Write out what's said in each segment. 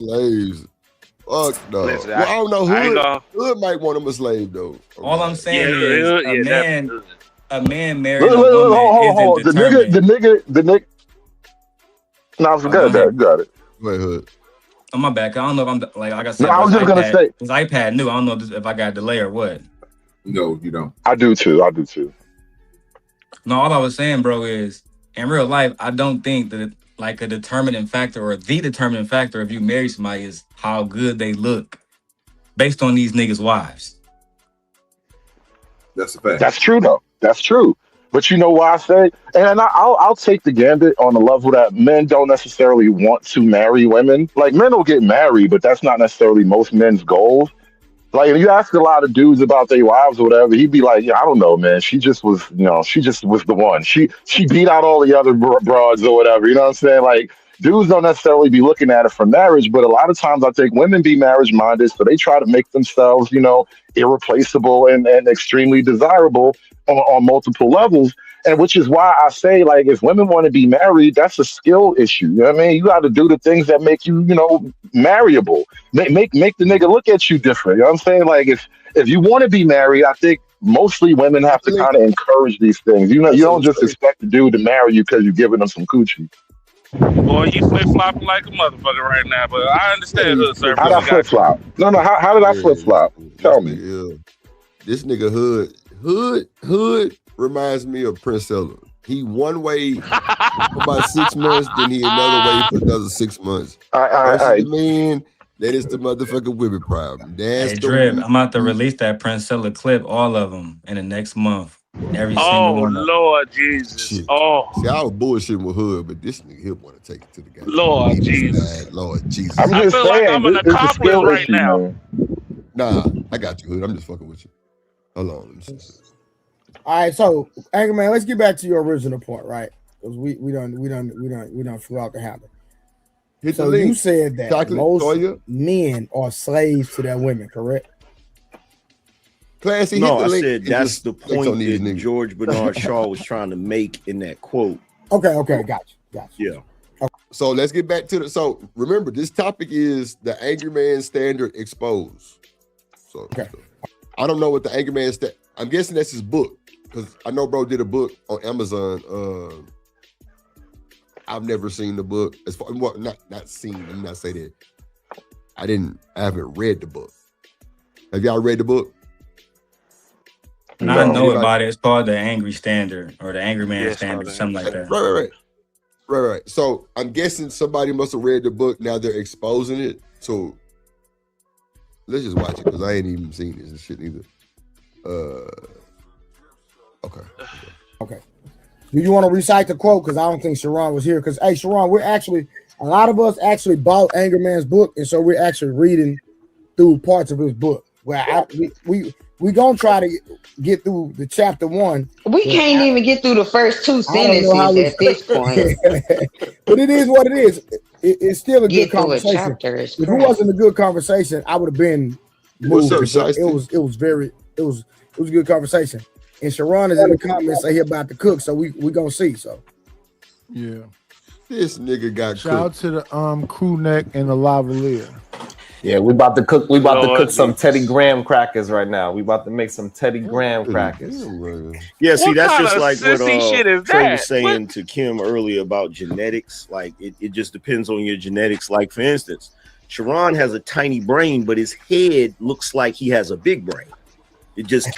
Slaves. Fuck no. Listen, Well, I don't know. I ain't gonna. Hood might want him a slave though. All I'm saying Yeah, is that's good. a man Look, marrying a look, look, woman isn't hold on. determined. The nigga. No, I Oh, go forgot that. ahead. You got it. Wait, Hood. On my back. I don't know if I'm like I No, said, I bro. was just gonna say. This iPad new. I don't know if I got delay or what. No, you don't. I do too. I do too. No, all I was saying, bro, is in real life, I don't think that like a determining factor or the determining factor if you marry somebody is how good they look based on these niggas' wives. That's a fact. That's true though. That's true. But you know why I say, and I'll take the gambit on the level that men don't necessarily want to marry women. Like men will get married, but that's not necessarily most men's goals. Like if you ask a lot of dudes about their wives or whatever, he'd be like, "Yeah, I don't know, man. She just was, she just was the one. She beat out all the other broads or whatever." You know what I'm saying? Like dudes don't necessarily be looking at it for marriage, but a lot of times I think women be marriage minded, so they try to make themselves, irreplaceable and extremely desirable on multiple levels. And which is why I say, like, if women want to be married, that's a skill issue. You know what I mean? You got to do the things that make you, marryable. Make the nigga look at you different. You know what I'm saying? Like, if you want to be married, I think mostly women have to kind of encourage these things. You don't just expect the dude to marry you because you're giving them some coochie. Boy, you flip flopping like a motherfucker right now, but I understand Hood, sir. How did I flip flop? No. How did I flip flop? Tell me. This nigga Hood reminds me of Prince Ella. He one way for about 6 months, then he another way for another 6 months. I mean, that is the motherfucking women problem. That's Hey, the Drip, I'm about to release that Princella clip, all of them, in the next month. Every single Oh, one of them. Lord Jesus. shit. Oh, See, I was bullshitting with Hood, but this nigga here want to take it to the guy. Lord Jesus. Lord Jesus. I'm I just feel like saying, I'm an it's a accomplice skill right issue, now. man. Nah, I got you, Hood. I'm just fucking with you. Hold on. Let me see. All right, so Angry Man, let's get back to your original point, right? Because we don't flew out the handle. Hit So the link. you said that Chocolate, most Toya. men are slaves to their women, correct? Classy, No, hit the I link said and that's just the flex on point these that niggas. George Bernard Shaw was trying to make in that quote. Okay, got you. Yeah. So let's get back to so remember, this topic is the Angry Man standard exposed. So I don't know what the Angry Man I'm guessing that's his book, because I know bro did a book on Amazon. I've never seen the book. As far well, not seen, let me not say that. I haven't read the book. Have y'all read the book? And I know about it. It's called the Angry Standard or the Angry Man Standard, something like that. Right. So I'm guessing somebody must have read the book. Now they're exposing it. So let's just watch it, because I ain't even seen this and shit either. Okay. Do you want to recite the quote? Because I don't think Sharon was here. Because hey, Sharon, a lot of us actually bought Angry Man's book, and so we're actually reading through parts of his book. Where we gonna try to get through the chapter 1. We can't even get through the first 2 sentences at this point. But it is what it is. It's still a good conversation. If it wasn't a good conversation, I would have been moved. It was a good conversation. And Sharon is in the comments say he about to cook, so we gonna see. So yeah, this nigga got shout out to the crew neck and the lavalier. Yeah, we about to cook. We about to cook some Teddy Graham crackers right now. We about to make some Teddy Graham crackers. Yeah, see, that's just like what shit is Trey that? was saying to Kim earlier about genetics. Like it just depends on your genetics. Like for instance, Sharon has a tiny brain, but his head looks like he has a big brain. It just.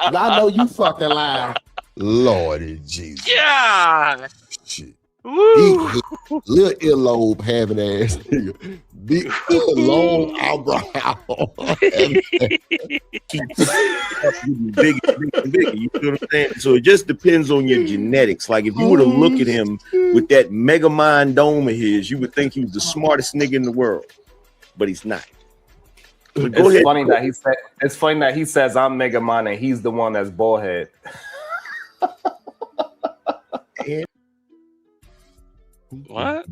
I know you fucking lying. Lordy Jesus. Yeah. Shit. Little earlobe having ass nigga. Big long eyebrow. Big. You feel what I'm saying? So it just depends on your genetics. Like if you were to look at him with that mega mind dome of his, you would think he was the smartest nigga in the world, but he's not. It's funny that he says I'm Mega Man and he's the one that's bald head. What?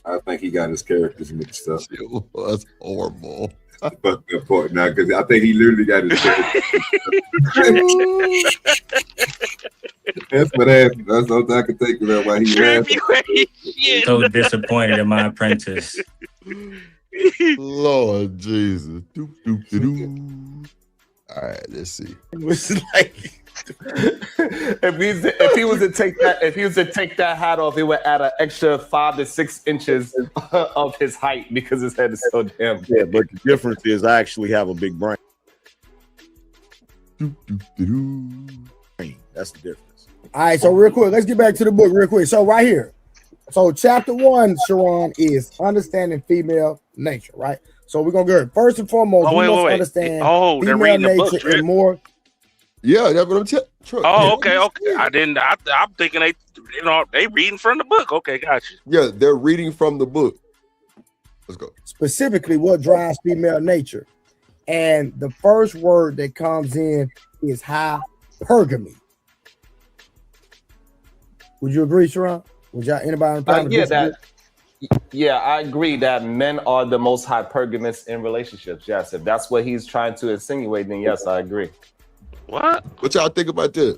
I think he got his characters mixed up. It was horrible. Fucked up part now because I think he literally got his characters mixed up. That's what happened. That's all I can think about why he laughed. So disappointed in my apprentice. Lord Jesus. Doop, doop, doop. All right, let's see. It was like if he was to take that hat off, it would add an extra 5 to 6 inches of his height because his head is so damn big. Yeah, but the difference is I actually have a big brain. That's the difference. All right, so real quick, let's get back to the book real quick. So right here, so chapter 1, Sharon, is understanding female nature, right? So we're gonna go first and foremost. We must understand female nature and more. Yeah, that's what I'm telling. Okay. I'm thinking they reading from the book. Okay, gotcha. Yeah, they're reading from the book. Let's go. Specifically, what drives female nature, and the first word that comes in is hypergamy. Would you agree, Sharon? Would y'all anybody? Yeah, I agree that men are the most hypergamous in relationships. Yes, if that's what he's trying to insinuate, then yes, I agree. What y'all think about that?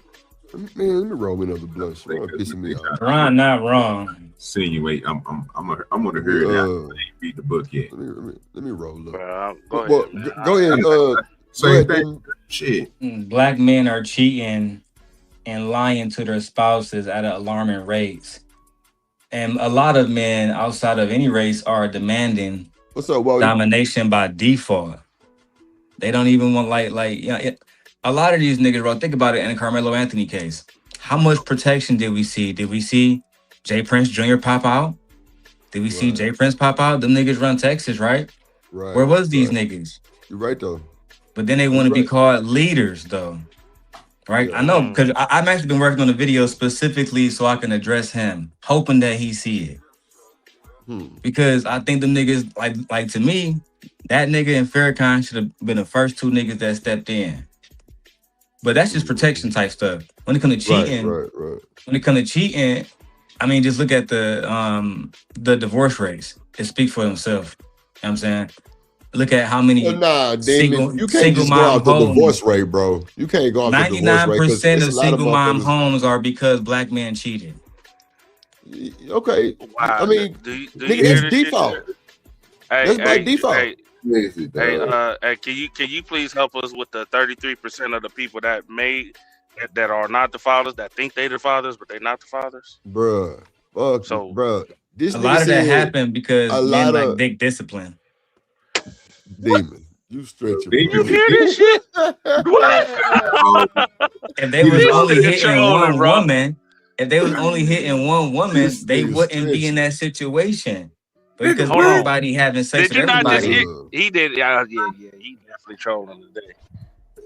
Man, let me roll me another blunt. Sharon pissing me off. Ron, not wrong. Insinuate. I'm gonna hear it now. Read the book yet. Let me roll up. Go ahead. Same thing. Shit. Black men are cheating and lying to their spouses at alarming rates. And a lot of men outside of any race are demanding domination by default. They don't even want a lot of these niggas, bro, think about it in the Carmelo Anthony case. How much protection did we see? Did we see Jay Prince Jr. pop out? Did we see Jay Prince pop out? Them niggas run Texas, right? Right. Where was these niggas? You're right, though. But then they want to be called leaders, though. Right? Yeah. I know, because I've actually been working on a video specifically so I can address him, hoping that he see it. Because I think them niggas, like to me, that nigga and Farrakhan should have been the first 2 niggas that stepped in. But that's just protection type stuff. When it comes to cheating, when it comes to cheating, I mean, just look at the divorce rates. It speaks for themselves. You know what I'm saying? Look at how many you can't just go out the divorce rate, bro. You can't go out the divorce rate. 99% of single mom homes are because black men cheated. Okay. Wow. I mean, it's default. That's by default. Can you please help us with the 33% of the people that are not the fathers, that think they the fathers, but they're not the fathers? Bruh. Bruh. This a lot of that happened because men like dick discipline. Demon. You stretch it. You hear this shit? What? If they was only hitting one woman, they wouldn't be in that situation. Because everybody having sex with everybody. He did. Yeah. He definitely trolling today.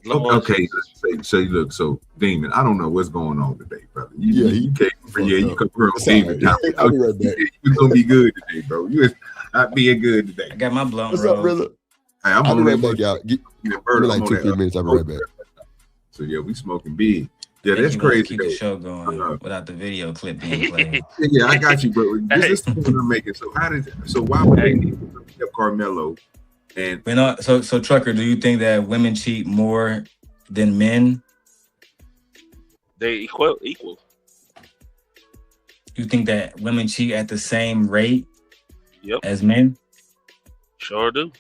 Okay, look, so Demon, I don't know what's going on today, brother. You came for you come from Demon. I'll be right back. You're gonna be good today, bro. You're not being good today. I got my blunt. What's up, brother? Hey, I'll be right back, y'all. Give me like 2-3 minutes. I'll be right back. So yeah, we smoking big. Yeah, that's crazy. Keep the show going without the video clip being played. Yeah, I got you, bro. This is the point I'm making. So why would they need to pick up Carmelo? And so Trucker, do you think that women cheat more than men? They equal. You think that women cheat at the same rate as men? Sure do.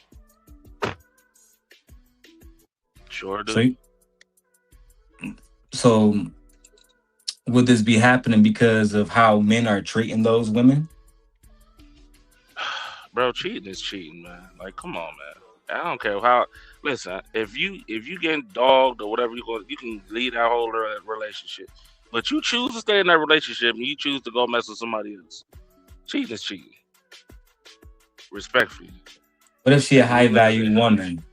So would this be happening because of how men are treating those women? Bro, cheating is cheating, man. Like, come on, man. I don't care how. Listen, if you getting dogged or whatever you can leave that whole relationship, but you choose to stay in that relationship and you choose to go mess with somebody else. Cheating is cheating. Respectfully. What if she a high value woman?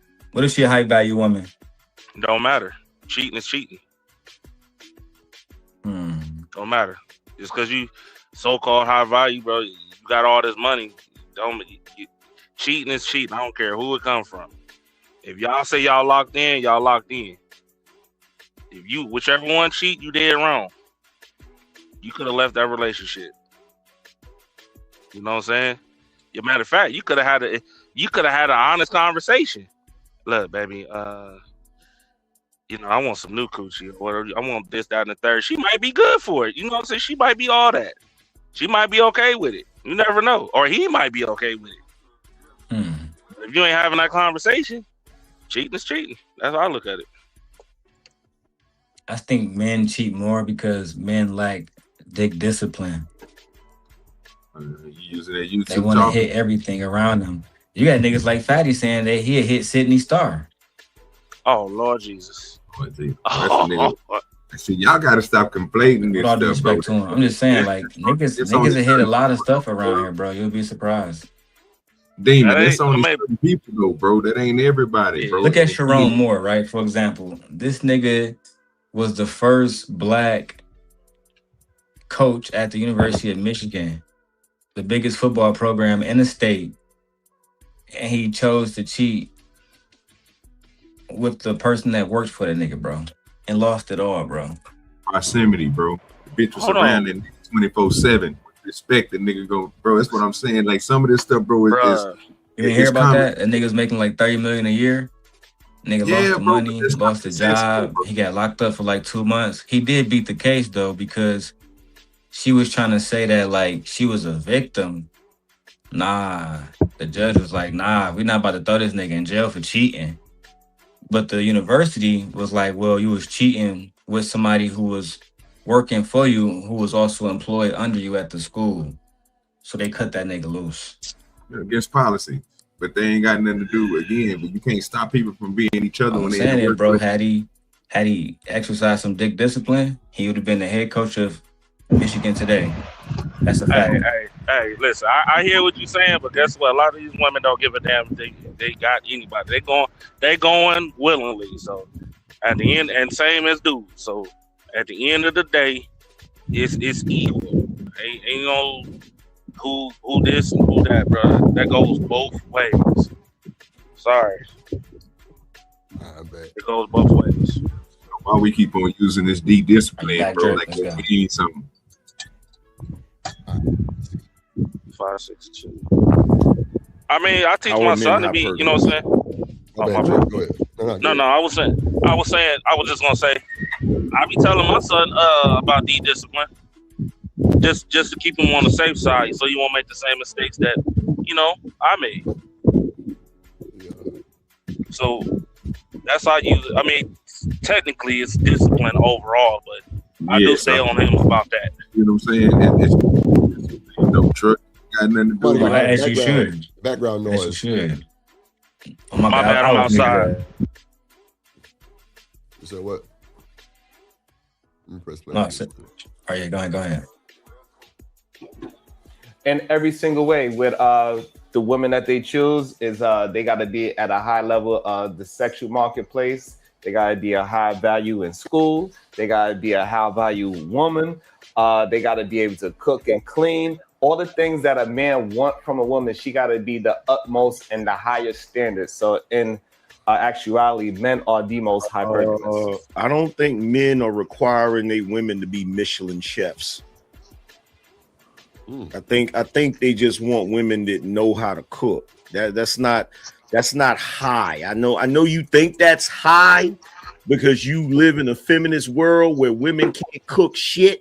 Don't matter. Cheating is cheating. Don't matter. Just because you so-called high value, bro, you got all this money. Cheating is cheating. I don't care who it come from. If y'all say y'all locked in, y'all locked in. If whichever one cheat, you did wrong. You could have left that relationship. You know what I'm saying? As a matter of fact, you could have had an honest conversation. Look, baby, I want some new coochie, or I want this, that, and the third. She might be good for it. You know what I'm saying? She might be all that. She might be okay with it. You never know. Or he might be okay with it. If you ain't having that conversation, cheating is cheating. That's how I look at it. I think men cheat more because men lack dick discipline. They want to hit everything around them. You got niggas like Fatty saying that he'll hit Sydney Star. Oh, Lord Jesus. See, y'all got to stop complaining this With all due stuff, bro. respect to him. I'm just saying, like, niggas have hit a lot of stuff around here, bro. You'll be surprised. Demon, that's only certain people, though, bro. That ain't everybody, bro. Look at Sharon Moore, right? For example, this nigga was the first black coach at the University of Michigan, the biggest football program in the state, and he chose to cheat with the person that worked for the nigga, bro, and lost it all, bro. Proximity, bro. The bitch was surrounding 24/7. Respect the nigga go, bro. That's what I'm saying. Like some of this stuff, bro. You didn't hear about that? A nigga's making like $30 million a year. Nigga lost the money, lost the job. He got locked up for like 2 months. He did beat the case though, because she was trying to say that like she was a victim. Nah, the judge was like, nah, we're not about to throw this nigga in jail for cheating. But the university was like, well, you was cheating with somebody who was working for you, who was also employed under you at the school. So they cut that nigga loose. Against policy. But they ain't got nothing to do again. But you can't stop people from being each other when they in the bro. Had he exercised some dick discipline, he would have been the head coach of Michigan today. That's a fact. Hey, listen, I hear what you're saying, but guess what? A lot of these women don't give a damn if they got anybody. They going willingly. So at the end, and same as dudes. So at the end of the day, it's equal. Ain't no who this and who that, bro. That goes both ways. Sorry. I bet. It goes both ways. Why we keep on using this D-discipline, bro? Like we need something. 562. I mean, I teach my son to be, you know what I'm saying? Go ahead. No, I was just gonna say, I be telling my son about D-discipline. Just to keep him on the safe side, so you won't make the same mistakes that I made. So that's how I use it. I mean, technically it's discipline overall, but I do stay on him about that. You know what I'm saying? It's truck got nothing to do with it. As you should. Background noise. As you should. Oh, my bad, I'm outside. You said what? Let me press play. Oh yeah, go ahead. In every single way, with the women that they choose is they got to be at a high level of the sexual marketplace. They got to be a high value in school. They got to be a high value woman. They got to be able to cook and clean. All the things that a man want from a woman, she got to be the utmost and the highest standard. So in actuality, men are the most hypergamous. I don't think men are requiring their women to be Michelin chefs. I think they just want women that know how to cook. That's not high. I know you think that's high because you live in a feminist world where women can't cook shit.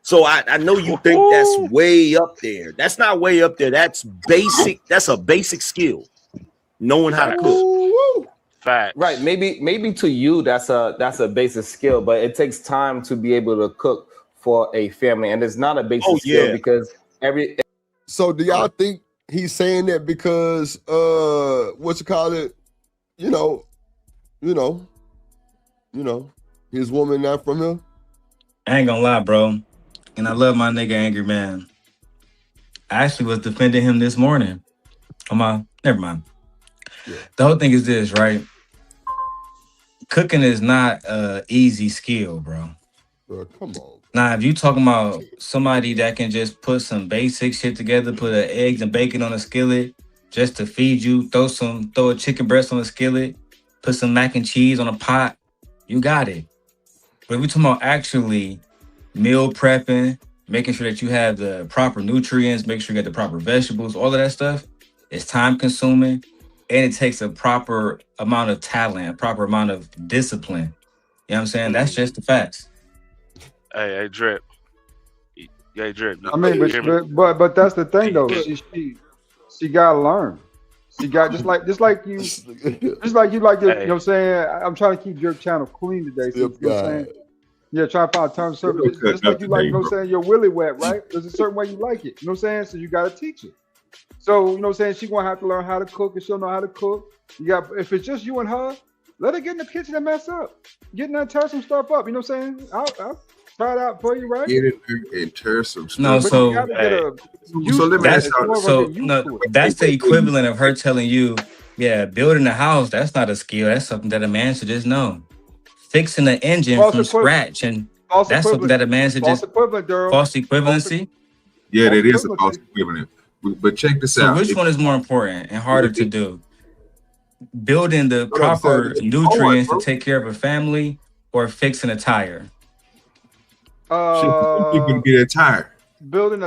So I know you think that's way up there. That's not way up there. That's basic. That's a basic skill, knowing how to cook. Fact. Right. Maybe to you that's a basic skill, but it takes time to be able to cook for a family, and it's not a basic skill because So do y'all think he's saying that because his woman not from him? I ain't gonna lie, bro. And I love my nigga Angry Man. I actually was defending him this morning. Never mind. Yeah. The whole thing is this, right? Cooking is not an easy skill, bro. Bro, come on. Nah, if you talking about somebody that can just put some basic shit together, put eggs and bacon on a skillet just to feed you, throw a chicken breast on a skillet, put some mac and cheese on a pot, you got it. But if we talking about actually meal prepping, making sure that you have the proper nutrients, make sure you get the proper vegetables, all of that stuff, It's time consuming, and it takes a proper amount of talent, a proper amount of discipline. You know what I'm saying? That's just the facts. Hey, Drip. Yeah, Drip. I mean, but that's the thing though. She gotta learn. She got just like you like you know what I'm saying. I'm trying to keep your channel clean today. So, you know what I'm saying? Yeah, trying to find terms of service. Just like you like, you know what I'm saying, your willy wet, right? There's a certain way you like it. You know what I'm saying? So you gotta teach it. So, you know what I'm saying, she gonna have to learn how to cook, and she'll know how to cook. You got, if it's just you and her, let her get in the kitchen and mess up. Get in there and tear some stuff up. You know what I'm saying? I'll try it out for you, right? Get in there and tear some stuff. No, so that's the equivalent of her telling you, yeah, building a house, that's not a skill. That's something that a man should just know. Fixing an engine from scratch, and that's something that a man should just false equivalency. Yeah, that is a false equivalent. But check this out. So which one is more important and harder to do? Building the proper nutrients to take care of a family, or fixing a tire? You can get a tire. Building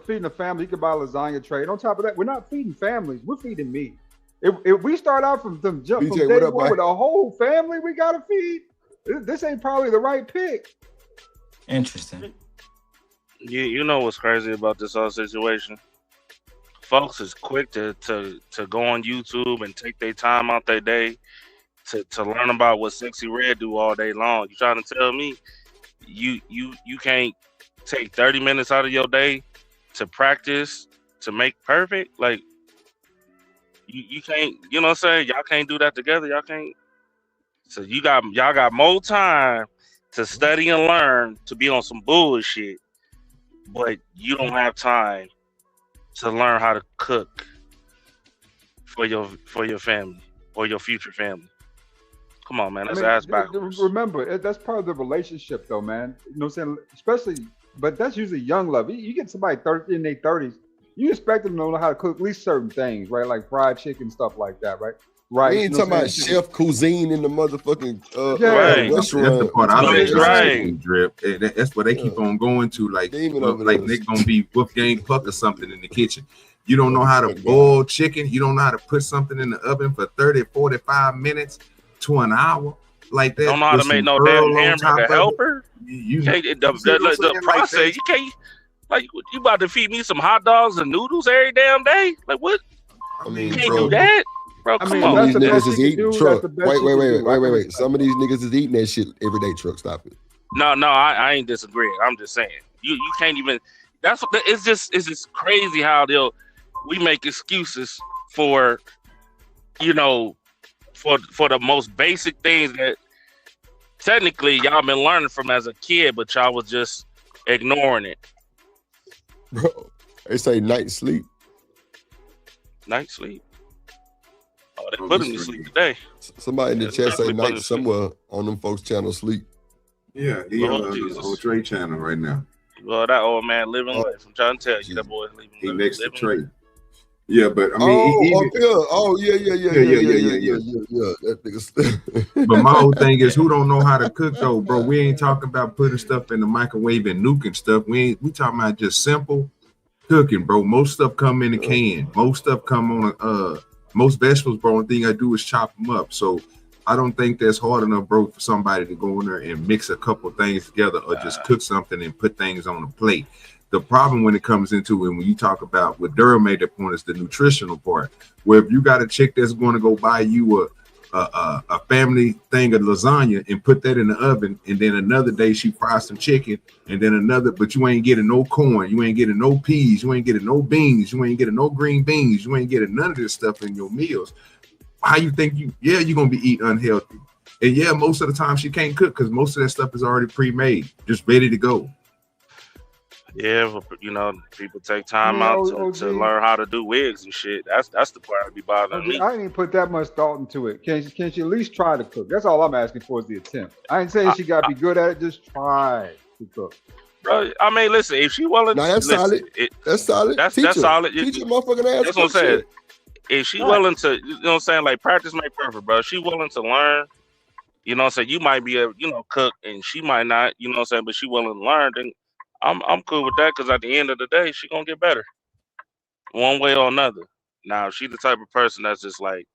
feeding a family, you can buy a lasagna tray. And on top of that, we're not feeding families, we're feeding me. If we start out from day one with a whole family we gotta feed, this ain't probably the right pick. Interesting. You know what's crazy about this whole situation? Folks is quick to go on YouTube and take their time out their day to learn about what Sexy Red do all day long. You trying to tell me you can't take 30 minutes out of your day to practice to make perfect? Like you can't, you know what I'm saying? Y'all can't do that together. Y'all can't. So y'all got more time to study and learn to be on some bullshit, but you don't have time to learn how to cook for your family or your future family. Come on, man. That's ass backwards. Remember, that's part of the relationship, though, man. You know what I'm saying? Especially, but that's usually young love. You get somebody in their 30s, you expect them to know how to cook at least certain things, right? Like fried chicken, stuff like that, right? Right. We ain't talking about chef cuisine in the motherfucking restaurant. That's the part I like. Drip. That's what they keep on going to. Like they're gonna be Wolfgang Puck or something in the kitchen. You don't know how to boil chicken. You don't know how to put something in the oven for 30, 45 minutes to an hour. Like that. Don't know how to make no damn hamburger helper. You can't the process. You can't. Like, you about to feed me some hot dogs and noodles every damn day? Like what? I mean, you can't do that. Bro, come on. These niggas is eating truck. Wait. Some of these niggas is eating that shit every day. Truck, stop it. No, I ain't disagreeing. I'm just saying you can't even. That's what it's just crazy how we make excuses for, you know, for the most basic things that technically y'all been learning from as a kid, but y'all was just ignoring it. Bro, they say night sleep. Night sleep. Oh, they put him to sleep today. Somebody in the chat say night somewhere on them folks' channel sleep. Yeah, he on the Trey channel right now. Well, that old man living life. I'm trying to tell you, that boy living. He next to Trey. Yeah, but I mean, that nigga. But my whole thing is, who don't know how to cook though, bro? We ain't talking about putting stuff in the microwave and nuking stuff. We talking about just simple cooking, bro. Most stuff come in a can. Most stuff come on most vegetables, bro. Only thing I do is chop them up. So I don't think that's hard enough, bro, for somebody to go in there and mix a couple things together or just cook something and put things on a plate. The problem when it comes into it, when you talk about what Darrel made that point, is the nutritional part. Where if you got a chick that's going to go buy you a family thing of lasagna and put that in the oven, and then another day she fries some chicken, and then but you ain't getting no corn, you ain't getting no peas, you ain't getting no beans, you ain't getting no green beans, you ain't getting none of this stuff in your meals. How you think you're gonna be eating unhealthy? And yeah, most of the time she can't cook because most of that stuff is already pre-made, just ready to go. Yeah, but, you know, people take time out to learn how to do wigs and shit. That's the part that be bothering me. I ain't put that much thought into it. Can she at least try to cook? That's all I'm asking for, is the attempt. I ain't saying she got to be good at it. Just try to cook. Bro, I mean, listen, if she willing, that's solid. That's solid. That's solid. Teach your motherfucking ass. That's what I'm saying. If she willing to, you know what I'm saying, like practice make perfect, bro. If she willing to learn, you know what I'm saying, you might be a, cook and she might not, you know what I'm saying, but she willing to learn, then I'm cool with that, because at the end of the day, she gonna get better one way or another. Now, if she's the type of person that's just like,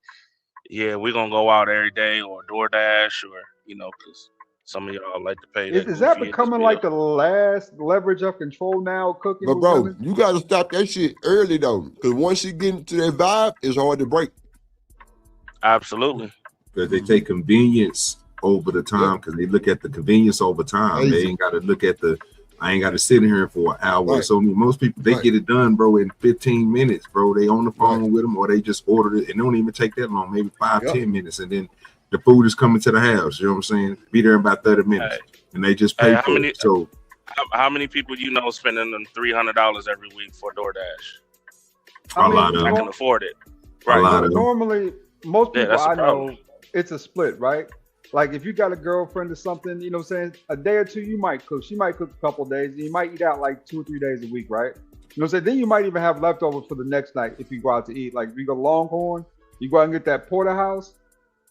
yeah, we're gonna go out every day or DoorDash or because some of y'all like to pay that. Is that goofy becoming bill. like the last leverage of control now? Cooking, But with bro, women? you gotta stop that shit early though, because once you get into that vibe, it's hard to break. Absolutely. Because they take convenience over the time, because they look at the convenience over time. Easy. They ain't got to look at I ain't got to sit in here for an hour. Right. So most people, they Right. get it done, bro, in 15 minutes, bro. They on the phone with them, or they just ordered it. And it don't even take that long, maybe 5-10 minutes. And then the food is coming to the house. You know what I'm saying? Be there in about 30 minutes. And they just pay for it. So how many people spending them $300 every week for DoorDash? I mean, lot of I them. can afford it. A Right. lot of them. Normally, most Yeah, people that's the I problem. know, it's a split, right? Like if you got a girlfriend or something, you know what I'm saying? A day or two, you might cook. She might cook a couple of days. And you might eat out like 2 or 3 days a week, right? You know what I'm saying? Then you might even have leftovers for the next night if you go out to eat. Like if you go Longhorn, you go out and get that porterhouse.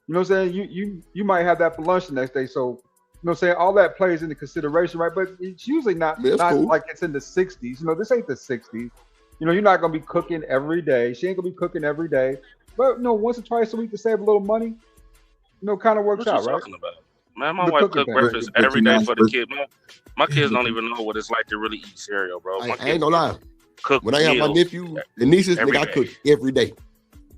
You know what I'm saying? You might have that for lunch the next day. So, you know what I'm saying? All that plays into consideration, right? But it's usually not cool. like it's in the 60s. You know, this ain't the 60s. You know, you're not going to be cooking every day. She ain't going to be cooking every day. But, once or twice a week to save a little money, kind of works What you out, right? talking about? Man, my The wife cooking cook thing. breakfast But every you day know, for the kid. My kids don't even know what it's like to really eat cereal, bro. I My ain't kids gonna lie. cook When I have my meals nephew and nieces, every nigga, I day. cook every day.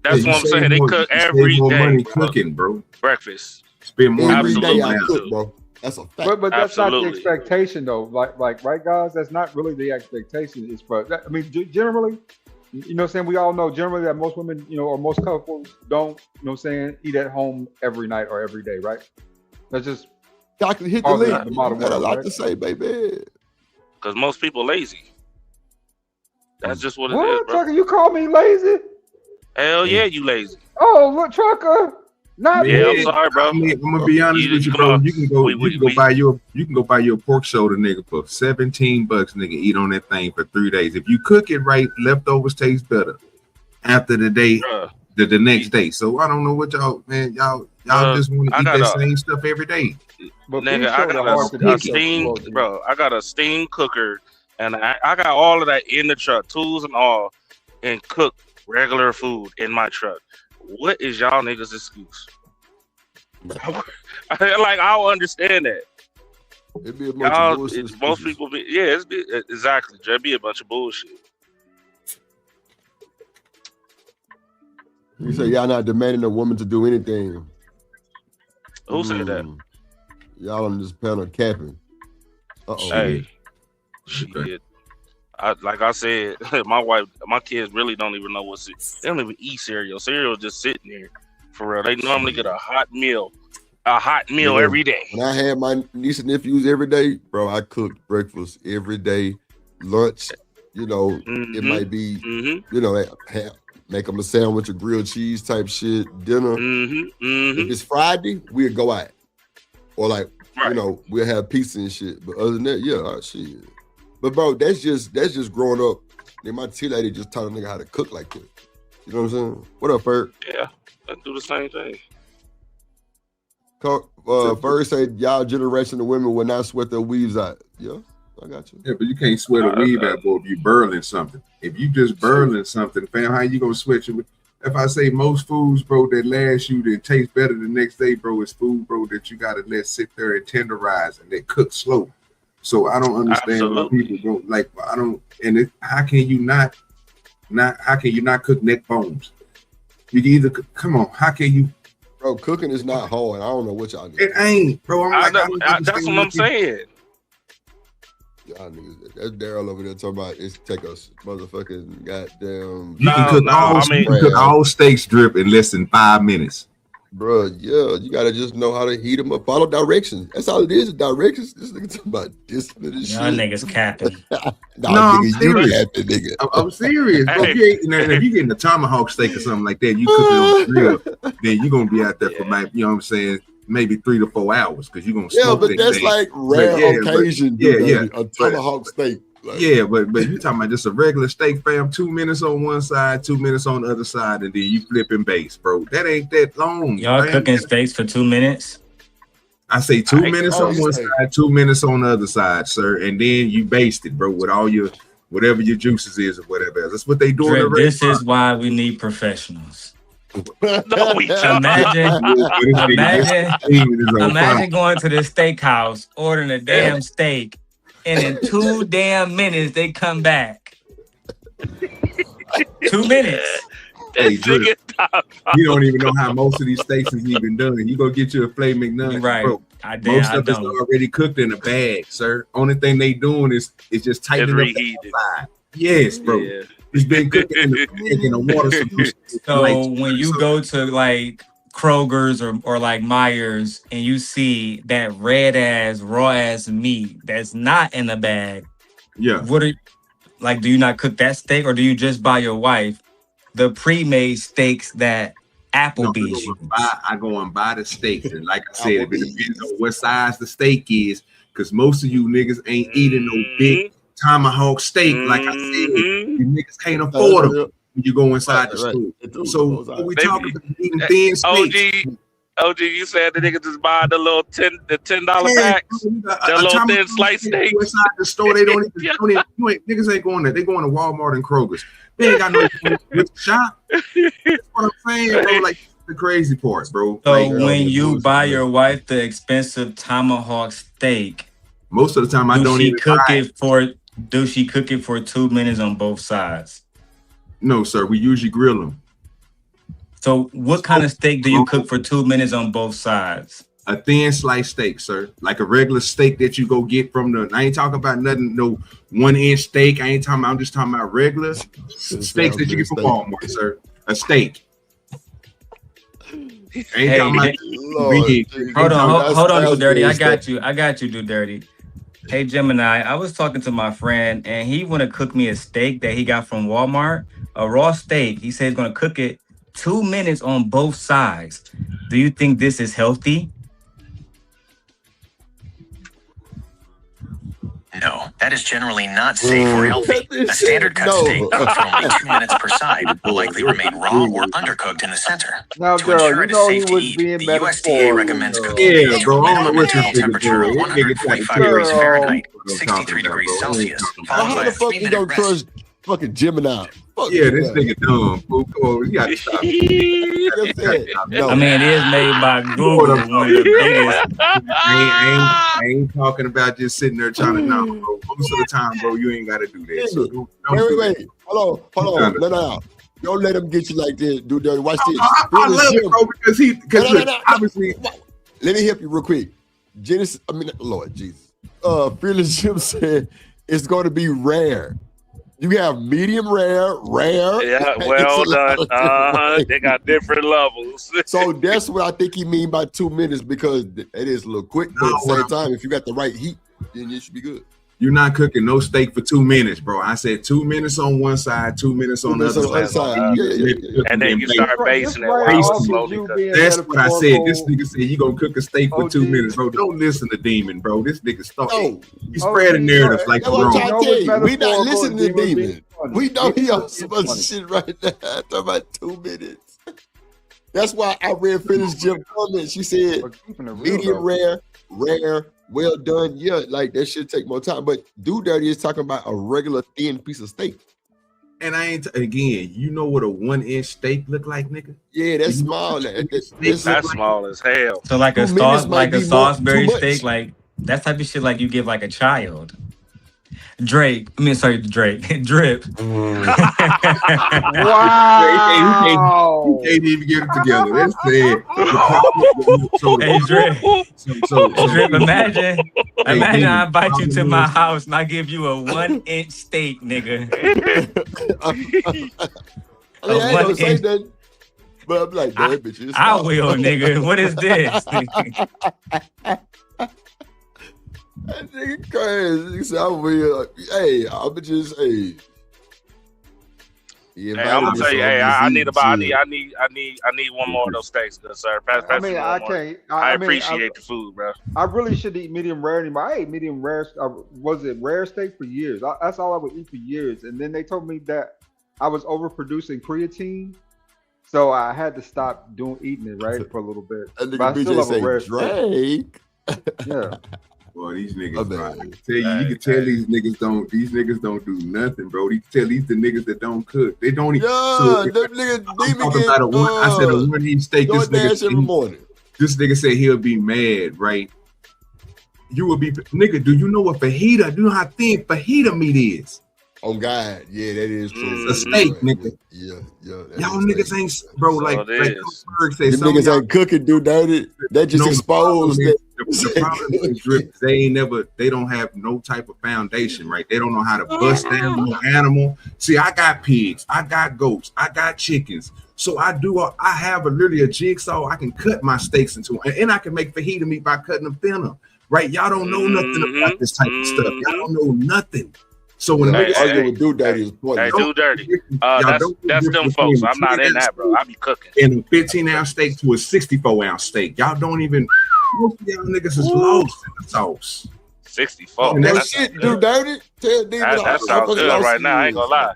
That's you what I'm save saying. They more- cook you save every more day. money cooking, bro. Breakfast. Spend more Every money day Absolutely. I eating out. cook, bro. That's a fact. But that's not the Absolutely. expectation, though. Like right, guys? That's not really the expectation. It's for, I mean, generally, you know what I'm saying? We all know generally that most women, or most couples don't, eat at home every night or every day, right? That's just Doctor, hit the part of link. the You modern got a world, lot right? to say, baby. Because most people lazy. That's just what it is, What, bro. Trucker? You call me lazy? Hell yeah, you lazy. Oh, look, Trucker. Not Yeah, I'm me. sorry, bro. I'm gonna be honest with you, come bro. on. You can go. We- You we- can go we- buy your pork shoulder, nigga, for $17, nigga. Eat on that thing for 3 days. If you cook it right, leftovers taste better after the day, Bruh, the next day. So I don't know what y'all just want to I eat got that a- same stuff every day. But nigga, beef I shoulder got hard to a beat, though, steam, supposedly. bro. I got a steam cooker, and I got all of that in the truck, tools and all, and cook regular food in my truck. What is y'all niggas' excuse? I don't understand that. It'd be a bunch of Y'all, bullshit. most people be, exactly. It'd be a bunch of bullshit. You say y'all not demanding a woman to do anything. Who said that? Y'all on this panel capping. Uh-oh. Hey, shit. Like I said, my kids really don't even know what's it. They don't even eat cereal. Cereal is just sitting there. For real. They normally get a hot meal every day. When I had my niece and nephews every day, bro, I cooked breakfast every day, lunch. It might be, make them a sandwich or grilled cheese type shit, dinner. If it's Friday, we'll go out. Or we'll have pizza and shit. But other than that, shit. But bro, that's just growing up. Then my tea lady just taught a nigga how to cook like that. You know what I'm saying? What up, Ferg? Yeah, I do the same thing. Ferg said y'all generation of women will not sweat their weaves out. Yeah, I got you. Yeah, but you can't sweat a weave out, boy, if you burling something. If you just burling something, fam, how you gonna sweat your? If I say most foods, bro, that last you that taste better the next day, bro, is food, bro, that you gotta let sit there and tenderize and they cook slow. So I don't understand why people don't like. I don't. And how can you not? How can you not cook neck bones? You can either come on. How can you? Bro, cooking is not hard. I don't know what y'all do. It ain't, bro. That's what I'm saying. Y'all niggas, that's Darrel over there talking about it's take us motherfucking goddamn. You can cook all steaks drip in less than 5 minutes. Bro, yeah, you gotta just know how to heat them up. Follow directions. That's all it is. Directions. This nigga talking about discipline and shit. Y'all niggas capping. Nah, I'm nigga, serious. You capping, nigga. I'm serious. Bro. Hey. If you getting a tomahawk steak or something like that, you cook it on the grill, then you're gonna be out there for you know what I'm saying, maybe 3 to 4 hours because you're gonna smoke but that's thing. like rare occasion. A tomahawk steak. But you talking about just a regular steak, fam? 2 minutes on one side, 2 minutes on the other side, and then you flipping base, bro. That ain't that long. Y'all fam. cooking steaks for 2 minutes? I say 2 minutes on one side, 2 minutes on the other side, sir, and then you baste it, bro, with all your whatever your juices is or whatever else. That's what they do. Drip, this is why we need professionals. No, we don't. Imagine going to the steakhouse, ordering a damn steak, and in 2 damn minutes they come back. 2 minutes. Hey, Drip, you don't even know how most of these steaks is even done. You go get you a filet mignon, right? Bro. Most of it's already cooked in a bag, sir. Only thing they doing is just tightening up the outside. Yes, bro. Yeah. It's been cooking in the bag in the water solution. So when you go to like Kroger's or like Myers and you see that red ass raw ass meat that's not in the bag, yeah. What are like? Do you not cook that steak, or do you just buy your wife the pre-made steaks that Applebee's? No, I go and buy the steak, and like I said, it depends on what size the steak is, because most of you niggas ain't eating no big tomahawk steak. Like I said, you niggas can't afford them when you go inside the store. So we talking about eating thin steaks. OG, you said the niggas just buy the little $10 packs, the little thin slice steaks. Inside the store, they don't even. Niggas ain't going there. They going to Walmart and Kroger's. They ain't got no shop. That's what I'm saying, bro. Like the crazy part, bro. So like, when you buy your wife the expensive tomahawk steak, most of the time I don't even cook it for. Do she cook it for 2 minutes on both sides? No, sir. We usually grill them. So what kind of steak do you cook for 2 minutes on both sides? A thin sliced steak, sir. Like a regular steak that you go get from the. I ain't talking about nothing, no 1-inch steak. I'm just talking about regular steaks that you get from Walmart, sir. A steak. Hey, hold on, Do Dirty. I got you, Do Dirty. Hey, Gemini, I was talking to my friend, and he want to cook me a steak that he got from Walmart, a raw steak. He said he's going to cook it 2 minutes on both sides. Do you think this is healthy? No, that is generally not safe or healthy. A standard cut steak cooked for only 2 minutes per side will likely remain raw or undercooked in the center. Now, to ensure it is safe to eat, the USDA recommends cooking meat to a minimum temperature of 145 degrees Fahrenheit, 63 degrees Celsius, followed by a 3-minute rest. Fucking Gemini. Yeah, this nigga dumb. You gotta stop. I mean, it is made by Google. One of the biggest. I ain't talking about just sitting there trying to know, bro. Most of the time, bro, you ain't gotta do that. So wait. Hold on. No. Don't let him get you like this, Do Dirty. Watch this. I love it, bro, because obviously. Let me help you real quick. Lord Jesus. Fearless Jim said it's going to be rare. You have medium rare. Yeah, well done. They got different levels. So that's what I think he mean by 2 minutes, because it is a little quick, but at the same time, if you got the right heat, then it should be good. You're not cooking no steak for 2 minutes, bro. I said 2 minutes on one side, 2 minutes on the other side. And then you start basing it. That's what I said. This nigga said you gonna cook a steak for 2 minutes, bro. Don't listen to Demon, bro. This nigga started. He spreading narratives like the wrong. We not listening to Demon. We know he on some other shit right now. Talking about 2 minutes. That's why I read Finish Jim comment. She said medium rare, well done. Yeah, like that should take more time. But Do Dirty is talking about a regular thin piece of steak. And I ain't again, you know what a 1-inch steak look like, nigga? Yeah, that's small. That's small as hell. So like a Salisbury steak, like that type of shit, like you give like a child. Drip. Wow. He can't even get it together. That's sad. Hey, Drip, imagine I invite you to my house and I give you a 1-inch steak, nigga. I ain't gonna say that, but I'm like, damn, bitch. I will, nigga. What is this? That nigga crazy. He said, I will. Hey, I'm just, hey. Hey, I'm gonna tell you, I need one more of those steaks, good sir. Pass I can't. I appreciate the food, bro. I really should eat medium rare anymore. I ate medium rare. Was it rare steak for years? That's all I would eat for years. And then they told me that I was overproducing creatine, so I had to stop eating it for a little bit. But I still love a rare steak. Drake. Yeah. Boy, these niggas, bro. I can tell you can tell these niggas don't do nothing, bro. You can tell these the niggas that don't cook. They don't even. Yeah, them niggas talking about I said a one-eat steak. This nigga every morning. This nigga said he'll be mad, right? You will be, nigga. Do you know what fajita? Do you know how thin fajita meat is? Oh God, yeah, that is true. It's a steak, nigga. Yeah. Y'all niggas ain't, bro. Like Berg say, them niggas ain't cooking, do dirty. They just exposed. The problem is Drip, they don't have no type of foundation, right? They don't know how to bust down no animal. See, I got pigs, I got goats, I got chickens. So I have literally a jigsaw. I can cut my steaks into, and I can make fajita meat by cutting them thinner, right? Y'all don't know nothing about this type of stuff. Y'all don't know nothing. So when do dirty is pointless. Do dirty. That's them folks. I'm not in that, bro. I be cooking. In a 15-ounce steak to a 64-ounce steak. Y'all don't even. Most of y'all niggas is lost in the sauce. 64. And that shit do dirty. That sounds good right now. I ain't gonna lie.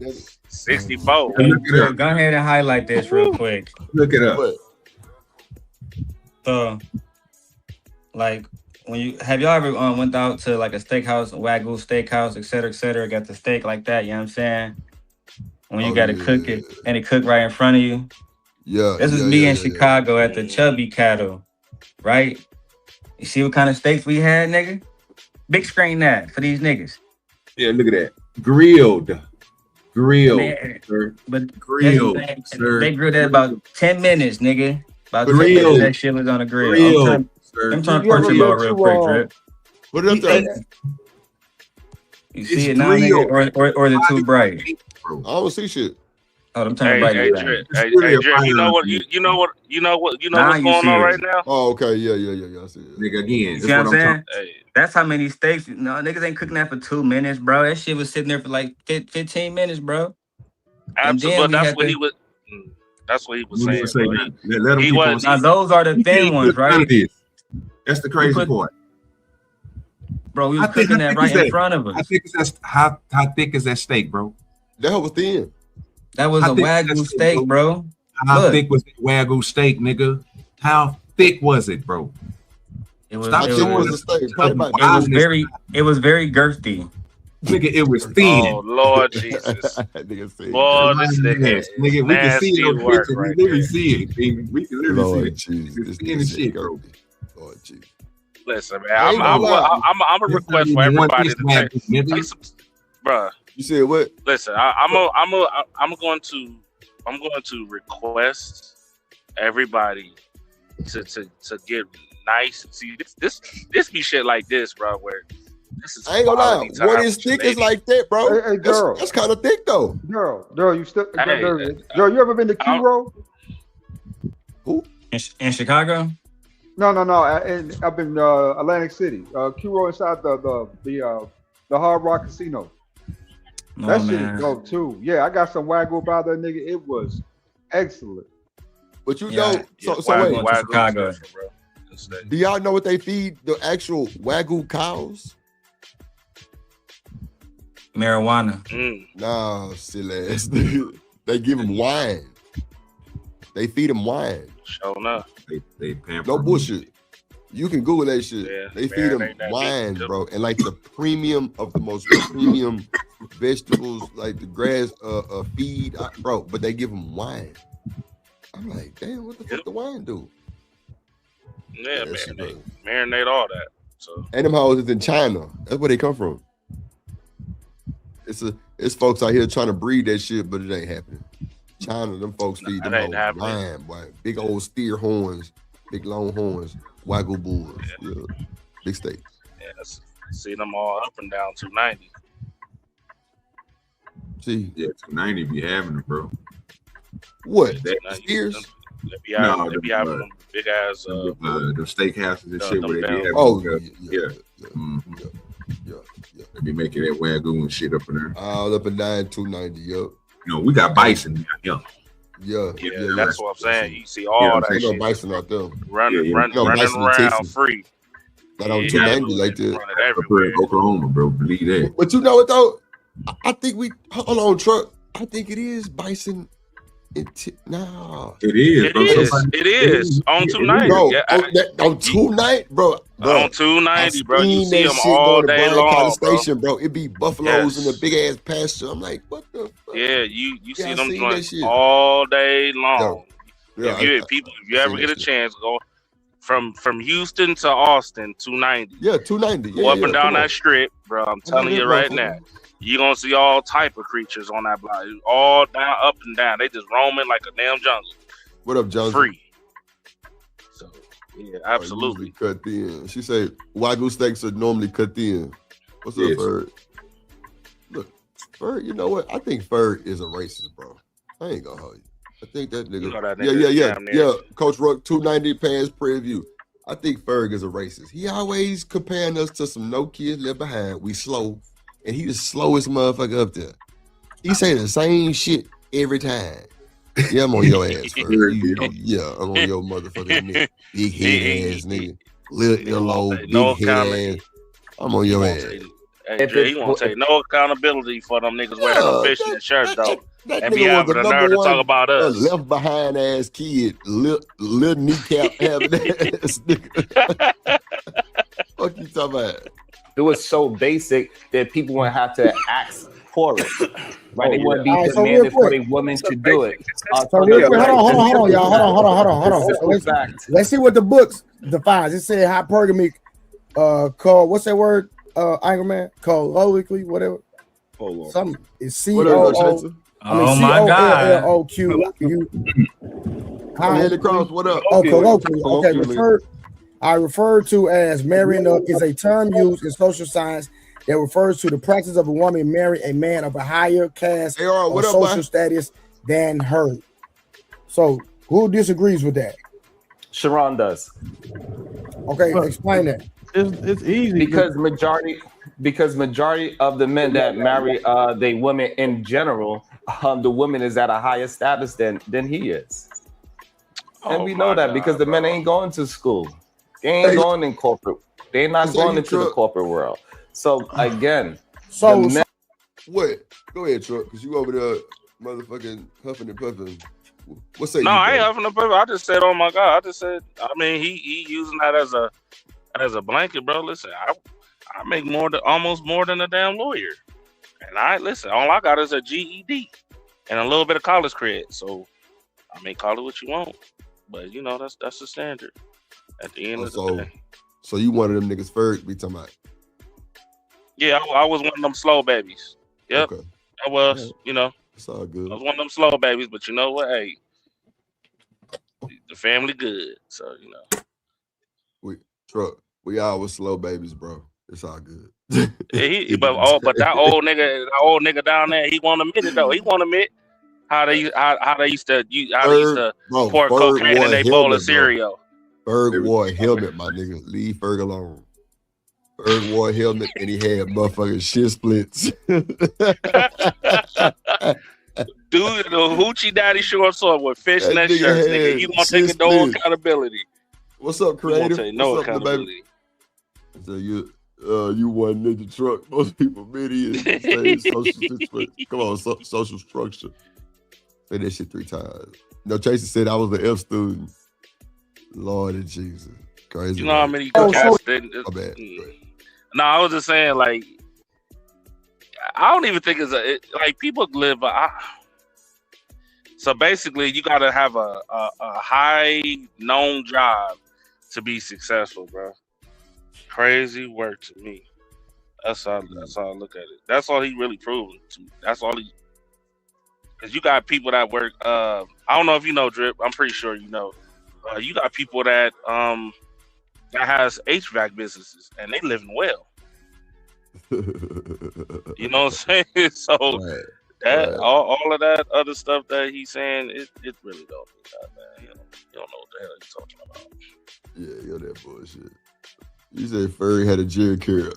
64. Go ahead and highlight this real quick. Look it up. So, like, when have y'all ever went out to like a steakhouse, a Wagyu steakhouse, et cetera, got the steak like that, you know what I'm saying? When you gotta cook it and it cook right in front of you. Yeah. This was me in Chicago at the Chubby Cattle, right? You see what kind of steaks we had, nigga? Big screen that for these niggas. Yeah, look at that. Grilled, man, sir. But grilled, sir. They grilled that about 10 minutes, nigga. About 10 grilled. minutes, that shit was on the grill. I'm trying to punch you out real quick, Drip. Put it up there. You see it now, nigga, or is it too bright? I don't see shit. Oh, I'm turning bright. Hey, Drip, you know what's going on right now? Oh, okay, yeah. I see it. Nigga, again, you see what I'm saying? That's how many steaks. No, niggas ain't cooking that for 2 minutes, bro. That shit was sitting there for like 15 minutes, bro. Absolutely, that's what he was. That's what he was saying. He was. Now those are the thin ones, right? That's the crazy part. Bro, we was cooking that right in front of us. How thick is that steak, bro? That was thin. That was a Wagyu steak, bro. How thick was that Wagyu steak, nigga? How thick was it, bro? It was very girthy. Nigga, it was thin. Oh Lord Jesus! Boy, this nigga, we can see it on the picture. Right we literally see it. We can literally see it. It's thin as shit, bro. Lord Jesus. Listen, man, I'm a request for everybody to take some, bro. You said what? Listen, I'm going to request everybody to get nice. See, this be shit like this, bro. Where this is I ain't gonna lie. What is thick is like that, bro. Hey, girl, that's kind of thick though. Girl, you still? Girl, you ever been to Q-Row? Who? In Chicago? No. Up in Atlantic City. Q-Row inside the Hard Rock Casino. No, that shit is dope too. Yeah, I got some Wagyu by there, nigga. It was excellent. But you know, so wait, Chicago. Do y'all know what they feed the actual Wagyu cows? Marijuana. No, silly ass. They give them wine. They feed them wine. Sure enough. They no bullshit. You can Google that shit. Yeah, they feed them wine, bro, and like the premium of the most premium vegetables, like the grass feed, bro. But they give them wine. I'm like, damn, what the fuck the wine do? Yeah, man, they marinate all that. So and them houses in China. That's where they come from. It's folks out here trying to breed that shit, but it ain't happening. China, them folks feed them wine, boy. Big old steer horns, big long horns, Wagyu bulls, yeah. Big steak. Yeah, see them all up and down 290. See, yeah, 290 be having it, bro. What? Steers? They be having them big ass the steakhouses and shit where they be having. Yeah. They be making that Wagyu and shit up in there. All up and down 290, yup. You know, we got bison. Yeah, that's what I'm saying. You see all that shit. No bison out there. Running around free. Not on 290 like that. In Oklahoma, bro. Believe that. But you know what though? I think hold on, truck. I think it is bison No, it is. It Bro. is. It is on 290. Bro, Yeah, on 290, bro. on 290, bro. You Seen see that them shit all going to day Bryan College long, bro. Station, bro. It be buffaloes in the big ass pasture. I'm like, what the fuck? Yeah, you see I them seen joints that shit. all day long. Yeah, If you ever get a chance, go from Houston to Austin, 290. Yeah, 290. Go up and down that strip, bro. I'm telling you right now. You're gonna see all type of creatures on that block. All down, up and down. They just roaming like a damn jungle. What up, Jones? Free. So yeah, absolutely. Cut thin. She said Wagyu steaks are normally cut thin. What's up, Ferg? Look, Ferg, you know what? I think Ferg is a racist, bro. I ain't gonna hold you. I think that nigga. You know that nigga Yeah. Coach Ruck, 290 pants preview. I think Ferg is a racist. He always comparing us to some no kids left behind. We slow. And he the slowest motherfucker up there. He say the same shit every time. Yeah, I'm on your ass, Ferg. Yeah, I'm on your motherfucking neck. Big head ass nigga. Little yellow, big head ass. I'm on your ass. Hey, Dre, he won't take no accountability for them niggas wearing them fishing shirts, though. And be having the nerve to talk about us. Left behind ass kid, little kneecap having ass nigga. What you talking about? It was so basic that people wouldn't have to ask for it. Right? They wouldn't be demanded for a woman to do it. Hold on, y'all. Hold on. Let's see what the books defines. It said hypergamy, called, what's that word? Angerman? Called logically, whatever. Something is C-O-O. Oh my God. C-O-L-L-O-Q-U. Handy Cross, what up? Oh, colloquially. Okay, referred to as marrying is a term used in social science that refers to the practice of a woman marrying a man of a higher caste or social status than her. So, who disagrees with that? Sharon does. Okay, explain that. It's easy because majority of the men that marry the women in general, the woman is at a higher status than he is, and we know that because the men ain't going to school. They ain't going in corporate. They're not going into the corporate world. So again, what? Go ahead, Truck, because you over there motherfucking huffing and puffing. What's that? No, I ain't huffing and puffing. I just said, oh my God. I just said, I mean, he using that as a blanket, bro. Listen, I make almost more than a damn lawyer. And all I got is a GED and a little bit of college cred. So I mean, call it what you want. But you know, that's the standard. At the end of the day. So you one of them niggas Ferg be talking about? Yeah, I was one of them slow babies. Yep. Okay. I was, you know. It's all good. I was one of them slow babies, but you know what? Hey, the family good. So, you know. We all was slow babies, bro. It's all good. Yeah, but that old nigga down there, he won't admit it though. He won't admit how they used to pour cocaine in a bowl of cereal. Ferg wore a helmet, my nigga. Leave Ferg alone. Ferg wore a helmet and he had motherfucking shit splits. Dude, the hoochie daddy shorts on with fishnet shirts, nigga. You gonna take no accountability. What's up, creative? Take no accountability. So you one nigga Truck. Most people idiots. Come on, social structure. Say that shit 3 times. No, Chase said I was the F student. Lord and Jesus. Crazy. You know how many cats didn't? Bad. No, I was just saying, like, I don't even think like people live. So basically, you got to have a high known job to be successful, bro. Crazy work to me. That's how I look at it. That's all he really proved to me. That's all he. Because you got people that work. I don't know if you know, Drip. I'm pretty sure you know. You got people that has HVAC businesses and they living well. You know what I'm saying? So all of that other stuff that he's saying, it really don't mean that, man. You don't know what the hell he's talking about. Yeah, you're that bullshit. You said Furry had a Jerry curl.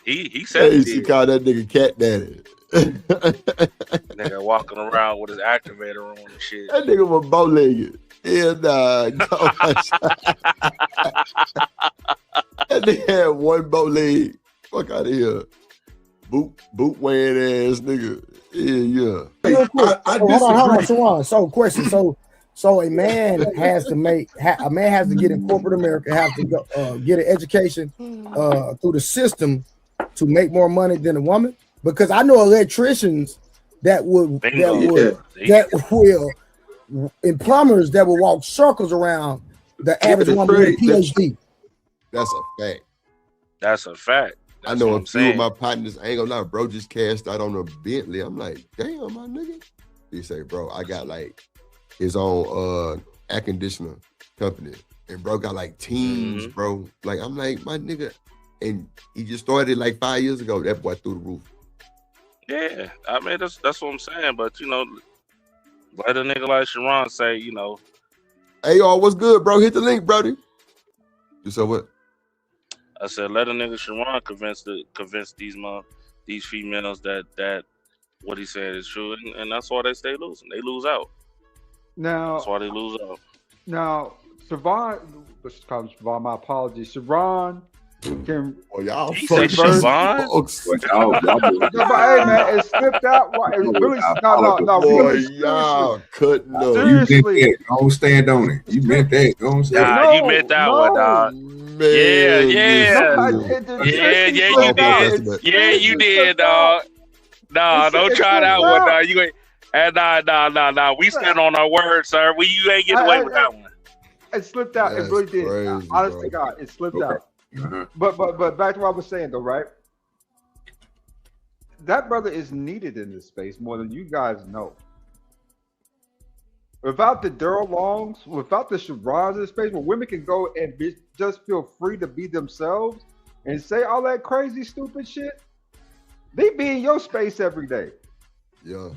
He said he called that nigga Cat Daddy. Nigga walking around with his activator on and shit. That nigga was bow-legged. Yeah, nah. That nigga had one bow leg. Fuck out of here. Boot wearing ass nigga. Yeah. Real quick. I hold on, disagree. Sharon. So, question. So a man has to get in corporate America, has to go get an education through the system to make more money than a woman. Because I know electricians that will, and plumbers that will walk circles around the average woman with a PhD. That's a fact. That's a fact. I know a few of my partners, I ain't gonna lie, bro, just cashed out on a Bentley. I'm like, damn, my nigga. He say, bro, I got like his own air conditioner company. And bro got like teams, bro. Like, I'm like, my nigga. And he just started like 5 years ago. That boy through the roof. Yeah, I mean, that's what I'm saying. But, you know, let a nigga like Sharon say, you know. Hey, y'all, what's good, bro? Hit the link, brody. You said what? I said, let a nigga Sharon convince these females that what he said is true, and that's why they stay losing. They lose out. Now that's why they lose out. Now, Siobhan, let's call him Siobhan. My apologies, Siobhan. Can y'all say Siobhan? Hey man, it slipped out. It really no. Boy, y'all couldn't know. Seriously, don't stand on it. You meant that. Don't say Nah, you meant that one, dog. Yeah, you did. Yeah, you did, dog. Nah, don't try that one, dog. You ain't. Nah. We stand on our word, sir. You ain't getting away with that one. It slipped out. It really did. Crazy, honestly, God, it slipped out. Uh-huh. But back to what I was saying though, right? That brother is needed in this space more than you guys know. Without the Darrel Longs, without the Sharons in this space where women can go and just feel free to be themselves and say all that crazy, stupid shit, they be in your space every day. Yeah.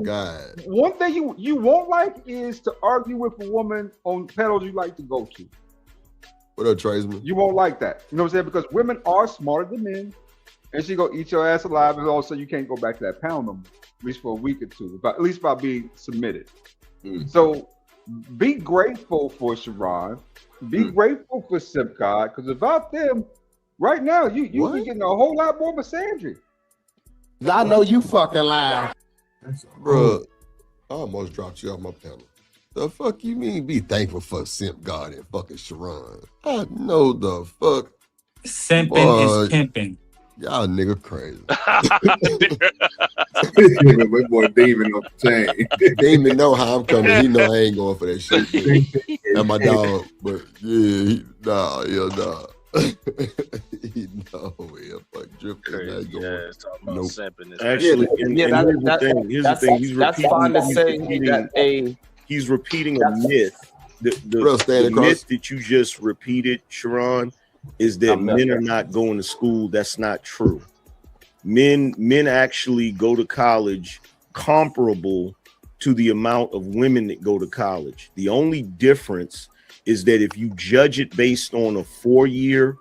God. One thing you won't like is to argue with a woman on panels you like to go to. What up, Tradesman? You won't like that. You know what I'm saying? Because women are smarter than men. And she go eat your ass alive, and also you can't go back to that pound no more, at least for a week or two, at least by being submitted. So be grateful for Sharon. Be grateful for Simp God, because without them, right now, you be getting a whole lot more misandry. I know you fucking lying. Bro, I almost dropped you off my panel. The fuck you mean be thankful for Simp God and fucking Sharon? I know the fuck. Simping is pimping. Y'all nigga crazy. My boy Damon on the chain. Damon know how I'm coming. He know I ain't going for that shit. And my dog, but yeah, nah. He know he'll fuck dripping. Actually, here's the thing. He's repeating a myth. The myth that you just repeated, Sharon, is that men are not going to school. That's not true. Men actually go to college comparable to the amount of women that go to college. The only difference is that if you judge it based on a 4-year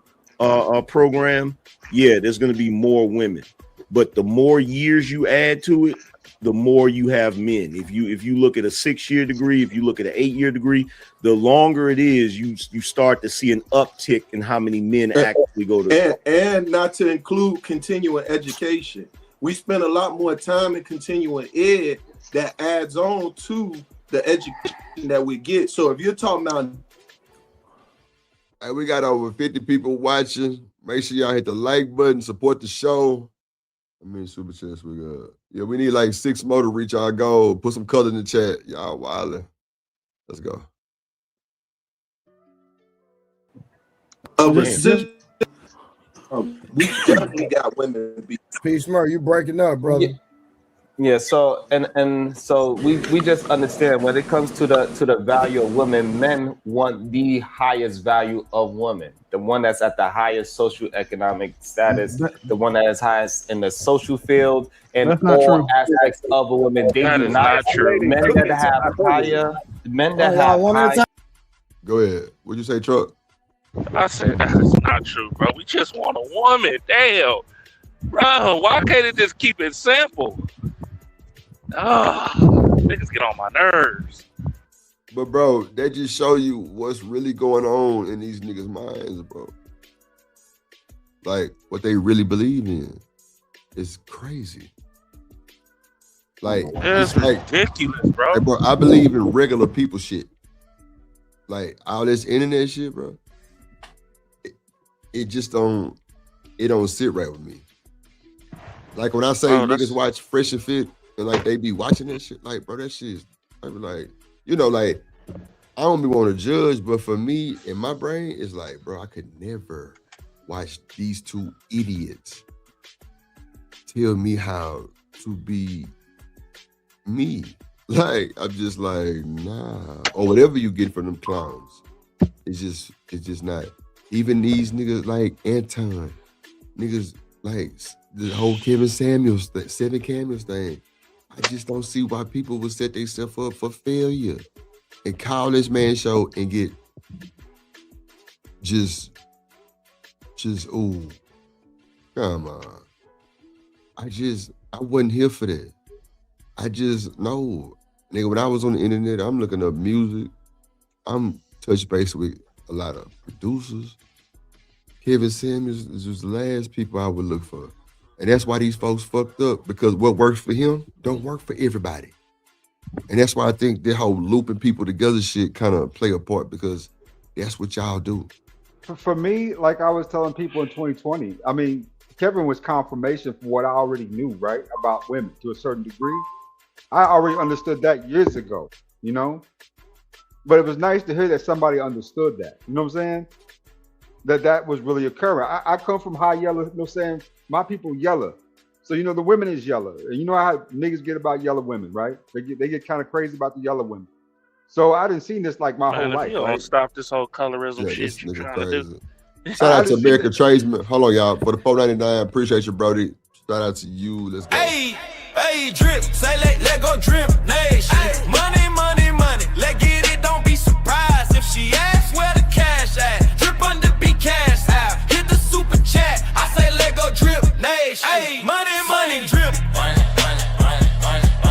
program, yeah, there's going to be more women. But the more years you add to it, the more you have men. If you look at a 6-year degree, if you look at an 8-year degree, the longer it is, you start to see an uptick in how many men actually go to. And not to include continuing education. We spend a lot more time in continuing ed that adds on to the education that we get. So if you're talking about, hey, we got over 50 people watching. Make sure y'all hit the like button, support the show. I mean, super chats we got. Yeah, we need like 6 more to reach our goal. Put some color in the chat. Y'all wildin'. Let's go. we definitely got women. Peace, Murray, you breaking up, brother. Yeah, so and so we just understand when it comes to the value of women, men want the highest value of women, the one that's at the highest socioeconomic status, the one that is highest in the social field and all aspects of a woman. They do not true. Men that have higher, men that have higher. Go ahead. What'd you say, Truck? I said that's not true, bro. We just want a woman. Damn, bro. Why can't it just keep it simple? Niggas get on my nerves. But bro, they just show you what's really going on in these niggas' minds, bro. Like what they really believe in. is crazy. Like it's ridiculous, bro. Like, bro, I believe in regular people shit. Like all this internet shit, bro. It just don't sit right with me. Like when I say niggas watch Fresh and Fit and like they be watching that shit, like bro, that shit is I be like, like I don't be want to judge, but for me in my brain, it's like, bro, I could never watch these two idiots tell me how to be me. Like I'm just like, nah, or whatever you get from them clowns. It's just not. Even these niggas like Anton, niggas like the whole Kevin Samuels, the 7 Cameos thing. I just don't see why people would set themselves up for failure and call this man show and get just ooh, come on. I wasn't here for that. No. Nigga, when I was on the internet, I'm looking up music. I'm touch base with a lot of producers. Kevin Samuels is just the last people I would look for. And that's why these folks fucked up, because what works for him don't work for everybody. And that's why I think the whole looping people together shit kind of play a part, because that's what y'all do. For me, like I was telling people in 2020, I mean, Kevin was confirmation for what I already knew, right? About women to a certain degree. I already understood that years ago, But it was nice to hear that somebody understood that. You know what I'm saying? That was really occurring. I come from high yellow, my people yellow. So, the women is yellow. And you know how niggas get about yellow women, right? They get kind of crazy about the yellow women. So I didn't see this like my whole life. You don't stop this whole colorism shit you trying to do. Shout out to American Tradesman. Hold on, y'all. For the $4.99, appreciate you, Brody. Shout out to you. Let's go. Hey, drip. Say let go drip. Nation. Money. Let get it. Don't be surprised if she asks where the cash at. Drip under be cash out. Hit the super chat. I say let go drip. Nation. Hey, money, drip. Money, drip. Money, drip. Money.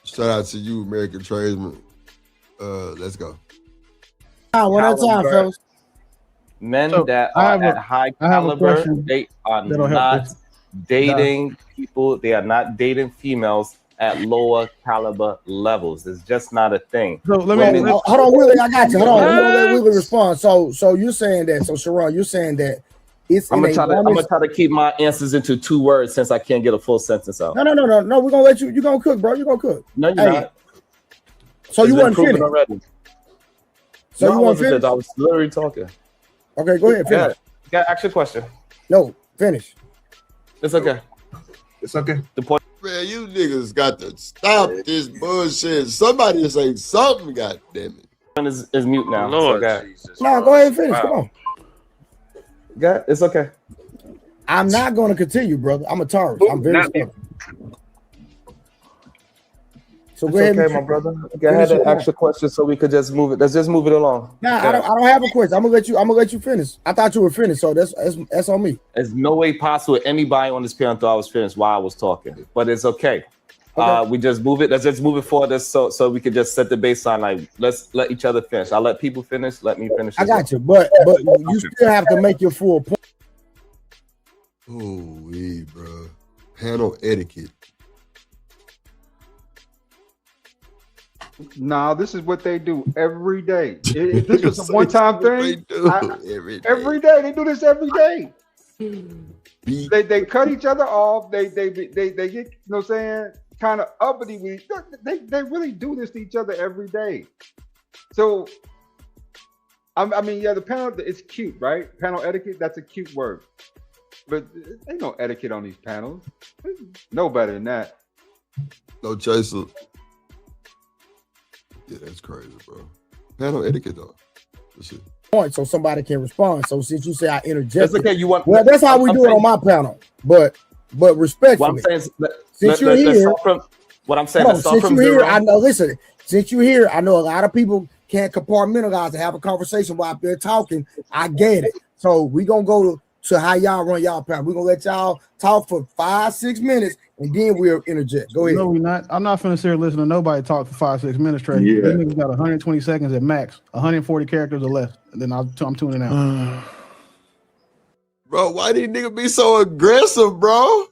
Shout out to you, American Tradesman. Let's go. One at a time, fellas. Men that are at high caliber, they are not dating people. They are not dating females at lower caliber levels. It's just not a thing. So let me hold on, Willie. I got you. Hold on. Let Willie respond. So you're saying that? So Sharon, you're saying that it's? I'm gonna try to keep my answers into 2 words since I can't get a full sentence out. No. We're gonna let you. You're gonna cook, bro. You're gonna cook. No, you're not. So you weren't finished already. So you weren't finished. I was literally talking. Okay, go ahead. Finish. Yeah, ask your question. No, finish. It's okay. The point. Man, you niggas got to stop this bullshit. Somebody say something, goddammit. Is mute now. Lord Jesus. No, go ahead and finish. Come on. Yeah, it's okay. I'm not going to continue, brother. I'm a Taurus. I'm very stubborn. So go ahead, my brother. Go ahead and ask your question so we could just move it. Let's just move it along. Nah, I don't have a question. I'm gonna let you finish. I thought you were finished, so that's on me. There's no way possible anybody on this panel thought I was finished while I was talking, but it's okay. We just move it. Let's just move it forward, so we could just set the baseline. Like, let's let each other finish. I'll let people finish. Let me finish. I got you, but you still have to make your full point. Holy, bro. Panel etiquette. Nah, this is what they do every day. This was a one-time thing. Every day they do this every day. They cut each other off. They get, you know what I'm saying, kind of uppity with they really do this to each other every day. So I mean, yeah, the panel, it's cute, right? Panel etiquette, that's a cute word. But ain't no etiquette on these panels. No better than that. No chaser. Yeah, that's crazy, bro. Panel etiquette, though. Point so somebody can respond. So since you say I interject, that's okay. You want? Well, that's how we do it on my panel. But respectfully, what I'm saying, since you're here, what I'm saying, since you're here, I know. Listen, since you're here, I know a lot of people can't compartmentalize and have a conversation while they're talking. I get it. So we gonna go to how y'all run y'all pound. We're gonna let y'all talk for 5-6 minutes and then we'll interject. Go ahead. No, we not. I'm not finna sit here listening to nobody talk for 5-6 minutes straight. Yeah. These niggas got 120 seconds at max, 140 characters or less. And then I'm tuning out. Bro, why these niggas be so aggressive, bro?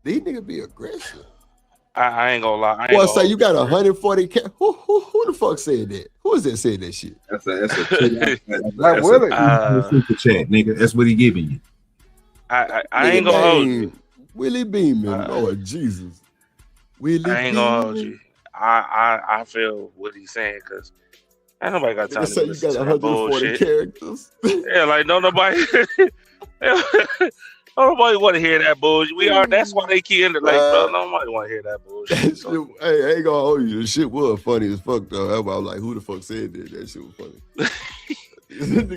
These niggas be aggressive. I ain't gonna lie. Boy, say you got 140. Who the fuck said that? Who is that said that shit? That's a Like Willie. super chat, nigga. That's what he giving you. I ain't gonna hold you. Willie Beeman, Lord Jesus. Willie I ain't gonna hold you. I feel what he's saying because ain't nobody got time to say you listen got to that 140 bullshit. characters. Yeah, like nobody nobody want to hear that bullshit. That's why they keep into like, bro, nobody want to hear that bullshit. Shit, hey, I ain't gonna hold you. The shit was funny as fuck though. That's why I was like, who the fuck said that? That shit was funny.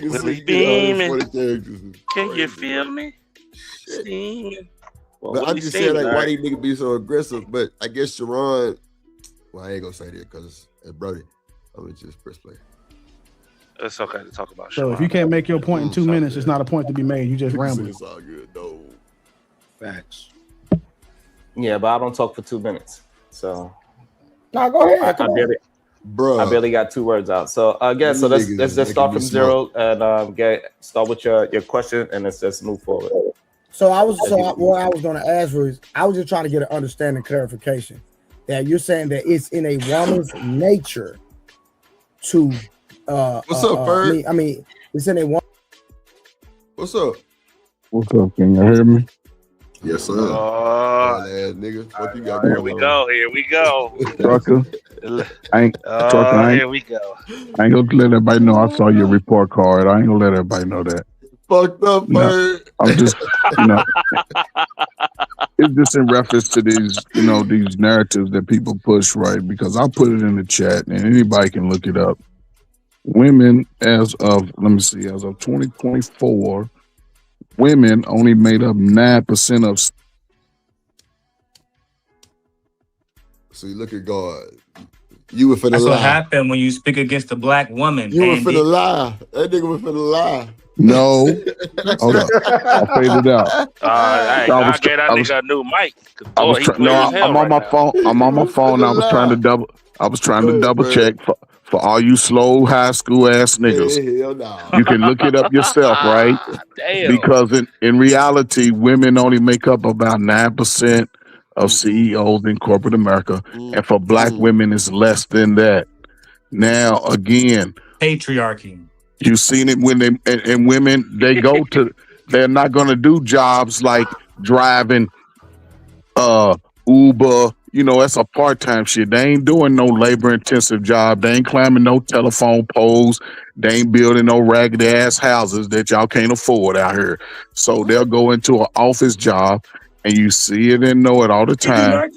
Willie Beeman. Can you feel me? Steaming. Well, but I'm just saying, like, why these niggas be so aggressive? But I guess Sharon, well, I ain't gonna say that because it's Brody. I'm gonna just press play. It's okay to talk about. So if you can't make your point in 2 minutes, it's not a point to be made. You just ramble. It's all good, though. Facts. Yeah, but I don't talk for 2 minutes. So no, go ahead. I barely got 2 words out. So again, so let's just start from zero and start with your question and let's just move forward. What I was going to ask was, I was just trying to get an understanding, clarification that you're saying that it's in a woman's nature to what's up, Ferg? I mean, it's in a woman. What's up? What's up? Can you hear me? Yes, sir. Nigga, what you got? Here we go. Here we go. Trucker. Here we go. I ain't gonna let everybody know I saw your report card. I ain't gonna let everybody know that. Fucked up, Bird. I'm just, it's just in reference to these, these narratives that people push, right? Because I put it in the chat and anybody can look it up. Women, as of 2024, women only made up 9% of. So you look at God. You were finna That's lie. what happened when you speak against a black woman. You were finna lie. That nigga was finna lie. No. Hold up. I faded out. I gave that nigga a new mic. I'm on my phone. I'm on my phone. I was trying to double check for all you slow high school ass niggas. Hell no. You can look it up yourself, right? Damn. Because in reality, women only make up about 9% of CEOs in corporate America, and for black women, it's less than that. Now, again, patriarchy. You've seen it when and women, they're not going to do jobs like driving Uber. That's a part-time shit. They ain't doing no labor-intensive job. They ain't climbing no telephone poles. They ain't building no ragged-ass houses that y'all can't afford out here. So they'll go into an office job, and you see it and know it all the time.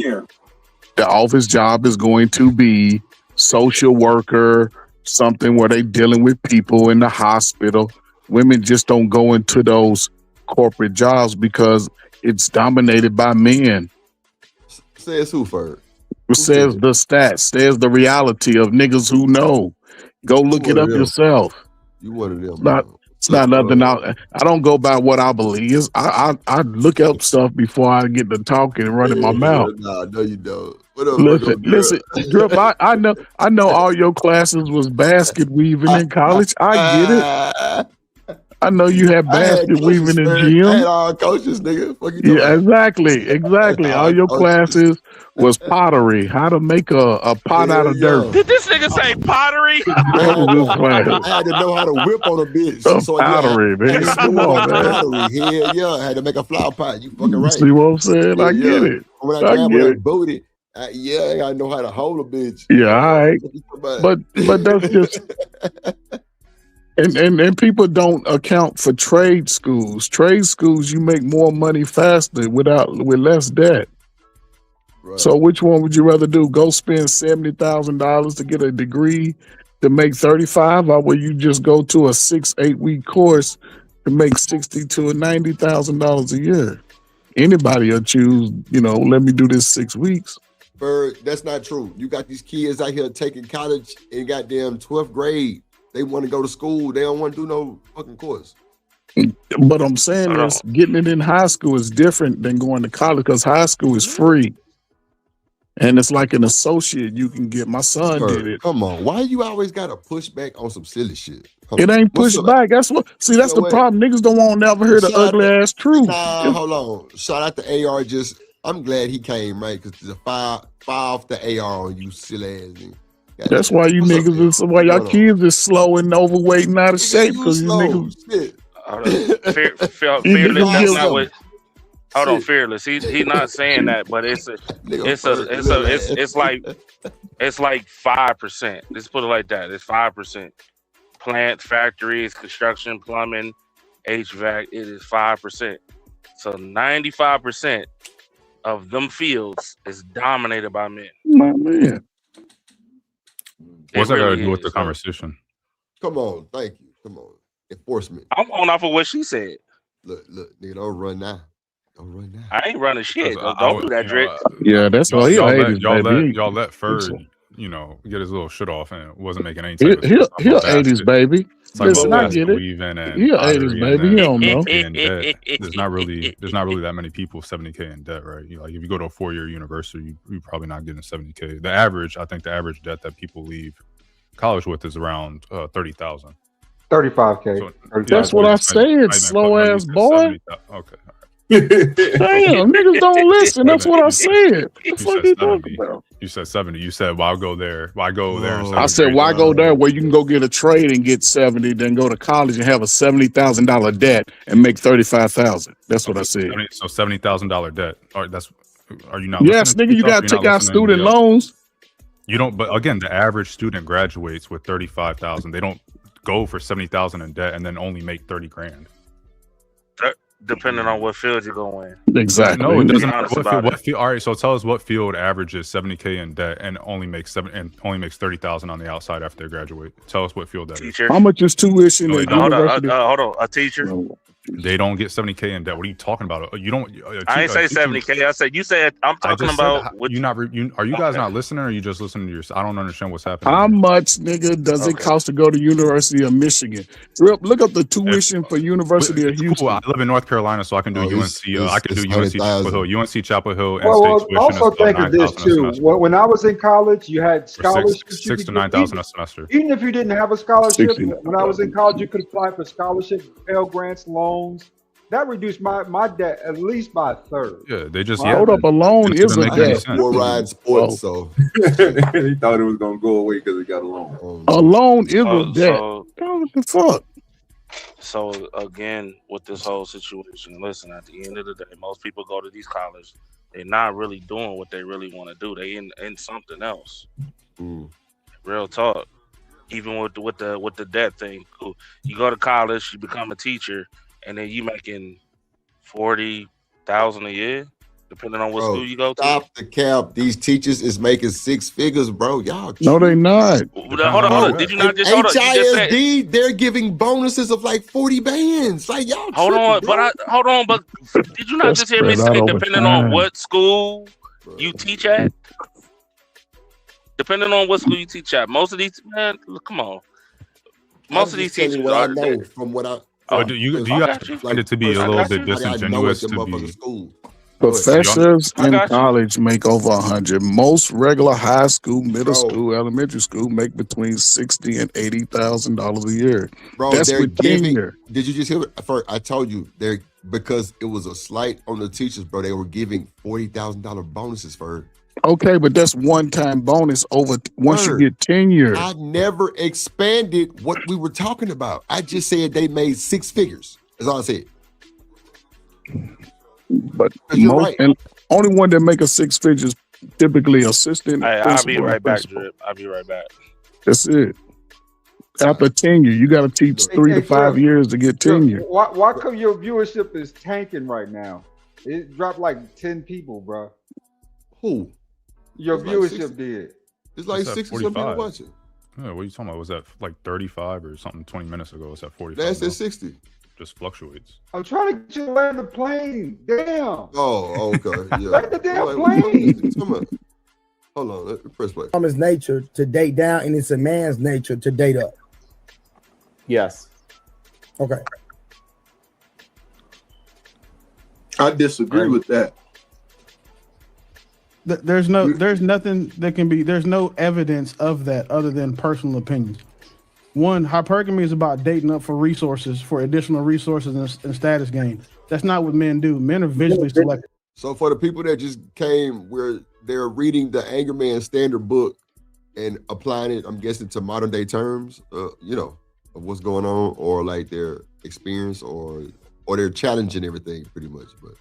The office job is going to be social worker, something where they dealing with people in the hospital. Women just don't go into those corporate jobs because it's dominated by men. Says who, Ferg? Says the stats. Says the reality of niggas who know. Go look it up yourself. You one of them. It's not nothing. I don't go by what I believe. I look up stuff before I get to talking and running my mouth. No, you don't. What up, listen, Drip. I know all your classes was basket weaving in college. I get it. I know you had basket weaving in gym. I had all coaches, nigga. Yeah, exactly. All your classes was pottery. How to make a pot out of dirt. Did this nigga say pottery? I had to know how to whip on a bitch. Pottery, man. Come on, man. I had to make a flower pot. You fucking right. See what I'm saying? I get it. When I grab that booty, I know how to hold a bitch. Yeah, all right. But that's just. And people don't account for trade schools. Trade schools, you make more money faster with less debt. Right. So which one would you rather do? Go spend $70,000 to get a degree to make $35,000, or will you just go to a 6-8 week course to make $60,000 to $90,000 a year? Anybody will choose, let me do this 6 weeks. Bird, that's not true. You got these kids out here taking college in goddamn 12th grade. they want to go to school. They don't want to do no fucking course. But I'm saying is getting it in high school is different than going to college because high school is free. And it's like an associate you can get. My son did it. Come on. Why you always got to push back on some silly shit? It ain't pushed back. That's what. See, that's the problem. Niggas don't want to never hear the ugly ass truth. Nah, hold on. Shout out to AR. I'm glad he came, right? Because there's a fire off the AR on you, silly ass nigga. That's why you niggas is why y'all kids is slow and overweight and out of shape because you niggas. Fearless. That's not what. Hold on, Fearless. He's not saying that, but it's like 5%. Let's put it like that. It's 5%. Plant, factories, construction, plumbing, HVAC. It is 5%. So 95% of them fields is dominated by men. My man. What's that got to do with the conversation? Come on, thank you. Come on, enforcement. I'm going off of what she said. Look, nigga, don't run now. Don't run now. I ain't running shit. Don't do that, Drake. Yeah, that's why y'all let Ferg, get his little shit off and wasn't making any type of He'll 80s baby. Listen, I get it. He'll 80s baby. You don't know. There's not really that many people 70K in debt, right? Like if you go to a 4-year university, you're probably not getting 70K. I think the average debt that people leave college with is around 30,000. 35K. So, that's what I said, slow ass boy. Okay. Damn, niggas don't listen. That's what I said. What the fuck you talking about? You said 70. You said, well, I'll go there. Why go there? I said, why go there where you can go get a trade and get 70, then go to college and have a $70,000 debt and make 35,000. That's what I said. So $70,000 debt. Are you not? Yes, nigga, you got to take out student loans. You don't. But again, the average student graduates with 35,000. They don't go for 70,000 in debt and then only make 30 grand. Depending on what field you're going in. Exactly. No, it doesn't matter what field. All right, so tell us what field averages 70K in debt and only makes 30,000 on the outside after they graduate. Tell us what field that is. How much is tuition? Hold on. A teacher. They don't get 70K in debt. What are you talking about? You don't. I ain't say 70K. I said you said. I'm talking about. Are you guys not listening, or are you just listening to yourself? I don't understand what's happening. How much, nigga, does it cost to go to University of Michigan? Look up the tuition for University of Houston. Cool. I live in North Carolina, so I can do UNC. I can do UNC Chapel Hill. UNC Chapel Hill. Well, also think of this too. When I was in college, you had scholarships. 6,000 to 9,000 a semester. Even if you didn't have a scholarship, when I was in college, you could apply for scholarships, Pell Grants, loans. That reduced my debt at least by a third. Yeah, they just hold up. A loan is a debt. More ride sports, so he thought it was gonna go away because he got a loan. A loan is a debt. What the fuck? So again, with this whole situation, listen. At the end of the day, most people go to these colleges. They're not really doing what they really want to do. They in something else. Real talk. Even with the debt thing, you go to college, you become a teacher. And then you making 40,000 a year, depending on what school you go to. Stop the cap. These teachers is making 6 figures, bro. Y'all. No, they not. Hold on. Did you not just hold on? HISD, they're giving bonuses of like 40 bands. Like y'all. Hold on. But did you not just hear me say depending on what school you teach at? Depending on what school you teach at, most of these come on. Most of these teachers I know from what I. Do you guys find it to be a little bit disingenuous to be? Professors in college make over 100. Most regular high school, middle school, elementary school make between $60,000 and $80,000 a year. Bro, that's with tenure. Did you just hear it? I told you because it was a slight on the teachers, bro. They were giving $40,000 bonuses for. Okay, but that's one-time bonus once you get tenure. I never expanded what we were talking about. I just said they made 6 figures. That's all I said. But and only one that make a 6 figures typically assistant. Hey, I'll be right back, Drip. I'll be right back. That's it. After tenure, you got to teach 3 to 5 years to get tenure. Why come your viewership is tanking right now? It dropped like 10 people, bro. Who? Your viewership did. It's like 60 some people watching. Yeah, what are you talking about? Was that like 35 or something 20 minutes ago? Was that 45? That's at 60. Just fluctuates. I'm trying to get you to land the plane. Damn. Oh, okay. Yeah. Land the damn plane. Hold on. Press play. It's nature to date down, and it's a man's nature to date up. Yes. Okay. I disagree with that. There's nothing that can be. There's no evidence of that other than personal opinions. One, hypergamy is about dating up for resources, for additional resources and status gain. That's not what men do. Men are visually selective. So for the people that just came, where they're reading the Anger Man Standard book and applying it, I'm guessing, to modern day terms, you know, of what's going on, or like their experience, or they're challenging everything pretty much. But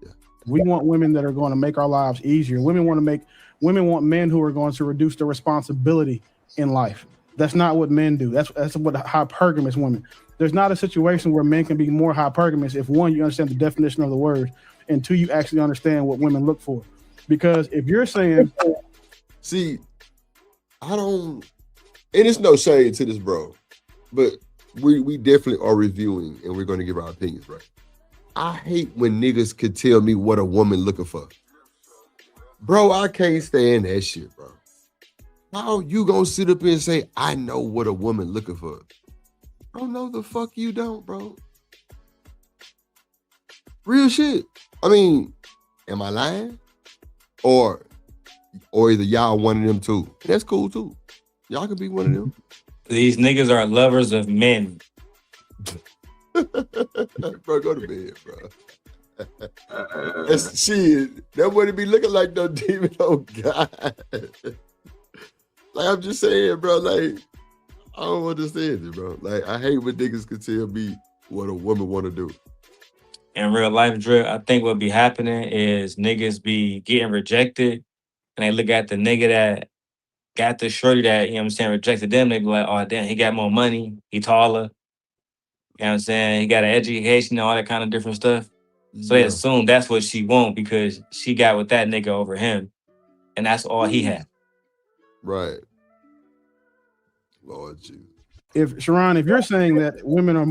yeah, we want women that are going to make our lives easier. Women want men who are going to reduce their responsibility in life. That's not what men do. That's what hypergamous women. There's not a situation where men can be more hypergamous if, one, you understand the definition of the word, and two, you actually understand what women look for. Because if you're saying, see, I don't, and it's no shade to this, bro, but we definitely are reviewing and we're going to give our opinions, right? I hate when niggas could tell me what a woman looking for. Bro, I can't stand that shit, bro. How you gonna sit up here and say, I know what a woman looking for? Bro, no the fuck you don't, bro. Real shit. I mean, am I lying? Or either y'all one of them too. That's cool too. Y'all can be one of them. These niggas are lovers of men. Bro, go to bed, bro. That's shit. That wouldn't be looking like no demon. Oh God. Like, I'm just saying, bro, like, I don't understand it, bro. Like, I hate when niggas can tell me what a woman want to do. In real life, Drip, I think what be happening is niggas be getting rejected, and they look at the nigga that got the shorty that, you know what I'm saying, rejected them. They be like, oh, damn, he got more money, he taller, you know what I'm saying, he got an education and all that kind of different stuff. So they assume that's what she want because she got with that nigga over him, and that's all he had. Right. Lord Jesus. if Sharon, if you're saying that women are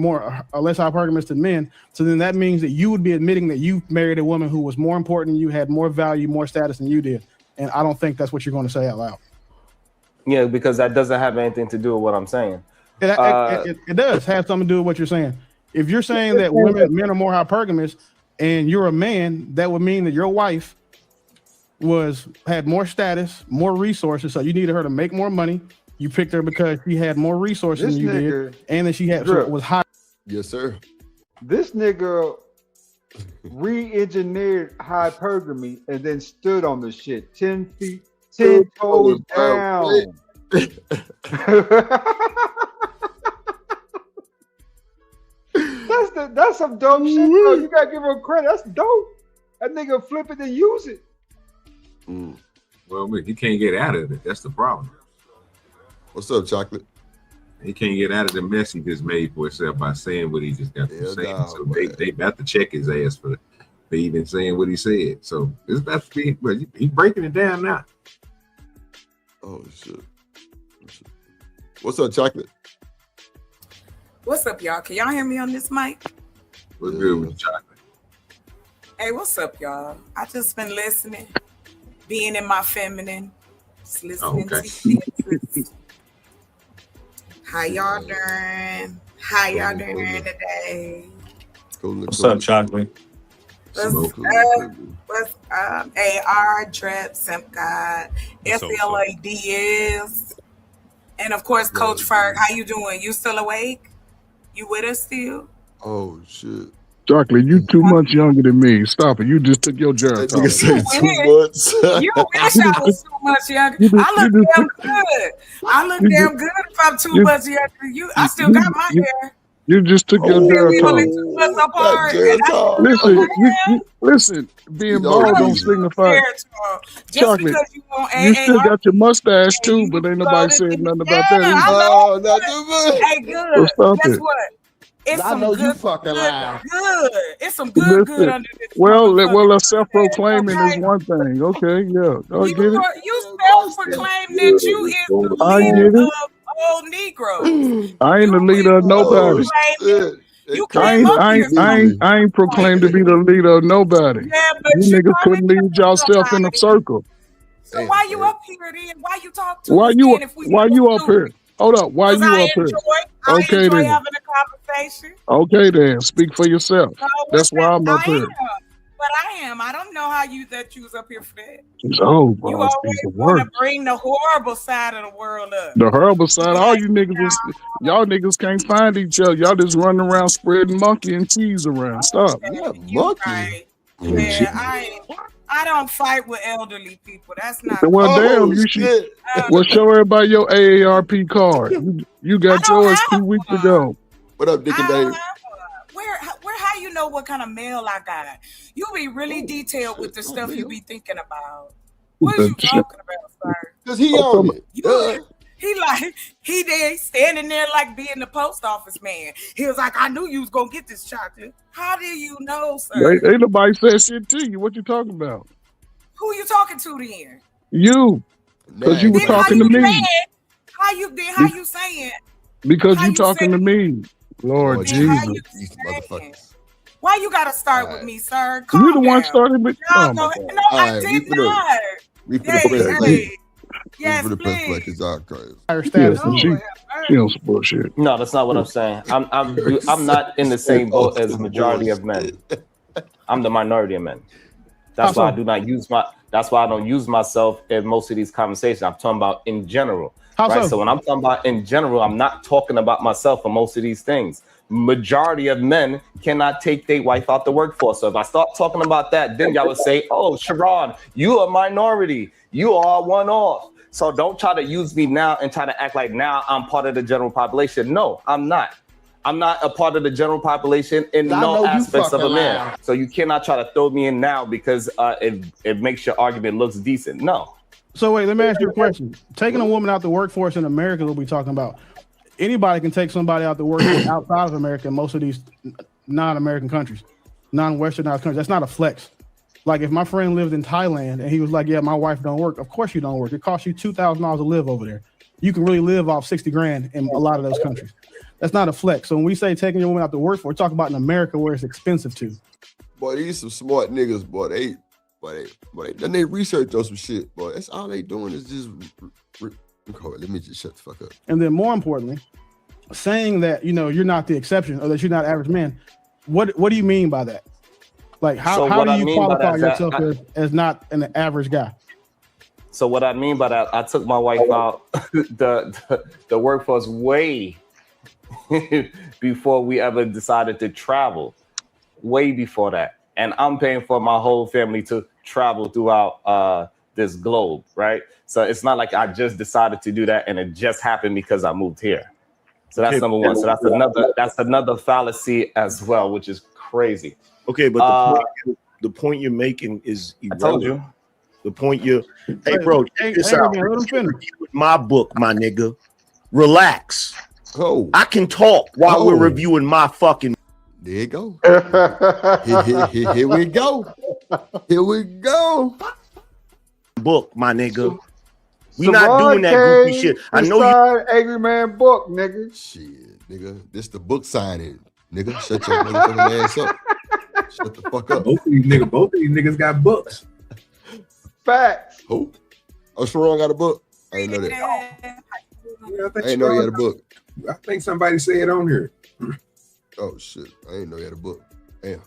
less hypergamous than men, so then that means that you would be admitting that you married a woman who was more important than you, had more value, more status than you did. And I don't think that's what you're going to say out loud. Yeah, because that doesn't have anything to do with what I'm saying. It does have something to do with what you're saying. If you're saying that men are more hypergamous and you're a man, that would mean that your wife had more status, more resources, so you needed her to make more money. You picked her because she had more resources than you did, and that she was high. Yes, sir. This nigga re-engineered hypergamy and then stood on the shit 10 feet, 10 toes down. That's some dope shit, bro. You gotta give him credit. That's dope. That nigga flip it and use it. Well, he can't get out of it. That's the problem. What's up, Chocolate? He can't get out of the mess he just made for himself by saying what he just got to say. So they about to check his ass for even saying what he said. So it's about to be, well, he's breaking it down now. Oh shit. What's up, Chocolate? What's up, y'all? Can y'all hear me on this mic? What's good with Chocolate? Hey, what's up, y'all? I just been listening, being in my feminine, just listening to you. How y'all doing? How y'all doing today? What's up, Chocolate? What's up? AR, Drip, Simp God, FLADS, and of course, Coach Ferg. How you doing? You still awake? You with us still? Oh shit. Chocolate, you too much younger than me. Stop it. You just took your germ. You wish I was too much younger. I look damn good. I look damn good if I'm too much younger than you. I still got my hair. You just took your germ. Listen, being bald don't signify. Chocolate, you still got your mustache too, but ain't nobody saying nothing about that. Oh, not too much. Hey, good. Stop Guess it. what? It's I some know good, you fucking lying. good. It's some good under this. Well, a self-proclaiming is one thing. Okay, yeah. I get it. You self-proclaim that you is the I get leader it. of all Negroes. I ain't the leader of nobody. You came up here. I ain't proclaimed to be the leader of nobody. Yeah, but You niggas couldn't lead yourself in a circle. So why you up here then? Why you talk to Why us you then if we up here? Hold up. Why Because you I up here? Okay enjoy then. having a conversation. Okay then. Speak for yourself. So That's why I'm up I here. am. But I am. I don't know how you was up here for that. Oh, You bro, always speak the want to word. bring the horrible side of the world up. The horrible side, all you niggas is y'all niggas can't find each other. Y'all just running around spreading monkey and cheese around. Stop. Yeah, monkey. Right. Yeah, I don't fight with elderly people. That's not Well, cool. damn, you should. Well, show everybody your AARP card. You got yours 2 weeks ago. What up, Dick and Dave? Where how you know what kind of mail I got? You be really detailed with the stuff you be thinking about. What are you talking about, sir? Because he on it. He there standing there like being the post office man. He was like, I knew you was gonna get this chocolate. How do you know, sir? Ain't nobody said shit to you. What you talking about? Who you talking to then? You. Because you were Then talking to me. How you saying? Because you talking to me. Lord Jesus. Why you gotta start with me, sir? You the one started with. No, Oh my no, God. I did not. We finna play. Yes, We finna press like it's our crazy. She on some bullshit. No, that's not what I'm saying. I'm not in the same boat as majority of men. I'm the minority of men. That's why I do not use my. That's why I don't use myself in most of these conversations. I'm talking about in general. Right. So when I'm talking about in general, I'm not talking about myself for most of these things. Majority of men cannot take their wife out the workforce. So if I start talking about that, then y'all would say, "Oh, Sharon, you a minority. You are one off." So don't try to use me now and try to act like now I'm part of the general population. No, I'm not. I'm not a part of the general population in no aspects of a man. So you cannot try to throw me in now because it makes your argument looks decent. No. So wait, let me ask you a question. Taking a woman out the workforce in America, what we talking about? Anybody can take somebody out the workforce outside of America in most of these non-American countries, non-Westernized countries. That's not a flex. Like if my friend lived in Thailand and he was like, yeah, my wife don't work. Of course you don't work. It costs you $2,000 to live over there. You can really live off 60 grand in a lot of those countries. That's not a flex. So when we say taking your woman out the workforce, we're talking about in America where it's expensive to. Boy, these some smart niggas, boy. They research on some shit, boy. That's all they doing is just. Let me just shut the fuck up. And then more importantly, saying that you're not the exception or that you're not average man. What do you mean by that? Like how do you qualify yourself as not an average guy? So what I mean by that, I took my wife out the workforce way before we ever decided to travel, way before that. And I'm paying for my whole family to travel throughout this globe, right? So it's not like I just decided to do that and it just happened because I moved here. So that's number one. So that's another fallacy as well, which is crazy. Okay, but the point you're making is irrelevant. I told you. The point hey bro, check this out. My book, my nigga. Relax. Oh, I can talk while we're reviewing my fucking. There you go. Here we go. Here we go. Book, my nigga. We not doing that goofy shit. I know you. Angry Man book, nigga. Shit, nigga. This the book signing, nigga. Shut your motherfucking ass up. Shut the fuck up. Both of these niggas got books. Facts. Who? Oh, Sharon got a book. I didn't know that. Yeah, I didn't know he had a book. I think somebody said on here. Oh shit! I didn't know he had a book. Damn.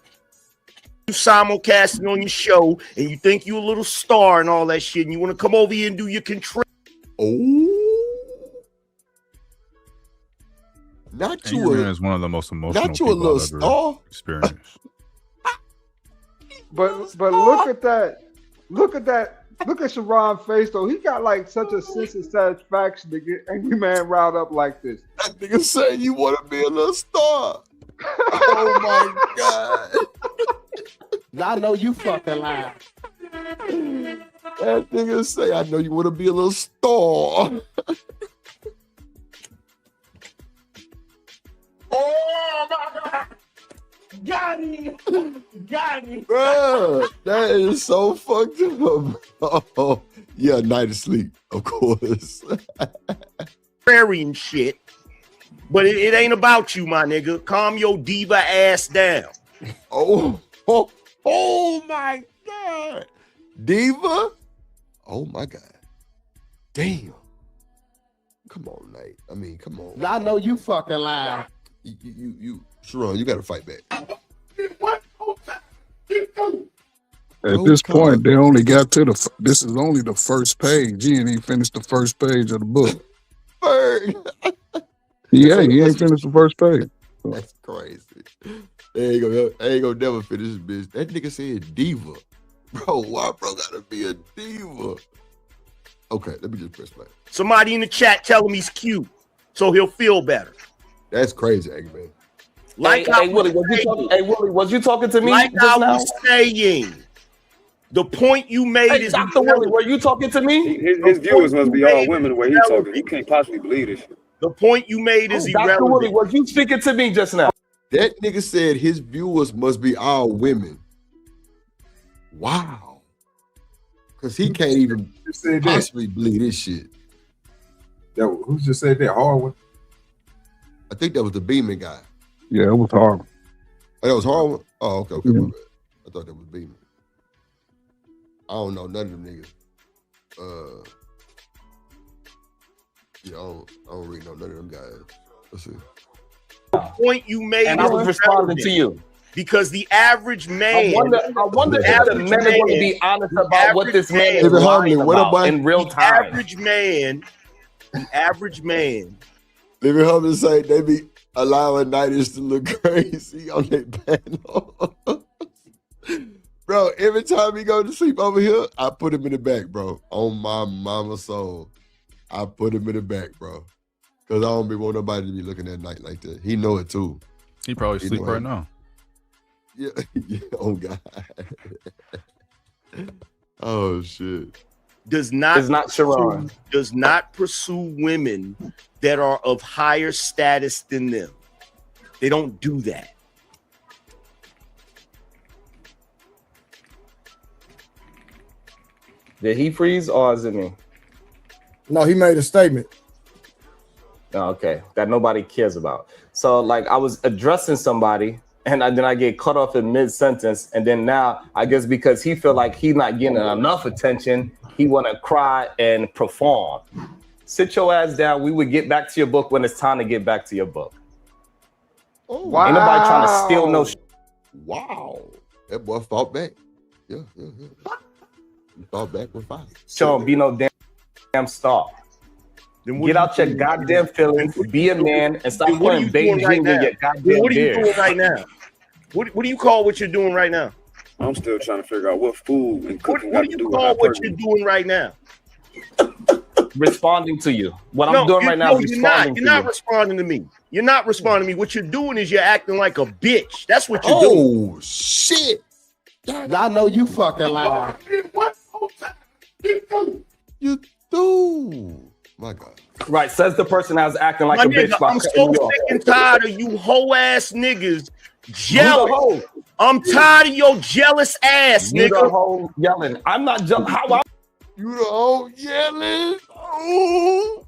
You simulcasting on your show and you think you a little star and all that shit, and you want to come over here and do your control. Oh, not you. Is one of the most emotional. Not you a little star. Experience. But look at that. Look at that. Look at Sharon's face though. He got like such a sense of satisfaction to get Angry Man riled up like this. That nigga saying you want to be a little star. Oh my god. I know you fucking lying. That nigga say, I know you want to be a little star. Oh my god. Got him. Got him. Bruh, that is so fucked up. Oh, yeah, night of sleep, of course. Prairie and shit. But it ain't about you, my nigga. Calm your diva ass down. Oh my god. Diva? Oh my god. Damn. Come on, Nate. I mean, come on. I know you fucking lying. You, Sharon, you got to fight back. At this point, they only got to this is only the first page. He ain't even finished the first page of the book. Yeah, he ain't finished the first page. That's crazy. I ain't gonna never finish this bitch. That nigga said diva. Bro, why bro gotta be a diva? Okay, let me just press play. Somebody in the chat tell him he's cute, so he'll feel better. That's crazy, Angry Man. Like Willie, was you talking to me? Like just I now? was saying, the point you made is Dr. Willie, were you talking to me? His viewers must be all women the way he's talking. He can't possibly believe this shit. The point you made is Dr. irrelevant. Willie, was you speaking to me just now? That nigga said his viewers must be all women. Wow. Because he can't even possibly believe this shit. Who just said that? Harwin? I think that was the Beeman guy. Yeah, it was Harwin. Oh, that was Harwin? Oh, okay, my bad. I thought that was Beeman. I don't know none of them niggas. Yeah, I don't really know none of them guys. Let's see. The point you made And I was responding to you. Because the average man, I wonder if the men are going to be honest about what this man is lying about in real time. The average man. Living Hubbard say they be allowing nighties to look crazy on their panel. Bro, every time he go to sleep over here, I put him in the back, bro. On my mama's soul. I put him in the back, bro. Because I don't want nobody to be looking at night like that. He know it too. He probably sleep right now. Yeah. Oh, God. Oh, shit. Does not Sharon. Does not pursue women that are of higher status than them. They don't do that. Did he freeze or is it me? No, he made a statement. Oh, okay, that nobody cares about. So, like, I was addressing somebody, and then I get cut off in mid-sentence, and then now, I guess because he feel like he's not getting enough attention, he want to cry and perform. Sit your ass down. We would get back to your book when it's time to get back to your book. Oh, wow. Ain't nobody trying to steal no shit. Wow. That boy fought back. Yeah. He fought back with fire. Sean, be no damn star. Get out your goddamn feelings, be a man, and stop playing Beijing with your goddamn beard. What are you doing right now? What do you call what you're doing right now? I'm still trying to figure out what food and cooking. What do you call what you're doing right now? Responding to you. What I'm doing right now is responding to you. You're not responding to me. You're not responding to me. What you're doing is you're acting like a bitch. That's what you're doing. Oh, shit. I know you fucking lying. You do. My God. Right, says the person that was acting like My a nigga, bitch. I'm so sick and tired of you hoe ass niggas jealous. I'm tired of your jealous ass, You the nigga. whole yelling. I'm not jealous. You the whole yelling. Oh.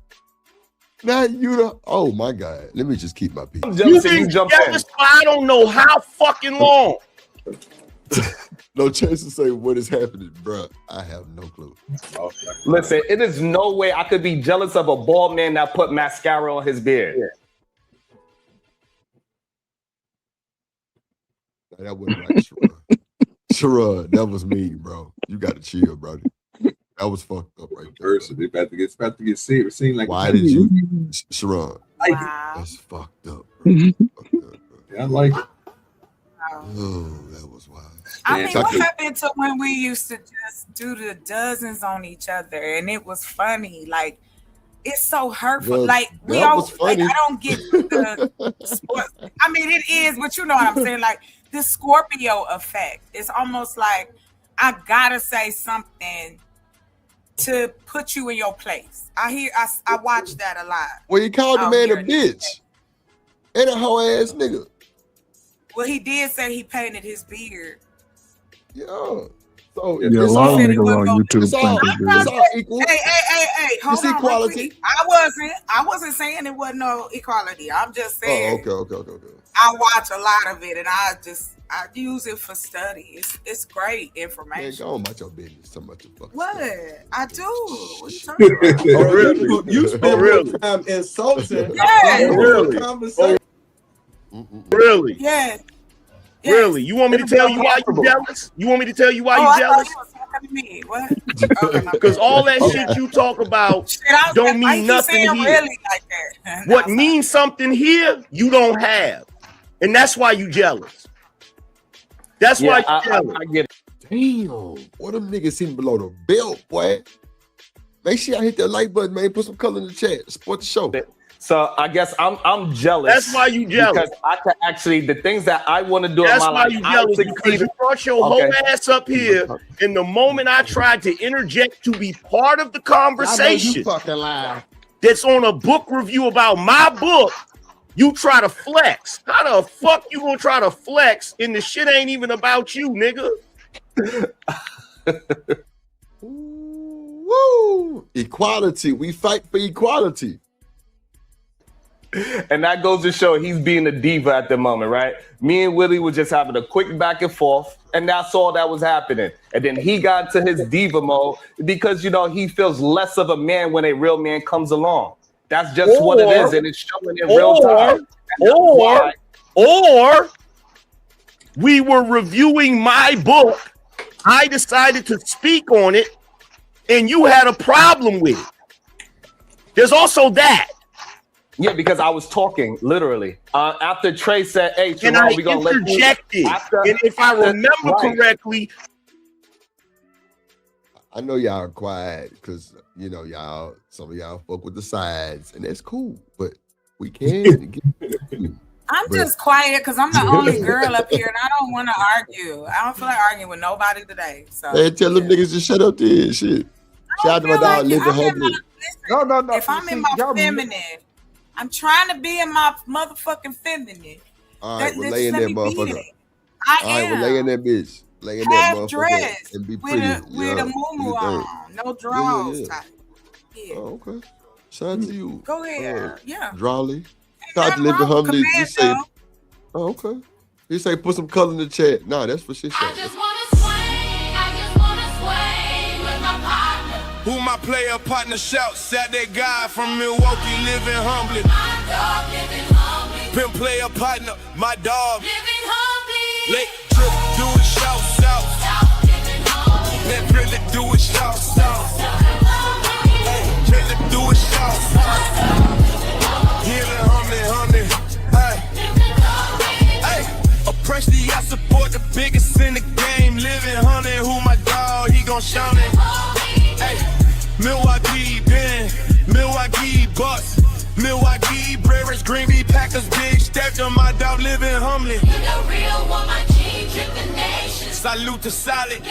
Not you the. Oh my God. Let me just keep my peace. You've been jealous for I don't know how fucking long. No chance to say what is happening, bro. I have no clue. Listen, it is no way I could be jealous of a bald man that put mascara on his beard. That wasn't right, Sherrod. Sherrod, that was me, bro. You got to chill, bro. That was fucked up right there. They about to get serious. Seems like why did you, Sherrod? Wow. That's fucked up. Yeah, I like it. Oh, that was wild. I mean, what happened to when we used to just do the dozens on each other and it was funny? Like, it's so hurtful. Well, like, we that all, was like, funny. I don't get the sports. I mean, it is, but you know what I'm saying? Like, the Scorpio effect. It's almost like I gotta say something to put you in your place. I watch that a lot. Well, he called the out man here a in bitch and a hoe ass nigga. Well, he did say he painted his beard. Yeah. So Yeah, a it's lot all, of niggas on YouTube it's all, think it's all equal. Hey, hold It's on. equality. Real quick. I wasn't saying it wasn't no equality. I'm just saying. Oh, okay. I watch a lot of it, and I use it for study. It's great Man, information. go on about your business. Talking about your fucking What stuff. I do? What you talking about? Oh, really? You spend more time insulting Yeah. Really? conversation. Really? Yeah. Really? You want me to tell you why you jealous? You want me to tell you why you I jealous? thought you was talking to me. What? Okay, my Because bad. all that shit you talk about don't Why mean you nothing saying here. really like that? What means something here, you don't have. And that's why you jealous. That's why you jealous. I get it. Damn. What them niggas sitting below the belt, boy? Make sure y'all hit that like button, man. Put some color in the chat. Support the show. So I guess I'm jealous. That's why you jealous. Because I can actually the things that I want to do That's in my why life. you I jealous, because you brought your whole ass up here, and the moment I tried to interject to be part of the I know conversation you fucking lying. that's on a book review about my book, you try to flex. How the fuck you gonna try to flex and the shit ain't even about you, nigga? Woo! Equality. We fight for equality. And that goes to show he's being a diva at the moment, right? Me and Willie were just having a quick back and forth, and that's all that was happening. And then he got into his diva mode because, he feels less of a man when a real man comes along. That's just what it is, and it's showing in real time. Or we were reviewing my book. I decided to speak on it, and you had a problem with it. There's also that. Yeah, because I was talking literally after Trey said, "Hey, and Sharon, I we gonna let you." interjected. And if I remember correctly, I know y'all are quiet because some of y'all fuck with the sides, and that's cool. But we can. I'm just quiet because I'm the only girl up here, and I don't want to argue. I don't feel like arguing with nobody today. So Hey, tell them niggas to shut up there. Shit. Shout out to my dog, Living Humbly. No. If I'm in my feminine, I'm trying to be in my motherfucking feminine. All right, well, lay in that motherfucker. I All right, am. well, lay in that bitch. Lay in that Half motherfucker dressed and be with pretty. a muumuu on, no drawers. Type. Yeah. Oh, okay. Shout out to you. Go ahead. Yeah. Drawley. Shout out to Living Humbly. You say, oh, okay. You say put some color in the chat. Nah, that's for shit. Who my player partner shouts at that guy from Milwaukee, living humbly. My dog living humbly. Pimp player partner, my dog living humbly. Let drip do it, shout. Let really do it, shout. Hey, Jalen do it, shout. Living humbly. Hey, oppression, I support the biggest in the game. Living humbly, who my dog, he gon' shout it. Hey, Milwaukee, Ben, Milwaukee Bucks, Milwaukee Brewers, Green Bay Packers, big stepped on my dog, living humbly. You the real one, my king, dripping nation. Salute to solid.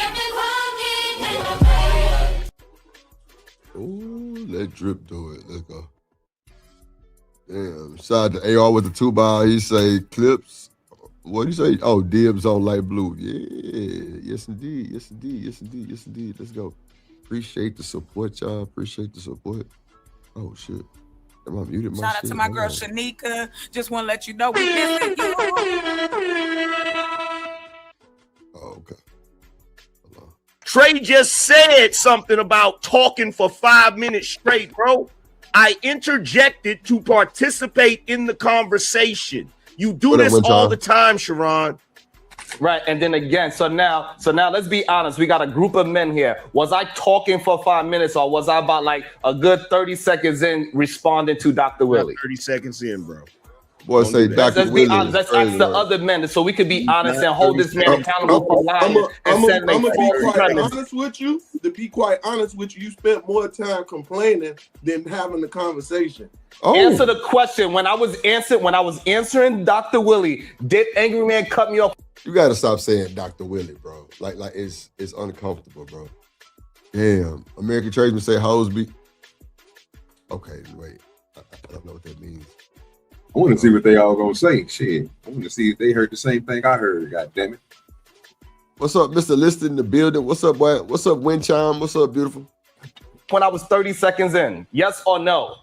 Ooh, let drip do it. Let's go. Damn. Shout out to AR with the 2-ball. He say clips. What do you say? Oh, dibs on light blue. Yeah. Yes, indeed. Let's go. Appreciate the support, y'all. Appreciate the support. Oh, shit. Am I muted? Shout out to my girl Shanika. Just want to let you know we missing you. Oh, okay. Trey just said something about talking for 5 minutes straight, bro. I interjected to participate in the conversation. You do this all the time, Sharon. Right, and then again, so now let's be honest. We got a group of men here. Was I talking for 5 minutes, or was I about like a good 30 seconds in responding to Dr. Willie? 30 seconds in, bro. Boy, say Dr. Let's be honest. Let's ask the other men so we can be honest and hold this man accountable for lying and setting I'm a false premise. To be quite honest with you, you spent more time complaining than having the conversation. Answer the question. When I was answering Dr. Willie, did Angry Man cut me off? You gotta stop saying Dr. Willie, bro. Like it's uncomfortable, bro. Damn. American tradesmen say hoes be. Okay, wait. I don't know what that means. I want to see what they all gonna say. Shit. I want to see if they heard the same thing I heard. God damn it. What's up, Mr. Listed in the building? What's up, boy? What's up, Wind Chime? What's up, beautiful? When I was 30 seconds in, yes or no?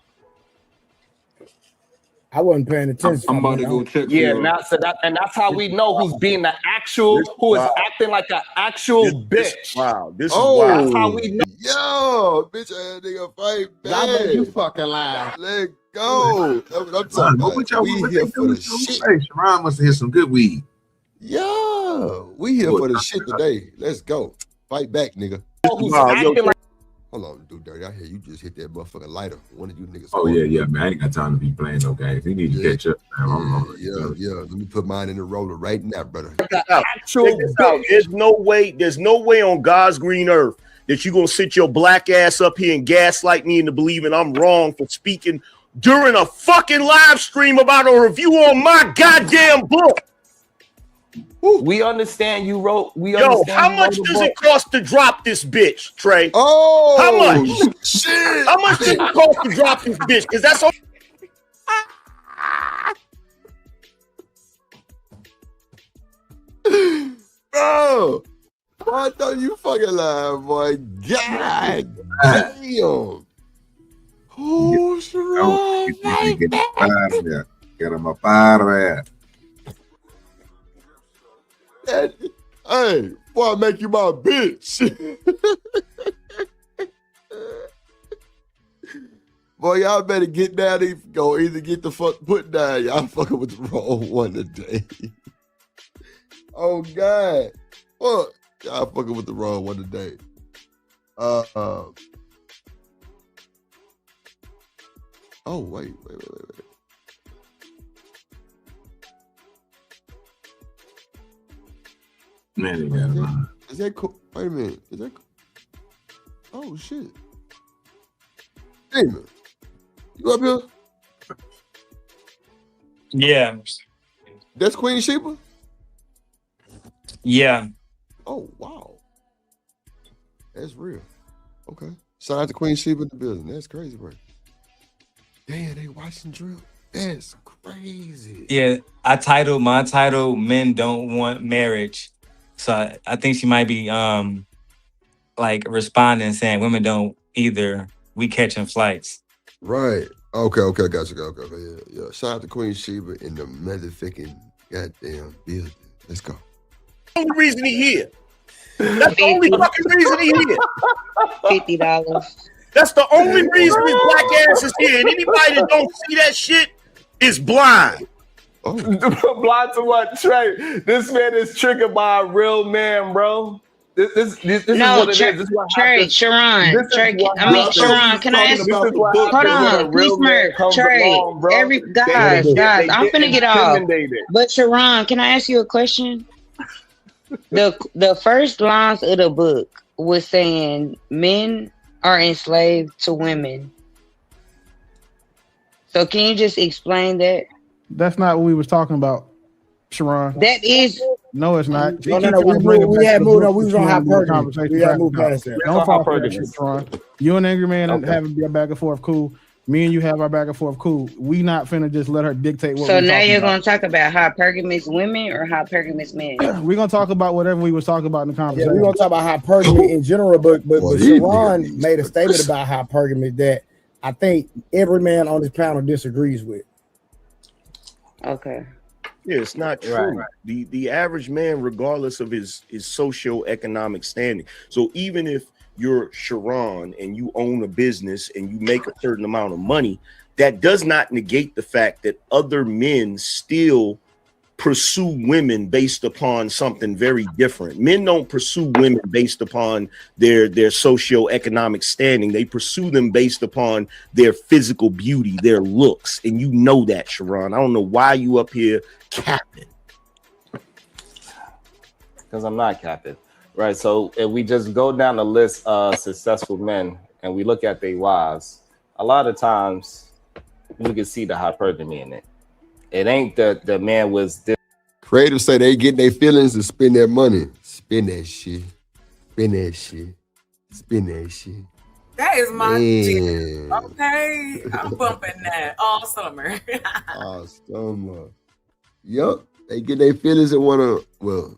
I wasn't paying attention. I'm about to go check. Yeah, that's how we know who's being the actual, who is acting like an actual bitch. Wow, this is Oh, wild. That's how we know. Yo, bitch ass nigga, fight back. I know you fucking lying. Let go. That's what I'm talking about. We here for the shit. Hey, Sharon must have hit some good weed. Yo, we here for the shit today. Let's go. Fight back, nigga. Hold on, dude, dirty. I hear you just hit that motherfucking lighter. One of you niggas. Oh yeah, man. I ain't got time to be playing no games. He need to catch up. Yeah. Let me put mine in the roller right now, brother. Check this out. There's no way on God's green earth that you're gonna sit your black ass up here and gaslight me into believing I'm wrong for speaking during a fucking live stream about a review on my goddamn book. We understand you wrote. How much does it cost to drop this bitch, Trey? Oh, how much? Shit. How much does it cost to drop this bitch? Because that's all. Bro, I thought you fucking lying, boy. God damn. Oh, Sharon. Get him up out of there. Hey, boy, I make you my bitch. Boy, y'all better get down and go either get the fuck put down. Y'all fucking with the wrong one today. Oh God. Fuck. Y'all fucking with the wrong one today. Oh, wait. Man, is that cool? Wait a minute. Is that cool? Oh shit. Hey man. You up here? Yeah. That's Queen Sheba? Yeah. Oh wow. That's real. Okay. Shout out to Queen Sheba in the building. That's crazy, bro. Damn, they watching drill. That's crazy. Yeah. My title, Men Don't Want Marriage. So I think she might be like responding saying women don't either. We catching flights. Right. Okay, gotcha. Okay, yeah. Shout out to Queen Sheba in the motherfucking goddamn building. Let's go. Only reason he here. That's the only fucking reason he here. $50. That's the only reason his black ass is here. And anybody that don't see that shit is blind. Oh. Blind to what, Trey? This man is triggered by a real man, bro. This is what it is. Trey, Sharon. Sharon, can I ask you? Hold on, please, Merc. Trey, guys, I'm finna get off. But Sharon, can I ask you a question? The first lines of the book was saying men are enslaved to women. So can you just explain that? That's not what we was talking about, Sharon. That is. No, it's not. No. We had moved on. We was on hypergamy. We had moved past that. Don't fall for that shit, Sharon. You and Angry Man having a back and forth cool. Me and you have our back and forth cool. We not finna just let her dictate what. So now you're gonna talk about hypergamous women or hypergamous men? We're gonna talk about whatever we was talking about in the conversation. Yeah, we're gonna talk about hypergamy in general, but Sharon made a statement about hypergamy that I think every man on this panel disagrees with. Okay. Yeah, it's not true. Right. The average man, regardless of his socioeconomic standing. So even if you're Sharon and you own a business and you make a certain amount of money, that does not negate the fact that other men still pursue women based upon something very different. Men don't pursue women based upon their socioeconomic standing. They pursue them based upon their physical beauty, their looks. And you know that, Sharon. I don't know why you up here capping. Because I'm not capping. Right. So if we just go down the list of successful men and we look at their wives, a lot of times we can see the hypergamy in it. It ain't the man was this. Creators say they get their feelings and spend their money. Spend that shit. Spend that shit. Spend that shit. That is my shit. Okay. I'm bumping that all summer. All summer. Yup. They get their feelings and wanna, well,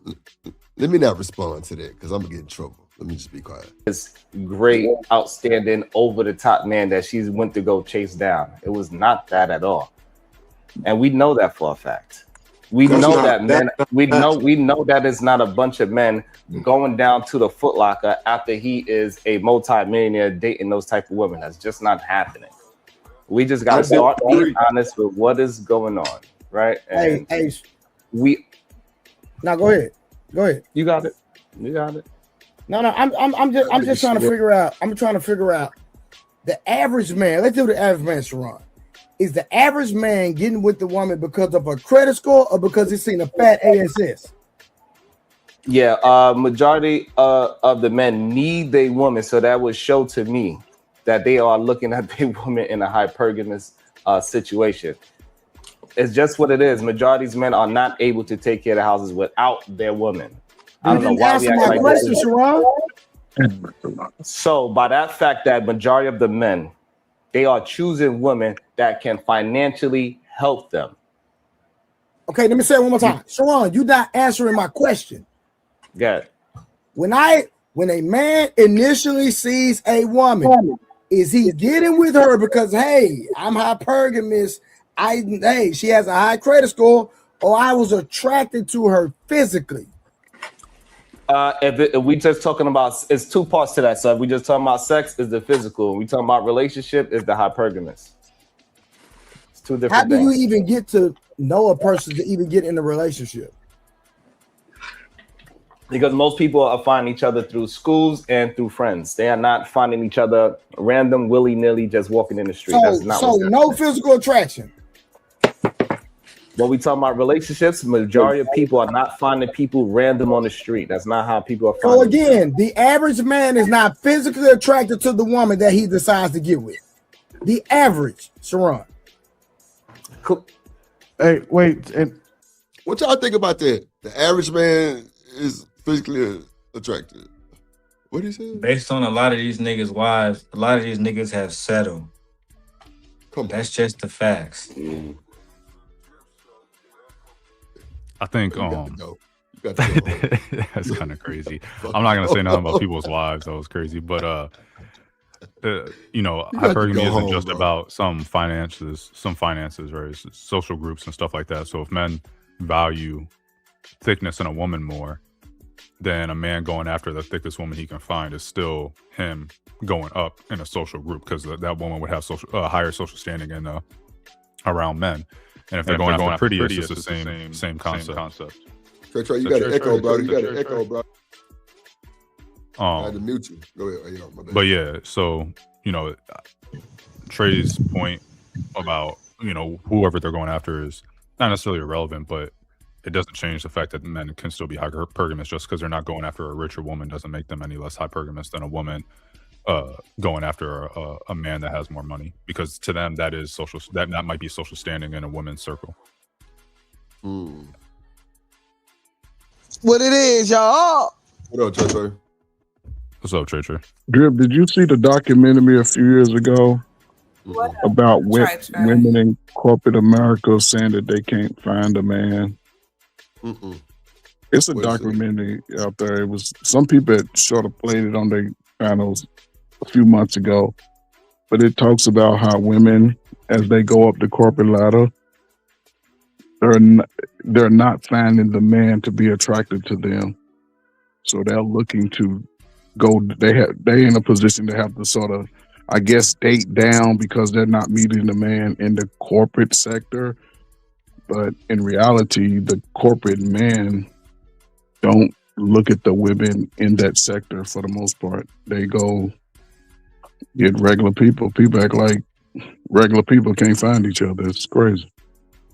Let me not respond to that because I'm gonna get in trouble. Let me just be quiet. This great, outstanding, over the top man that she's went to go chase down. It was not that at all, and we know that for a fact. We know that men. We know that it's not a bunch of men going down to the Foot Locker after he is a multi-millionaire dating those type of women. That's just not happening. We just got to start being honest with what is going on, right? And hey, we. Now go ahead. Go ahead. You got it. You got it. No, I'm just trying to figure out. I'm trying to figure out the average man. Let's do the average man, Sharon. Is the average man getting with the woman because of a credit score or because he's seen a fat ASS? Yeah, majority of the men need a woman, so that would show to me that they are looking at the woman in a hypergamous situation. It's just what it is. Majority of men are not able to take care of the houses without their woman. I don't know why we act like this. So by that fact that majority of the men, they are choosing women that can financially help them. Okay, let me say it one more time. Sharon, you're not answering my question. Yeah. When a man initially sees a woman, is he getting with her because, hey, I'm hypergamous, she has a high credit score, or I was attracted to her physically? If we just talking about, it's two parts to that. So if we just talking about sex, is the physical. We talking about relationship, is the hypergamous. It's two different things. How do you even get to know a person to even get in a relationship? Because most people are finding each other through schools and through friends. They are not finding each other random, willy-nilly, just walking in the street. That's not so no physical attraction. When we talk about relationships, majority of people are not finding people random on the street. That's not how people are finding. So again, the average man is not physically attracted to the woman that he decides to get with. The average, Sharon. Cool. Hey, wait. And what y'all think about that? The average man is physically attracted. What he said? Based on a lot of these niggas' wives, a lot of these niggas have settled. That's just the facts. I think that's kind of crazy. I'm not gonna say nothing about people's lives. That was crazy, but hypergamy isn't just about some finances, right? It's social groups and stuff like that. So if men value thickness in a woman more, then a man going after the thickest woman he can find is still him going up in a social group because that woman would have higher social standing in around men. And if they're going after prettiest, it's the same concept. Trey, you got an echo, bro. You got an echo, bro. I had to mute you. Go ahead. My bad. But yeah, so Trey's point about whoever they're going after is not necessarily irrelevant, but it doesn't change the fact that men can still be hypergamous. Just because they're not going after a richer woman doesn't make them any less hypergamous than a woman going after a man that has more money, because to them that is social. That might be social standing in a woman's circle. What it is, y'all? What up, Trey? What's up, Trey? Drip, did you see the documentary a few years ago about women in corporate America saying that they can't find a man? It's a documentary out there. It was some people had sort of played it on their panels a few months ago, but it talks about how women, as they go up the corporate ladder, they're not finding the man to be attracted to them, so they're looking to go. They in a position to have to sort of, I guess, date down because they're not meeting the man in the corporate sector. But in reality, the corporate men don't look at the women in that sector for the most part. They go get regular people. People act like regular people can't find each other. It's crazy.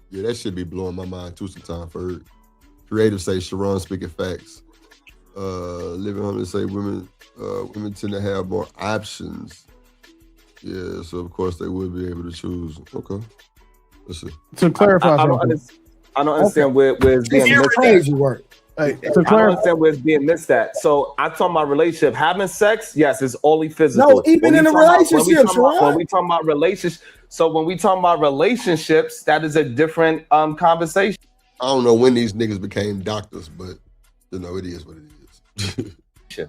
Yeah, that should be blowing my mind too sometimes. For creatives say Sharon speaking facts. Living Homeless say women tend to have more options. Yeah, so of course they would be able to choose. Okay. Let's see. To clarify, I don't understand where it's being missed. Crazy work. I don't understand where it's being missed at. So I talk about relationship, having sex. Yes, it's only physical. No, even in a relationship, when we talk about relationships, that is a different conversation. I don't know when these niggas became doctors, but No, it is what it is.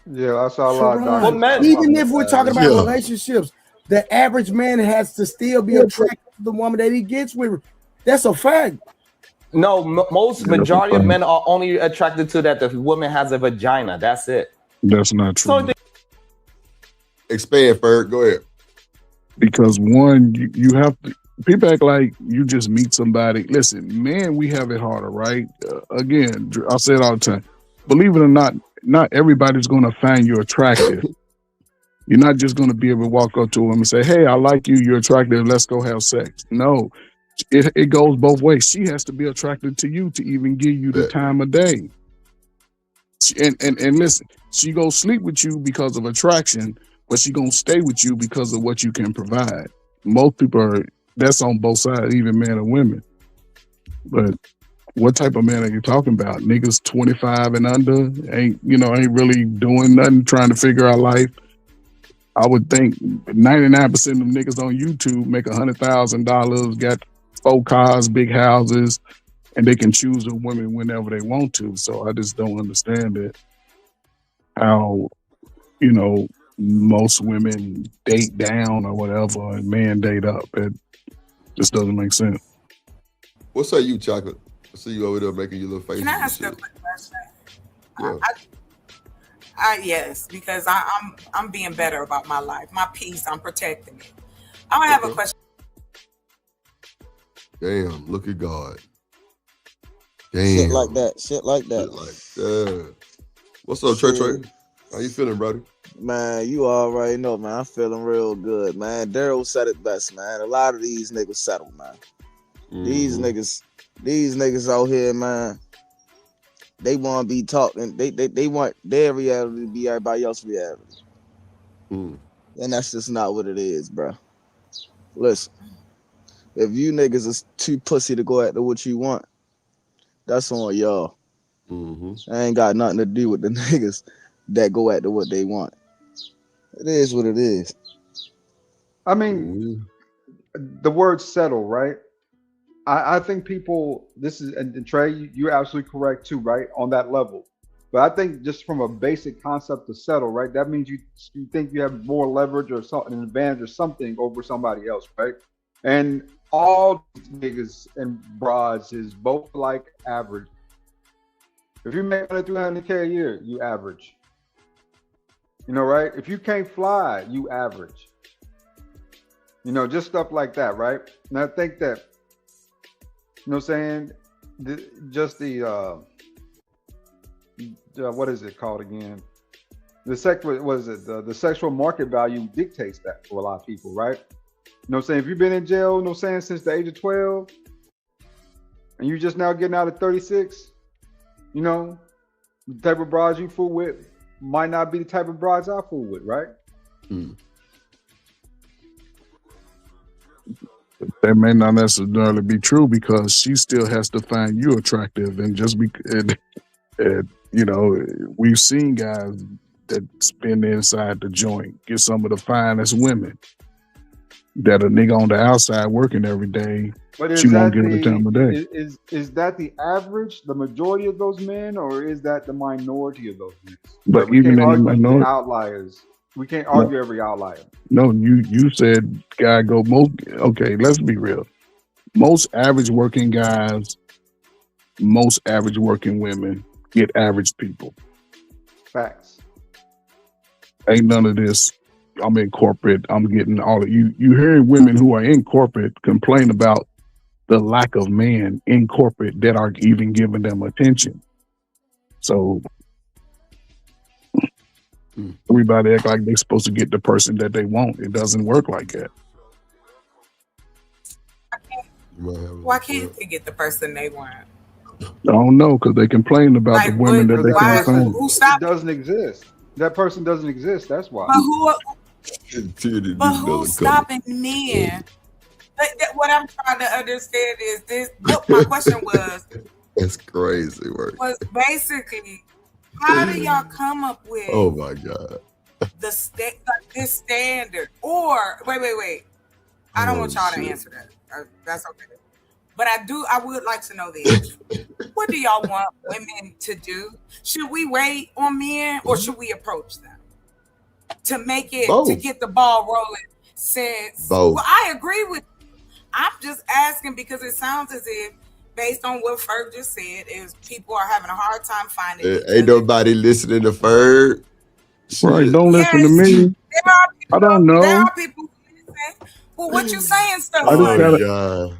Yeah, I saw a lot of Sharon, even if we're talking about relationships, the average man has to still be attracted to the woman that he gets with. That's a fact. No, most majority of men are only attracted to that the woman has a vagina. That's it. That's not true. Expand, Ferg. Go ahead. Because one, you have to. People act like you just meet somebody. Listen, man, we have it harder, right? Again, I say it all the time. Believe it or not, not everybody's going to find you attractive. You're not just going to be able to walk up to them and say, "Hey, I like you. You're attractive. Let's go have sex." No, it goes both ways. She has to be attracted to you to even give you the time of day. And listen, she gonna sleep with you because of attraction, but she gonna stay with you because of what you can provide. Most people are. That's on both sides, even men and women. But what type of man are you talking about? Niggas 25 and under ain't really doing nothing, trying to figure out life. I would think 99% of them niggas on YouTube make $100,000, got 4 cars, big houses, and they can choose a woman whenever they want to. So I just don't understand it. How, most women date down or whatever and men date up. It just doesn't make sense. What say you, Chocolate? I see you over there making your little face. Can I ask you a quick question? Yeah. Yes, because I'm being better about my life, my peace. I'm protecting it. I have a question. Damn, look at God. Damn. Shit like that. Shit like that. What's up, Trey? How you feeling, brother? Man, you already know, man. I'm feeling real good, man. Darrel said it best, man. A lot of these niggas settle, man. These niggas out here, man. They want to be talking. They want their reality to be everybody else's reality, and that's just not what it is, bro. Listen, if you niggas is too pussy to go after what you want, that's on y'all. I ain't got nothing to do with the niggas that go after what they want. It is what it is. I mean, the word settle, right? I think people, and Trey, you're absolutely correct too, right? On that level. But I think just from a basic concept to settle, right? That means you think you have more leverage or something, an advantage or something over somebody else, right? And all niggas and broads is both like average. If you make $300K a year, you average. Right? If you can't fly, you average. Just stuff like that, right? And I think that, what I'm saying? What is it called again? The sexual market value dictates that for a lot of people, right? What I'm saying? If you've been in jail, since the age of 12, and you just now getting out at 36, the type of bras you fool with might not be the type of bras I fool with, right? That may not necessarily be true because she still has to find you attractive, and we've seen guys that spend inside the joint, get some of the finest women that a nigga on the outside working every day. But she won't give her the time of day. Is that the average, the majority of those men, or is that the minority of those men? But we even can't in the argue minority, outliers. We can't argue every outlier. No, you said guy go most. Okay, let's be real. Most average working guys, most average working women get average people. Facts. Ain't none of this. I'm in corporate. I'm getting all of you. You hearing women who are in corporate complain about the lack of men in corporate that are even giving them attention. So everybody act like they're supposed to get the person that they want. It doesn't work like that. Why can't they get the person they want? I don't know, because they complain about the women that they can't find. It doesn't exist. That person doesn't exist. That's why. But who's stopping men? What I'm trying to understand is this. What my question was. It's crazy work. Was basically, how do y'all come up with? Oh my God. This standard, or wait. I don't want y'all to answer that. That's okay. But I would like to know this. What do y'all want women to do? Should we wait on men or should we approach them to make it, to get the ball rolling? Since, well, I agree with you. I'm just asking because it sounds as if, based on what Ferg just said, is people are having a hard time finding Ain't nobody listening to Ferg. Right, don't listen to me. I don't know. There are people who listen. Well, what you saying, stuff? I just gotta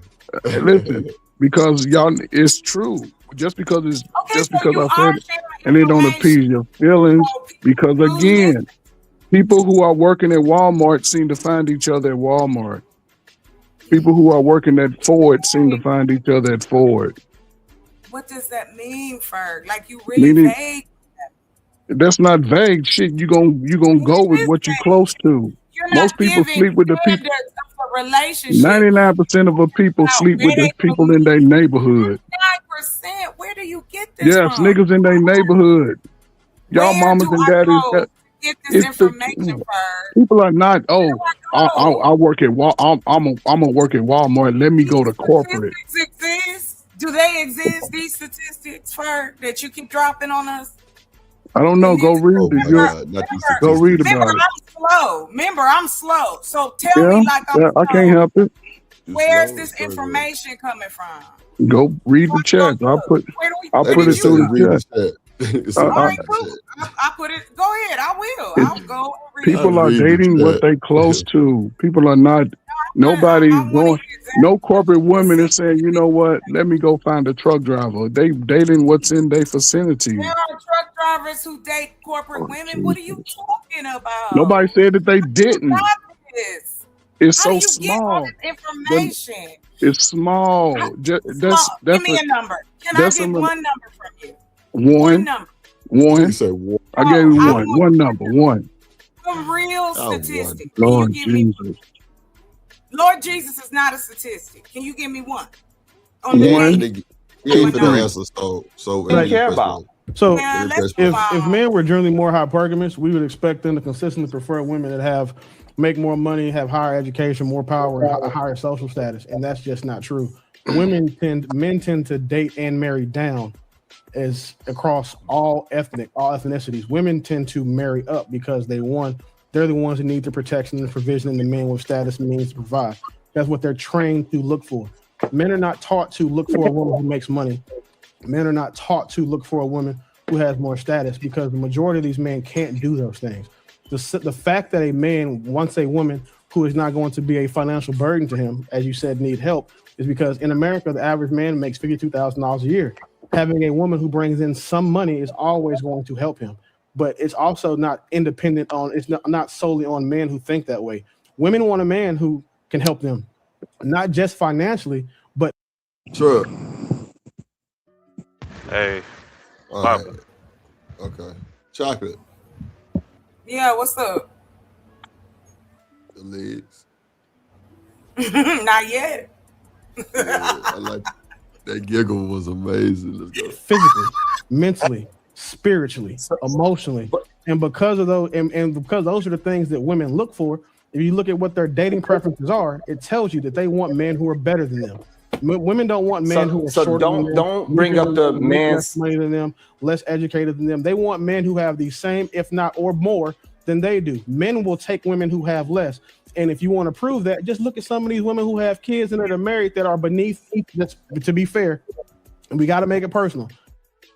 listen because y'all. It's true. Just because it's just because I said it, and it don't appease your feelings. Because again, people who are working at Walmart seem to find each other at Walmart. People who are working at Ford seem to find each other at Ford. What does that mean, Ferg? Like you really vague? That's not vague shit. You gonna go with what you're close to. Most people sleep with the people. 99% of the people sleep with the people in their neighborhood. 9%. Where do you get this Yes, from? niggas in their neighborhood. Y'all mamas and daddies. Get this information, People are not. I work at I'm gonna work at Walmart. Let me go to corporate. Exist? Do they exist? These statistics, Ferg, that you keep dropping on us? I don't know. Go read it. Go read about it. Remember, I'm slow. So tell me like I'm slow. I can't help it. Where's this information coming from? Go read the chat. I put it through the chat. All right, cool. I put it. Go ahead. I will. I'll go. People are dating what they close to. People are not. Nobody's going. No corporate woman is saying, you know what? Let me go find a truck driver. They dating what's in their vicinity. There are truck drivers who date corporate women. What are you talking about? Nobody said that they didn't. It's so small. Information. It's small. Give me a number. Can I get one number from you? One number. One. I gave you one. One number. One. A real statistic. Lord Jesus. Lord Jesus is not a statistic. Can you give me one? One. So I care about. So if men were generally more hypergamous, we would expect them to consistently prefer women that make more money, have higher education, more power, and a higher social status, and that's just not true. Men tend to date and marry down, as across all ethnicities. Women tend to marry up because they're the ones who need the protection and provision and the men with status means to provide. That's what they're trained to look for. Men are not taught to look for a woman who makes money. Men are not taught to look for a woman who has more status because the majority of these men can't do those things. The fact that a man wants a woman who is not going to be a financial burden to him, as you said, need help, is because in America, the average man makes $52,000 a year. Having a woman who brings in some money is always going to help him. But it's also not independent it's not solely on men who think that way. Women want a man who can help them, not just financially, but sure. Hey. Right. Okay. Chocolate. Yeah, what's up? The legs. Not yet. I like that giggle was amazing. Let's go. Physically, mentally, spiritually, emotionally, and because of those, and because those are the things that women look for. If you look at what their dating preferences are, it tells you that they want men who are better than them. Women don't want men who are shorter than them, don't bring up the man's less money than them, less educated than them. They want men who have the same, if not or more, than they do. Men will take women who have less. And if you want to prove that, just look at some of these women who have kids and that are married that are beneath. To be fair, and we got to make it personal.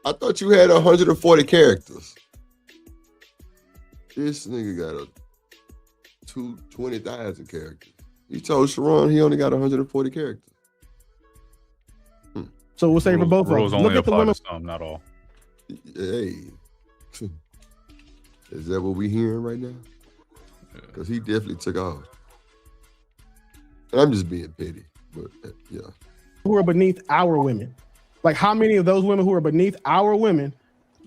I thought you had 140 characters. This nigga got 20,000 characters. You told Sharon he only got 140 characters. So we'll say for both of us. Rules only apply to some, not all. Hey, is that what we hearing right now? Because he definitely took off. And I'm just being petty, but yeah. Who are beneath our women? Like how many of those women who are beneath our women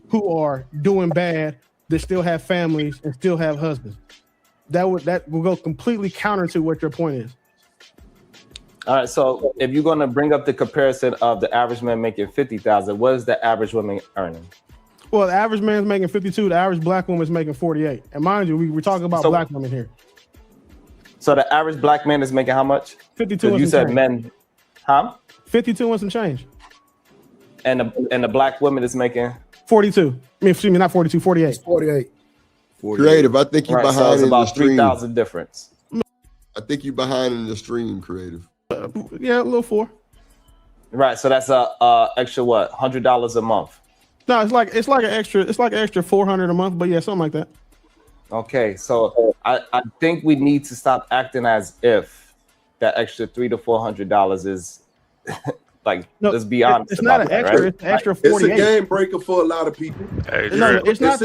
who are doing bad that still have families and still have husbands? That will go completely counter to what your point is. All right, so if you're going to bring up the comparison of the average man making 50,000, what is the average woman earning? Well, the average man's making 52. The average black woman is making 48. And mind you, we're talking about black women here. So the average black man is making how much? 52. You said men. Huh? 52 and some change. And the black woman is making 42. I mean, excuse me, not 42, 48. 48. Creative, I think you right, behind so it's in the about stream. 3,000 difference. I think you behind in the stream, Creative. Yeah, a little 4. Right, so that's a extra what? $100 a month. No, it's like an extra $400 a month, but yeah, something like that. Okay, so I think we need to stop acting as if that extra $300 to $400 is like, let's be honest. It's not an extra. Right? It's an extra 48. It's a game breaker for a lot of people. Hey, It's not.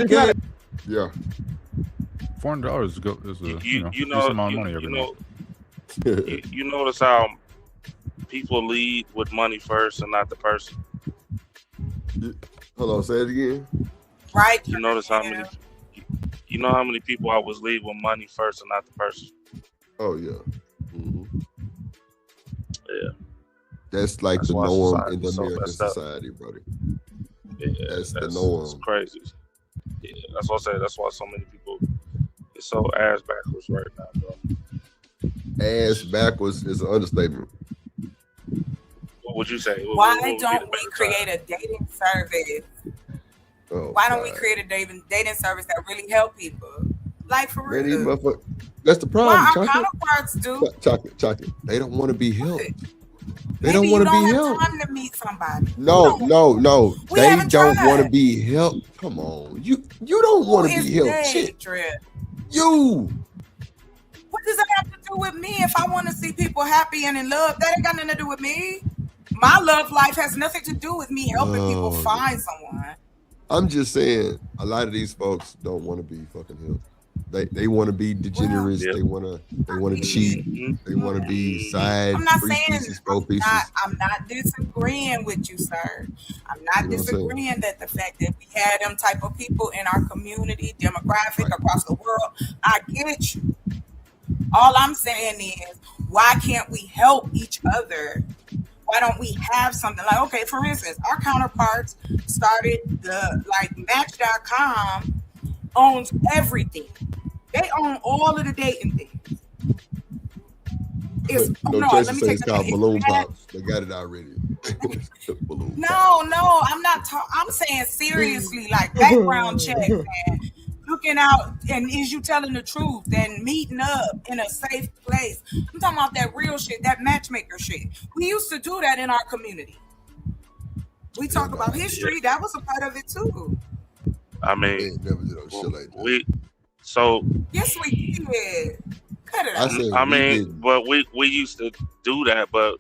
Yeah. $400 is a you decent know, amount of money every month. you notice how people lead with money first and not the person. Hold on, say it again. Right. You notice how many. You know how many people I was lead with money first and not the person. Oh yeah. Mm-hmm. Yeah. That's like That's the why norm in the society's so American messed up. society, brother. Yeah, That's the norm. It's crazy. Yeah, that's what I say. That's why so many people is so ass backwards right now, bro. Ass backwards is an understatement. What would you say? Why don't we create a dating service? Oh, Why don't we create a dating service that really help people? Like for Man, these real. motherfuckers. That's the problem. Why our Chocolate. counterparts do? Chocolate. They don't want to be helped. They Maybe don't you want to don't be have helped. time to meet somebody. No. We They haven't don't tried. want to be helped. Come on. You don't want to be helped. Shit. Trip? You. What does that have to do with me? If I want to see people happy and in love, that ain't got nothing to do with me. My love life has nothing to do with me helping people find someone. I'm just saying, a lot of these folks don't want to be fucking helped. They want to be degenerates. They want to cheat. They want to be side I'm not 3 saying pieces, 4 pieces. I'm not disagreeing with you, sir. I'm not You know what I'm disagreeing that the fact that we had them type of people in our community, demographic across the world. I get you. All I'm saying is, why can't we help each other? Why don't we have something like, okay, for instance, our counterparts started Match.com owns everything. They own all of the dating things. It's Tracy says it's called Balloon Pops. They got it already. Balloon No, I'm not talking. I'm saying seriously, like background check, man. Looking out, and is you telling the truth and meeting up in a safe place. I'm talking about that real shit, that matchmaker shit. We used to do that in our community. We talk about history. That was a part of it too. I mean, never did no shit like that. Yes, we did. Cut it out. I mean, but we used to do that, but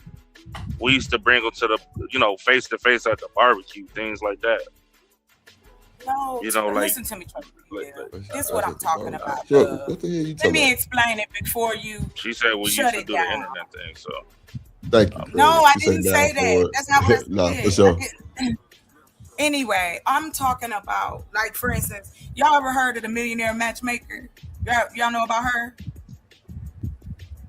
we used to bring them to the, face to face at the barbecue, things like that. No, like, listen to me, Tracy. This is what I'm talking about. What the hell you Let talking me about? explain it before you. She said we used shut to it do down. the internet thing, so. Thank you. No, I She said didn't down say for that. it. That's not what I said. Nah, for sure. Anyway, I'm talking about, like, for instance, y'all ever heard of the millionaire matchmaker? Y'all know about her?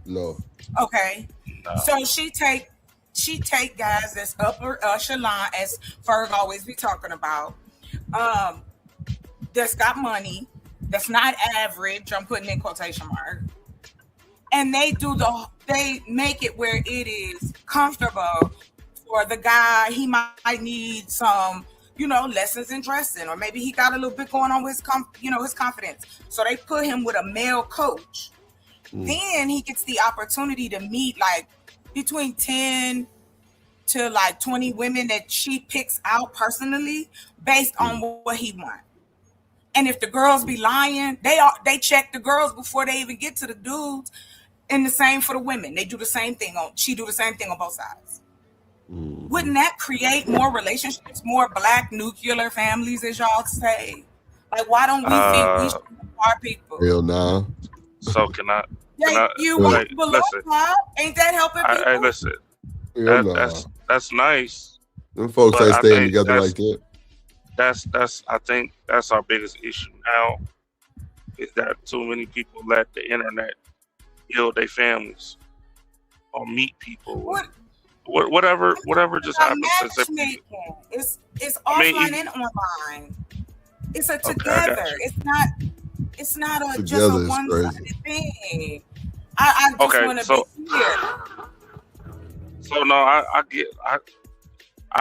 No. Okay. No. So she take guys that's upper echelon, as Ferg always be talking about, that's got money, that's not average, I'm putting in quotation marks, and they make it where it is comfortable for the guy. He might need some, lessons in dressing, or maybe he got a little bit going on with his confidence. So they put him with a male coach. Then he gets the opportunity to meet like between 10 to like 20 women that she picks out personally based on what he wants. And if the girls be lying, they check the girls before they even get to the dudes. And the same for the women. They do the same thing she do the same thing on both sides. Wouldn't that create more relationships, more black nuclear families, as y'all say? Like, why don't we think we should help our people? Hell nah. So can I? You want below top? Ain't that helping people? Hey, listen. Hell nah. That's nice. Them folks but ain't I staying think together like that. I think that's our biggest issue now, is that too many people let the internet kill their families or meet people. Whatever just happened. It's offline and online. It's a together. It's not a just a one-sided thing. I just want to be clear. So no, I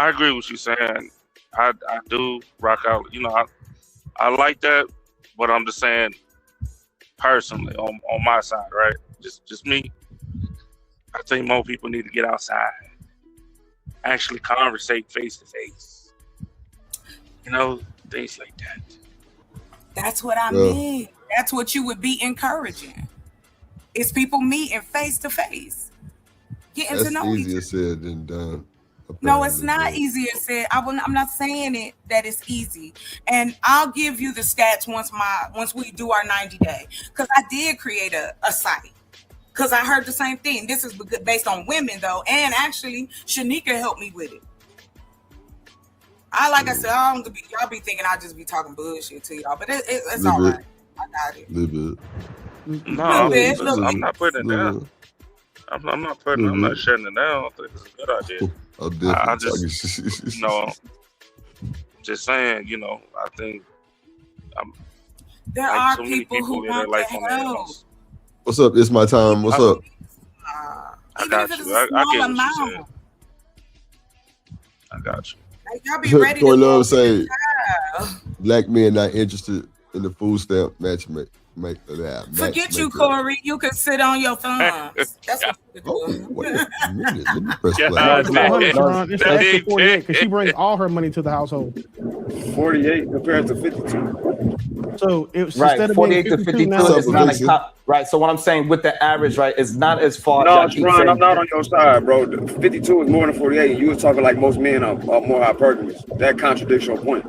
agree with you saying. I do rock out. You know, I like that, but I'm just saying personally on my side, right? Just me. I think more people need to get outside, actually conversate face to face. You know, things like that. That's what I mean. That's what you would be encouraging. It's people meeting face to face, getting to know each other. Easier said than done. No, it's not easier said. I'm not saying it that it's easy. And I'll give you the stats once we do our 90-day. Because I did create a site. Because I heard the same thing. This is based on women though. And actually, Shanika helped me with it. I said, y'all be thinking I just be talking bullshit to y'all. But it's all right. I got it. No, I'm not putting it down. I'm not shutting it down. I think it's a good idea. I just, you know, just saying, you know, I think there are so people who want to help. What's up? It's my time. What's up? I got you. I get what you said. I got you. Like, y'all be ready Corey to Love say black men not interested in the food stamp matchmaking. Forget you, Corey. You can sit on your thumbs. That's what you do. Let me press play. It's the extra 48 because she brings all her money to the household. 48 compared to 52. So it's right, instead of 48 being to 52 is not a cop. Right. So what I'm saying with the average, right, is not as far. No, Ron, I'm not on your side, bro. 52 is more than 48. You was talking like most men are more hypergamous. That contradicts your point.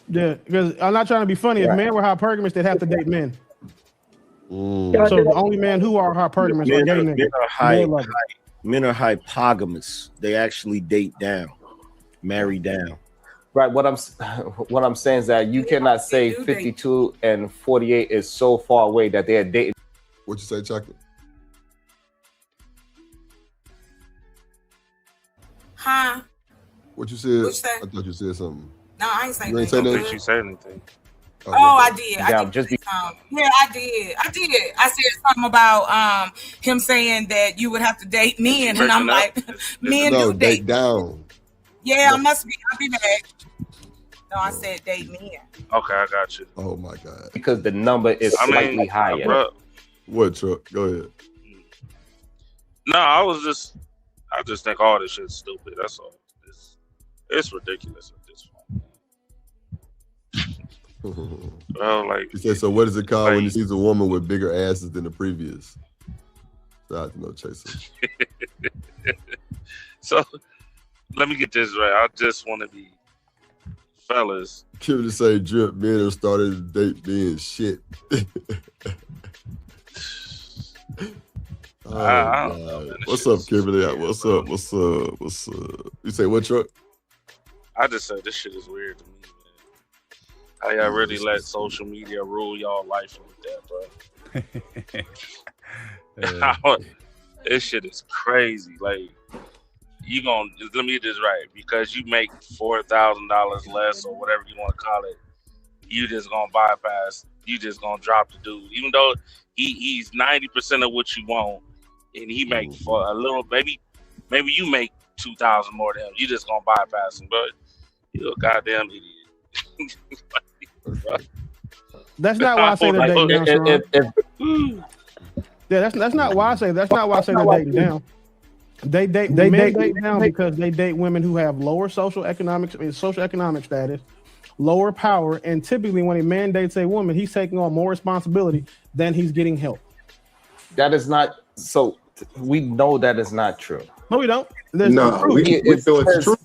Yeah, because I'm not trying to be funny. If men were hypergamous, they'd have to date men. So the only men who are hypergamous are gay niggas. Men are hypogamous. They actually date down, marry down. Right. What I'm saying is that you cannot say 52 and 48 is so far away that they are dating. What you say, Chocolate? Huh? What you said? What you say? I thought you said something. No, I ain't saying you anything. Ain't say I think she said anything. Oh, I did. I did. Yeah, I did. I said something about him saying that you would have to date men, and I'm like, men do date down. Yeah, I must be. I'll be back. No, I said date men. Okay, I got you. Oh my God. Because the number is slightly higher. Bro, what, Chuck? Go ahead. No, I just think all this shit's stupid. That's all. It's ridiculous at this point. Well, like he said, so what is it called when you see a woman with bigger asses than the previous? Shout out to No Chaser. So let me get this right. I just want to be fellas. Kim to say drip men have started to date being shit. God. What's up, Kimberly? What's up? You say what, Truck? I just said this shit is weird to me, man. How y'all really let social media rule y'all life like that, bro? This shit is crazy. Like, you gonna let me get this right, because you make $4,000 less or whatever you want to call it, you just gonna bypass. You just gonna drop the dude, even though he's 90% of what you want, and he make for a little. Maybe you make 2,000 more than him. You just gonna bypass him, but you're a goddamn idiot. That's not why I say they're dating down. Yeah, that's not why I say they're dating down. They date down because they date women who have lower socioeconomic status, lower power, and typically when a man dates a woman, he's taking on more responsibility than he's getting help. That is not so. We know that is not true. No, we don't. We know it's true.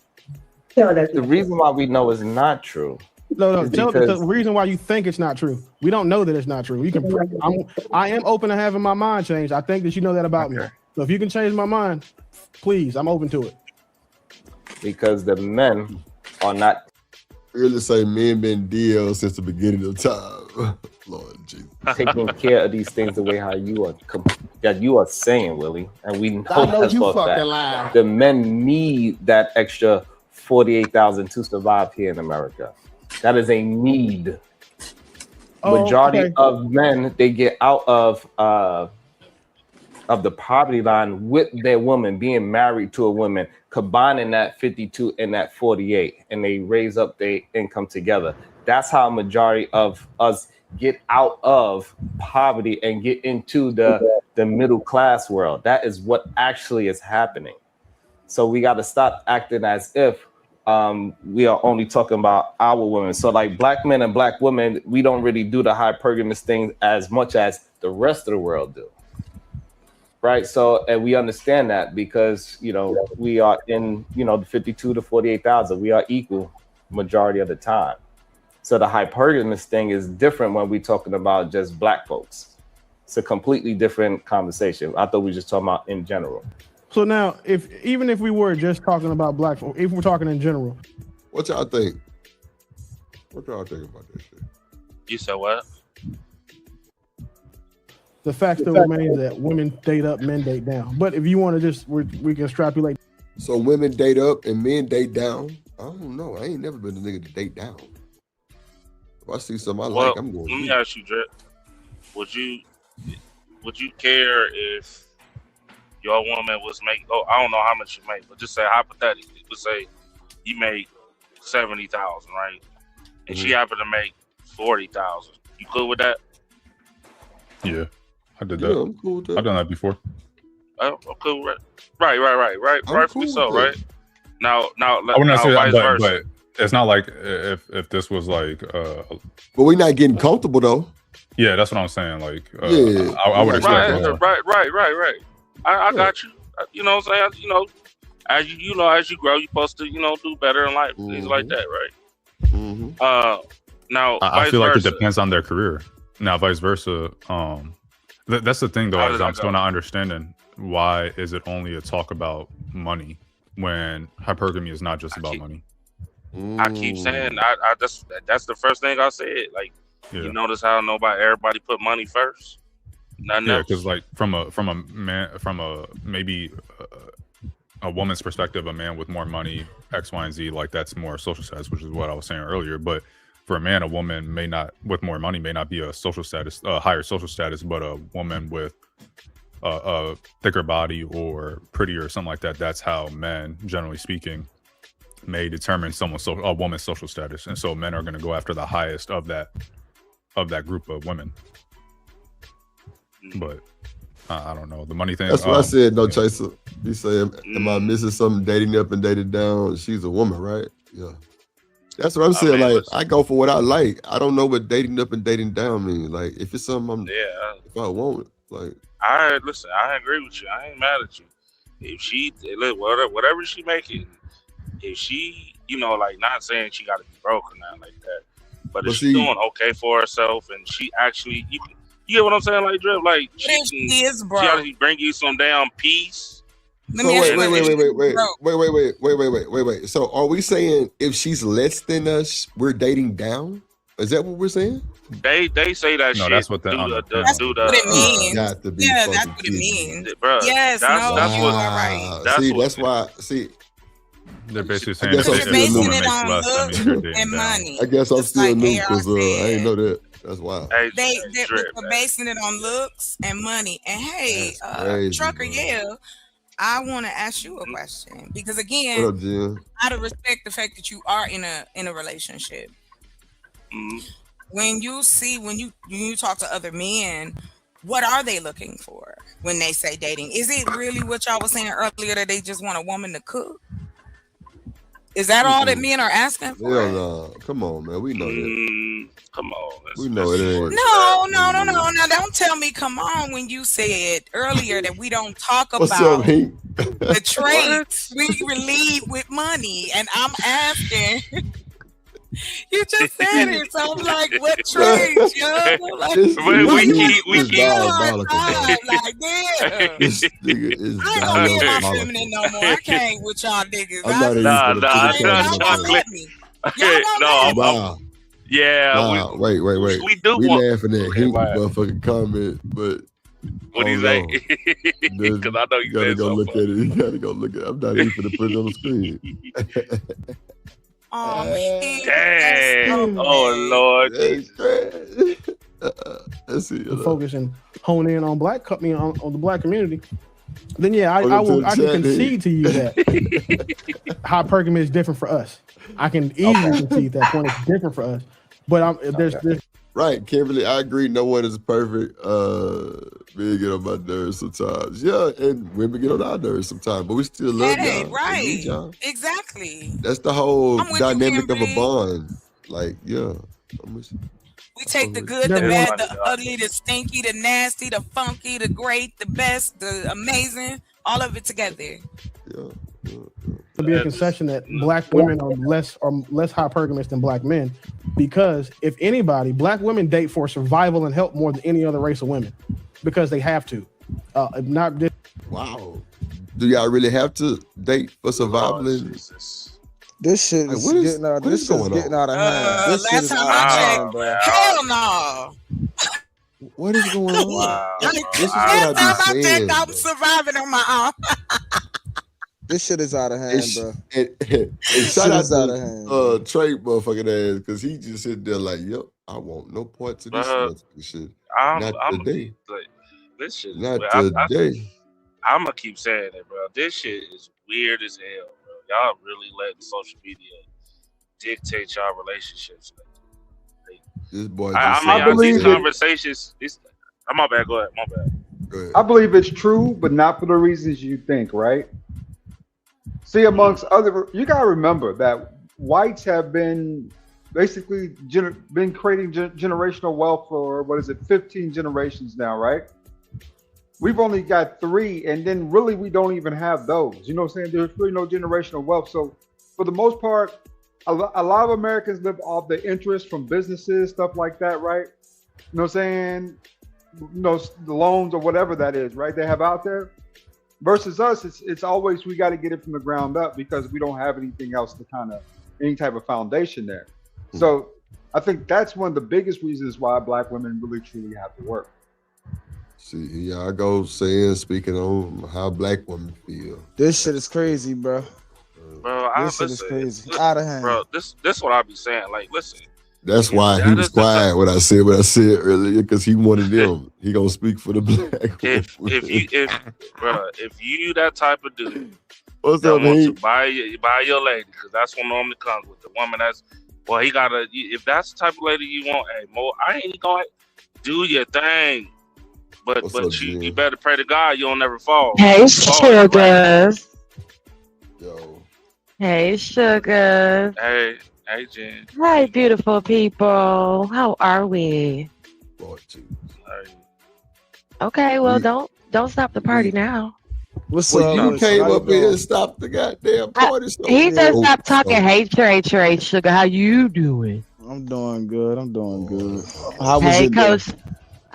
The reason why we know it's not true. No. Tell the reason why you think it's not true. We don't know that it's not true. You can. I am open to having my mind changed. I think that you know that about me. So if you can change my mind, please, I'm open to it. Because the men are not. Really say men been DL since the beginning of time. Lord Jesus. Taking care of these things the way how you are saying, Willie, and we know that's you for fucking that. lying. The men need that extra 48,000 to survive here in America. That is a need. Majority of men, they get out of of the poverty line with their woman, being married to a woman, combining that 52 and that 48, and they raise up their income together. That's how a majority of us get out of poverty and get into the middle class world. That is what actually is happening. So we got to stop acting as if we are only talking about our women. So like black men and black women, we don't really do the hypergamous thing as much as the rest of the world do. Right. So, and we understand that because, you know, we are in, you know, the 52 to 48,000, we are equal majority of the time. So the hypergamous thing is different when we're talking about just black folks. It's a completely different conversation. I thought we were just talking about in general. So now, even if we were just talking about black folk, if we're talking in general, what y'all think? What y'all think about this shit? You said what? the fact still remains that women date up, men date down. But if you want to just, we can extrapolate. So women date up and men date down? I don't know. I ain't never been a nigga to date down. If I see something I like, I'm going to Let me ask you, Drip. Would you care if your woman was making, I don't know how much you make, but just say hypothetically, let's say you make 70,000, right? And she happened to make 40,000. You cool with that? Yeah, I did that. Yeah, I'm cool with that. I've done that before. I'm cool with right. Rightfully cool so, with right? Now, I wouldn't say vice that, versa. but it's not like if this was like. But we're not getting comfortable though. Yeah, that's what I'm saying. Like, yeah, I would expect. Right. I got you. You know what I'm saying? You know, as you grow, you're supposed to, do better in life. Things like that, right? Now, I feel like it depends on their career. Now, vice versa. That's the thing, though. Is I'm still not understanding why is it only a talk about money when hypergamy is not just about money. I keep saying, I just that's the first thing I said. Like, you notice how everybody put money first. Yeah, because like from a maybe a woman's perspective, a man with more money, X, Y, and Z, like that's more social status, which is what I was saying earlier. But for a man, a woman with more money may not be a social status, a higher social status, but a woman with a thicker body or prettier or something like that. That's how men, generally speaking, may determine a woman's social status, and so men are going to go after the highest of that group of women. But I don't know the money thing. That's what I said. No chaser. You say, am I missing something? Dating up and dating down. She's a woman, right? Yeah. That's what I'm saying. Like, I go for what I like. I don't know what dating up and dating down means. Like, if it's something if I want it, like. I agree with you. I ain't mad at you. If she whatever she making, if she, like, not saying she got to be broke or nothing like that, but if she's doing okay for herself and she actually, you get what I'm saying, like Drip, like she actually bring you some damn peace. Wait. So are we saying if she's less than us, we're dating down? Is that what we're saying? They say that shit. That's what what it means. Got to be That's what it means. Bro, yes, that's why. They're basically saying you're basing it on looks and money. I guess I'm still new because I ain't know that. That's wild. They're basing it on looks and money. And hey, Trucker, I want to ask you a question because again, what up, Jim? Out of respect the fact that you are in a relationship. When you talk to other men, what are they looking for when they say dating? Is it really what y'all was saying earlier that they just want a woman to cook? Is that all that men are asking for? Hell no. Come on, man. We know that. Come on. We know it ain't. No. Now don't tell me come on when you said earlier that we don't talk about the traits we relieve with money. And I'm asking. You just said it, so I'm like, what traits, yo? Like, we keep diabolical. Like, damn. This nigga is I ain't gonna be in my feminine no more. I can't with y'all niggas. Wait. We do we laughing at Hink motherfucking comment, but what do you say? Because I know you gotta go look at it. You gotta go look at it. I'm not even gonna put it on the screen. Oh, dang. Oh, Lord. Let's see. Focusing hone in on black company on the black community, then yeah, I can concede to you that hypergamy is different for us. I can easily concede that point. It's different for us, but there's right, Kimberly. I agree. No one is perfect. Men get on my nerves sometimes. Yeah, and women get on our nerves sometimes, but we still love y'all. Right. We need y'all. Exactly. That's the whole dynamic of a Kimberly. bond. Like, yeah. We take the good, the bad, the ugly, the stinky, the nasty, the funky, the great, the best, the amazing, all of it together. to be a concession that black women are less hypergamous than black men, because if anybody, black women date for survival and help more than any other race of women, because they have to. Wow. Do y'all really have to date for survival? This shit is getting out. This shit's getting out of hand. This shit is out of hand, bro. Hell no. What is going on? Wow. This is what I be saying. I'm surviving on my own. This shit is out of hand, bro. And shout out to Trey motherfucking ass, because he just sitting there like, yep, I want no part to this shit. Not today. This shit is Not weird. today. I'm gonna keep saying it, bro. This shit is weird as hell, bro. Y'all really letting social media dictate y'all relationships. This boy, I believe these conversations. My bad. Go ahead. My bad. I believe it's true, but not for the reasons you think, right? See, amongst other, you gotta remember that whites have been basically been creating generational wealth for 15 generations now, right? We've only got 3, and then really we don't even have those. You know what I'm saying? There's really no generational wealth. So for the most part, a lot of Americans live off the interest from businesses, stuff like that, right? You know what I'm saying? You know, the loans or whatever that is, right? They have out there. Versus us, it's always we got to get it from the ground up because we don't have anything else to any type of foundation there. So I think that's one of the biggest reasons why black women really truly have to work. See, here I go speaking on how black women feel. This shit is crazy, bro. Bro, this shit is crazy. Out of hand. Bro, this what I be saying. Like, listen. That's why he was quiet when I said what I said earlier, because he wanted them. He gonna speak for the black. If you that type of dude, what's that up, wants man? to buy your lady, because that's what normally comes with the woman. He gotta. If that's the type of lady you want, hey Mo, I ain't gonna do your thing, but you better pray to God you don't never fall. Hey, sugar. Yo. Hey, sugar. Hey, Jen. Hi, beautiful people. How are we? Okay, well, don't stop the party now. What's up? You came up here and stopped the goddamn party. He just stopped talking. Hey, Trey, sugar. How you doing? I'm doing good. How was hey, your Coach. day?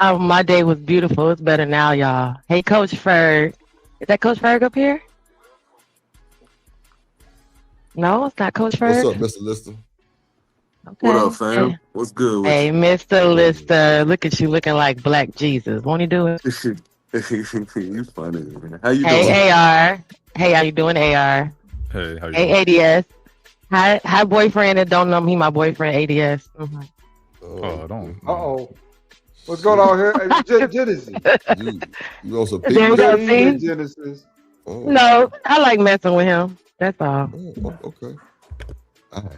Oh, my day was beautiful. It's better now, y'all. Hey, Coach Ferg. Is that Coach Ferg up here? No, it's not Coach Ferg. What's up, Mr. Lister? Okay. What up, fam? Hey. What's good with Hey, you? Mr. Lister, look at you looking like Black Jesus. Won't he do it? You funny, man. How you doing? Hey, AR. Hey, how you doing, AR? Hey, how you Hey, doing? ADS. Hi, boyfriend that don't know me, my boyfriend, ADS. Mm-hmm. Oh, don't. Uh-oh. What's going on here? Genesis. You also There we go, see? Genesis. No, I like messing with him. That's all. Okay. All right.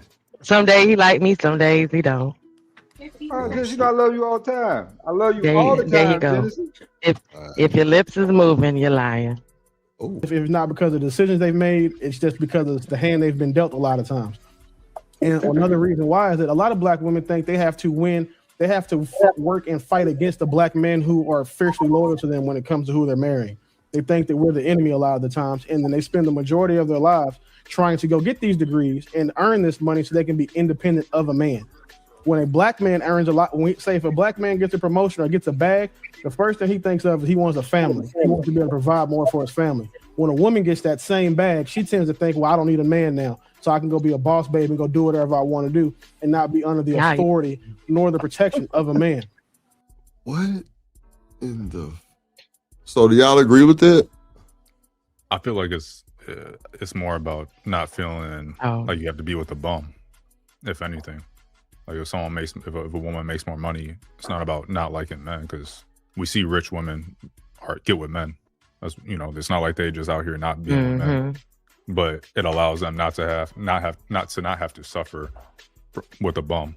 Some days he like me, some days he don't. Oh, Genesis, I love you all the time. I love you There, all the time, there you go. Genesis. If your lips is moving, you're lying. If it's not because of the decisions they've made, it's just because of the hand they've been dealt a lot of times. And another reason why is that a lot of black women think they have to win. They have to work and fight against the black men who are fiercely loyal to them when it comes to who they're marrying. They think that we're the enemy a lot of the times, and then they spend the majority of their lives trying to go get these degrees and earn this money so they can be independent of a man. When a black man earns a lot, when we say if a black man gets a promotion or gets a bag, the first thing he thinks of is he wants a family. He wants to be able to provide more for his family. When a woman gets that same bag, she tends to think, well, I don't need a man now, so I can go be a boss babe and go do whatever I want to do and not be under the authority nor the protection of a man. What in the... So do y'all agree with that? I feel like it's more about not feeling like you have to be with a bum, if anything. Like if a woman makes more money, it's not about not liking men, because we see rich women get with men. That's, you know, it's not like they just out here not being with men, but it allows them not to have to suffer with a bum.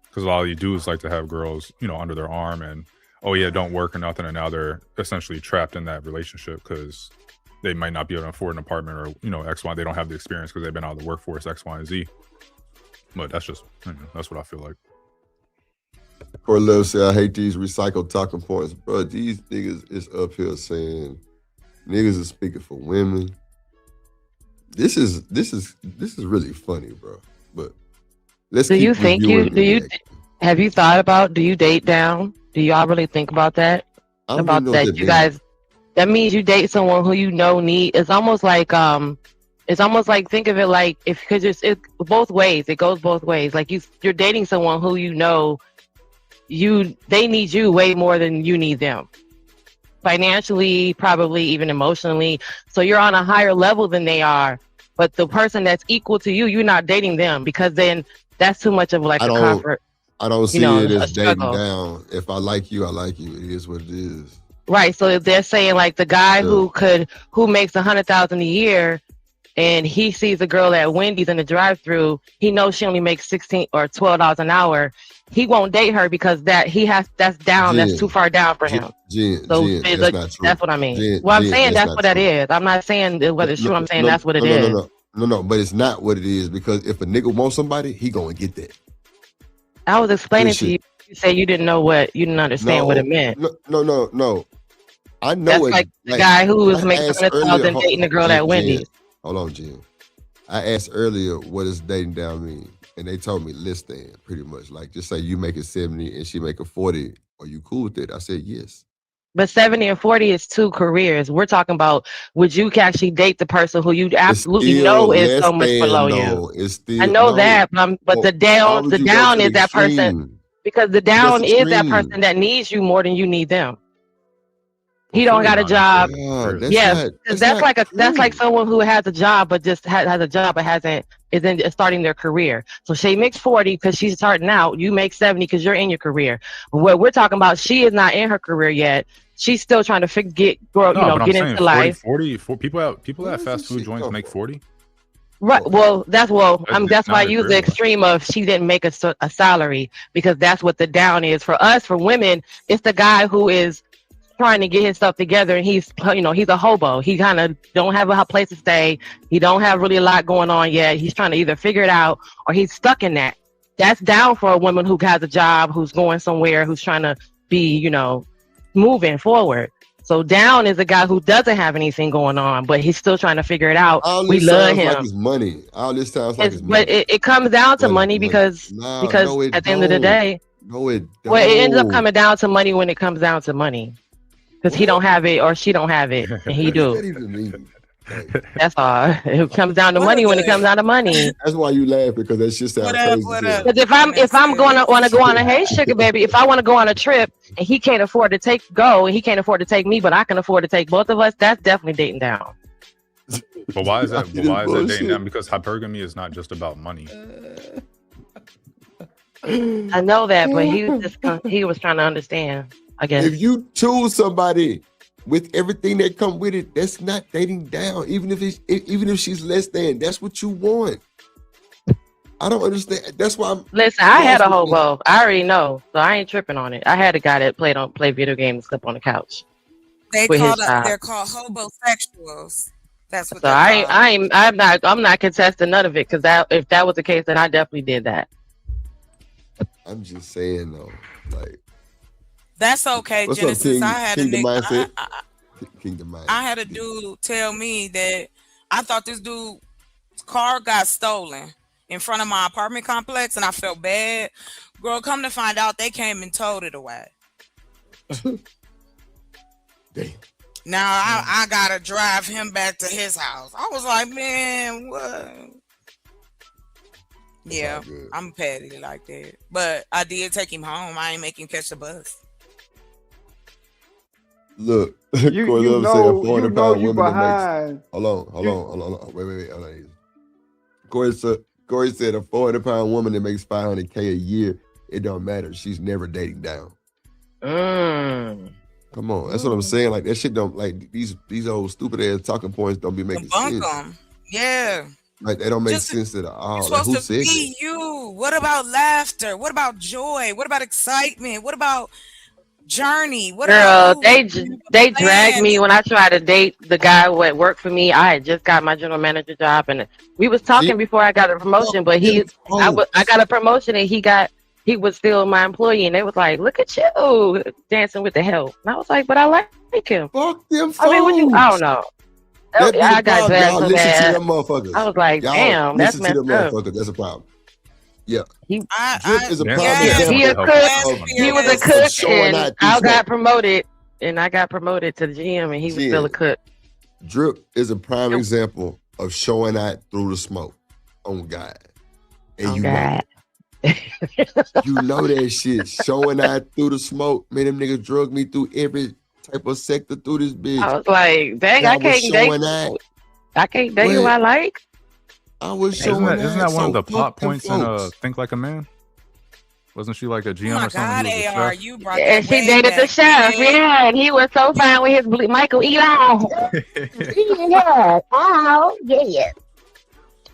Because all you do is like to have girls, you know, under their arm and, oh yeah, don't work or nothing. And now they're essentially trapped in that relationship because they might not be able to afford an apartment or, you know, X, Y. They don't have the experience because they've been out of the workforce, X, Y, and Z. But that's just, that's what I feel like. Corey Love said, I hate these recycled talking points. Bro, these niggas is up here saying niggas is speaking for women. This is really funny, bro. But let's have you thought about, do you date down? Do y'all really think about that? About that you guys, that means you date someone who you know it's almost like think of it like because it's both ways. It goes both ways. Like you're dating someone who you know they need you way more than you need them. Financially, probably even emotionally. So you're on a higher level than they are. But the person that's equal to you, you're not dating them because then that's too much of like a comfort. I don't see it as dating down. If I like you, I like you. It is what it is. Right. So if they're saying like the guy who makes $100,000 a year and he sees a girl at Wendy's in the drive-thru, he knows she only makes $16 or $12 an hour. He won't date her because that's down. That's too far down for him. That's what I mean. I'm saying that's what that is. I'm not saying whether it's true. I'm saying that's what it is. No, but it's not what it is because if a nigga wants somebody, he gonna get that. I was explaining to you. You said you didn't understand what it meant. No. I know that's it. Like the guy who was making $100,000 dating a girl at Wendy's. Hold on, Jim. I asked earlier what does dating down mean, and they told me less than, pretty much. Like just say you make it 70 and she make it 40. Are you cool with it? I said yes. But 70 and 40 is two careers. We're talking about would you actually date the person who you absolutely know is so much below you? I know that, but the down is that person because the down is that person that needs you more than you need them. He don't got a job. Yes, that's like someone who has a job but just has a job but isn't starting their career. So she makes 40 because she's starting out. You make 70 because you're in your career. What we're talking about, she is not in her career yet. She's still trying to get into life. 40 people at fast food joints make 40. Right. Well, that's why I use the extreme of she didn't make a salary because that's what the down is for us. For women, it's the guy who is trying to get his stuff together and he's a hobo. He kind of don't have a place to stay. He don't have really a lot going on yet. He's trying to either figure it out or he's stuck in that. That's down for a woman who has a job, who's going somewhere, who's trying to be, moving forward. So down is a guy who doesn't have anything going on, but he's still trying to figure it out. We love him. Like his money. All this sounds like his money. But it comes down to money because at the end of the day, no, it don't. Well, it ends up coming down to money when it comes down to money. Because he don't have it or she don't have it, and he do. That's all. It comes down to money when it comes down to money. That's why you laugh because that's just how crazy. Because if I'm going to want to go on a hey sugar baby, if I want to go on a trip and he can't afford to take me, but I can afford to take both of us, that's definitely dating down. But why is that? Why is that dating down? Because hypergamy is not just about money. I know that, but he was trying to understand. I guess if you choose somebody with everything that come with it, that's not dating down. Even if she's less than, that's what you want. I don't understand. That's why Listen, I had a hobo. I already know, so I ain't tripping on it. I had a guy that play video games and slept on the couch. They're called hobosexuals. That's what. So I'm not contesting none of it because if that was the case, then I definitely did that. I'm just saying though, like. That's okay, What's Genesis. Up, I had I had a dude tell me that I thought this dude's car got stolen in front of my apartment complex, and I felt bad. Girl, come to find out, they came and towed it away. Damn. Now I gotta drive him back to his house. I was like, man, what? Yeah, I'm petty like that, but I did take him home. I ain't make him catch the bus. Look, you know you behind. Hold on. Wait. Corey said a 400-pound woman that makes $500K a year, it don't matter. She's never dating down. Come on, that's what I'm saying. Like that shit don't like these old stupid ass talking points don't be making Debunk sense. them. Yeah. Like they don't make sense at all. You're Like who supposed to said be that? you. What about laughter? What about joy? What about excitement? What about journey? What Girl, about they dragged me when I tried to date the guy who had worked for me. I had just got my general manager job, and we was talking before I got a promotion. But I got a promotion, and he was still my employee, and they was like, "Look at you dancing with the help." And I was like, "But I like him." Fuck them. I mean, I don't know. I got dragged y'all so listen bad. to them motherfuckers. I was like, y'all "Damn, that's listen to messed them up." motherfuckers. That's a problem. Yeah. Drip is a he prime a cook. He was a cook, and I got promoted. And I got promoted to the GM, and he was still a cook. Drip is a prime example of showing out through the smoke on God. And you know it. You know that shit. Showing out through the smoke. Man, them niggas drug me through every type of sector through this bitch. I was like, dang, I can't date. I can't date who I like. I was Isn't showing that one of the plot them points in folks. Think Like a Man? Wasn't she like a GM Oh my or something? God, He was a AR, chef? you brought And that she way dated the back, chef, man. yeah, and he was so fine with his Michael Elon. Yeah, oh, yeah.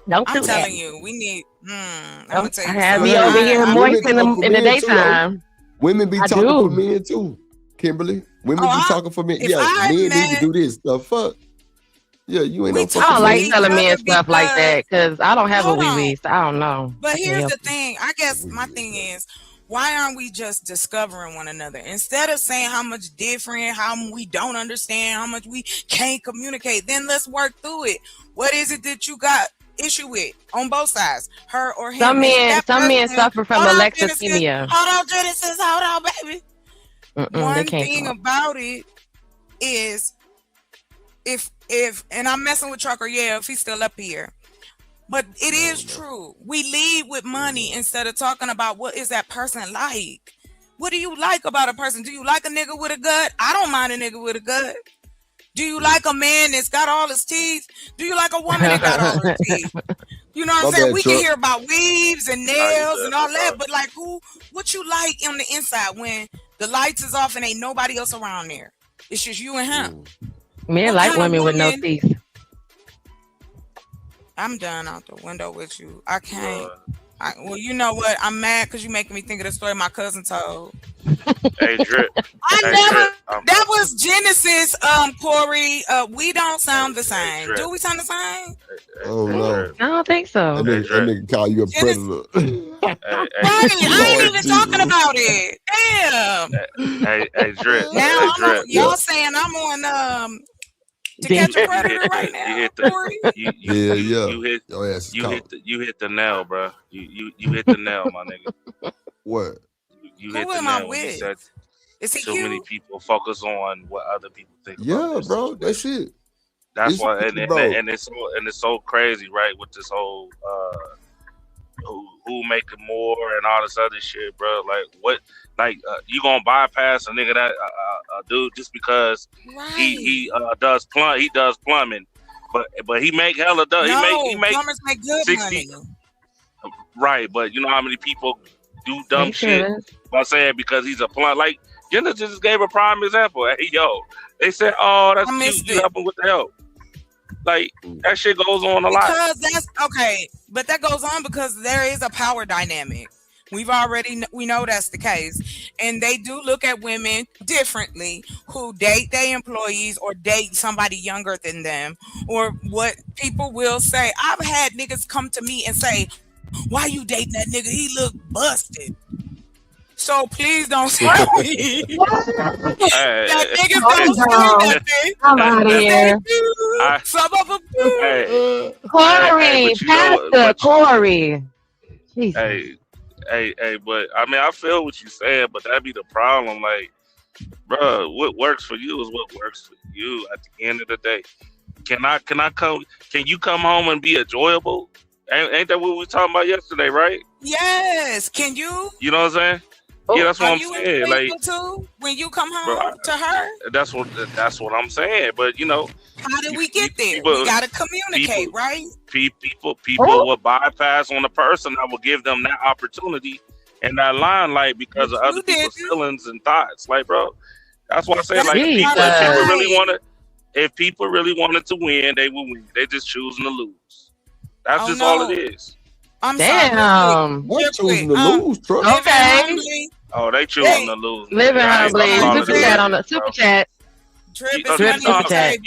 Don't I'm do telling that. you, we need. I'm gonna tell I you had something. me over here moist in talk for the men too, though. daytime. Women be I talking do. for men too, Kimberly. Women be talking for men. if Yeah, I men need to met- do this. The fuck? Yeah, you ain't no I fucking don't like man. telling men stuff like that because I don't have a Hold wee on. wee, so I don't know. But I can't here's help the it. thing. I guess my thing is, why aren't we just discovering one another instead of saying how much different, how we don't understand, how much we can't communicate? Then let's work through it. What is it that you got issue with on both sides, her or him? Some Is it men, that some men person? suffer from Hold on, Genesis. alexithymia. Hold on, Genesis. Hold on, baby. They One can't thing talk. about it is if and I'm messing with Trucker, yeah, if he's still up here. But it is true. We lead with money instead of talking about what is that person like. What do you like about a person? Do you like a nigga with a gut? I don't mind a nigga with a gut. Do you like a man that's got all his teeth? Do you like a woman that got all her teeth? You know what I'm My saying? bad, We can Chuck. hear about weaves and nails and all that, but like what you like on the inside when the lights is off and ain't nobody else around there? It's just you and him. Men What like kind of women with no woman- teeth. I'm done out the window with you. I can't. Well, you know what? I'm mad because you're making me think of the story my cousin told. Hey, Drip. That was Genesis, Corey. We don't sound the same. Do we sound the same? Oh no. I don't think so. That nigga call you a predator. I ain't even talking about it. Damn. Hey, Drip. Now Hey, I'm Drip. on, y'all saying I'm on to catch a predator right now. You hit the you hit the nail, bro. You hit the nail, my nigga. What? You Who hit the am I nail when you with? said Is it too you? many people focus on what other people think. Yeah, bro. That's it. That's It's- why, and bro. it's so crazy, right? With this whole who making more and all this other shit, bro. Like what? Like you gonna bypass a nigga that a dude just because he does plumbing, but he make hella he make plumbers make good 60 money. right. But you know how many people do dumb They shit shouldn't. by saying because he's a plumber. Like Jenna just gave a prime example. Hey yo, they said, oh that's cute, you help him with the help. Like that shit goes on a lot. Because that's okay, but that goes on because there is a power dynamic. We know that's the case, and they do look at women differently who date their employees or date somebody younger than them, or what people will say. I've had niggas come to me and say, "Why you dating that nigga? He look busted." So please don't tell me that niggas don't say nothing. I'm out of here. Some of them do. Corey, but you know- Pastor Corey. Jesus. Hey, but I mean, I feel what you're saying, but that'd be the problem. Like, bro, what works for you is what works for you. At the end of the day, can you come home and be enjoyable? Ain't that what we were talking about yesterday, right? Yes. Can you? You know what I'm saying? Yeah, that's what Are I'm you saying. Like, enjoyable too when you come home bro, to her? that's what I'm saying. But you know, How did we get there? people- We gotta communicate, right? people Oh. will bypass on the person that will give them that opportunity and that limelight because of other people's feelings and thoughts. Like, bro, That's why I say, like, if people really wanted to win, they would win. They just choosing to lose. That's just all it is. I'm Damn. What's choosing to lose, Truck? Okay. Oh, they choosing to lose. Living humbly. Super chat on the super chat. Super chat.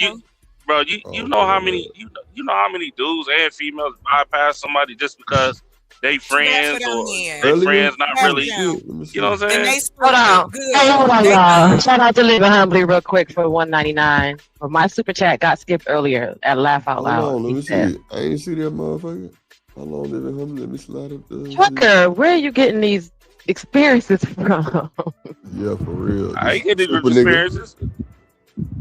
Bro, you know how many you know how many dudes and females bypass somebody just because they friends or they friends not really. You know what I'm saying? Hold on. Hey, hold on, y'all. Shout out to Living Humbly real quick for $1.99. But my super chat got skipped earlier at Laugh Out Loud. Hold on, let me see. I ain't see that motherfucker. How long Living Humbly? Let me slide up there. Trucker, where are you getting these experiences from? Yeah, for real. I ain't getting these experiences.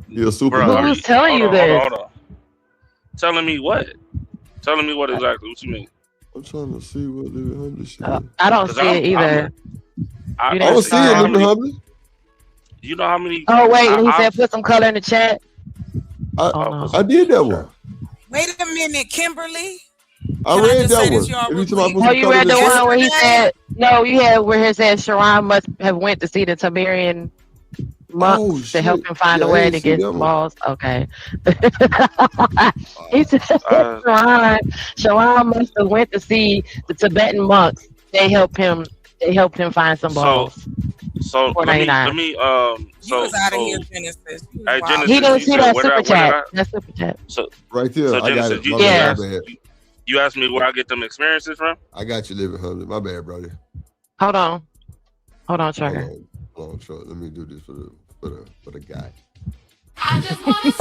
You're a super. Who's telling you this? Hold on. Telling me what? Telling me what exactly? What you mean? I'm trying to see what Living Humbly shit. I don't see it either. I don't see it, Living Humbly. You know how many? Oh wait, he said put some color in the chat. I did that one. Wait a minute, Kimberly. I read that one. Oh, you read the one where he said no? You had where he said Sharon must have went to see the Tamarian monks to help him find a way to get balls. Okay. He said Sharon must have went to see the Tibetan monks. They helped him find some balls. So let me you was out of here, Genesis. He didn't see that super chat. That super chat. So right there. So I got it. Genesis, you asked me where I get them experiences from? I got you, Living Humbly. My bad, brother. Hold on, Trucker. Hold on, Trucker. Let me do this for the guy. I just wanna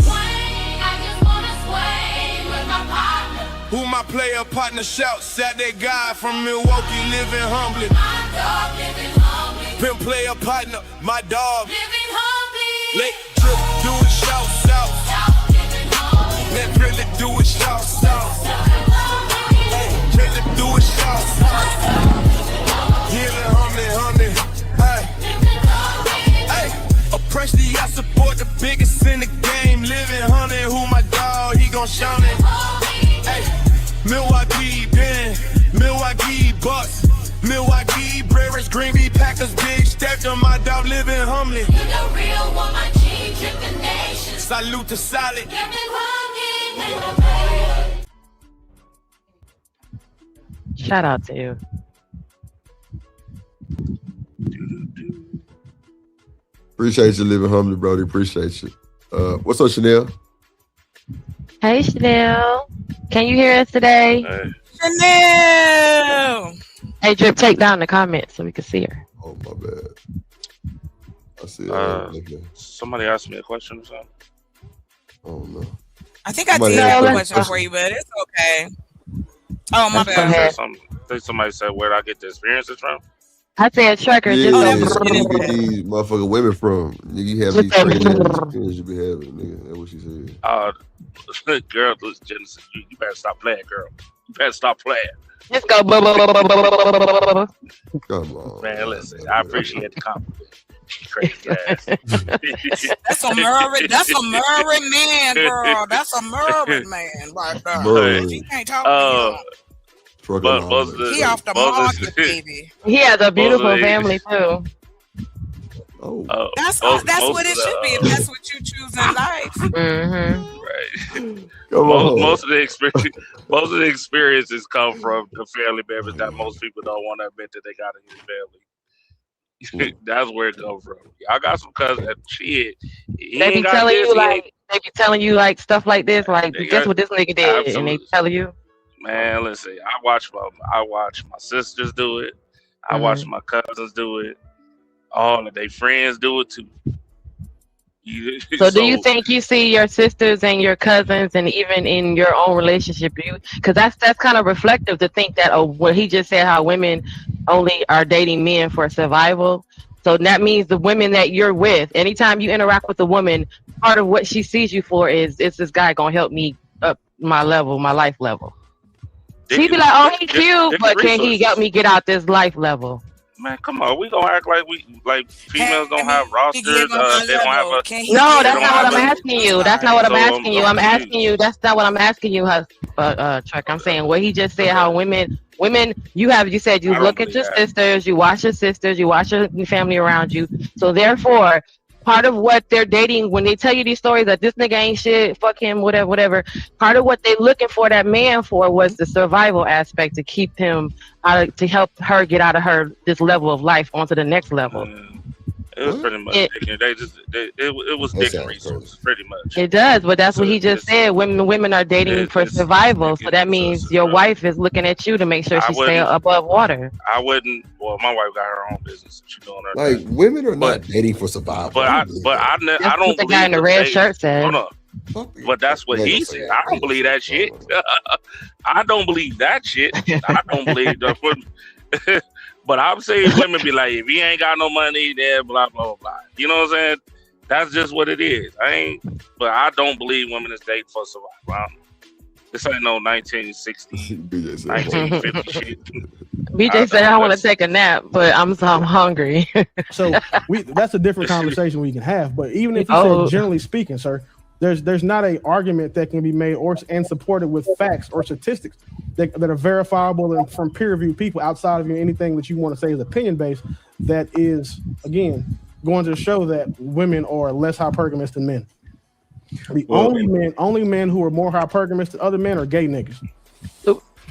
sway with my partner. Who my player partner shouts at that guy from Milwaukee, living humbly. My dog living humbly. Pimp player partner, my dog living humbly. Let drip do it, shout, shout. Let really do it, shout, shout. Really do it, shout, shout. Living humbly, humbly. Hey, oppressed, I support the biggest in the game. Living humbly, who my dog, he gon' shout it. Hey, Milwaukee, Ben, Milwaukee Bucks, Milwaukee Brewers, Green Bay Packers, big stepped on my dog, living humbly. You the real one, my G, drip the nation. Salute to solid. Shout out to you. Appreciate you, Living Humbly, Brody. Appreciate you. What's up, Chanel? Hey, Chanel. Can you hear us today? Chanel. Hey, Drip, take down the comments so we can see her. Oh, my bad. I see somebody asked me a question or something. Oh, no. I think I did have a question for you, but it's okay. Oh, my bad. I think somebody said, where did I get the experiences from? I said Trucker. Yeah, where you get these motherfucking women from? Nigga, you have these crazy experiences you be having, nigga. That's what she said. Girl, Genesis, you better stop playing, girl. You better stop playing. Let's go. Come on. Man, listen, I appreciate the compliment. Crazy ass. That's a murmuring man, girl. That's a murmuring man right there. You can't talk to him. He off the market, baby. He has a beautiful family too. That's what it should be if that's what you choose in life. Mm-hmm. Right. Most of the experiences come from the family members that most people don't want to admit that they got in your family. That's where it comes from. I got some cousins. Shit, they be telling you like stuff like this. Like, guess what this nigga did, absolutely. And they tell you. Man, listen, I watch my sisters do it. I watch my cousins do it. All of their friends do it too. So do you think you see your sisters and your cousins, and even in your own relationship, because that's kind of reflective to think that what he just said, how women only are dating men for survival. So that means the women that you're with, anytime you interact with a woman, part of what she sees you for is this guy gonna help me up my level, my life level. She be like, oh, he's cute, but can he help me get out this life level? Man, come on. We gonna act like females don't have rosters. They don't have a. No, that's not what I'm asking you. That's not what I'm asking you. I'm asking you. That's not what I'm asking you, Chuck. I'm saying what he just said. How women, you said you look at your sisters, you watch your sisters, you watch your family around you. So therefore, part of what they're dating, when they tell you these stories that this nigga ain't shit, fuck him, whatever, part of what they looking for that man for was the survival aspect, to keep him out of, to help her get out of this level of life onto the next level. It was pretty much it was digging resources, pretty much. It does, but that's what he just said. Women are dating for survival, so that means your wife is looking at you to make sure she stay above water. I wouldn't. Well, my wife got her own business. She's doing her like thing. women are not dating for survival. But I don't. The guy in the red shirt said. Hold on. But that's what he said. I don't believe that shit. I don't believe that shit. I don't believe that. But I'm saying women be like, if he ain't got no money, then blah blah blah. You know what I'm saying? That's just what it is. But I don't believe women is dating for survival. This ain't no 1960, 1950 shit. BJ said I want to take a nap, but I'm hungry. So that's a different conversation we can have. But even if you said generally speaking, sir, there's not an argument that can be made and supported with facts or statistics that are verifiable and from peer-reviewed people outside of anything that you want to say is opinion-based, that is, again, going to show that women are less hypergamous than men. The only men who are more hypergamous than other men are gay niggas.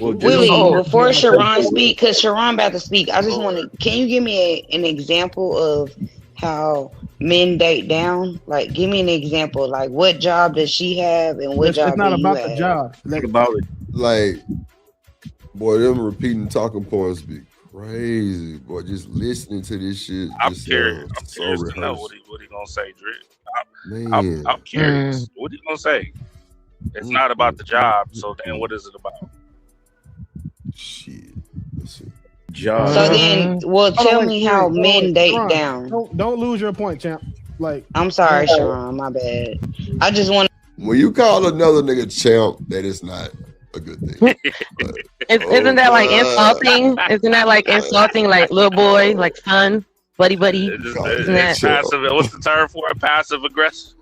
Willie, before Sharon speak, because Sharon about to speak, I just want to, can you give me an example of how men date down? Like, give me an example. Like, what job does she have and what job It's not do you about have? the job. Think about it. Like, boy, them repeating talking points be crazy. Boy, just listening to this shit. I'm curious. I'm curious to know what he gonna say, Dre. I'm curious. What he gonna say? It's not about the job. So then, what is it about? Shit. So then, well, tell me how men date down. Don't lose your point, champ. Like, I'm sorry, Sharon. My bad. I just want. When you call another nigga champ, that is not a good thing. Isn't that like insulting? Isn't that like insulting, like little boy, like son, buddy? Isn't that passive? What's the term for it? Passive aggressive.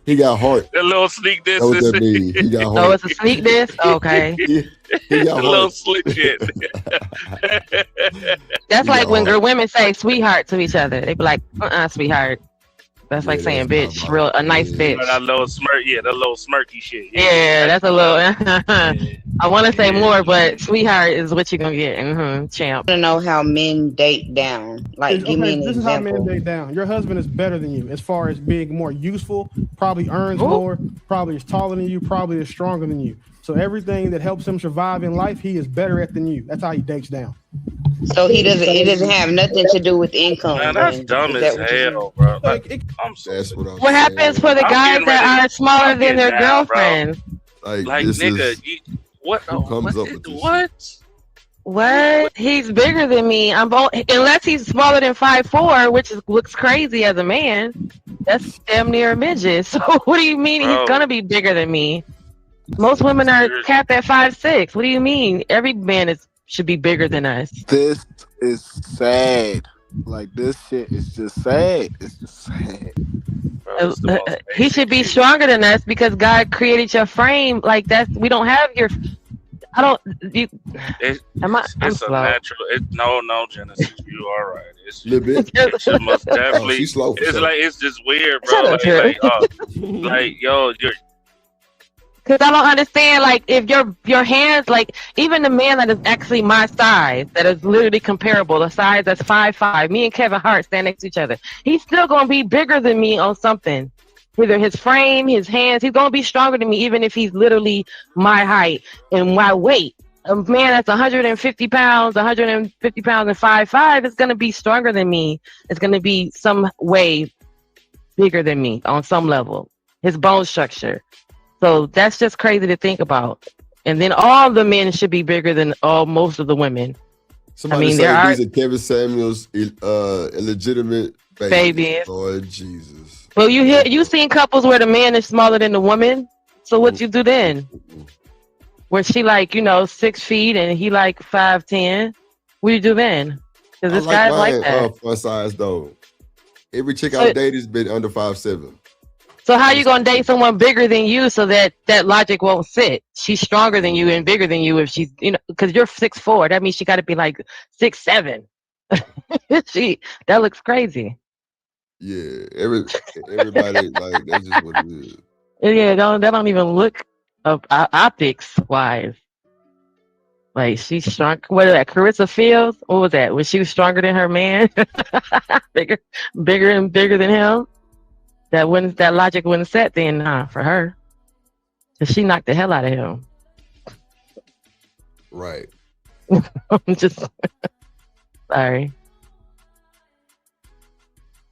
He got heart. A little sneak diss. That's what that means. He got heart. Oh, it's a sneak diss? Okay. He got a little slick shit. That's like when women say sweetheart to each other. They be like, sweetheart. That's like saying bitch, a nice bitch. That little smirk, that little smirky shit. Yeah, that's a little. I want to say more, but sweetheart is what you're gonna get. Champ. I want to know how men date down. Like, give me an this example. is how men date down. Your husband is better than you as far as being more useful. Probably earns more. Probably is taller than you. Probably is stronger than you. So everything that helps him survive in life, he is better at than you. That's how he dates down. So it doesn't have nothing to do with income. Man, that's dumb as hell, bro. I'm sorry. What happens for the guys that are smaller than their girlfriends? Like nigga, what? Comes up with what? What? He's bigger than me. Unless he's smaller than 5'4", which looks crazy as a man. That's damn near a midget. So what do you mean he's gonna be bigger than me? Most women are capped at 5'6". What do you mean? Every man should be bigger than us. This is sad. Like, this shit is just sad. It's just sad. He should be stronger than us because God created your frame like that. We don't have your. I don't. It's slow. a natural. No, Genesis, you are right. It's little bit. It's most definitely. She's slow. It's like it's just weird, bro. Like, yo, you're. Because I don't understand, like, if your hands, like, even the man that is actually my size, that is literally comparable, the size that's 5'5", me and Kevin Hart stand next to each other, he's still going to be bigger than me on something. Either his frame, his hands, he's going to be stronger than me, even if he's literally my height and my weight. A man that's 150 pounds and 5'5" is going to be stronger than me. It's going to be some way bigger than me on some level. His bone structure. So that's just crazy to think about. And then all the men should be bigger than most of the women. Somebody say these are Kevin Samuel's illegitimate babies. Lord Jesus. Well, you seen couples where the man is smaller than the woman. So what you do then? Where she 6 feet and he 5'10". What do you do then? Because this guy's like that. Fun size though. Every chick I've dated has been under 5'7". So how you gonna date someone bigger than you so that logic won't sit? She's stronger than you and bigger than you if she's because you're 6'4". That means she got to be 6'7". That looks crazy. Yeah, everybody like that's just what it is. Yeah, that don't even look optics wise. Like she's strong. What is that? Carissa Fields? What was that? Was she stronger than her man? bigger and bigger than him? That logic wouldn't set then, for her. Cause she knocked the hell out of him. Right. I'm just sorry.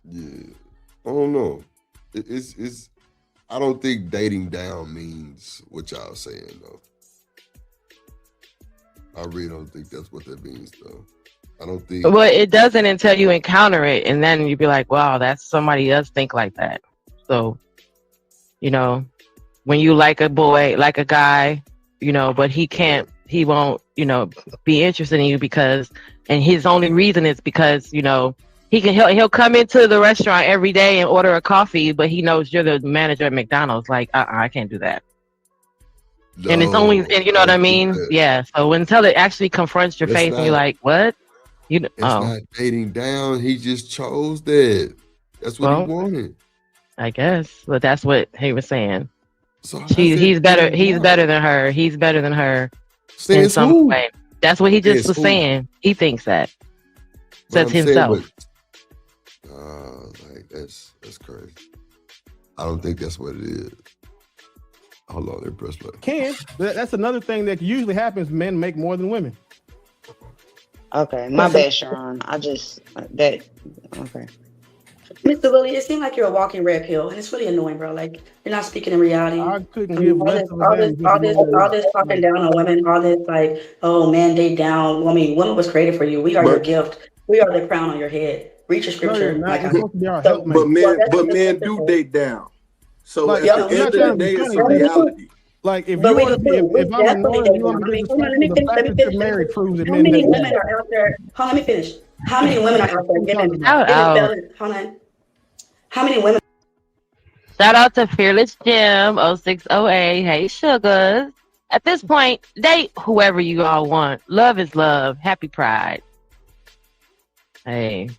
Yeah. I don't know. It's I don't think dating down means what y'all saying though. I really don't think that's what that means though. I don't think. Well, it doesn't until you encounter it, and then you'd be like, "Wow, that's somebody does think like that." So, when you like a boy, like a guy, but he won't, be interested in you and his only reason is because, he'll come into the restaurant every day and order a coffee, but he knows you're the manager at McDonald's. Like, I can't do that. No, and it's only, and you know what I mean? Yeah. So until it actually confronts your face and you're like, what? It's not dating down. He just chose that. That's what he wanted. I guess, but that's what he was saying. So he's better than her. He's better than her in some way. That's what he just was saying. He thinks that. Says himself. That's crazy. I don't think that's what it is. Hold on, let me press play. That's another thing that usually happens. Men make more than women. Okay, my bad, Sharon. Okay. Mr. Willie, it seems like you're a walking red pill, and it's really annoying, bro. Like you're not speaking in reality. I couldn't give all this talking down on women, all this like, oh, man, they down. I mean, woman was created for you. We are your gift. We are the crown on your head. Read your scripture. But men do date down. So at the end of the day, it's a reality. Like if you want to be, if I'm annoying, you want to be the fact that you're married proves that men date down. Are out there? Let me finish. How many women are out there giving? Hold on. How many women? Shout out to Fearless Jim 0608. Hey, sugars. At this point, date whoever you all want. Love is love. Happy Pride. Hey.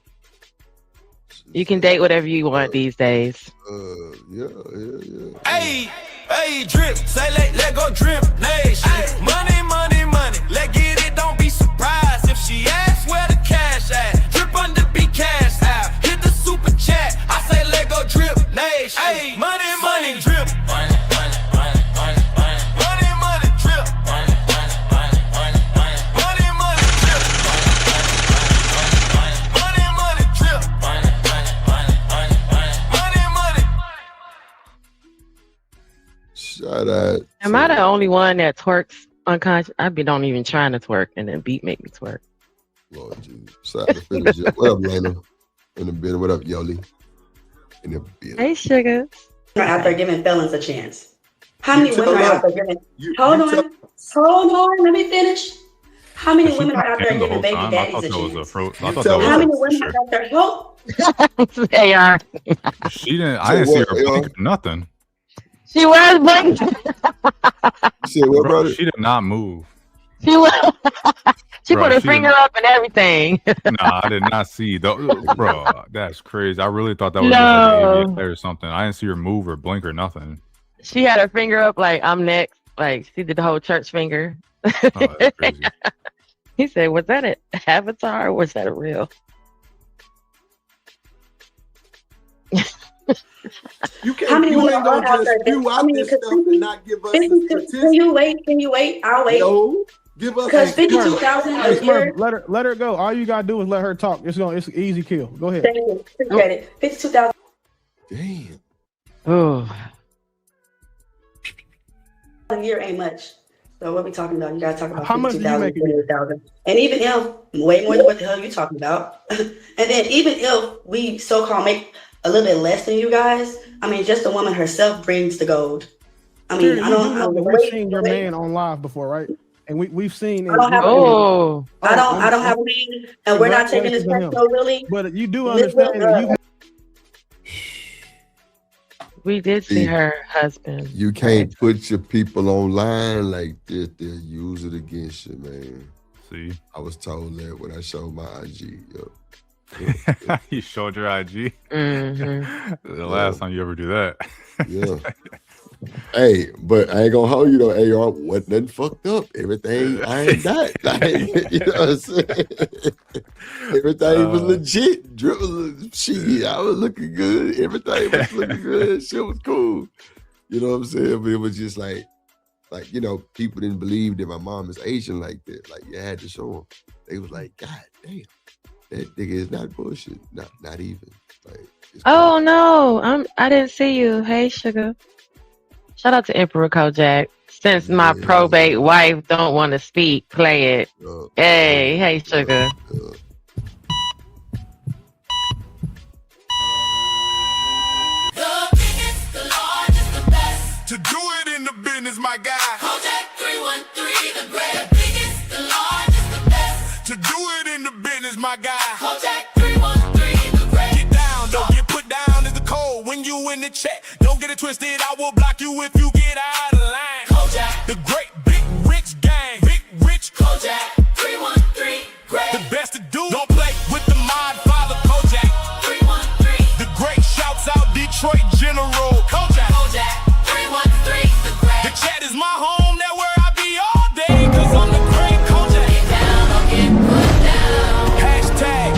You can date whatever you want these days. Yeah. Hey, drip. Say let go drip. Nation. Money. Let get it. Don't be surprised if she asks where the cash at. Drip under be cash out. Hit the super chat. I say let go drip. Nation. Hey, money, drip. Money, drip. Money, drip. Shout out. Am I the only one that twerks unconscious? Don't even trying to twerk, and then beat make me twerk. Lord Jesus. Shout out to Philly. What up, Lana? In the bed. What up, Yoli? In the bed. Hey, sugar. Are out there giving felons a chance. How many women are out there giving? Hold on. Let me finish. How many women are out there giving baby daddies a chance? How many women are out there? They are. She didn't. I didn't see her blink or nothing. She was blinking. She did not move. She was. She put her finger up and everything. Nah, I did not see. Bro, that's crazy. I really thought that was like or something. I didn't see her move or blink or nothing. She had her finger up like, I'm next. Like, she did the whole church finger. Oh, that's crazy. He said, was that an avatar or was that a real? How many women are out there? Can you wait? I'll wait. No. Give us because 52,000 a year. Let her go. All you gotta do is let her talk. It's an easy kill. Go ahead. Thank you. Appreciate it. 52,000. Damn. Oh. A year ain't much. So what we talking about? You gotta talk about how much do you make? 48,000. And even if way more than what the hell you talking about, and then even if we so-called make a little bit less than you guys, I mean, just the woman herself brings the gold. I mean, we've seen your man on live before, right? And we've seen. I don't have a man, and we're not taking this personal, really. But you do understand that you. We did see her husband. You can't put your people online like this. They'll use it against you, man. See, I was told that when I showed my IG. Yep. You showed your IG. Mm-hmm. The last time you ever do that. Yeah. Hey, but I ain't gonna hold you though. AR wasn't nothing fucked up. Everything I ain't that. Like, you know what I'm saying? Everything was legit. Shit, I was looking good. Everything was looking good. Shit was cool. You know what I'm saying? But it was just like, you know, people didn't believe that my mom is Asian like that. Like, you had to show them. They was like, God damn, that nigga is not bullshit. Not even. Like, Oh no, I didn't see you. Hey, sugar. Shout out to Emperor Kojak. Since my probate wife don't want to speak, play it. Hey, sugar. To do it in the business, my guy. Kojak 313, the great, the biggest, the largest, the best. To do it in the business, my guy. Kojak 313, the great. Get down, don't get put down is the code. When you in the chat, don't get it twisted. I will block you if you get out of line. Kojak, the great, big, rich gang. Big, rich Kojak 313, great. The best to do. Don't play with the mod father, Kojak 313. The great shouts out Detroit General. Kojak. The chat is my home, that where I be all day, cause I'm the great Kojak. Get down, don't get put down. Hashtag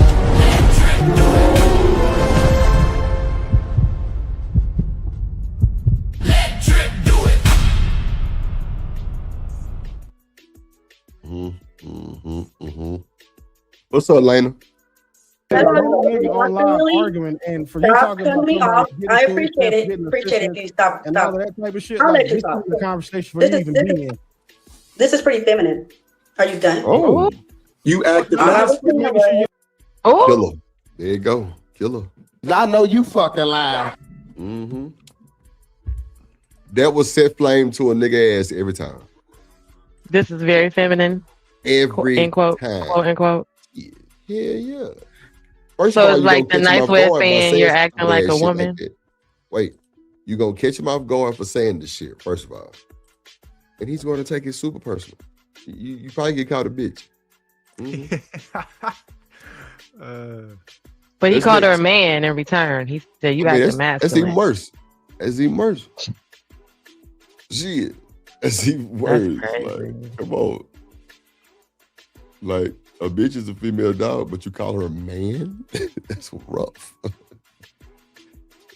let Drip do it. What's up, Lena? Online arguing, and for you talking about me off. I appreciate it. Appreciate it. If you stop. And all of that type of shit. I'll Like, let you this talk. is the conversation for you even being in. This is pretty feminine. Are you done? Oh, you acted Oh, killer. There you go, killer. I know you fucking lying. Mm-hmm. That was set flame to a nigga ass every time. this is very feminine. Every End quote. time. Quote unquote. Yeah. First So of all, it's you like gonna the catch him nice off way of guard by saying saying you're some acting like a shit woman. that. Wait, you gonna catch him off guard for saying this shit, first of all. And he's gonna take it super personal. You probably get called a bitch. Mhm. But he That's called her a next. man in return. He said you I mean, acting that's masculine. even worse. That's even worse. Shit. That's even worse. Like, come on. Like, a bitch is a female dog, but you call her a man? That's rough.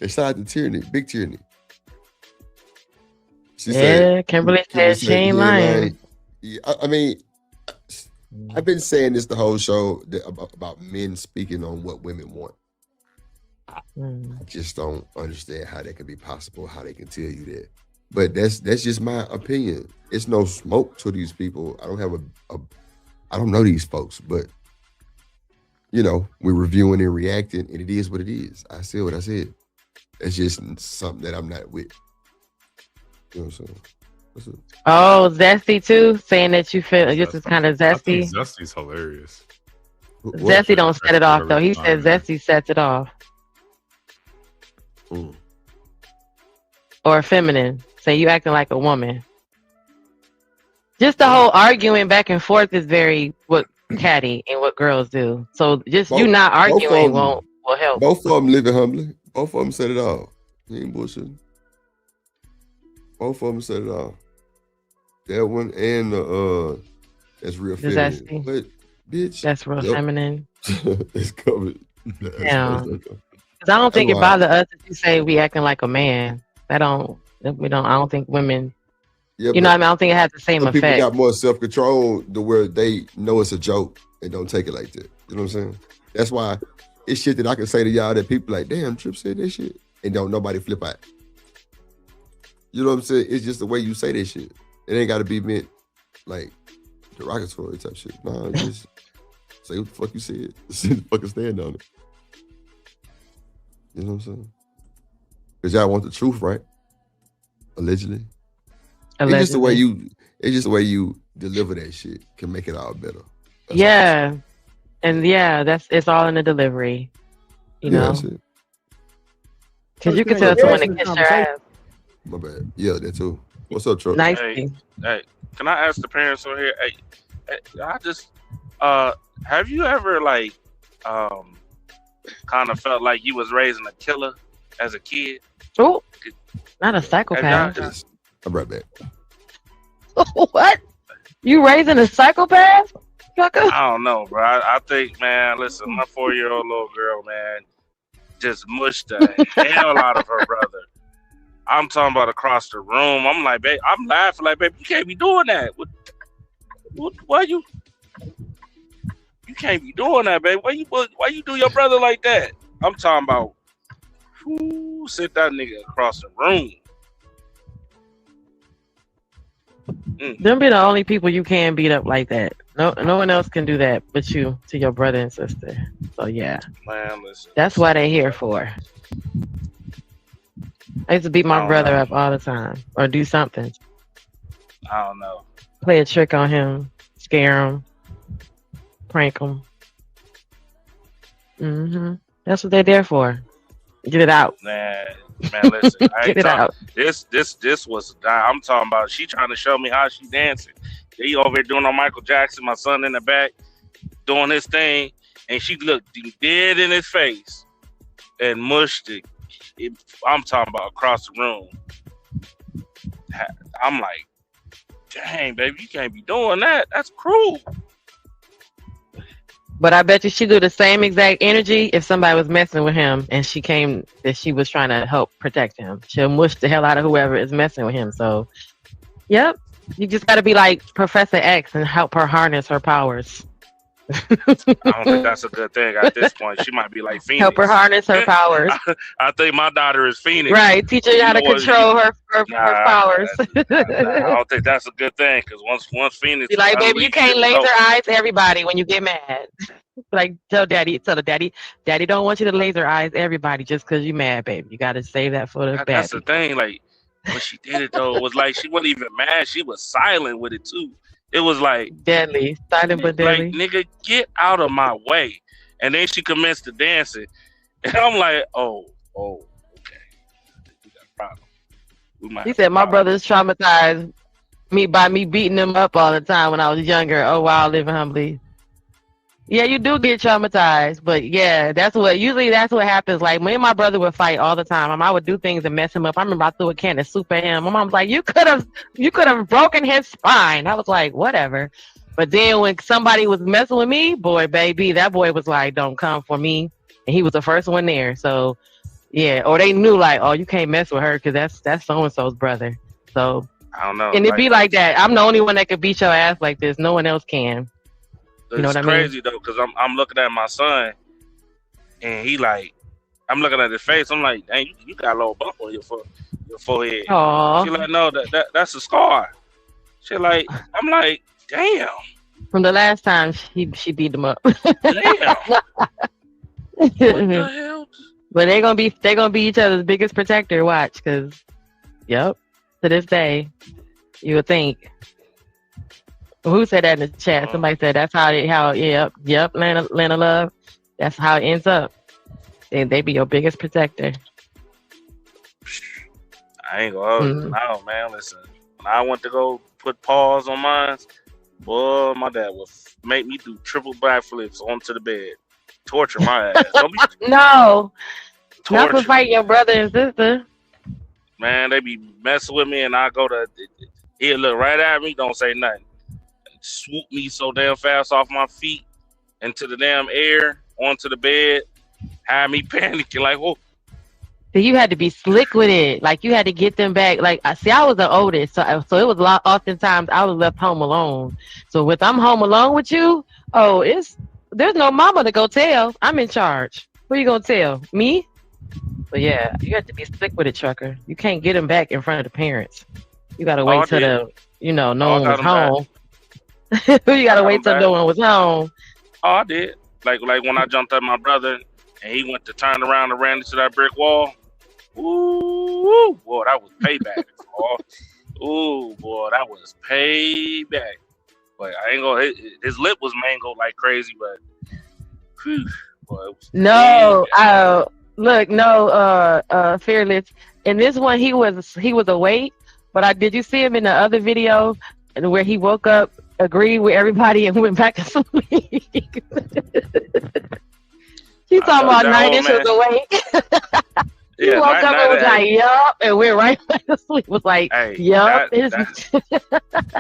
It's not the tyranny, big tyranny. She Yeah, Kimberly said she ain't lying. Yeah, I mean, I've been saying this the whole show about men speaking on what women want. I just don't understand how that can be possible, how they can tell you that. But that's just my opinion. It's no smoke to these people. I don't have I don't know these folks, but you know, we're reviewing and reacting, and it is what it is. I said what I said. It's just something that I'm not with. You know what I'm saying? What's up? Oh, zesty too, saying that you feel this is kind of I think zesty. Zesty's hilarious. Zesty don't set it off though. He said zesty sets it off. Or feminine. Say you acting like a woman. Just the whole arguing back and forth is very what catty and what girls do. So just you not arguing will help. Both of them living humbly. Both of them said it all. You ain't bullshitting. Both of them said it all. That one and that's real feminine. Zesty. But bitch, That's real feminine. It's covered. Yeah. Because I don't think it bothers us if you say we acting like a man. I don't think women. Yeah, you know what I mean? I don't think it has the same some people effect. got more self-control to where they know it's a joke and don't take it like that. You know what I'm saying? That's why it's shit that I can say to y'all that people like, damn, Trip said that shit, and don't nobody flip out. You know what I'm saying? It's just the way you say that shit. It ain't got to be meant like derogatory type shit. No, just say what the fuck you said. Fucking stand on it. You know what I'm saying? Because y'all want the truth, right? Allegedly. It's just the way you deliver that shit can make it all better. Yeah. And yeah, it's all in the delivery. You know? Because you can tell someone to kiss your ass. My bad. Yeah, that too. What's up, Truck? Nice. Hey, can I ask the parents on here? Hey, I just have you ever like kind of felt like you was raising a killer as a kid. Oh, not a psychopath. I'm right back. What? You raising a psychopath? I don't know, bro. I think, man, listen, my 4-year-old little girl, man, just mushed the hell out of her brother. I'm talking about across the room. I'm like, babe, I'm laughing like, babe, you can't be doing that. Why you can't be doing that, babe? Why you do your brother like that? I'm talking about, sit that nigga across the room. Them be the only people you can beat up like that. No one else can do that but you to your brother and sister. So yeah, man, listen. That's what they're here for. I used to beat my brother up all the time, or do something. I don't know. Play a trick on him, scare him, prank him. That's what they're there for. Get it out. Man, listen. I ain't Get it out. This was. I'm talking about. She trying to show me how she dancing. He over here doing on Michael Jackson. My son in the back doing his thing, and she looked dead in his face and mushed it. I'm talking about across the room. I'm like, dang, baby, you can't be doing that. That's cruel. But I bet you she do the same exact energy if somebody was messing with him and she came that she was trying to help protect him. She'll mush the hell out of whoever is messing with him. So, yep, you just got to be like Professor X and help her harness her powers. I don't think that's a good thing at this point. She might be like Phoenix. Help her harness her powers. I think my daughter is Phoenix. Right, teach her how to control her powers. I don't think that's a good thing because once Phoenix, Be like, baby, you can't laser eyes everybody when you get mad. Like, tell her daddy, daddy don't want you to laser eyes everybody just because you mad, baby. You got to save that for the bad. That's the thing. Like, when she did it though, it was like she wasn't even mad. She was silent with it too. It was like deadly, silent but deadly. Like, nigga, get out of my way. And then she commenced to dancing, and I'm like, oh, okay, we got a problem. He said my brother's traumatized by me beating him up all the time when I was younger. Oh wow, living humbly. Yeah, you do get traumatized, but yeah, that's what happens. Like me and my brother would fight all the time. I would do things and mess him up. I remember I threw a can of soup at him. My mom was like, "You could have broken his spine." I was like, "Whatever." But then when somebody was messing with me, baby, that boy was like, "Don't come for me," and he was the first one there. So yeah, or they knew like, "Oh, you can't mess with her because that's so and so's brother." So I don't know, and it'd be like that. I'm the only one that could beat your ass like this. No one else can. You know what I mean? It's crazy though, because I'm looking at my son, and he like, I'm looking at his face. I'm like, dang, you got a little bump on your forehead. Aww. She like, no, that's a scar. She like, I'm like, damn. From the last time she beat him up. Damn. What the hell? But they're gonna be each other's biggest protector. Watch, because, yep, to this day, you would think. Who said that in the chat? Somebody said that's yep, Lana Love. That's how it ends up. And they be your biggest protector. I ain't gonna no, man. Listen, when I went to go put paws on mine, boy, my dad would make me do triple backflips onto the bed. Torture my ass. Don't be no. Not to fight your brother and sister. Man, they be messing with me and I go to he'll look right at me, don't say nothing. Swoop me so damn fast off my feet into the damn air onto the bed, had me panicking like, whoa. So you had to be slick with it, like you had to get them back. Like I was the oldest, so it was a lot. Oftentimes I was left home alone. So if I'm home alone with you, there's no mama to go tell. I'm in charge. Who you gonna tell? Me? But yeah, you have to be slick with it, trucker. You can't get them back in front of the parents. You gotta wait till no one was home. You gotta wait till no one was home. Oh, I did. Like when I jumped at my brother and he went to turn around and ran into that brick wall. Ooh, boy, that was payback. Ooh, boy, that was payback. Like I ain't gonna. His lip was mangled like crazy, but whew, boy, it was Fearless. In this one, he was awake. But did you see him in the other video where he woke up, agreed with everybody, and went back to sleep? She's talking about 9 inches away. He woke up and was like, yup, and we're right back to sleep. Was like, yup.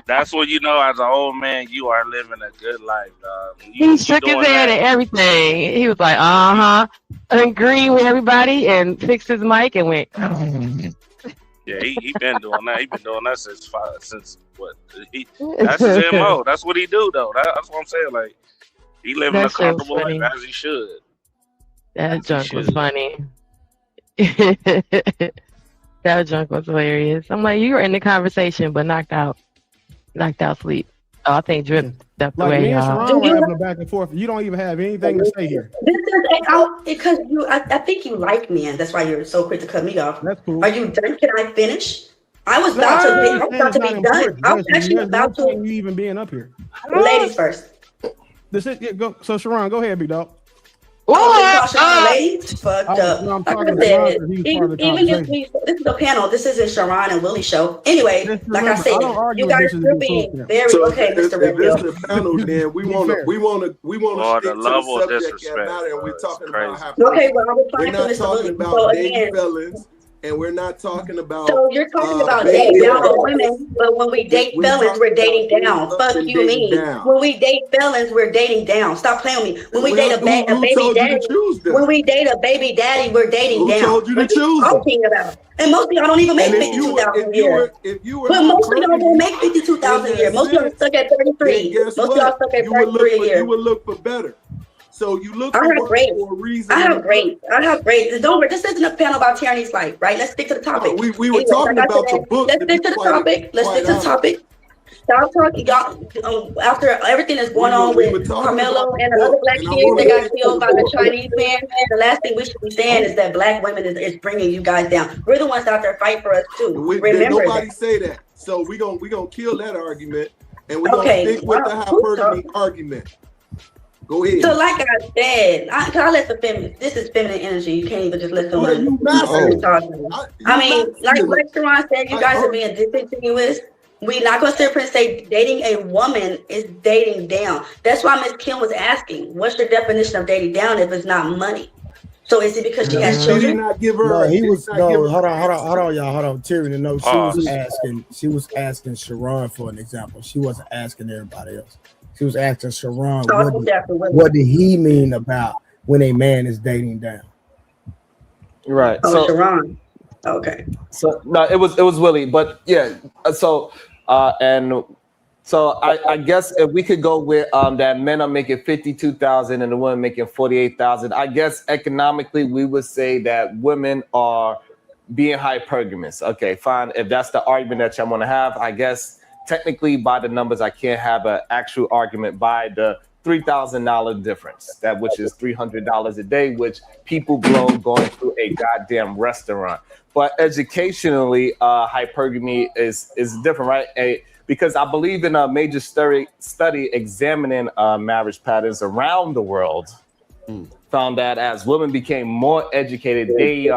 That's what you know, as an old man, you are living a good life, dog. He shook his head and everything. He was like, agreeing with everybody and fixed his mic and went. Yeah, he been doing that. He been doing that since what? That's his MO. That's what he do, though. That's what I'm saying. Like, he living a comfortable life as he should. That junk was funny. That junk was hilarious. I'm like, you were in the conversation, but knocked out sleep. Oh, I think Drip stepped away. Me and Sharon were having a back and forth. You don't even have anything to say here. This is because you. I think you like me, and that's why you're so quick to cut me off. That's cool. Are you done? Can I finish? I was about to be done. I was actually about to. You even being up here. Ladies first. This is go. So Sharon, go ahead, big dog. Ladies fucked up. No, like I said, even if this is a panel, this isn't Sharon and Willie show. Anyway, like I said, you guys are being very okay, Mr. Redfield. If this is a panel, then we want to stick to the subject matter, and we're talking about how. Okay, well, we're not talking about dating felons. And we're not talking about. So you're talking about dating down on women, but when we date felons, we're dating down. Fuck you, mean? When we date felons, we're dating down. Stop playing with me. When we date a baby daddy, we're dating down. Who told you to choose them? Talking about. And most of y'all don't even make 52,000 a year. But most of y'all don't make 52,000 a year. Most of y'all stuck at 33. Most of y'all stuck at 33 a year. You would look for better. So you look for a reason. I have great. Don't. This isn't a panel about Tierney's life, right? Let's stick to the topic. We were talking about the book. Let's stick to the topic. Let's stick to the topic. Stop talking, y'all. After everything that's going on with Carmelo and the other black kids that got killed by the Chinese man, the last thing we should be saying is that black women is bringing you guys down. We're the ones out there fighting for us too. Remember nobody say that. So we gonna kill that argument, and we're gonna stick with the hypergamy argument. Go ahead. So, like I said, I let the feminine. This is feminine energy. You can't even just let someone talk. I mean, like Sharon said, you guys are being disingenuous. We're not going to sit here and say dating a woman is dating down. That's why Miss Kim was asking, "What's your definition of dating down if it's not money?" So is it because she has children? She did not give her. No, he was no. Hold on, y'all. Hold on, Tyrion. No, she was asking Sharon for an example. She wasn't asking everybody else. She was asking Sharon, what did he mean about when a man is dating down? Right. Oh, so, Sharon. Okay. So no, it was Willie, but yeah. So I guess if we could go with that men are making 52,000 and the women making 48,000. I guess economically we would say that women are being hypergamous. Okay, fine. If that's the argument that y'all want to have, I guess. Technically, by the numbers, I can't have an actual argument by the $3,000 difference, that which is $300 a day, which people blow going to a goddamn restaurant. But educationally, hypergamy is different, right? Because I believe in a major study examining marriage patterns around the world, found that as women became more educated, they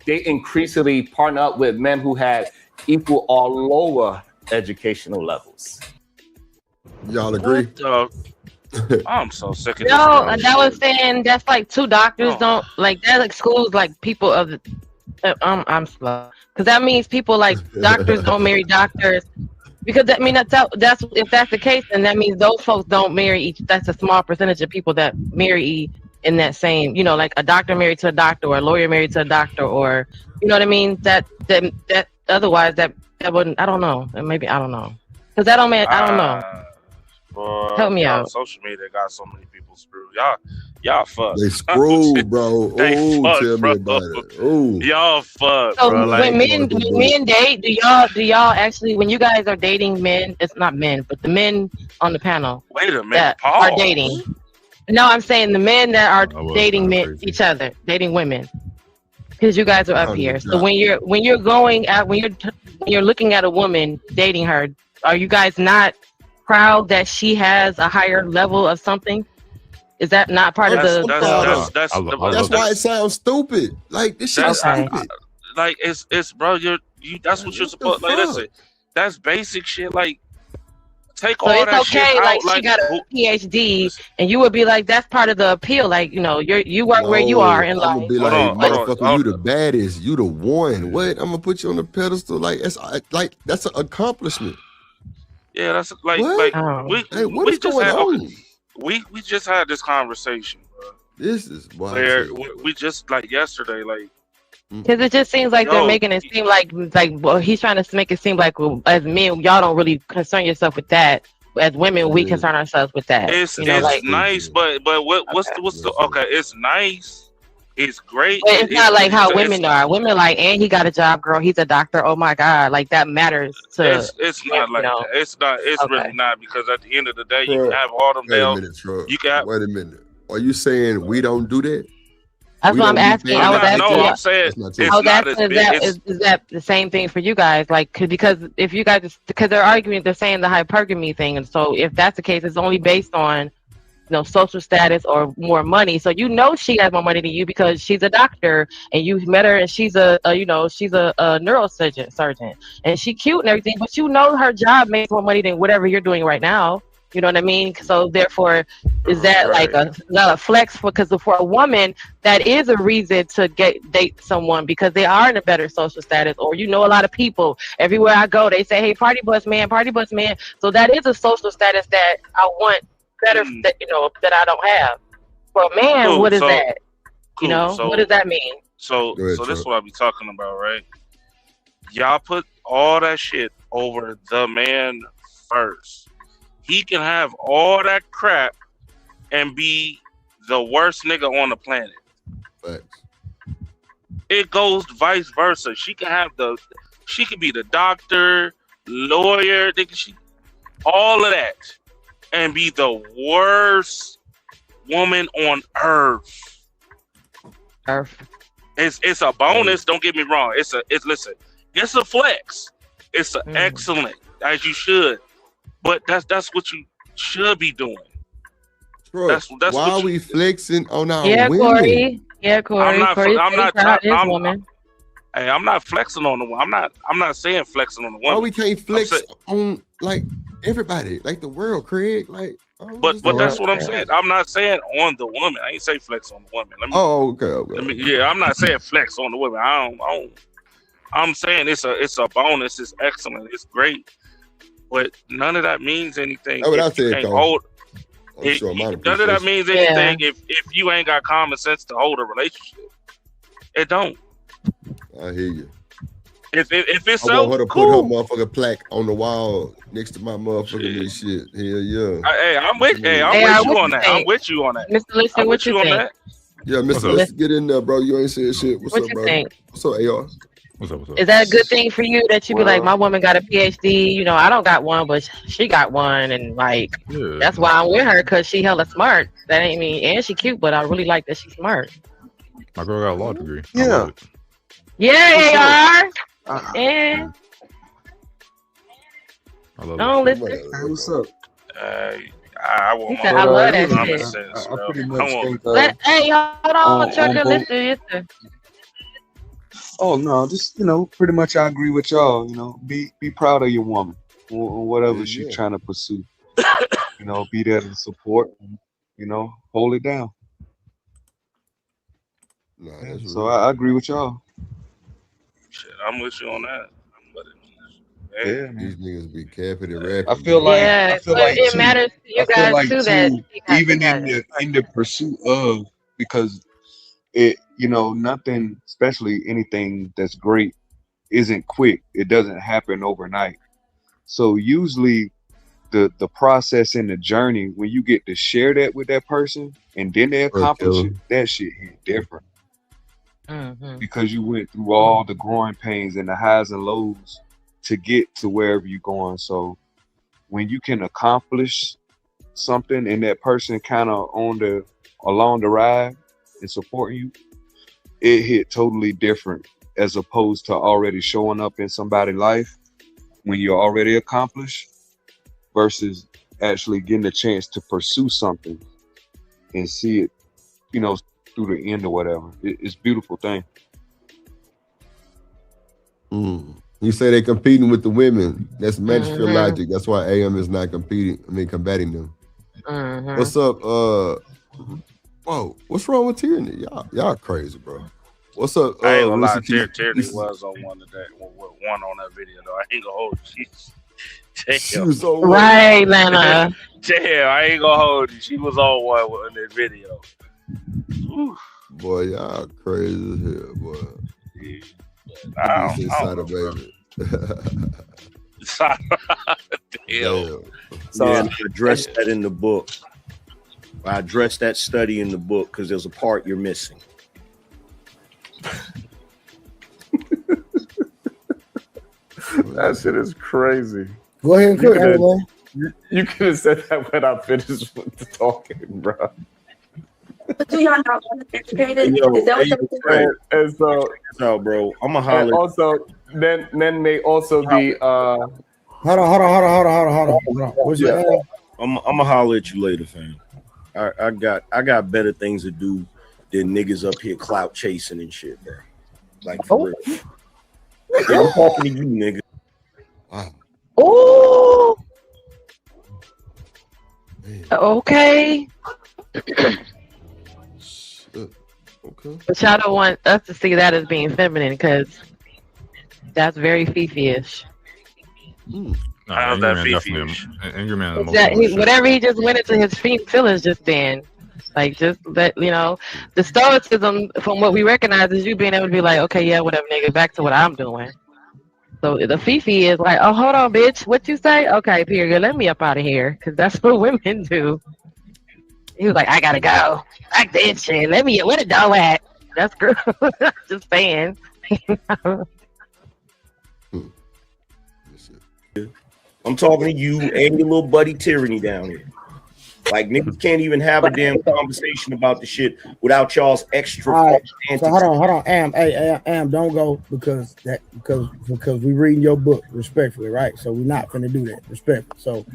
increasingly partner up with men who had equal or lower educational levels. Y'all agree? I'm so sick of no, that was saying that's like two doctors don't like that excludes like people of the I'm slow because that means people like doctors don't marry doctors because that's if that's the case, then that means those folks don't marry each. That's a small percentage of people that marry in that same, like a doctor married to a doctor or a lawyer married to a doctor, or you know what I mean, that otherwise that wouldn't, I don't know. Maybe I don't know. Because that don't mean I don't know. Boy, help me out. Social media got so many people screwed. Y'all fucked. They screwed, bro. They fucked, tell bro. me about it. Ooh. Y'all fucked, so bro. When men date, do y'all actually, when you guys are dating men, it's not men, but the men on the panel wait a minute, that are dating. No, I'm saying the men that are dating each other, dating women. Because you guys are up here. So when you're going out, when you're looking at a woman dating her, are you guys not proud that she has a higher level of something? Is that not part of the? That's why it sounds stupid. Like this shit is stupid. Like it's bro. You. That's what you're supposed. Like listen, that's basic shit. Like take So all it's that okay, shit like out. she got a PhD, and you would be like, that's part of the appeal. Like, you know, you work where you are in I'm life. gonna be like, motherfucker, you the baddest, you the one. What? I'm gonna put you on the pedestal. Like that's an accomplishment. Yeah, that's like What? we is just going had on? we just had this conversation, bro. This is why where we just like yesterday, like. Because it just seems like they're making it seem like well, he's trying to make it seem like, well, as men, y'all don't really concern yourself with that. As women, we concern ourselves with that. It's you know, like nice, but what's the okay? It's nice, it's great. But it's not like how women are. Women like, and he got a job, girl. He's a doctor. Oh my god, like that matters to. It's not like that. It's not. It's really not, because at the end of the day, you can have all them Wait a bells. minute, Truck. You can have. Wait a minute. Are you saying we don't do that? That's what I'm asking. I was asking. No, I'm saying it's not as big. Is that the same thing for you guys? Like, because if you guys, because they're arguing, they're saying the hypergamy thing, and so if that's the case, it's only based on, you know, social status or more money. So you know she has more money than you because she's a doctor and you met her and she's a neurosurgeon and she cute and everything, but you know her job makes more money than whatever you're doing right now. You know what I mean? So therefore, is that like not a flex because for a woman, that is a reason to date someone because they are in a better social status, or you know a lot of people. Everywhere I go, they say, "Hey, party bus man." So that is a social status that I want better, that, you know, that I don't have. For a man, what is that? You know, what does that mean? So this is what I be talking about, right? Y'all put all that shit over the man first. He can have all that crap and be the worst nigga on the planet. It goes vice versa. She can be the doctor, lawyer, all of that, and be the worst woman on earth. It's a bonus. Don't get me wrong. It's a flex. It's an excellent, as you should. But that's what you should be doing. Bro, that's why are we flexing on our women? Corey. Yeah, Corey. I'm not woman. Hey, I'm not flexing on the woman. I'm not saying flexing on the woman. Why we can't flex on like everybody, like the world, Craig? Like, but that's what I'm saying. I'm not saying on the woman. I ain't say flex on the woman. Okay. I'm not saying flex on the woman. I'm saying it's a bonus. It's excellent. It's great. But none of that means anything. None of that means anything if you ain't got common sense to hold a relationship. It don't. I hear you. If it's I want her to put her motherfucking plaque on the wall next to my motherfucking shit. Hell yeah. Hey, I'm with you on that. I'm with you on that. Mr. Listen, what you think? Yeah, Mr. Let's get in there, bro. You ain't said shit. What's up, bro? What's up, AR? What's up? Is that a good thing for you that you be like, my woman got a PhD? You know, I don't got one, but she got one, and like that's why I'm with her, because she hella smart. That ain't me, and she cute, but I really like that she's smart. My girl got a law degree. Yeah. Yeah, AR. And I love don't listen. Hey, what's up? I want I love that shit. I pretty much think. Hey, hold on, Chucker. Listen. Oh no, just pretty much I agree with y'all. Be proud of your woman or whatever she's trying to pursue. Be there to support. Hold it down. So I agree with y'all. Shit, I'm with you on that. Yeah, these niggas be capping and rapping. I feel like it matters to you guys too. That even in the pursuit of, because it, nothing, especially anything that's great, isn't quick. It doesn't happen overnight. So usually the process and the journey, when you get to share that with that person and then they accomplish it, that shit hit different. Because you went through all the growing pains and the highs and lows to get to wherever you're going. So when you can accomplish something and that person kind of along the ride and supporting you, it hit totally different as opposed to already showing up in somebody's life when you're already accomplished versus actually getting a chance to pursue something and see it, through the end or whatever. It's a beautiful thing. You say they're competing with the women. That's Mansfield logic. That's why AM is not competing. I mean, combating them. What's up? Whoa, what's wrong with Tierney? Y'all crazy, bro. What's up? I ain't gonna lie, Tierney was on one of that one on that video though. I ain't gonna hold you. She was on right, Lana. Damn, I ain't gonna hold you. She was on one in that video. Boy, y'all crazy as hell, boy. Baby. Damn. So I addressed that in the book. I addressed that study in the book because there's a part you're missing. That shit is crazy. Go ahead and cook, everyone. You could have said that when I finished with the talking, bro. But do y'all not want to educated? And so, no, bro, I'm gonna holler. Also, then may also be. Hold on. What's your name? I'm gonna holler at you later, fam. I got better things to do than niggas up here clout chasing and shit, bro. Like for real. I'm talking to you, nigga. Wow. Oh. Okay. Okay. But y'all don't want us to see that as being feminine because that's very Fifi-ish. How's that Fifi-ish? Angry Man. Whatever he just went into his feelings just then. Like, just let, the stoicism from what we recognize is you being able to be like, okay, yeah, whatever, nigga, back to what I'm doing. So the Fifi is like, oh, hold on, bitch. What you say? Okay, period. Let me up out of here. Because that's what women do. He was like, I gotta go. Like that shit. Let me, where the dough at? That's girl. Just saying. I'm talking to you and your little buddy Tyranny down here. Like niggas can't even have a damn conversation about the shit without y'all's extra. All right. So hold on. Am, don't go because we reading your book respectfully, right? So we're not gonna do that respectfully. So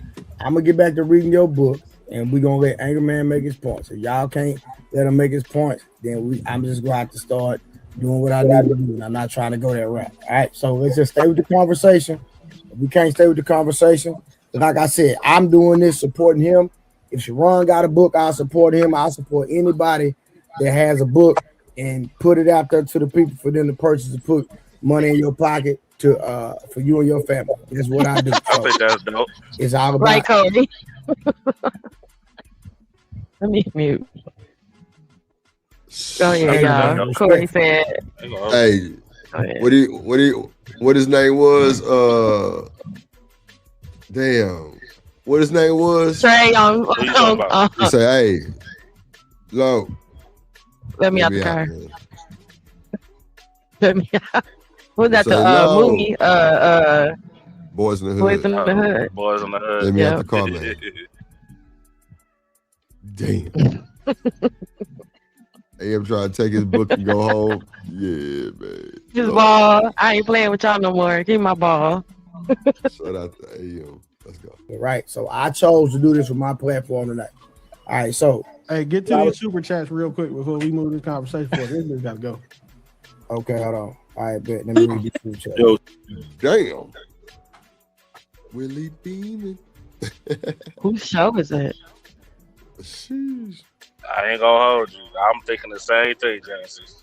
I'm gonna get back to reading your book, and we're gonna let Angry Man make his points. If y'all can't let him make his points, then I'm just gonna have to start doing what I need to do. And I'm not trying to go that route. All right. So let's just stay with the conversation. If we can't stay with the conversation, like I said, I'm doing this supporting him. If Sharon got a book, I'll support him. I'll support anybody that has a book and put it out there to the people for them to purchase and put money in your pocket to for you and your family. That's what I do. So I think that's dope. It's all about right, Cody. Let me mute. Go ahead, y'all. Cody said. Hey, what his name was? Damn. What his name was? Trey. He say, hey, Lo. Let me out the car. Let me out. Was that the movie? Boys in the Hood. Boys in the Hood. Let me out the car, man. Damn. AM trying to take his book and go home. Yeah, man. Just ball. I ain't playing with y'all no more. Give me my ball. Shout out to AM. Let's go. Right. So I chose to do this with my platform tonight. All right. So hey, get to these super chats real quick before we move this conversation forward. This nigga gotta go. Okay, hold on. All right, bet. Let me read these super chats. Damn. Willie Beeman. Whose show is it? Sheesh. I ain't gonna hold you. I'm thinking the same thing, Genesis.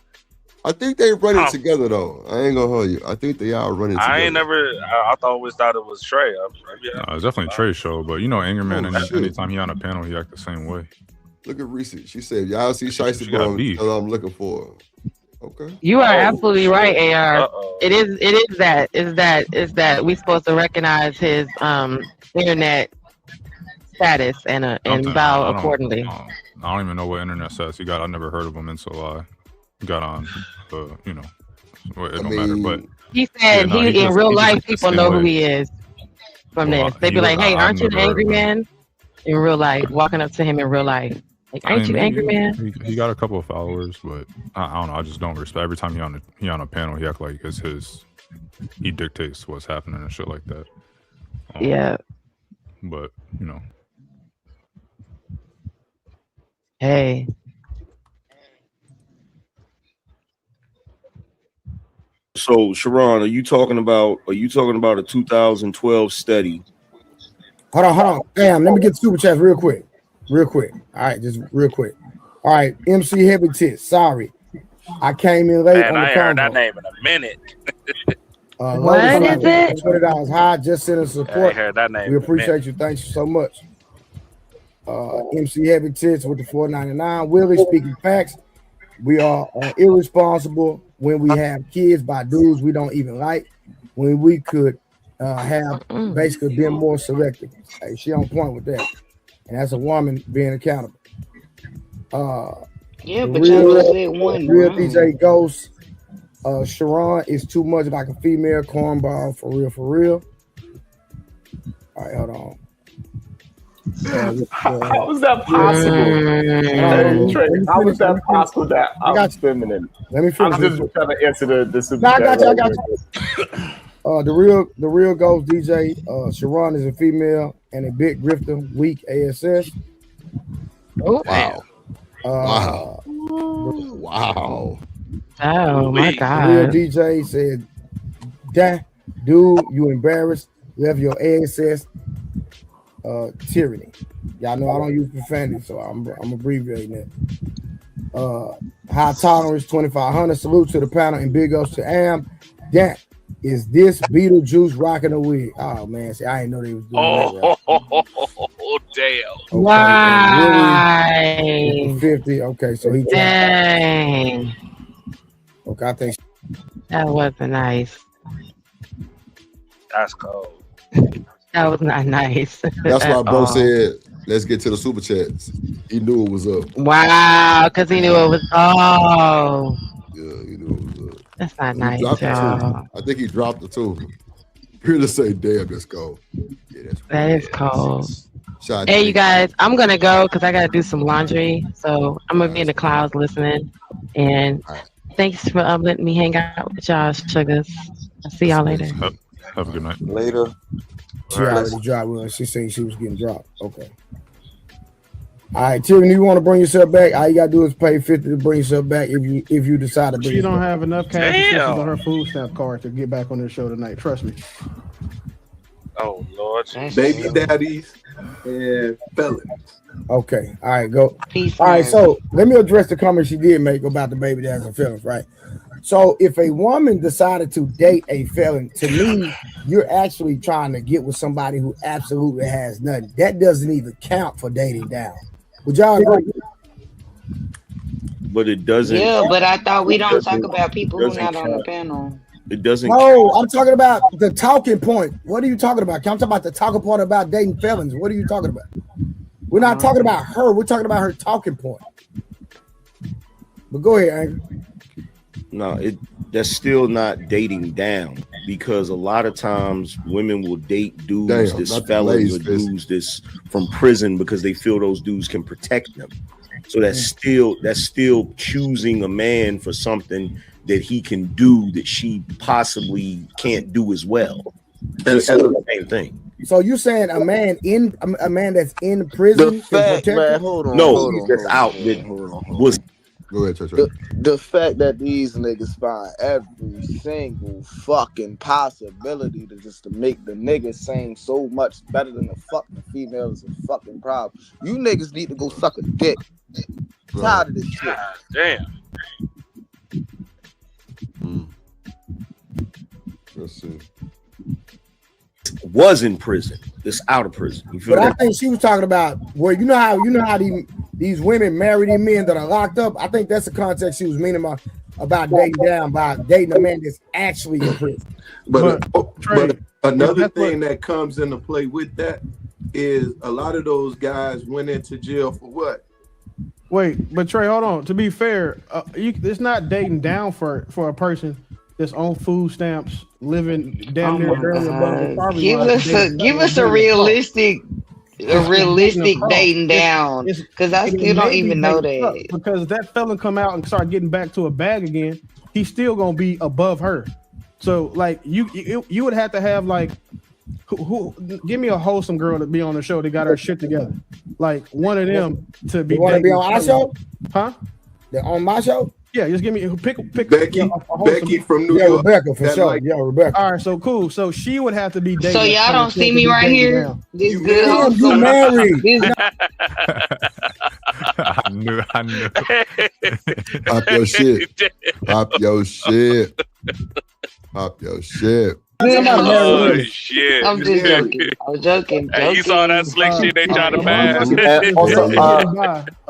I think they running together though. I ain't gonna hold you. I think they are running together. I always thought it was Trey. It's definitely Trey's show, but Angry Man, anytime he on a panel, he act the same way. Look at Reese. She said, y'all see Shiesty Bone, I'm looking for. Okay. You are absolutely right, AR. It is that we supposed to recognize his internet status and bow accordingly. I don't even know what internet status he got. I never heard of him until got on, it don't matter. But he said in real life, people know who he is from this. They be like, "Hey, aren't you the Angry Man?" In real life, walking up to him in real life, like, "Ain't you Angry Man?" He got a couple of followers, but I don't know. I just don't respect. Every time he on a panel, he act like it's his. He dictates what's happening and shit like that. Yeah. But Hey. So Sharon, are you talking about a 2012 study? Hold on. Damn, let me get the super chats real quick. All right, just real quick. All right, MC Heavy Tits. Sorry, I came in late Man, on the I ain't heard that convo. name in a minute. What is it? $20 high. Just send us I support. ain't heard that name. We in a appreciate minute. you. Thanks so much. MC Heavy Tits with the $4.99. Willie speaking facts. We are irresponsible when we have kids by dudes we don't even like. When we could have basically been more selective. Hey, she on point with that, and that's a woman being accountable. Yeah, but y'all just let one real run. DJ Ghost. Sharon is too much like a female cornball for real. All right, hold on. How is that possible? How is that possible that I'm feminine? Let me finish. I'm just trying to answer the super I chat. got you. The real Ghost DJ. Sharon is a female and a big grifter, weak ASS. Wow. Wow. Oh my The real God. DJ said, "That dude, you embarrassed, left your ASS tyranny." Y'all know I don't use profanity, so I'm abbreviating it. High tolerance 2500. Salute to the panel and big ups to Am. That is this Beetlejuice rocking a wig. Oh man, see, I didn't know they was doing that. Oh, damn. Okay, Why? 50. Okay, so he Dang. Okay, I think That wasn't nice. That's cold. That was not nice. That's why at bro all. said, let's get to the super chats. He knew it was up. Wow, because he knew it was. Oh, Yeah, he knew it was up. that's not He nice, dropped it y'all. too. I think he dropped it too. Really say, damn, that's cold. Yeah, that's That is cold. Shout out Hey, to you guys, I'm gonna go because I gotta do some laundry. So I'm gonna be in the clouds listening. And thanks for letting me hang out with y'all, sugars. I'll see y'all later. Have a good night. Later. she already dropped. She said she was getting dropped. Okay. All right, Tiffany, you want to bring yourself back? All you gotta do is pay $50 to bring yourself back if you decide to bring She yourself don't back. have enough cash assistance on her food stamp card to get back on the show tonight. Trust me. Oh, Lord. Baby daddies and fellas. Okay. All right, go. Peace, All right, man. so let me address the comment she did make about the baby dads and felons, right? So if a woman decided to date a felon, to me, you're actually trying to get with somebody who absolutely has nothing. That doesn't even count for dating down. Would y'all agree? But it doesn't. Yeah, but I thought we don't talk doesn't- about people who doesn't not on the count. panel. It doesn't. No, I'm talking about the talking point. What are you talking about? I'm talking about the talking point about dating felons. What are you talking about? We're not talking about her. We're talking about her talking point. But go ahead, Angry. No, that's still not dating down, because a lot of times women will date dudes Damn, that's not the felons or Lay's fist. dudes that's from prison because they feel those dudes can protect them. So that's still choosing a man for something that he can do that she possibly can't do as well. It's the same thing. So you saying a man that's in prison The fact, can protect man, her? hold on. Go ahead, Church. The fact that these niggas find every single fucking possibility to make the nigga seem so much better than the fucking female is a fucking problem. You niggas need to go suck a dick. Tired of this shit. Damn. Let's see. Was in prison. It's out of prison. You feel But I that? think she was talking about where you know how these women marry these men that are locked up. I think that's the context she was meaning about dating down, by dating a man that's actually in prison. But another thing that comes into play with that is a lot of those guys went into jail for what? Wait, but Trey, hold on. To be fair, it's not dating down for a person that's on food stamps, living damn near barely above the poverty Give line. us a realistic dating down, because I still don't even know that. Because that felon come out and start getting back to a bag again, he's still gonna be above her. So like you would have to have like who give me a wholesome girl to be on the show that got her shit together. Like one of them to be. You want to be on our show? Huh? They're on my show? Yeah, just give me pick Becky. Becky from New York. Rebecca for sure. Yeah, Rebecca. All right, so cool. So she would have to be dating. So y'all don't see me right here. This good. Damn, you married. I knew. Pop your shit. Pop your shit. Pop your shit. Oh shit! I'm just joking. I'm joking. Hey, you saw that slick shit they tried to pass. A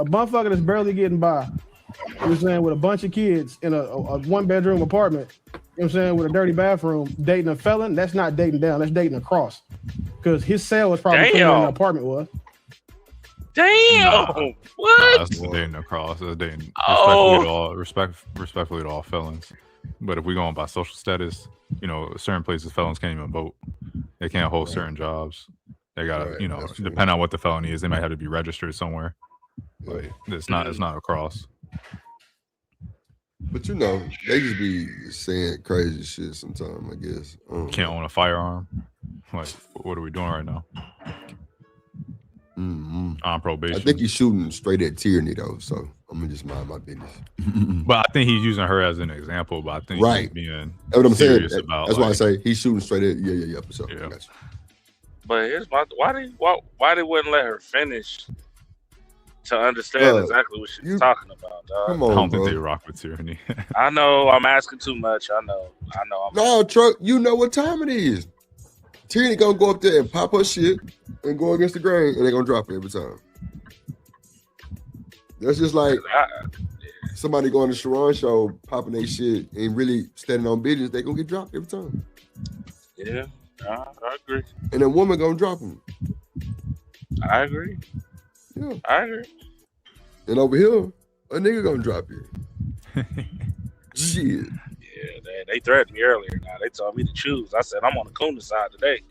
motherfucker that's barely getting by. You know what I'm saying, with a bunch of kids in a one-bedroom apartment. You know what I'm saying, with a dirty bathroom, dating a felon. That's not dating down. That's dating across. Because his cell was probably cleaner than the apartment was. Damn. What? That's dating across. That's dating. Respectfully to all felons. But if we're going by social status, you know, certain places felons can't even vote. They can't hold certain jobs. They gotta, you know, depending on what the felony is, they might have to be registered somewhere. Like it's not across. But you know, they just be saying crazy shit sometimes, I guess. Can't own a firearm. Like, what are we doing right now? On probation. I think he's shooting straight at tyranny though, so I'm gonna just mind my business. But I think he's using her as an example. But I think he's being that's what I'm saying. About, that's why I say he's shooting straight at yeah. So yeah. But here's my why they wouldn't let her finish to understand exactly what she's talking about, dog. Come on, I don't bro. think they rock with tyranny. I know I'm asking too much. I know. No, truck. You know what time it is. Tyranny gonna go up there and pop her shit and go against the grain, and they're gonna drop it every time. That's just like somebody going to Sharon show, popping their shit and really standing on business. They gonna get dropped every time. Yeah, I agree. And a woman gonna drop them. I agree. Yeah, I agree. And over here, a nigga gonna drop you. Shit. Yeah, they threatened me earlier. Now they told me to choose. I said I'm on the Kuna side today.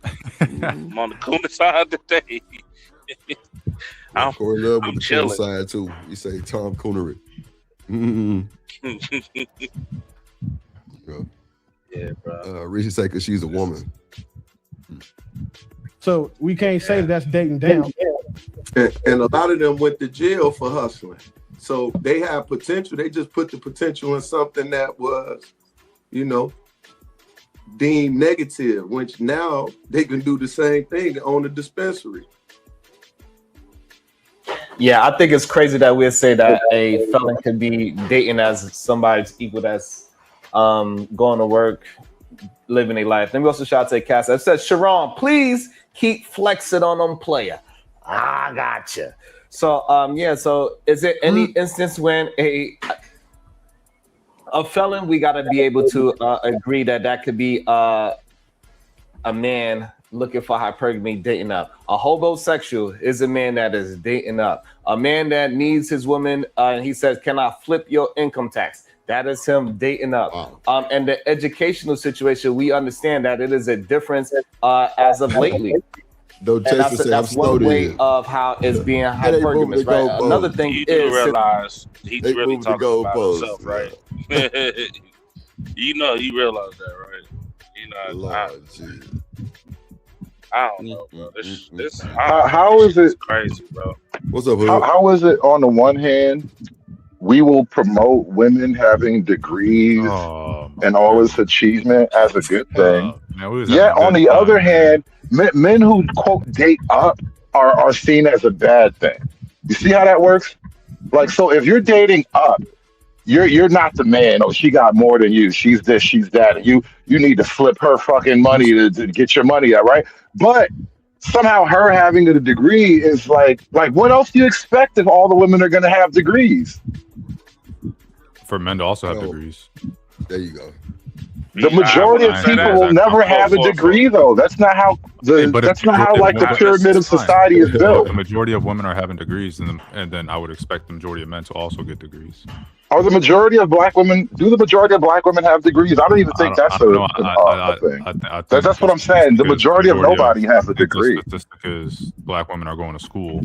I'm on the Kuna side today. Corey Love with I'm the chilling. Kuna side too. You say Tom Coonery. Yeah, bro. Reese say because she's a woman. So we can't say that's dating down. And a lot of them went to jail for hustling. So they have potential. They just put the potential in something that was, you know, deemed negative, which now they can do the same thing on a dispensary. Yeah, I think it's crazy that we'll say that a felon could be dating as somebody's equal that's going to work, living a life. Then we also shout out to Cass. It says, Sharon, please keep flexing on them player. I gotcha. So so is there any instance when a felon, we gotta be able to agree that could be a man looking for hypergamy dating up. A homosexual is a man that is dating up. A man that needs his woman, and he says, can I flip your income tax? That is him dating up. Wow. And the educational situation, we understand that it is a difference as of lately. And that's one way of how it's being hypergamous, right? Another thing is realize he's really talking about himself, right? You realize that, right? You know, I don't know, bro. This how is it crazy, bro? What's up, how is it on the one hand we will promote women having degrees and all this achievement as a good thing, yet on the other hand, men who quote date up are seen as a bad thing? You see how that works? Like, so if you're dating up, you're not the man. Oh, she got more than you. She's this, she's that. You need to flip her fucking money to get your money out, right? But somehow her having a degree is like what else do you expect if all the women are gonna have degrees? For men to also have degrees. There you go. The majority of people will never have a degree, though. That's not how the pyramid of society is built. The majority of women are having degrees, and then I would expect the majority of men to also get degrees. Are the majority of black women? Do the majority of black women have degrees? I don't even think that's a thing. That's what I'm saying. The majority of nobody has a degree. Just because black women are going to school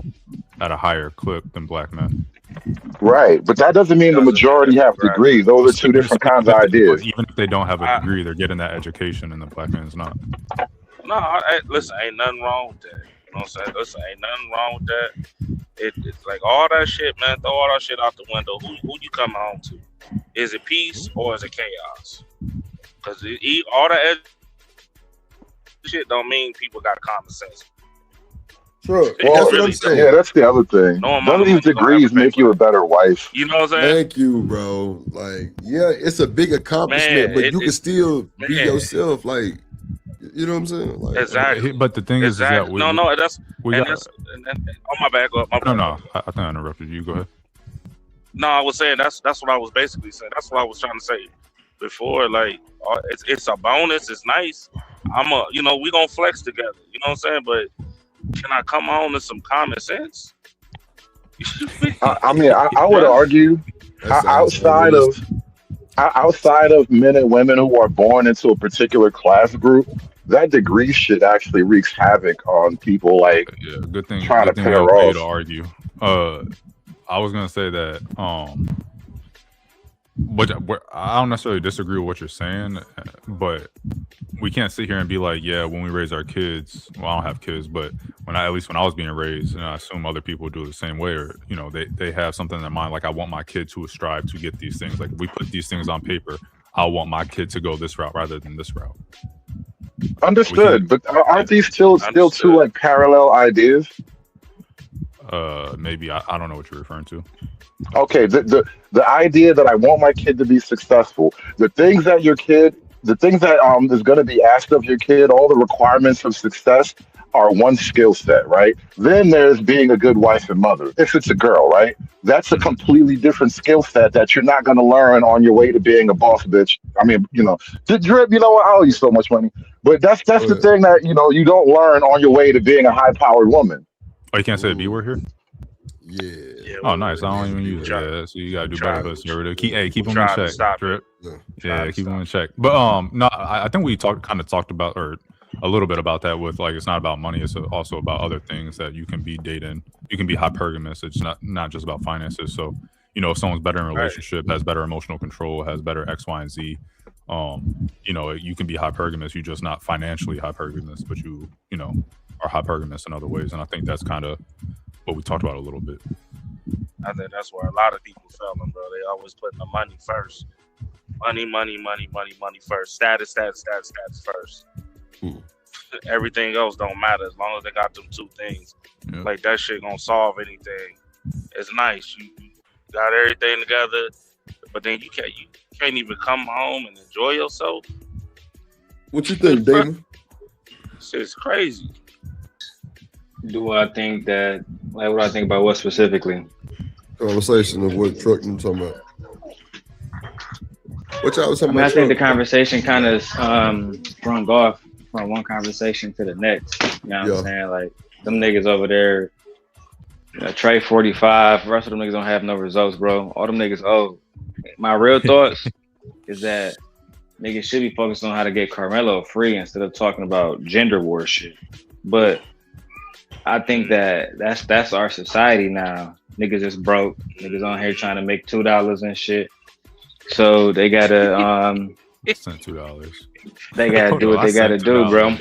at a higher clip than black men. Right, but that doesn't mean the majority have degrees. Those are two different kinds of ideas. Even if they don't have a degree, they're getting that education, and the black man's not. No, listen, ain't nothing wrong with that. You know what I'm saying? Listen, ain't nothing wrong with that. It's like all that shit, man. Throw all that shit out the window. Who you coming home to? Is it peace or is it chaos? Because all that shit don't mean people got common sense. True. Well, That's what I'm saying. Yeah, that's the other thing. None of these degrees make you a better wife. You know what I'm saying? Thank you, bro. Like, yeah, it's a big accomplishment, Man, but you can still be yourself. Like, you know what I'm saying? Like, exactly. But the thing is that no, that's we and got, that's and oh my bad. No, I think I interrupted you. Go ahead. No, I was saying that's what I was basically saying. That's what I was trying to say before. Like, it's a bonus. It's nice. We gonna flex together. You know what I'm saying? But can I come on to some common sense? I would argue outside of men and women who are born into a particular class group, that degree shit actually wreaks havoc on people. Like, good thing. Trying Good to thing pair we don't pay off. to argue. I was gonna say that. But I don't necessarily disagree with what you're saying, but we can't sit here and be like, yeah, when we raise our kids, well, I don't have kids, but at least when I was being raised, and I assume other people do the same way, or they have something in their mind, like I want my kid to strive to get these things. Like if we put these things on paper, I want my kid to go this route rather than this route. Understood, but aren't these still two like parallel ideas? Maybe I don't know what you're referring to. Okay, the idea that I want my kid to be successful, the things that is going to be asked of your kid, all the requirements of success are one skill set, right? Then there's being a good wife and mother. If it's a girl, right? That's a completely different skill set that you're not going to learn on your way to being a boss bitch. I mean, Drip, you know what? I owe you so much money. But that's the thing that, you don't learn on your way to being a high-powered woman. Oh, you can't say the B word here? Yeah. Oh, nice. I don't even use it. So you gotta do better. Keep them in check. Drip. Yeah, keep them in check. But no, I think we talked about, or a little bit about that with, like, it's not about money. It's also about other things that you can be dating. You can be hypergamous. It's not just about finances. So, if someone's better in a relationship, has better emotional control, has better X, Y, and Z, you can be hypergamous. You're just not financially hypergamous, but you are hypergamous in other ways. And I think that's kind of what we talked about a little bit. I think that's where a lot of people fell in, bro. They always putting the money first. Money first. Status first. Everything else don't matter as long as they got them two things. Yeah. Like, that shit gonna solve anything. It's nice. You got everything together, but then you can't even come home and enjoy yourself. What you think, Damon? It's crazy. Do I think that, like, what I think about what specifically? Conversation of what truck you talking about. What y'all was talking about? I think the conversation kind of sprung off from one conversation to the next. You know what I'm saying? Like, them niggas over there, Trey 45, the rest of them niggas don't have no results, bro. All them niggas old. My real thoughts is that niggas should be focused on how to get Carmelo free instead of talking about gender war shit. But I think that's our society now. Niggas is broke. Niggas on here trying to make $2 and shit. So they gotta Send $2. They gotta do what they gotta do, bro.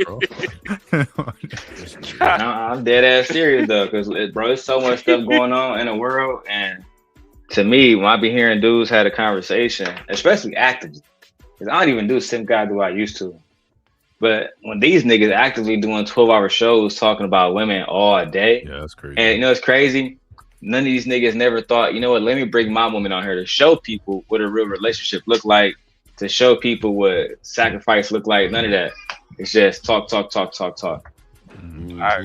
I'm dead ass serious though, because there's so much stuff going on in the world, and to me, when I be hearing dudes had a conversation, especially actively, because I don't even do sim guy do I used to. But when these niggas actively doing 12-hour shows talking about women all day, yeah, that's crazy. And it's crazy. None of these niggas never thought, let me bring my woman on here to show people what a real relationship look like, to show people what sacrifice look like. None of that. It's just talk. Mm-hmm. I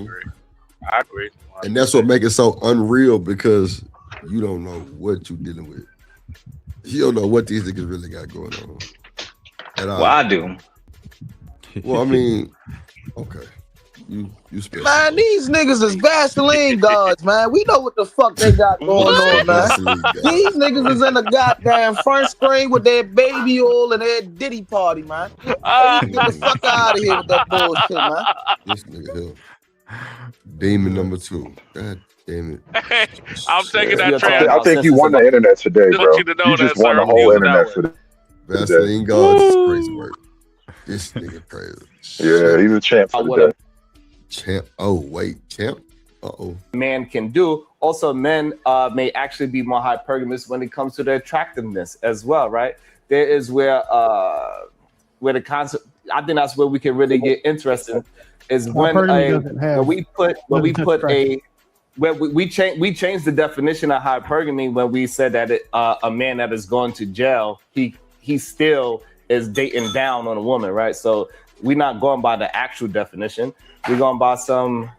agree. And that's what makes it so unreal, because you don't know what you're dealing with. You don't know what these niggas really got going on. Well, I do. Well, I mean, okay. You special. Man, these niggas is Vaseline gods, man. We know what the fuck they got going on, man. These niggas is in the goddamn front screen with their baby oil and their Diddy party, man. Get the fuck out of here with that bullshit, man. This nigga here. Demon number 2. God damn it. I'm taking that I think you won the internet today, bro. You just won the whole internet today. Vaseline gods is crazy work. This nigga crazy. Yeah, he's a champ for the day. Champ. Oh, wait. Champ? man can do. Also, men may actually be more hypergamous when it comes to their attractiveness as well, right? There is where the concept. I think that's where we can really get interested. Is when we changed the definition of hypergamy when we said that a man that is going to jail, he still is dating down on a woman, right? So we're not going by the actual definition. We're going by some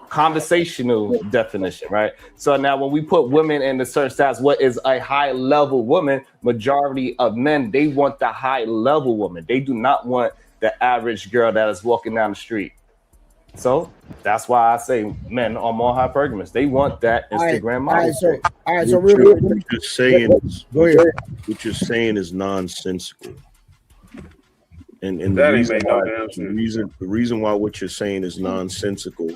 conversational definition, right? So now when we put women in the certain stats, what is a high level woman? Majority of men, they want the high level woman. They do not want the average girl that is walking down the street. So that's why I say men are more hypergamous. They want that Instagram model. So real quick, what you're saying is nonsensical. And the reason why what you're saying is nonsensical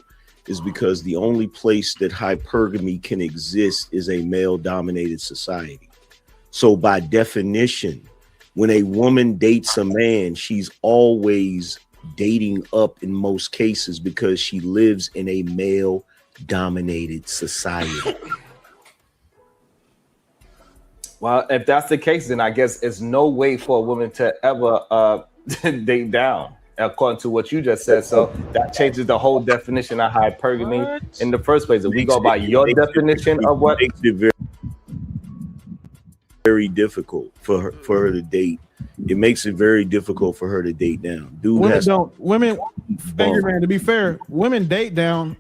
is because the only place that hypergamy can exist is a male-dominated society. So by definition, when a woman dates a man, she's always dating up in most cases because she lives in a male-dominated society. Well, if that's the case, then I guess it's no way for a woman to ever date down, according to what you just said. So that changes the whole definition of hypergamy in the first place. If we go by your definition of what makes it very, very difficult for her to date. It makes it very difficult for her to date down. Angry man, to be fair, women date down.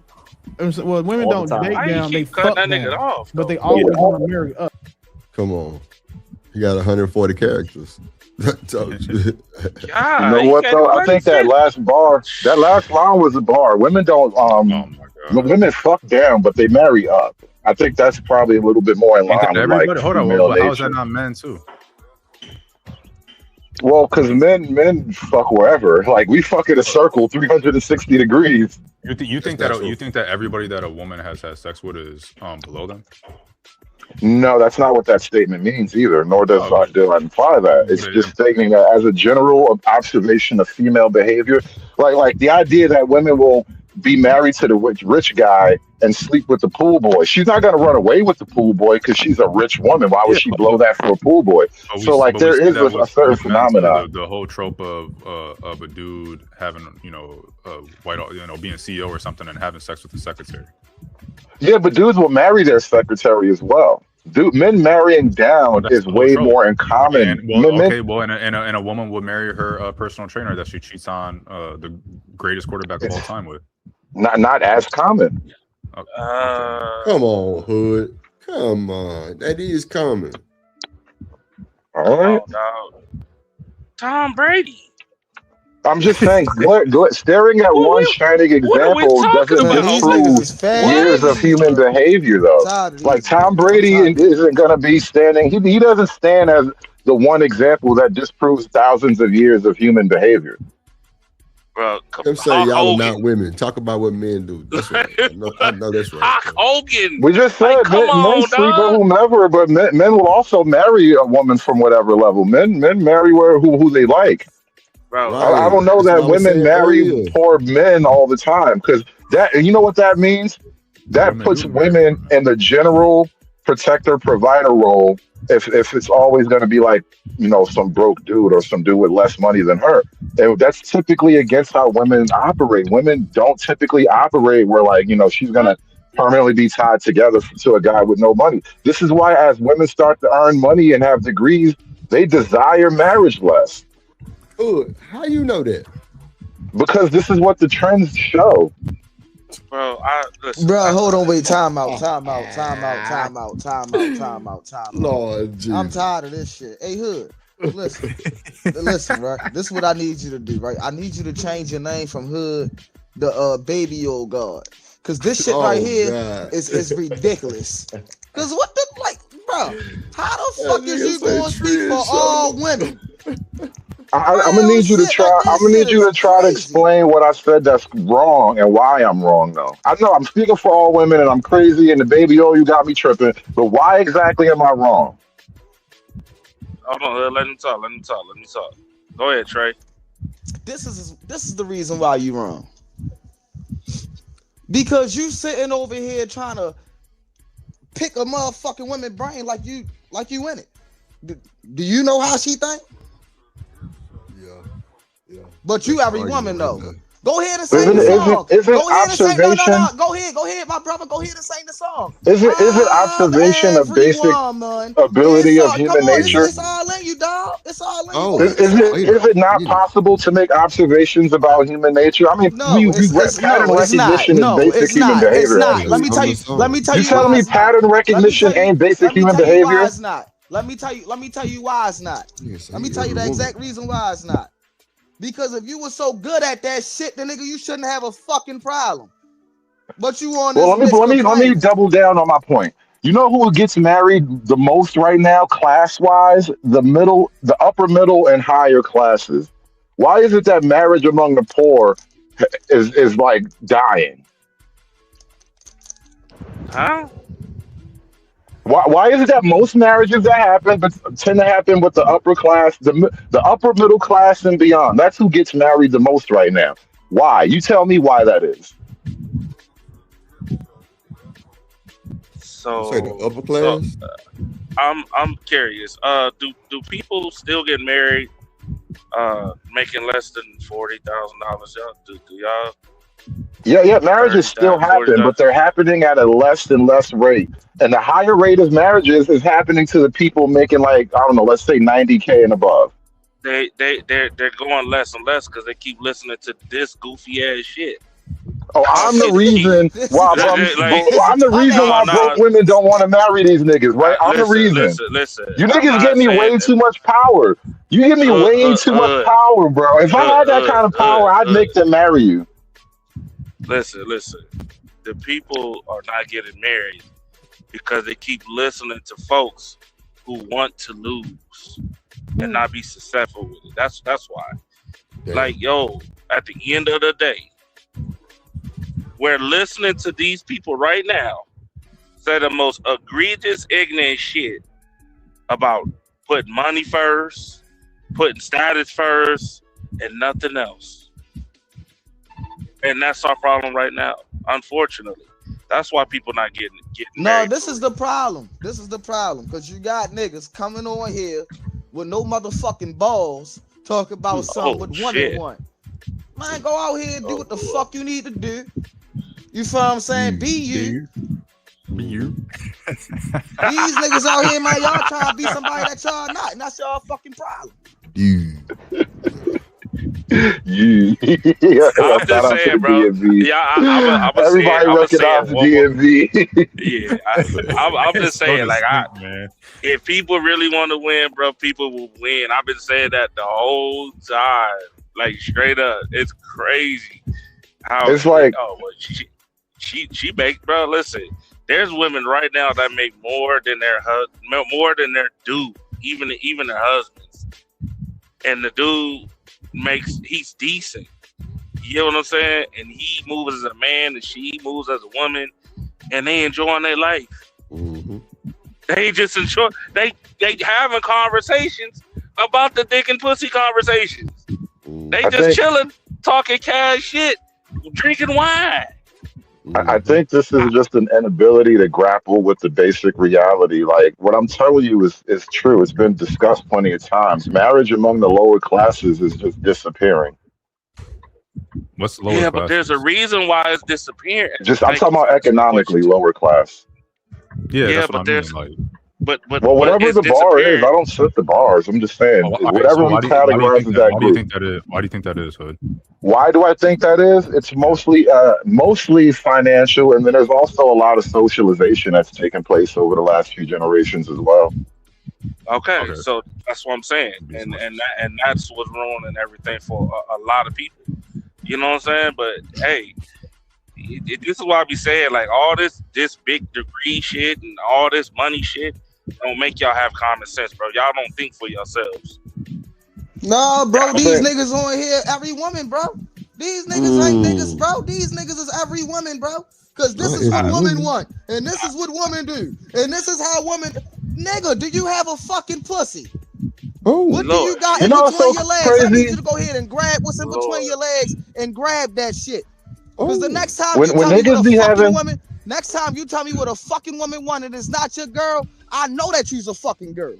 Well, women don't date down, they fuck down, but they always want to marry up. Come on. You got 140 characters. You know what though? I think that last line was a bar. Women don't women fuck down, but they marry up. I think that's probably a little bit more in line with like hold on, how is that not men too? Well, because men fuck wherever. Like we fuck in a circle 360 degrees. You think that everybody that a woman has had sex with is below them? No, that's not what that statement means either, nor does I imply that. It's just stating that as a general observation of female behavior, like the idea that women will be married to the rich guy and sleep with the pool boy. She's not going to run away with the pool boy because she's a rich woman. Why would she blow that for a pool boy? There is a certain phenomenon. The whole trope of a dude having, being CEO or something and having sex with the secretary. Yeah, but dudes will marry their secretary as well. Men marrying down is way more in common. And a woman would marry her personal trainer that she cheats on the greatest quarterback of all time with. Not as common. Come on, Hood. Come on. That is common. All right. Tom Brady. I'm just saying, staring at one shining example doesn't disprove years of human behavior, though. Like Tom Brady isn't going to be standing. He doesn't stand as the one example that disproves thousands of years of human behavior. Bro, I'm saying y'all are not women. Talk about what men do. That's right. I know that's right. Hulk Hogan. We just said men sleep with whomever, but men will also marry a woman from whatever level. Men marry who they like. Bro, I don't know that women marry poor men all the time, because you know what that means? That puts women in the general protector provider role. If it's always going to be like, some broke dude or some dude with less money than her, and that's typically against how women operate. Women don't typically operate where she's going to permanently be tied together to a guy with no money. This is why as women start to earn money and have degrees, they desire marriage less. Ooh, how you know that? Because this is what the trends show. Bro, hold on, wait, time out. Lord Jesus. I'm tired of this shit. Hey, Hood, listen, right? This is what I need you to do, right? I need you to change your name from Hood to Baby Old God, because this shit right here is ridiculous. Because what the bro? How the fuck is you going to speak for all women? I'm gonna need you to try. I'm gonna need you to try to explain what I said that's wrong and why I'm wrong. Though I know I'm speaking for all women and I'm crazy and the baby, you got me tripping. But why exactly am I wrong? Hold on, let him talk. Go ahead, Trey. This is the reason why you wrong. Because you sitting over here trying to pick a motherfucking woman brain like you in it. Do you know how she think? Yeah. But you every woman though. Go ahead and sing the song. Go ahead and sing. No. Go ahead, my brother. Go ahead and sing the song. Isn't observation a basic ability of human nature? It's all in you, dog. It's all in you. Is it not possible to make observations about human nature? I mean, pattern recognition is basic human behavior. It's not. Let me tell you. You telling me pattern recognition ain't basic human behavior? It's not. Let me tell you why it's not. Let me tell you the exact reason why it's not. Because if you were so good at that shit, then nigga, you shouldn't have a fucking problem. But you on this. Well, let me double down on my point. You know who gets married the most right now, class-wise? The upper middle and higher classes. Why is it that marriage among the poor is like dying? Huh? Why is it that most marriages that happen tend to happen with the upper class, the upper middle class and beyond? That's who gets married the most right now. Why? You tell me why that is. So say the upper class. I'm curious. Do people still get married making less than $40,000? Do y'all? Yeah, marriages still happen, but they're happening at a less and less rate. And the higher rate of marriages is happening to the people making like, I don't know, let's say 90K and above. They're going less and less because they keep listening to this goofy ass shit. Oh, I'm the reason why broke women don't want to marry these niggas, right? I'm the reason. Listen. You niggas give me way too much power. You give me way too much power, bro. If I had that kind of power, I'd make them marry you. Listen. The people are not getting married because they keep listening to folks who want to lose and not be successful with it. That's why. Damn. Like, yo, at the end of the day, we're listening to these people right now say the most egregious, ignorant shit about putting money first, putting status first, and nothing else. And that's our problem right now, unfortunately. That's why people not getting married. No, this is the problem. This is the problem. Because you got niggas coming on here with no motherfucking balls talk about something with women want. Man, go out here and do what the fuck you need to do. You feel what I'm saying? Be you. Be you. These niggas out here, man, y'all trying to be somebody that y'all not. And that's y'all fucking problem. You. I'm just saying, bro. Yeah, everybody recognize the DMV. Yeah, I'm just saying, like, if people really want to win, bro, people will win. I've been saying that the whole time, like straight up. It's crazy how it's like. She makes, bro. Listen, there's women right now that make more than their dude, even their husbands, and the dude he's decent. You know what I'm saying? And he moves as a man, and she moves as a woman, and they enjoying their life. Mm-hmm. They just enjoy. They having conversations about the dick and pussy conversations. They just chilling, talking cash shit, drinking wine. I think this is just an inability to grapple with the basic reality. Like what I'm telling you is true. It's been discussed plenty of times. Marriage among the lower classes is just disappearing. What's the lower class? But there's a reason why it's disappearing. I'm talking about economically lower class. Yeah, that's but what there's. I mean, like, But whatever the bar is, I don't set the bars. I'm just saying, whatever we categorize as that group. Why do you think that is, Hood? Why do I think that is? It's mostly financial, and then there's also a lot of socialization that's taken place over the last few generations as well. Okay, so that's what I'm saying, and that's what's ruining everything for a lot of people. You know what I'm saying? But hey, this is why I be saying, like, all this big degree shit and all this money shit don't make y'all have common sense, bro. Y'all don't think for yourselves. No, bro, these niggas on here, every woman, bro. These niggas ain't niggas, bro. These niggas is every woman, bro. Because this is what women want, and this is what women do, and this is how women. Nigga, do you have a fucking pussy? What do you got in between your legs? I need you to go ahead and grab what's in between your legs and grab that shit. Because the next time when you tell me niggas what be a fucking having, woman, next time you tell me what a fucking woman wanted is not your girl, I know that you's a fucking girl.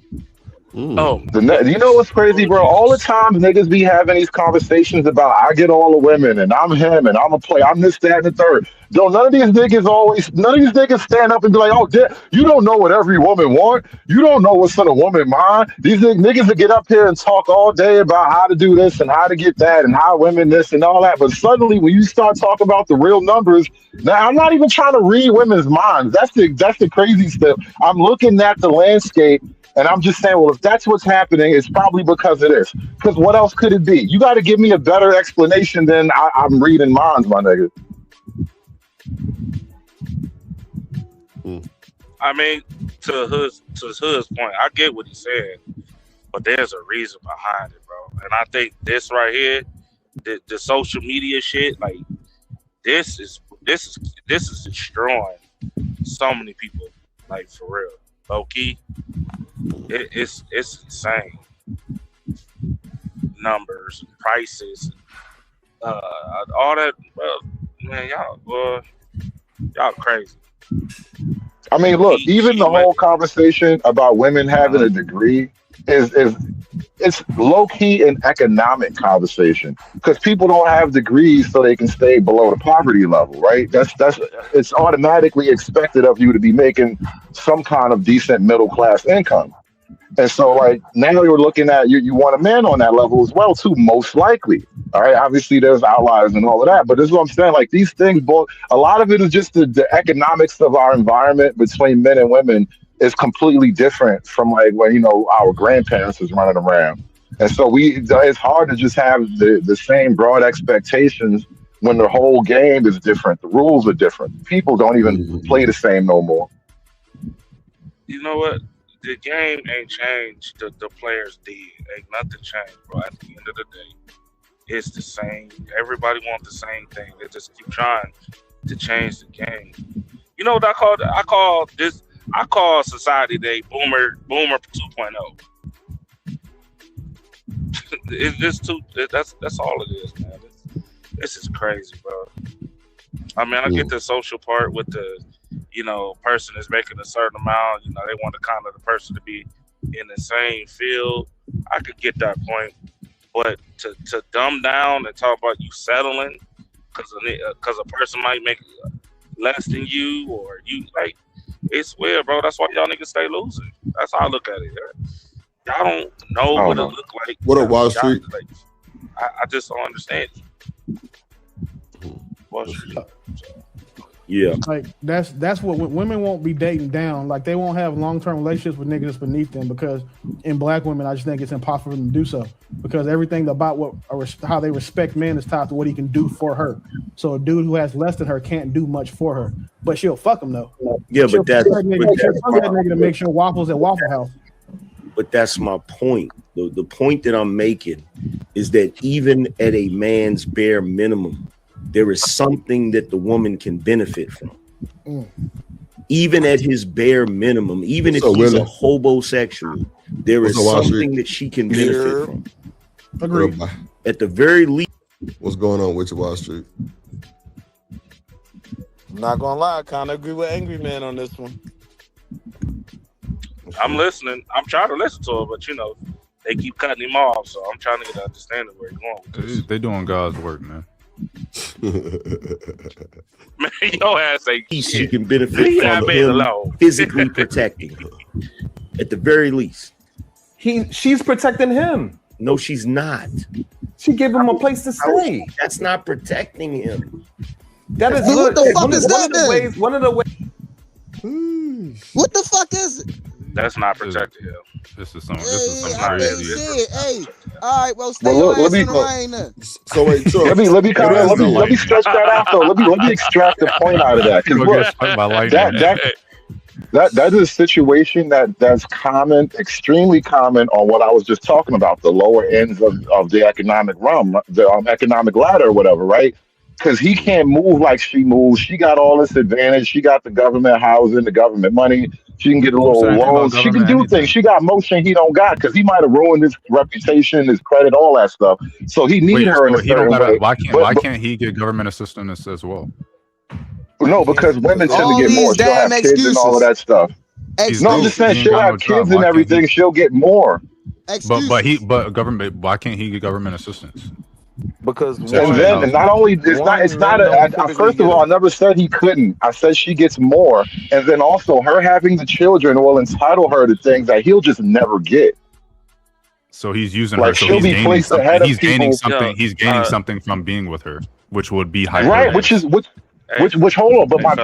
Oh, you know what's crazy, bro? All the times niggas be having these conversations about I get all the women and I'm him and I'm a play, I'm this, that, and the third. None of these niggas stand up and be like, oh, you don't know what every woman want. You don't know what's in a woman mind. These niggas that get up here and talk all day about how to do this and how to get that and how women this and all that. But suddenly when you start talking about the real numbers, now I'm not even trying to read women's minds. That's the crazy stuff. I'm looking at the landscape. And I'm just saying, well, if that's what's happening, it's probably because of this. Because what else could it be? You got to give me a better explanation than I'm reading minds, my nigga. I mean, to his point, I get what he said, but there's a reason behind it, bro. And I think this right here, the social media shit, like this is destroying so many people, like for real, low key. It's insane. Numbers, prices, all that. Man, y'all crazy. I mean, look, even the whole conversation about women having a degree it's low key an economic conversation because people don't have degrees so they can stay below the poverty level, right? It's automatically expected of you to be making some kind of decent middle class income. And so, like, now you're looking at you want a man on that level as well, too, most likely. All right. Obviously, there's outliers and all of that. But this is what I'm saying. Like, these things, a lot of it is just the economics of our environment between men and women is completely different from, like, when, our grandparents was running around. And so it's hard to just have the same broad expectations when the whole game is different. The rules are different. People don't even play the same no more. You know what? The game ain't changed. The players did. Ain't nothing changed, bro. At the end of the day, it's the same. Everybody wants the same thing. They just keep trying to change the game. You know what I call this? I call society today Boomer 2.0. It's just that's all it is, man. This is crazy, bro. I mean, I get the social part with the, person is making a certain amount. They want the person to be in the same field. I could get that point, but to dumb down and talk about you settling because a person might make less than you or you like, it's weird, bro. That's why y'all niggas stay losing. That's how I look at it. Y'all don't know what it look like. What up, Wall Street? Like, I just don't understand. Wall Street. Yeah, like that's what women won't be dating down. Like they won't have long-term relationships with niggas that's beneath them because in black women, I just think it's impossible for them to do so because everything about how they respect men is tied to what he can do for her. So a dude who has less than her can't do much for her, but she'll fuck him though. Yeah, but that's nigga to make sure waffles at Waffle House. But that's my point. The point that I'm making is that even at a man's bare minimum, there is something that the woman can benefit from. Even at his bare minimum, even if he's a hobosexual, there is something that she can benefit from. Agreed. At the very least. What's going on with you, Wall Street? I'm not gonna lie, I kind of agree with Angry Man on this one. I'm listening. I'm trying to listen to it, but they keep cutting him off, so I'm trying to get an understanding where he's going with this. They doing God's work, man. Man, your ass ain't she can benefit from him physically protecting her. At the very least. She's protecting him. No, she's not. She gave him a place to stay. That's not protecting him. That is what the fuck is that? One of the ways. What the fuck is it? That's not protecting him. This is something crazy. Hey, all right, well, stay your ass in the rain then. So wait, Trump. let me stretch that out though. Let me extract the point out of that. That is a situation that's common, extremely common on what I was just talking about, the lower ends of the economic realm, the economic ladder or whatever, right? because he can't move like she moves. She got all this advantage. She got the government housing, the government money. She can get a little loans. She can do things. She got motion he don't got because he might have ruined his reputation, his credit, all that stuff. So he need her in a certain way. Why can't he get government assistance as well? No, because women tend to get more. She'll have kids and all of that stuff. No, I'm just saying she'll have kids and everything. She'll get more. But government. Why can't he get government assistance? Because and then not only it's not first of all, I never said he couldn't. I said she gets more, and then also her having the children will entitle her to things that he'll just never get. So he's using her. So he's gaining something. He's gaining something from being with her, which would be higher. Right, which hold on. But my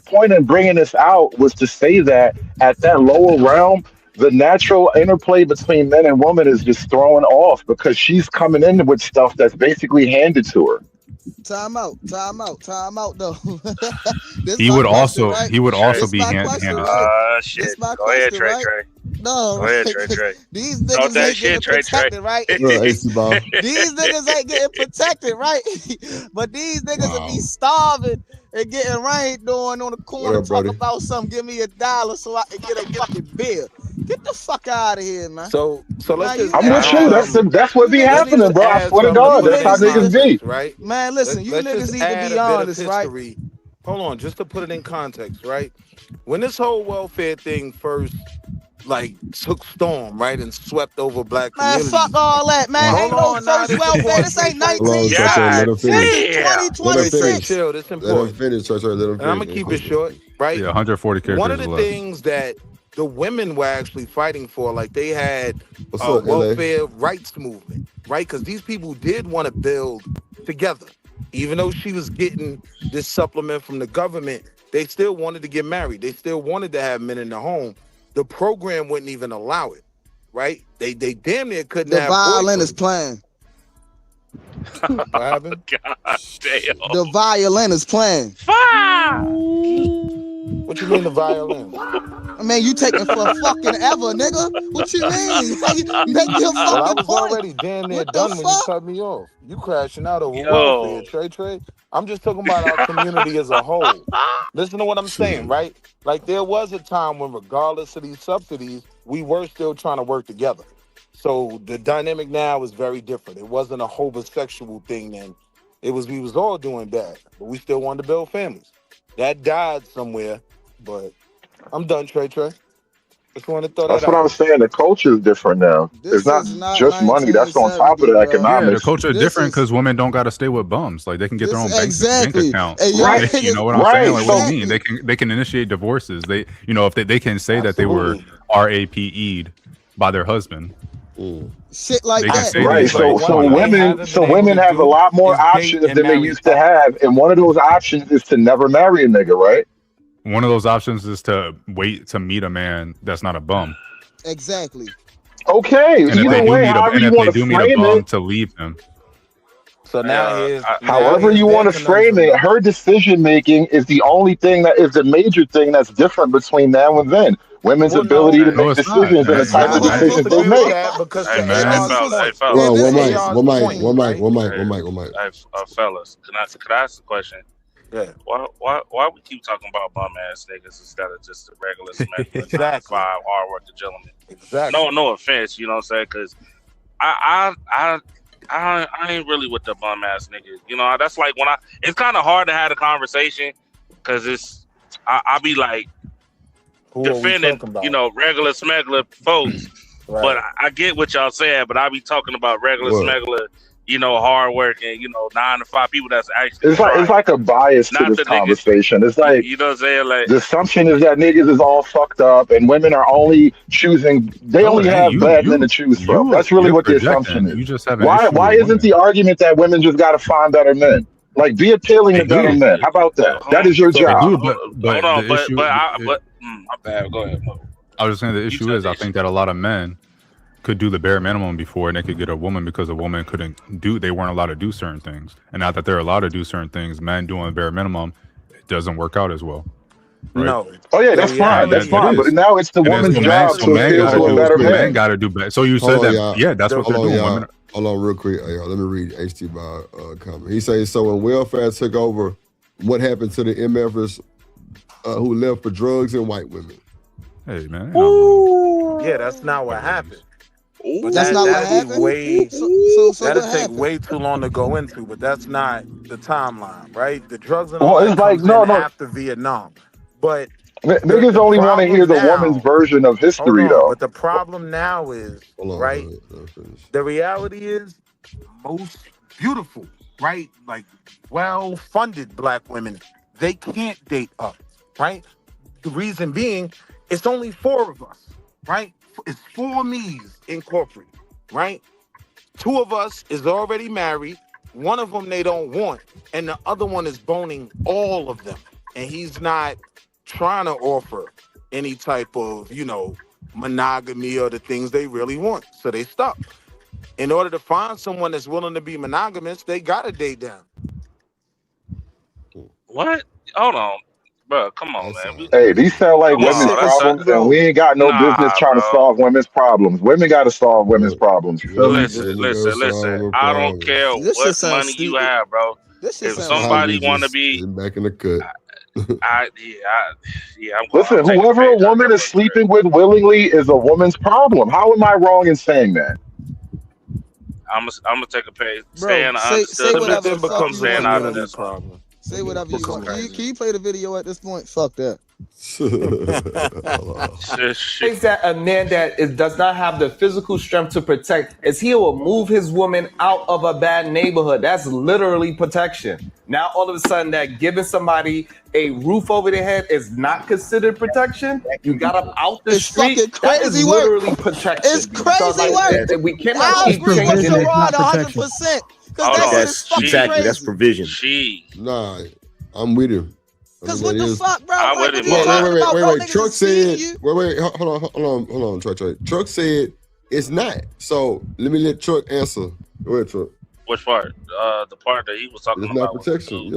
point in bringing this out was to say that at that lower realm, the natural interplay between men and women is just thrown off because she's coming in with stuff that's basically handed to her. Time out though. He would also be handed. Shit. Go ahead, Trey. No, go ahead, Trey. These niggas ain't getting protected, right? These niggas ain't getting protected, right? But these niggas will be starving and getting rained on the corner talking about something. Give me $1 so I can get a fucking beer. Get the fuck out of here, man. So let's just. I'm with you. That's what be happening, bro. I swear to God, that's how niggas be. Right, man. Listen, you niggas need to be honest, right? Hold on, just to put it in context, right? When this whole welfare thing first took storm, right, and swept over black communities. Man, fuck all that, man. Ain't no first welfare. This ain't 19. This is 2026. Chill, this important. Let him finish. Let him finish. I'm gonna keep it short, right? Yeah, 140 characters. One of the things that the women were actually fighting for, like they had a welfare rights movement, right? Because these people did want to build together. Even though she was getting this supplement from the government, they still wanted to get married. They still wanted to have men in the home. The program wouldn't even allow it, right? They damn near couldn't have. The violin is playing. What happened? God damn. The violin is playing. Fire! What you mean the violin? I mean, you taking for fucking ever, nigga. What you mean? Make your fucking I was point. already damn near done when you cut me off. You crashing out over welfare, Trey. I'm just talking about our community as a whole. Listen to what I'm saying, right? Like there was a time when regardless of these subsidies, we were still trying to work together. So the dynamic now is very different. It wasn't a homosexual thing then. We was all doing bad, but we still wanted to build families. That died somewhere, but I'm done, Trey. Just want to throw that out. That's what I was saying. The culture is different now. It's not just money. That's on top of the economics. Yeah, the culture is different because women don't got to stay with bums. Like they can get their own bank account. Right. You know what I'm saying? Like what do you mean? They can initiate divorces. If they can say that they were RAPE'd by their husband. Shit like that. Right. So women have a lot more options than they used to have, and one of those options is to never marry a nigga, right? One of those options is to wait to meet a man that's not a bum. Exactly. Okay. And if they do meet a bum, to leave him. So now however you want to frame it, her decision making is the only thing that is the major thing that's different between now and then. Women's ability to make decisions and the type of decisions they make. Fellas, can I ask a question? Yeah. Why we keep talking about bum ass niggas instead of just the regular exactly. 9 to 5 hard working gentlemen? Exactly. No offense, you know what I'm saying? Because I ain't really with the bum ass niggas. You know, that's like when it's kind of hard to have a conversation because I be like defending, regular smuggler folks. Right. But I get what y'all saying, but I be talking about regular smuggler, hard working, 9 to 5 people that's actually. It's like a bias to this conversation. It's like, you know what I'm saying? Like the assumption is that niggas is all fucked up and women are only choosing. They only have bad men to choose from. That's really what the assumption is. You just have why isn't the argument that women just got to find better men? Like, be appealing to better men. How about that? That is your job. My bad. Go ahead. I was just saying the issue is I think that a lot of men could do the bare minimum before and they could get a woman because a woman they weren't allowed to do certain things. And now that they're allowed to do certain things, men doing the bare minimum, it doesn't work out as well. Right? No. Oh yeah, that's fine. That's fine. But now it's the woman's job to appeal to a better man. Men got to do better. So you said that. Yeah, that's what they're doing. Hold on real quick. Hey, let me read HT by comment. He says, so when welfare took over, what happened to the MFers who left for drugs and white women? Hey, man. Yeah, that's not what happened. But That's not what happened? That'd take way too long to go into, but that's not the timeline, right? The drugs and Well, all it's that like, comes no, in no. after Vietnam. But Niggas only want to hear the woman's version of history, though. But the problem now is, right? The reality is most beautiful, right? Like well-funded black women, they can't date up, right? The reason being, it's only 4 of us, right? It's 4 me's in corporate, right? 2 of us is already married. 1 of them they don't want, and the other one is boning all of them, and he's not trying to offer any type of, monogamy or the things they really want. So they stuck. In order to find someone that's willing to be monogamous, they gotta date down. What? Hold on, bro. Come on, man. Hey, these sound like women's problems, and we ain't got no business trying to solve women's problems. Women got to solve women's problems. You feel me? Listen. I don't care what money you have, bro. If somebody want to be back in the cut. I'm Listen, whoever a woman is sleeping with willingly is a woman's problem. How am I wrong in saying that? I'm gonna take a page. Staying say whatever the fuck you staying want, out bro. of this problem. Say whatever you want. Can you play the video at this point? Fuck that. Thinks that a man that does not have the physical strength to protect is he will move his woman out of a bad neighborhood. That's literally protection. Now all of a sudden that giving somebody a roof over their head is not considered protection. You got them out the street. That is literally protection. It's crazy work. We cannot I keep agree with changing it. Sherrod 100%. That's exactly that's provision. Nah, I'm with him. Because what the fuck, bro? I'm with him. Wait. Truck said, wait, hold on, Trey. Truck said it's not. So let me let Truck answer. Go ahead, Truck. Which part? The part that he was talking It's about. not protection,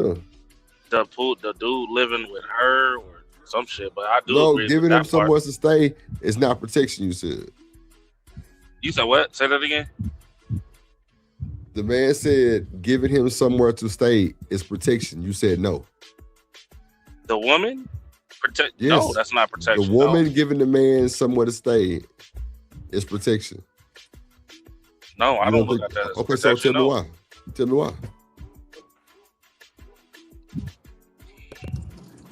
The dude living with her or some shit. But I do No, agree giving with him that somewhere part. to stay is not protection, you said. You said what? Say that again. The man said giving him somewhere to stay is protection. You said no. The woman? Yes. No, that's not protection. The woman giving the man somewhere to stay is protection. No, I You don't don't look at that as Okay, so protection. tell me why. Tell me why.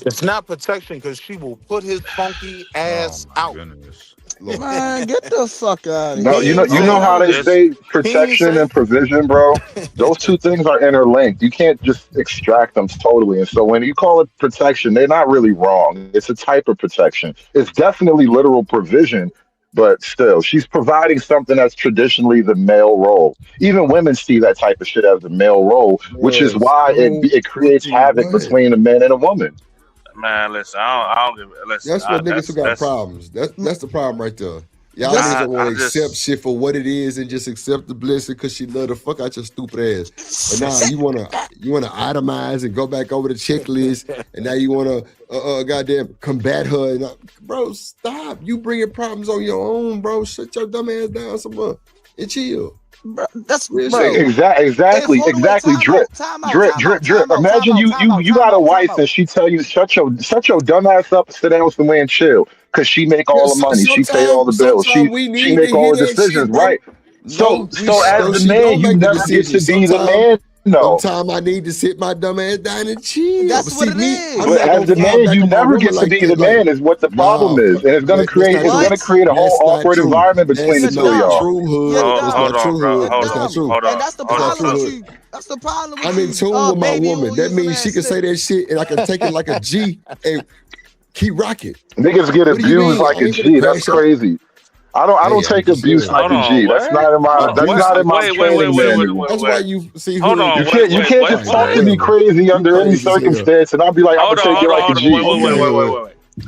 It's not protection because she will put his funky ass out. Man, get the fuck out of No, here. you know how they say protection and provision, bro? Those two things are interlinked. You can't just extract them totally. And so when you call it protection, they're not really wrong. It's a type of protection. It's definitely literal provision, but still, she's providing something that's traditionally the male role. Even women see that type of shit as the male role, which is why it creates havoc between a man and a woman. Man, listen, I don't give it. Listen, That's what niggas who got problems. That's the problem right there. Y'all niggas don't want to accept shit for what it is and just accept the blessing because she love the fuck out your stupid ass. And now you wanna itemize and go back over the checklist, and now you wanna goddamn combat her. Bro, stop! You bringing problems on your own, bro. Shut your dumb ass down somewhere and chill. Bro, that's Real bro. shit. Exactly. Drip. Imagine you got a wife and she tell you shut your dumb ass up and sit down somewhere and chill because she make all the money, she pay all the bills, she make all the decisions, right? So as the man, you never get to be the man. No. Sometimes I need to sit my dumb ass down and chill. That's what it is. But as the man, you never get to be the man. Is what the problem is, and it's gonna create a whole awkward environment between the two of y'all. That's not true. And that's the problem with you. That's the problem with you. I'm in tune with my woman. That means she can say that shit and I can take it like a G and keep rocking. Niggas get abused like a G. That's crazy. I don't take abuse like a G. That's not in my training manual. That's why you see. You can't just talk to me crazy under any circumstance, and I'll be like, I'm gonna take you like a G.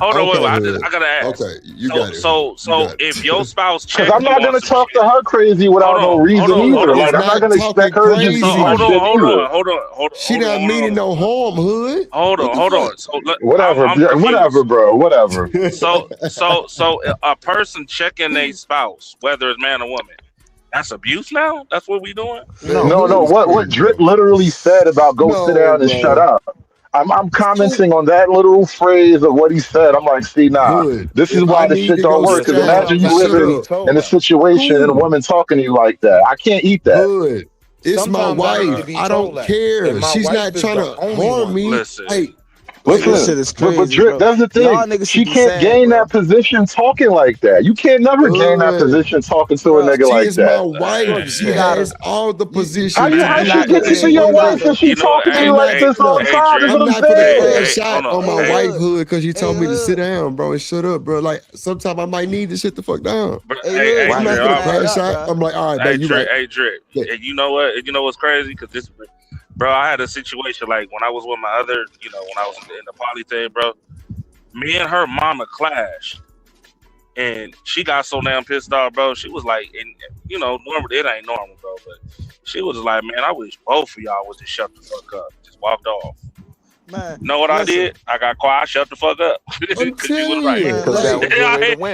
Hold on, I gotta ask. Okay, you got it. So if your spouse checks, because I'm not gonna talk to her crazy without no reason either. Like I'm not gonna expect her to just do hold shit on. She not meaning no harm, hood. Hold on. So whatever, bro. Whatever. So a person checking a spouse, whether it's man or woman, That's abuse now? That's what we doing? No. What Drip literally said about go sit down and shut up. I'm commenting on that little phrase of what he said. I'm like, see, this is why this shit don't work. Because imagine you living in a situation and a woman talking to you like that. I can't eat that. Good. It's my wife. I don't care. She's not trying to harm me. Listen, but Drip, that's the thing. She can't gain that position talking like that. You can't never gain that position talking to a nigga like that. She is my wife. She has all the positions. How she get to see your wife if she talking to you like this all the time? That's what I'm saying. Shot on my wifehood because you told me to sit down, bro, and shut up, bro. Like sometimes I might need to sit the fuck down. I'm not gonna crash shot. I'm like, all right, baby, you right. Hey, Drip. And you know what? You know what's crazy? Because this. Bro, I had a situation like when I was with my other, when I was in the poly thing, bro. Me and her mama clashed, and she got so damn pissed off, bro. She was like, and normally it ain't normal, bro, but she was like, man, I wish both of y'all would just shut the fuck up, just walked off. Man, you know what I did? I got quiet, shut the fuck up. Because she was right.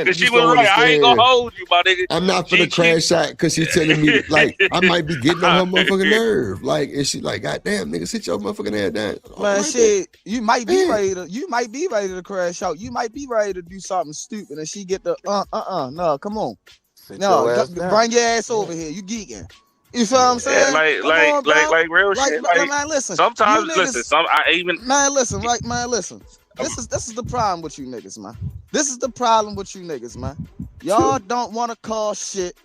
Because she was right. I ain't gonna hold you, my nigga. I'm not for the crash shot because she's telling me like I might be getting on her motherfucking nerve. Like, and she like, God damn, nigga, sit your motherfucking head down. Man, shit, you might be ready to crash out. You might be ready to do something stupid, and she get the no, come on, bring your ass over here. You geeking. You feel what I'm saying? Like real shit. Like, man, listen. Sometimes, listen. This is the problem with you niggas, man. This is the problem with you niggas, man. Y'all don't want to call shit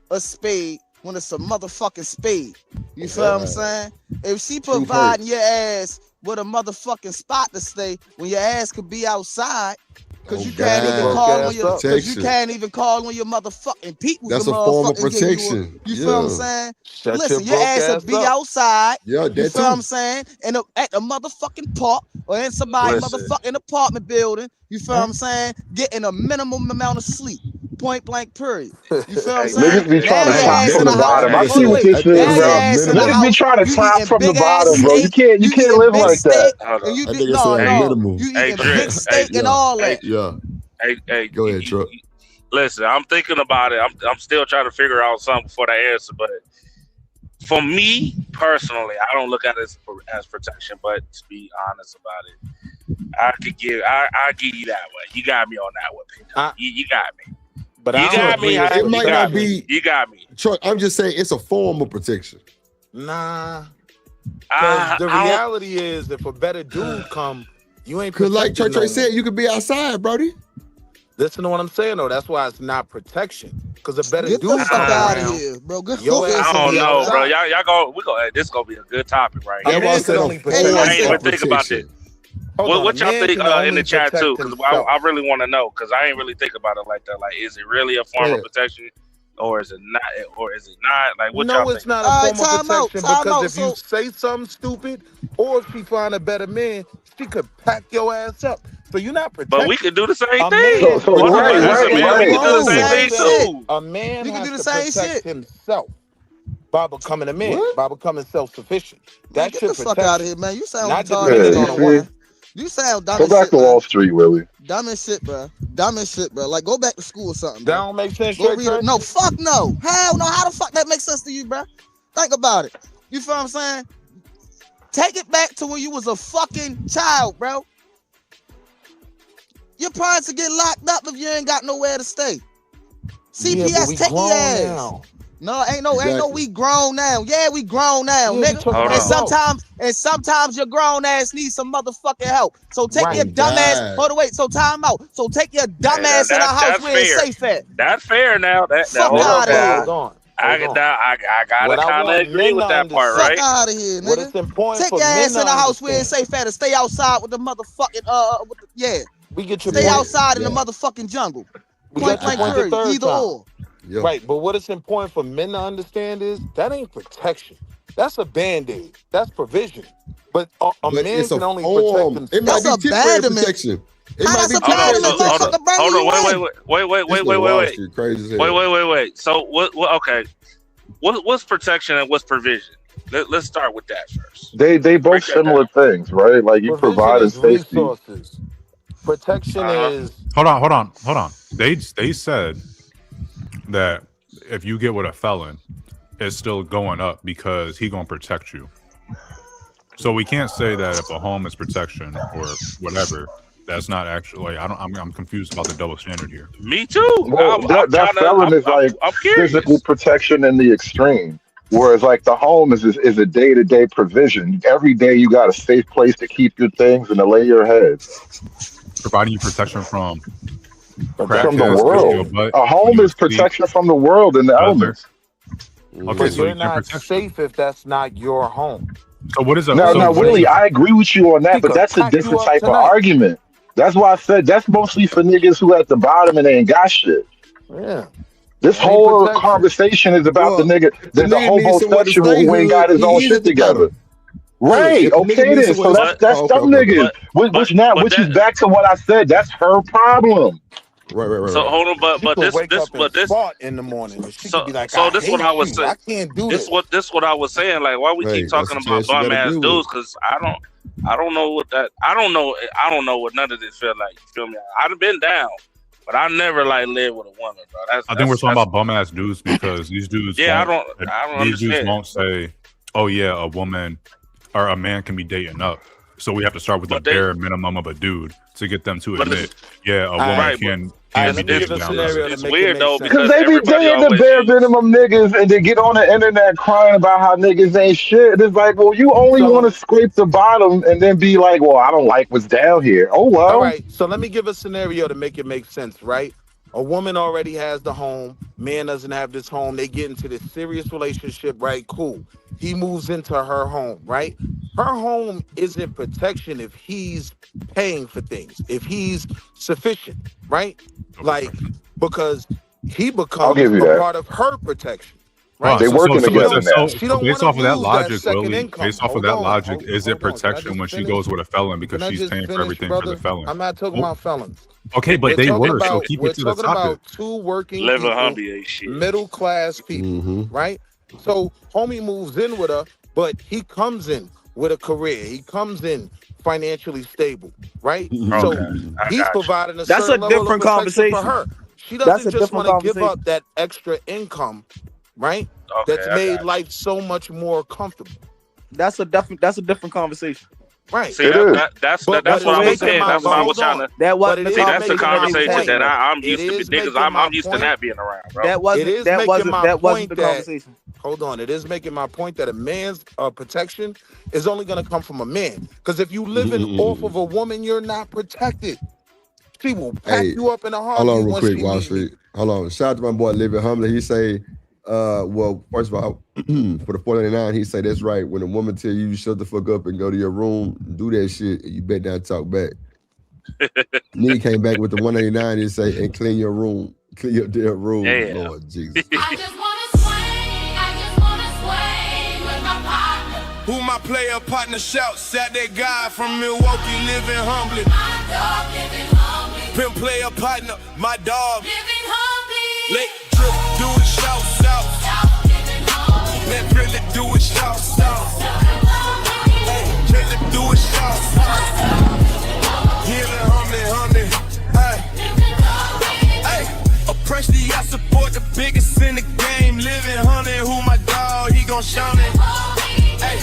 a spade when it's a motherfucking spade. You feel what I'm saying? If she providing your ass with a motherfucking spot to stay when your ass could be outside. Because you can't even call when your motherfucking people. That's a form of protection. You feel what I'm saying? Listen, your ass will be outside. Yeah, you feel what I'm saying? And at a motherfucking park or in somebody's motherfucking apartment building. You feel what I'm saying? Getting a minimum amount of sleep. Point blank, period. You feel what I'm saying? Niggas be trying to top from the bottom. I see what this is, bro. Niggas be trying to top from the bottom, bro. You can't live like that. And you eat big steak and all that. Yeah. Hey, go ahead, Truck. Listen, I'm thinking about it. I'm still trying to figure out something before I answer, but for me personally, I don't look at it as protection. But to be honest about it, I give you that one. You got me on that one. You got me. But you got me. It might not be. You got me. Truck, I'm just saying it's a form of protection. Nah. The reality is, if a better dude come, you ain't. Cause like Trey said, you could be outside, Brody. Listen to what I'm saying, though. That's why it's not protection. Because a better dude come out of here, bro. Good I don't know, bro. Y'all go. This gonna be a good topic, right? I ain't even think about this. What y'all think in the chat too? Because I really want to know. Because I ain't really think about it like that. Like, is it really a form of protection, or is it not? Or is it not? Like, what y'all think? No, it's not a form of protection because if you say something stupid, or if she find a better man, she could pack your ass up. So you're not protected. But we could do the same thing. Right. We can do the same thing too. A man has to protect himself by becoming a man, by becoming self-sufficient. That get the fuck out of here, man. You sound retarded. You sound dumb. Go back to Wall Street, Willie. Dumb as shit, bro. Dumb as shit, bro. Like, go back to school or something. That don't make sense. No, fuck no. Hell no. How the fuck that makes sense to you, bro? Think about it. You feel what I'm saying? Take it back to when you was a fucking child, bro. Your parents will get locked up if you ain't got nowhere to stay. CPS, take your ass. Now. No, ain't no we grown now. Yeah, we grown now, nigga. And sometimes your grown ass needs some motherfucking help. So take your dumb ass. Hold on, wait. So time out. So take your dumb ass in a house where it's safe at. That's fair now. Fuck out of here. I gotta kind of agree with that part, right? Fuck out of here, nigga. Take your ass in a house where it's safe at and stay outside with the motherfucking We get your stay outside in the motherfucking jungle. Point blank, either or. Yep. Right, but what is important for men to understand is that ain't protection. That's a band-aid. That's provision. But a man can only protect himself. It might be temporary protection. It might be Wait. So what? Okay. What's protection and what's provision? Let's start with that first. They both similar things, right? Like you provide safety. Resources. Protection is. Hold on. They said that if you get with a felon, it's still going up because he gonna protect you. So we can't say that if a home is protection or whatever, that's not actually. I'm confused about the double standard here. Me too. Well, that felon is like physical protection in the extreme. Whereas like the home is a day-to-day provision. Every day you got a safe place to keep your things and to lay your head. Providing you protection from the world. A home is protection from the world and the elements. Okay, but you're not safe if that's not your home. So what is a now Willie, I agree with you on that, but that's a different type of argument. That's why I said that's mostly for niggas who at the bottom and they ain't got shit. Yeah. This whole conversation is about the nigga. There's a homosexual who ain't got his own shit together. Right. Okay then. So that's some niggas. Which is back to what I said. That's her problem. Right. So hold on, but this in the morning. So be like, this what I was saying. I can't do this. What I was saying. Like, why we keep talking about bum ass dudes? Because I don't know what that. I don't know what none of this feel like. You feel me? I've been down. But I never like lived with a woman, bro. I think we're talking about bum ass dudes because these dudes. Yeah, I don't these dudes understand. won't say, "Oh yeah, a woman or a man can be dating up." So we have to start with the bare minimum of a dude to get them to admit, yeah, a woman can be dating down. It's weird though because they be dating the bare minimum niggas and they get on the internet crying about how niggas ain't shit. It's like, well, you only want to scrape the bottom and then be like, well, I don't like what's down here. Oh well. All right. So let me give a scenario to make it make sense, right? A woman already has the home. Man doesn't have this home. They get into this serious relationship, right? Cool. He moves into her home, right? Her home isn't protection if he's paying for things, if he's sufficient, right? Like, because he becomes a part of her protection. Right? They working together now. Based off of that logic, Willie, based off of that logic, is it protection when she goes with a felon because she's paying for everything for the felon? I'm not talking about felons. Okay, but they were, so keep it to the topic. We're talking about two working people, middle class people, right? So homie moves in with her, but he comes in with a career. He comes in financially stable, right? So he's providing a certain level of protection for her. She doesn't just want to give up that extra income, right? That's made life so much more comfortable. That's a different conversation. Right. See, that's what I was saying. That's what I was trying to. That's the conversation that I'm used to. Niggas, I'm used to not being around, bro. That wasn't the conversation. Hold on. It is making my point that a man's protection is only going to come from a man. Because if you living off of a woman, you're not protected. She will pack you up in a heartbeat. Hold on real quick, Wall Street. Hold on. Shout out to my boy Living Humbly. He say, well, first of all, for the 499, he say that's right. When a woman tell you shut the fuck up and go to your room, do that shit, and you bet not talk back. Nigga came back with the 189 and say, and clean your room, clean your damn room, Lord Jesus. Who my player partner shouts at that guy from Milwaukee living humbly. My dog living humbly. Pimp player partner, my dog living humbly. Let drip do it, shout. Let Philly do it, shout. Hey, Caleb do it, shout. Living humbly. Hey, oppressed, I support the biggest in the game. Living humbly, who my dog, he gon' shout it. Hey,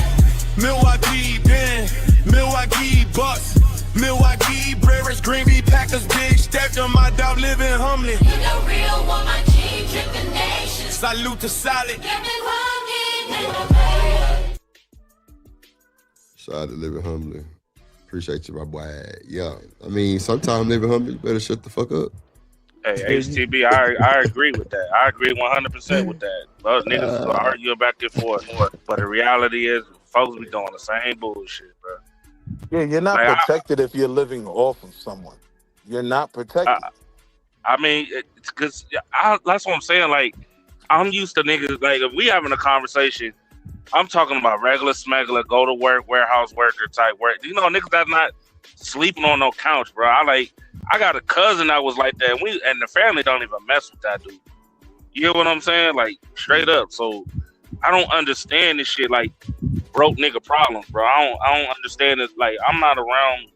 Milwaukee, Ben, Milwaukee Bucks, Milwaukee Brewers, Green Bay Packers, big step to my dog living humbly. You the real one, my team, drip the nation. Salute to solid. Shout out to Living Humbly. Appreciate you, my boy. Yeah, I mean, sometimes Living Humbly, you better shut the fuck up. Hey, HTB, I agree with that. I agree 100% with that. Those niggas will argue back and forth. But the reality is, folks be doing the same bullshit, bro. Yeah, you're not protected if you're living off of someone. You're not protected. I mean, it's because that's what I'm saying. Like, I'm used to niggas. Like, if we having a conversation, I'm talking about regular smuggler, go to work, warehouse worker type work. You know, niggas that's not sleeping on no couch, bro. I got a cousin that was like that, and the family don't even mess with that dude. You hear what I'm saying? Like, straight up. So I don't understand this shit, like broke nigga problems, bro. I don't understand it. Like, I'm not around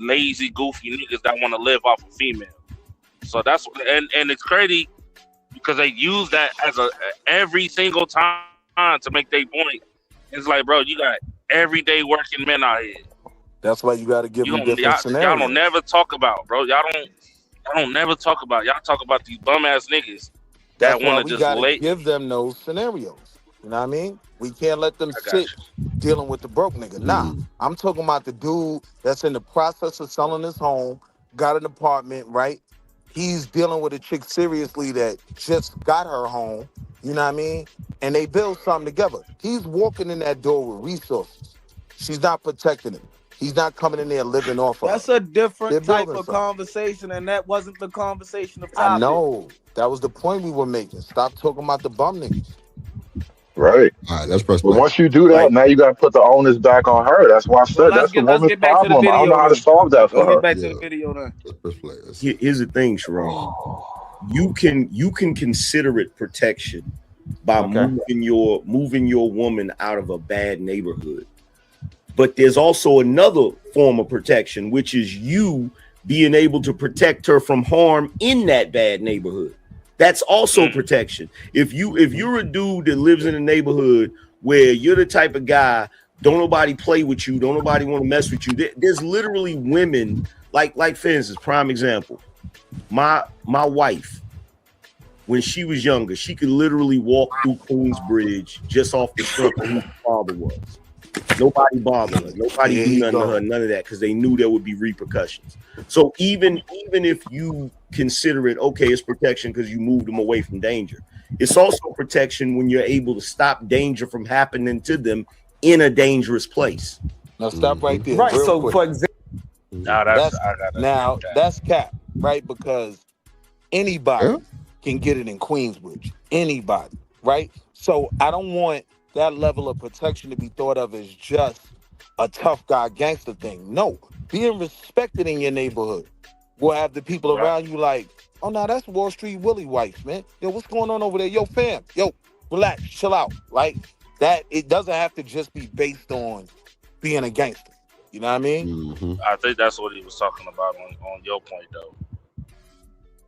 lazy, goofy niggas that want to live off a female. So that's and it's crazy because they use that as every single time to make their point. It's like, bro, you got everyday working men out here. That's why you got to give them different scenarios. Y'all don't never talk about, bro. Y'all don't never talk about. Y'all talk about these bum ass niggas that want to just give them those scenarios. You know what I mean? We can't let them sit dealing with the broke nigga. Nah, I'm talking about the dude that's in the process of selling his home, got an apartment, right? He's dealing with a chick seriously that just got her home. You know what I mean? And they build something together. He's walking in that door with resources. She's not protecting him. He's not coming in there living off of That's a different type of conversation, and that wasn't the conversation of topic. I know. That was the point we were making. Stop talking about the bum niggas. Right. All right, let's press play. But once you do that, now you got to put the onus back on her. That's why I said that's the woman's problem. I don't know how to solve that for her. Back to the video then. Let's play. Here's the thing, Sharon. You can consider it protection by moving your woman out of a bad neighborhood. But there's also another form of protection, which is you being able to protect her from harm in that bad neighborhood. That's also protection. If you're a dude that lives in a neighborhood where you're the type of guy, don't nobody play with you, don't nobody want to mess with you. There's literally women, like for instance, prime example, my wife, when she was younger, she could literally walk through Queensbridge just off the strength of who her father was. Nobody bothered her. Nobody do nothing to her, none of that, because they knew there would be repercussions. So even if you consider it, okay, it's protection because you moved them away from danger. It's also protection when you're able to stop danger from happening to them in a dangerous place. Now stop right there. Right. So quick. for example, that's cap, right? Because anybody can get it in Queensbridge. Anybody, right? So I don't want that level of protection to be thought of as just a tough guy gangster thing. No, being respected in your neighborhood will have the people around you like, oh, no, that's Wall Street Willie wife, man. Yo, what's going on over there? Yo, fam, yo, relax, chill out. Like that, it doesn't have to just be based on being a gangster. You know what I mean? I think that's what he was talking about on your point, though.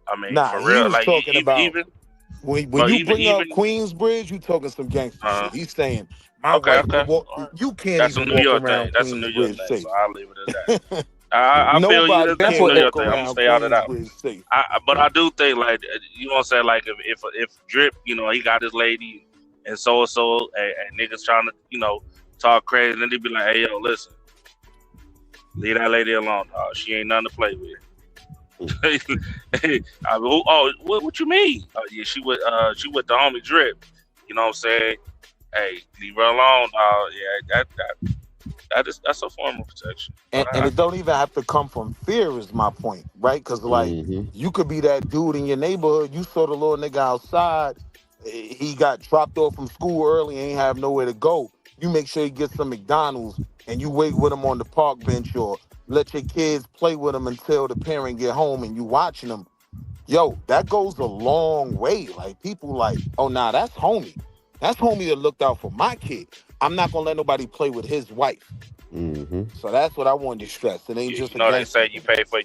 I mean, nah, for real, was like talking about even when you bring up Queensbridge, you talking some gangster shit. He's saying, okay. You can't that's even a New York walk around thing. That's a New York thing. safe. So I'll leave it at that. I feel you. That's New York thing. I'm gonna stay out of that. But I do think, like, you know what I'm saying, like if Drip, you know, he got his lady and so and niggas trying to, you know, talk crazy, and then they be like, hey, yo, listen, leave that lady alone, dog. She ain't nothing to play with. What you mean? Yeah, she with the homie Drip. You know what I'm saying? Hey, leave her alone, dog. Yeah, that's a form of protection. And it don't even have to come from fear, is my point, right? Because like you could be that dude in your neighborhood. You saw the little nigga outside. He got dropped off from school early, ain't have nowhere to go. You make sure he gets some McDonald's and you wait with him on the park bench, or let your kids play with him until the parent get home and you watching them. Yo, that goes a long way. Like people like, oh, nah, that's homie. That's homie that looked out for my kid. I'm not gonna let nobody play with his wife. So that's what I wanted to stress. It ain't just. You know, they say you pay for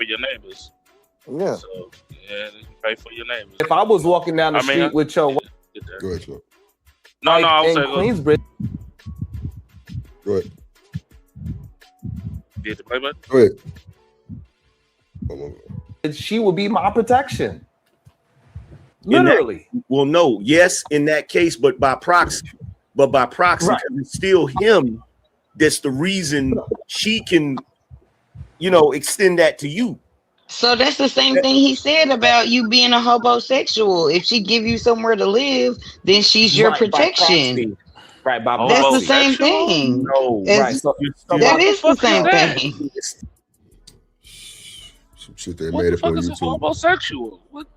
your neighbors. Yeah. So yeah, you pay for your neighbors. if I was walking down the street with your wife, Go ahead, Joe. No, I was in saying Queensbridge, Go ahead. Did the play button? Go ahead. she would be my protection. Literally. Well, no, yes, in that case, but by proxy. Right. Because it's still him. That's the reason she can, you know, extend that to you. So that's the same thing he said about you being a homosexual. If she give you somewhere to live, then she's your protection. Right, by that's the same thing. No, right. So that is the same thing. Some shit they made it for What the fuck is a YouTube. homosexual? What?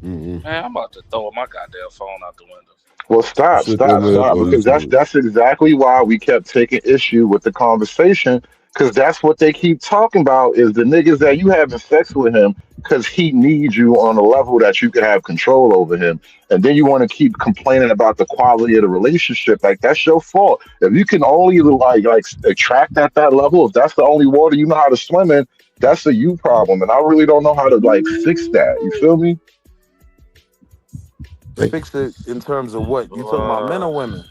Man, I'm about to throw my goddamn phone out the window. Well, stop, because that's exactly why we kept taking issue with the conversation, because that's what they keep talking about is the niggas that you having sex with him because he needs you on a level that you can have control over him, and then you want to keep complaining about the quality of the relationship. Like, that's your fault. If you can only like attract at that level, if that's the only water you know how to swim in, that's a you problem, and I really don't know how to like fix that. You feel me? Fix it in terms of what? You talking about men or women?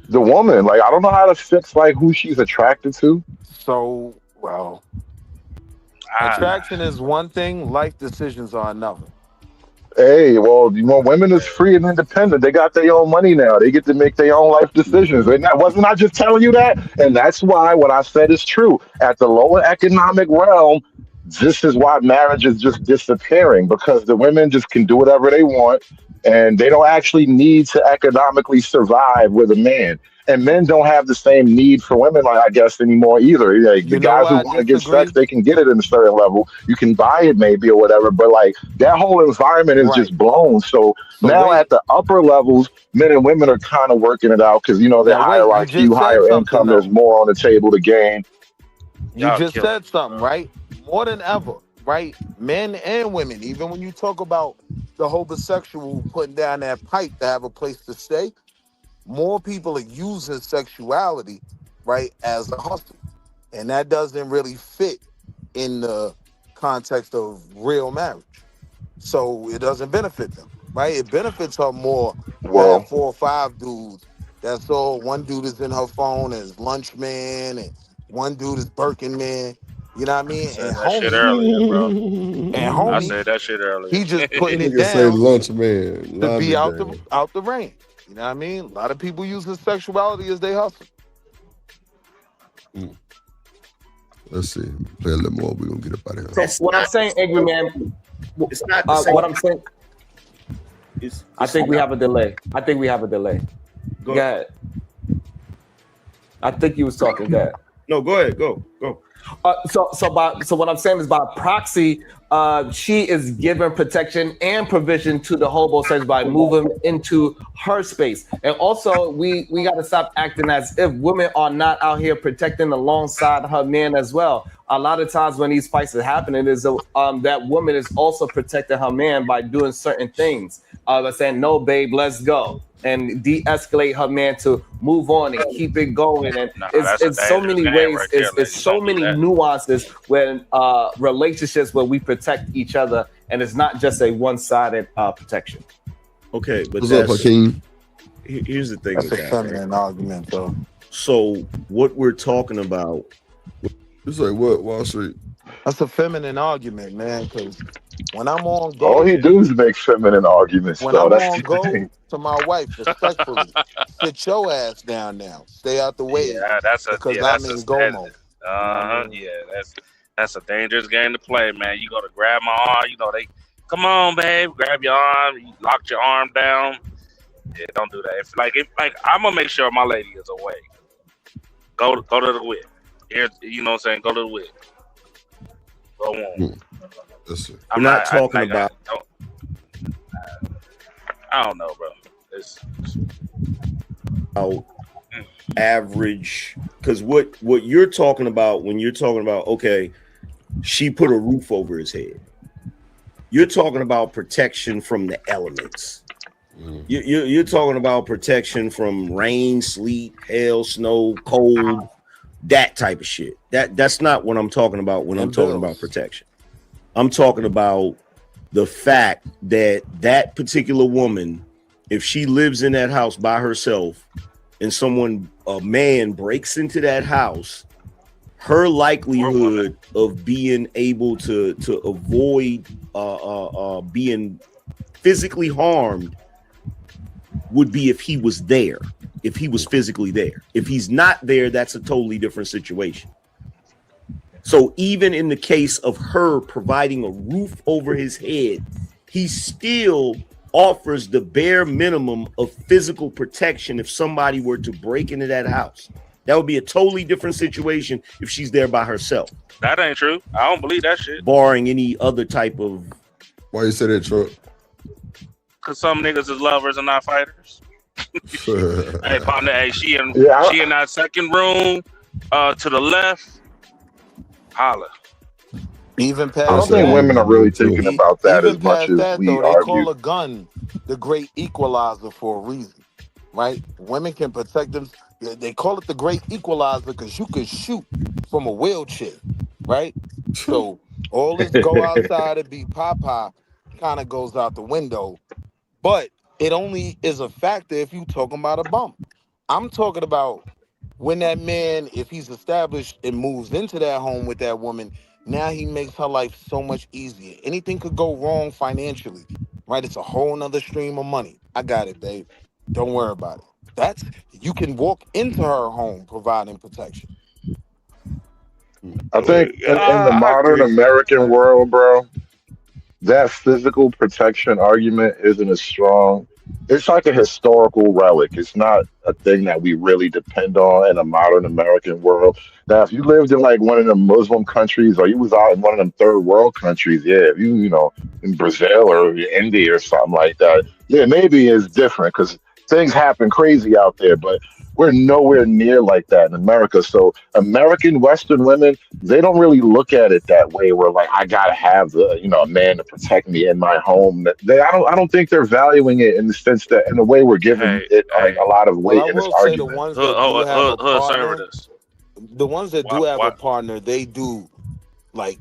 The woman, like, I don't know how to fix like who she's attracted to. So, well, attraction is one thing. Life decisions are another. Hey, well, women is free and independent. They got their own money now. They get to make their own life decisions. And wasn't I just telling you that? And that's why what I said is true. At the lower economic realm, this is why marriage is just disappearing, because the women just can do whatever they want and they don't actually need to economically survive with a man. And men don't have the same need for women, I guess, anymore either. Like, the guys who want to get sex, they can get it in a certain level. You can buy it maybe or whatever, but like that whole environment is just blown. So now at the upper levels, men and women are kind of working it out because, they're higher IQ, higher income. There's more on the table to gain. You just said something, right? More than ever, right? Men and women, even when you talk about the homosexual putting down that pipe to have a place to stay, more people are using sexuality, right, as a hustle. And that doesn't really fit in the context of real marriage. So it doesn't benefit them, right? It benefits her more to have 4 or 5 dudes. That's all. One dude is in her phone as lunch man, and one dude is Birkin man. You know what I mean? I said that shit earlier, bro. And homie, I said that shit earlier. he just putting it Nigga say down lunch man. to be out the rain. You know what I mean? A lot of people use his sexuality as they hustle. Let's see. Play a little more. We're gonna get up out of here. So what I'm saying, angry man, it's not what I'm saying. I think we have a delay. Go ahead. I think you was talking. Go ahead. No, go ahead. Go. So what I'm saying is, by proxy, she is giving protection and provision to the homosexual by moving into her space. And also, we got to stop acting as if women are not out here protecting alongside her man as well. A lot of times when these fights are happening, is that woman is also protecting her man by doing certain things, by saying, "No, babe, let's go," and de-escalate her man to move on and keep it going. And it's so many ways, it's so many nuances when relationships where we protect each other, and it's not just a one-sided protection. Okay, but what's up, Hakeem? Here's the thing. That's a feminine argument, though. So what we're talking about. It's like what, Wall Street? That's a feminine argument, man, because when I'm on go, all he do is make feminine arguments. When I'm on go to my wife, respectfully, sit your ass down now. Stay out the way. Yeah, that's I'm in go mode. Yeah, that's a dangerous game to play, man. You go to grab my arm, they come on, babe, grab your arm, you locked your arm down. Yeah, don't do that. If I'm gonna make sure my lady is away. Go to the whip. Here, you know what I'm saying? Go to the whip. Go on. I'm not talking about. I don't know, bro. It's average, because what you're talking about when you're talking about, okay, she put a roof over his head. You're talking about protection from the elements. You're talking about protection from rain, sleet, hail, snow, cold, that type of shit. That's not what I'm talking about when I'm talking about protection. I'm talking about the fact that that particular woman, if she lives in that house by herself and a man breaks into that house, her likelihood of being able to avoid being physically harmed would be if he was there, if he was physically there. If he's not there, that's a totally different situation. So even in the case of her providing a roof over his head, he still offers the bare minimum of physical protection if somebody were to break into that house. That would be a totally different situation if she's there by herself. That ain't true. I don't believe that shit. Barring any other type of... Why you say that, Truck? Because some niggas is lovers and not fighters. Hey, partner, hey, she in that second room to the left. Holla. Even past I don't think women are really thinking about that as much as we they argue. call a gun the great equalizer for a reason, right? Women can protect them. They call it the great equalizer because you can shoot from a wheelchair, right? So all this go outside and be Popeye kind of goes out the window. But it only is a factor if you talking about a bump. I'm talking about when that man, if he's established and moves into that home with that woman, now he makes her life so much easier. Anything could go wrong financially, right? It's a whole nother stream of money. I got it, babe. Don't worry about it. You can walk into her home providing protection. I think in the modern American world, bro, that physical protection argument isn't as strong. It's like a historical relic. It's not a thing that we really depend on in a modern American world. Now, if you lived in like one of the Muslim countries or you was out in one of them third world countries, yeah, if you know, in Brazil or India or something like that, yeah, maybe it's different because things happen crazy out there, but we're nowhere near like that in America. So American Western women, they don't really look at it that way. Where like I gotta have a man to protect me in my home. I don't think they're valuing it in the sense that in the way we're giving it like a lot of weight in this argument. The ones that do have a partner, the ones that do have a partner, they do like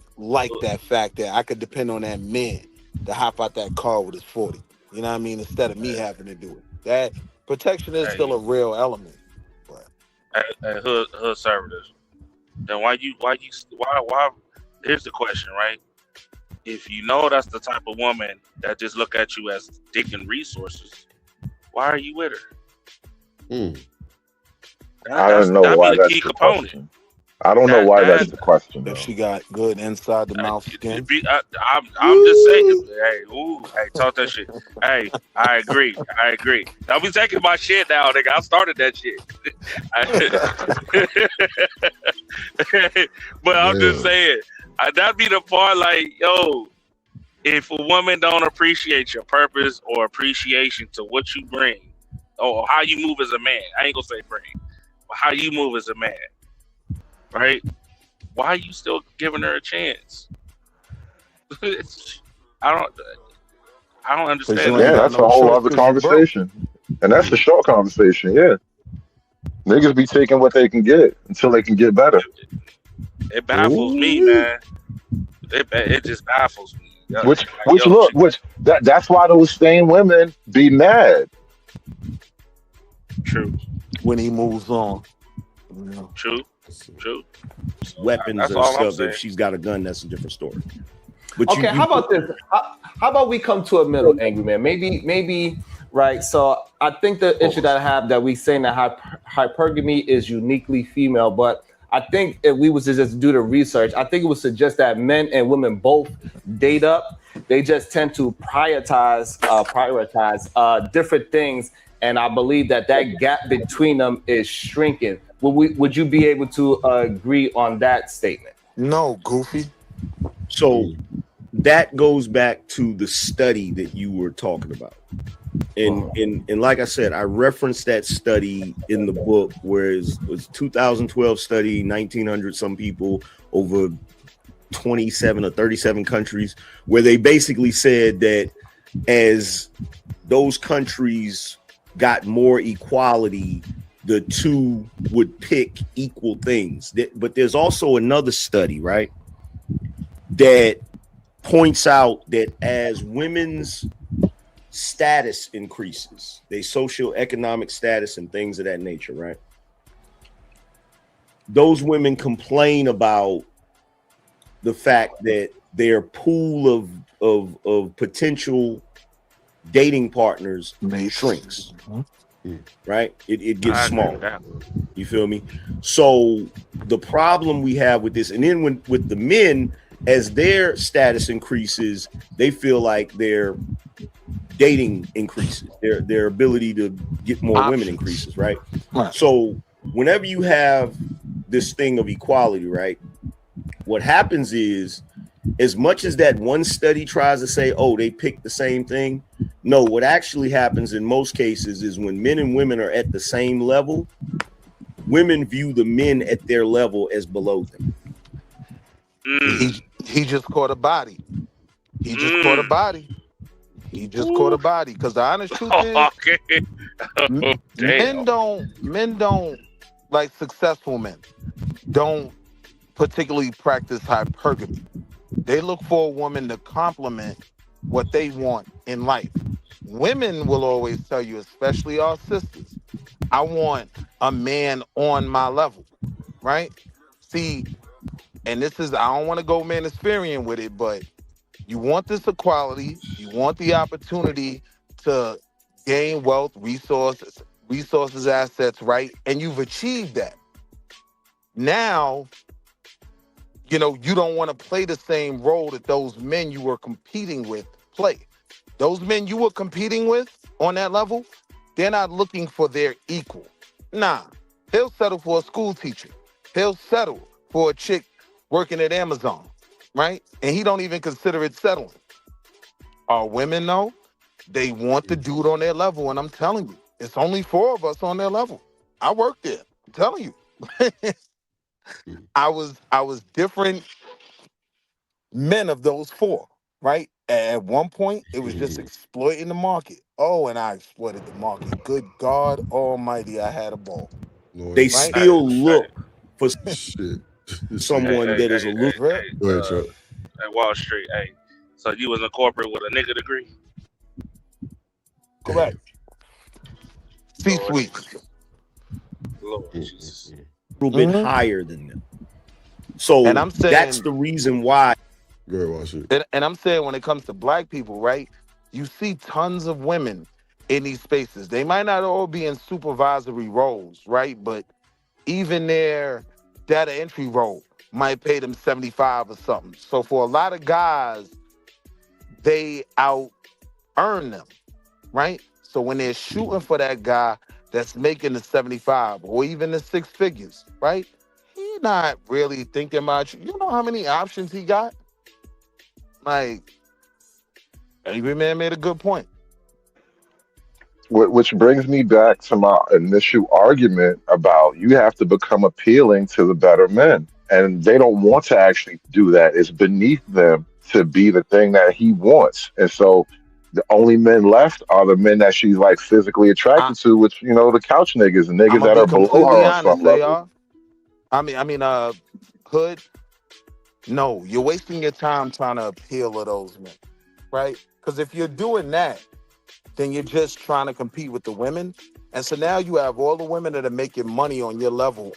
that fact that I could depend on that man to hop out that car with his 40. You know what I mean? Instead of me having to do it. That protection is still a real element. Hood servitors. Then why? Here's the question, right? If you know that's the type of woman that just look at you as dick and resources, why are you with her? I don't know why that's the question. I don't know why that's the question. If she got good inside the mouth skin. I'm just saying. Hey, talk that shit. Hey, I agree. Don't be taking my shit now, nigga. I started that shit. But I'm just saying, that be the part. Like, yo, if a woman don't appreciate your purpose or appreciation to what you bring, or how you move as a man, I ain't gonna say bring, but how you move as a man. Right? Why are you still giving her a chance? I don't understand. Yeah, that's a whole other conversation, and that's a short conversation. Yeah, niggas be taking what they can get until they can get better. It baffles me, man. It just baffles me. That's why those same women be mad. True. When he moves on. True. Weapons and stuff. If she's got a gun, that's a different story. But okay, how about this? How about we come to a middle, angry man? Maybe right. So I think the issue that I have that we saying that hypergamy is uniquely female, but I think if we was to just do the research, I think it would suggest that men and women both date up. They just tend to prioritize different things, and I believe that gap between them is shrinking. Would you be able to agree on that statement? No, goofy. So that goes back to the study that you were talking about. And like I said, I referenced that study in the book, where it was 2012 study, 1,900 some people over 27 or 37 countries, where they basically said that as those countries got more equality, the two would pick equal things. But there's also another study, right, that points out that as women's status increases, their socioeconomic status and things of that nature, right, those women complain about the fact that their pool of potential dating partners shrinks. Right? It gets small. You feel me? So the problem we have with this, and then with the men, as their status increases, they feel like their dating increases, their ability to get more women increases, right? So whenever you have this thing of equality, right, what happens is, as much as that one study tries to say, oh, they picked the same thing, no, what actually happens in most cases is when men and women are at the same level, women view the men at their level as below them. He just caught a body. He just caught a body. Because the honest truth is, men don't like successful men don't particularly practice hypergamy. They look for a woman to complement what they want in life. women will always tell you, especially our sisters, I want a man on my level, right? See, and this is, I don't want to go Manispherian with it, but you want this equality, you want the opportunity to gain wealth, resources, assets, right? And you've achieved that. Now, you know, you don't want to play the same role that those men you were competing with play. Those men you were competing with on that level, they're not looking for their equal. Nah, he'll settle for a school teacher. He'll settle for a chick working at Amazon, right? And he don't even consider it settling. Our women, though, they want the dude on their level, and I'm telling you, it's only 4 of us on their level. I worked there. I'm telling you. I was different men of those 4, right? At one point, it was just exploiting the market. Oh, and I exploited the market. Good God Almighty, I had a ball. They right? still look for someone that is a little. At Wall Street, hey. So you was in corporate with a nigga degree? Correct. C-suite. Lord Jesus. A little bit higher than them. So and I'm saying, that's the reason why. And I'm saying when it comes to black people, right? You see tons of women in these spaces. They might not all be in supervisory roles, right? But even their data entry role might pay them 75 or something. So for a lot of guys, they out earn them, right? So when they're shooting for that guy that's making the 75 or even the 6 figures, right? He's not really thinking about you. You know how many options he got? Like, Angry Man made a good point. Which brings me back to my initial argument about you have to become appealing to the better men. And they don't want to actually do that. It's beneath them to be the thing that he wants. And so the only men left are the men that she's like physically attracted to, which, you know, the couch niggas and niggas that are below her on some level. I mean, Hood, no, you're wasting your time trying to appeal to those men, right? Because if you're doing that, then you're just trying to compete with the women. And so now you have all the women that are making money on your level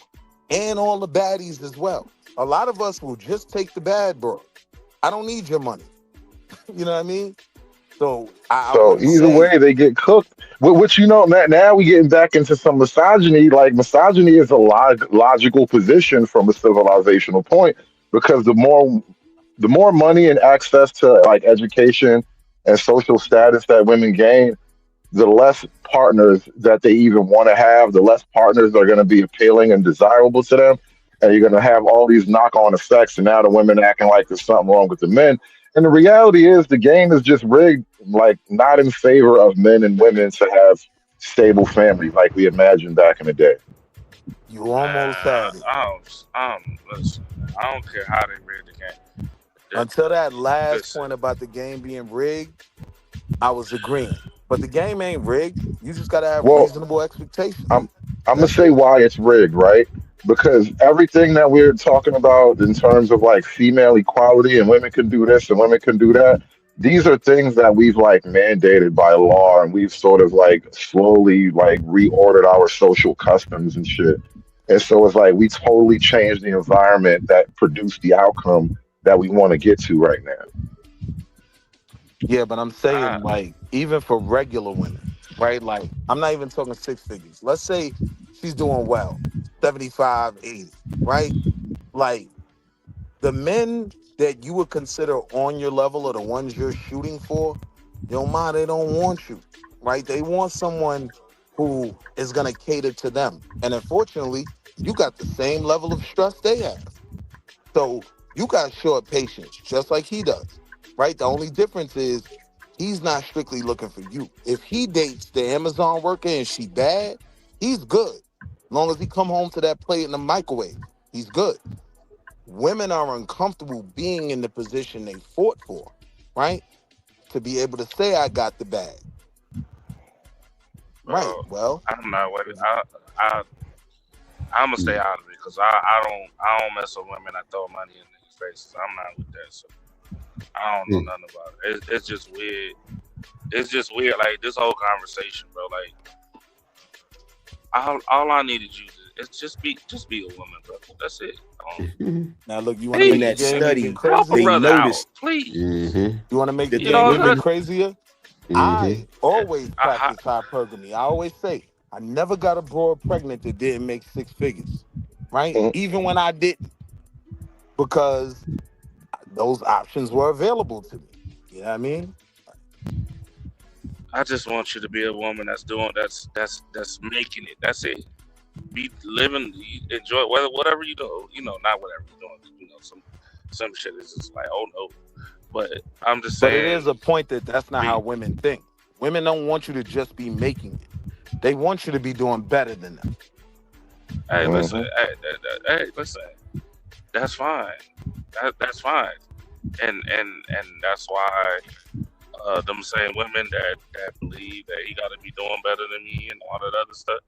and all the baddies as well. A lot of us will just take the bad, bro. I don't need your money. You know what I mean? So either way, they get cooked. Which, you know, now we getting back into some misogyny. Like, misogyny is a logical position from a civilizational point, because the more money and access to like education and social status that women gain, the less partners that they even want to have, the less partners are going to be appealing and desirable to them. And you're going to have all these knock-on effects. And now the women acting like there's something wrong with the men. And the reality is the game is just rigged, like not in favor of men and women to have stable families like we imagined back in the day. You almost had it. Listen, I don't care how they rig the game. Until that last point about the game being rigged, I was agreeing. But the game ain't rigged. You just got to have reasonable expectations. I'm going to say why it's rigged, right? Because everything that we're talking about in terms of like female equality and women can do this and women can do that, these are things that we've like mandated by law, and we've sort of like slowly like reordered our social customs and shit. And so it's like we totally changed the environment that produced the outcome that we want to get to right now. Yeah, but I'm saying like even for regular women, right? Like I'm not even talking 6 figures. Let's say she's doing well, 75, 80, right? Like the men that you would consider on your level are the ones you're shooting for. Yo, ma, they don't want you, right? They want someone who is going to cater to them. And unfortunately, you got the same level of stress they have. So you got short patience, just like he does, right? The only difference is he's not strictly looking for you. If he dates the Amazon worker and she bad, he's good. As long as he come home to that plate in the microwave, he's good. Women are uncomfortable being in the position they fought for, right? To be able to say, I got the bag. Right, well. I'm not with it. I'm going to stay out of it because I don't mess with women. I throw money in their faces. I'm not with that. So I don't know nothing about it. It's just weird it's just weird. Like this whole conversation, bro. Like all I needed you to is just be a woman, bro. That's it. Now look, you want to make that study crazy? They noticed, please. You want to make the game even crazier? I always practice hypergamy. I always say I never got a broad pregnant that didn't make 6 figures, right? Even when I didn't, because those options were available to me. You know what I mean? I just want you to be a woman that's making it. That's it. Be living, enjoy whatever you do. You know, not whatever you're doing. You know, some shit is just like, oh no. But I'm just saying. But it is a point that's not how women think. Women don't want you to just be making it. They want you to be doing better than them. Hey, listen. Hey, listen. That's fine. That's fine. And that's why them same women that believe that he got to be doing better than me and all that other stuff.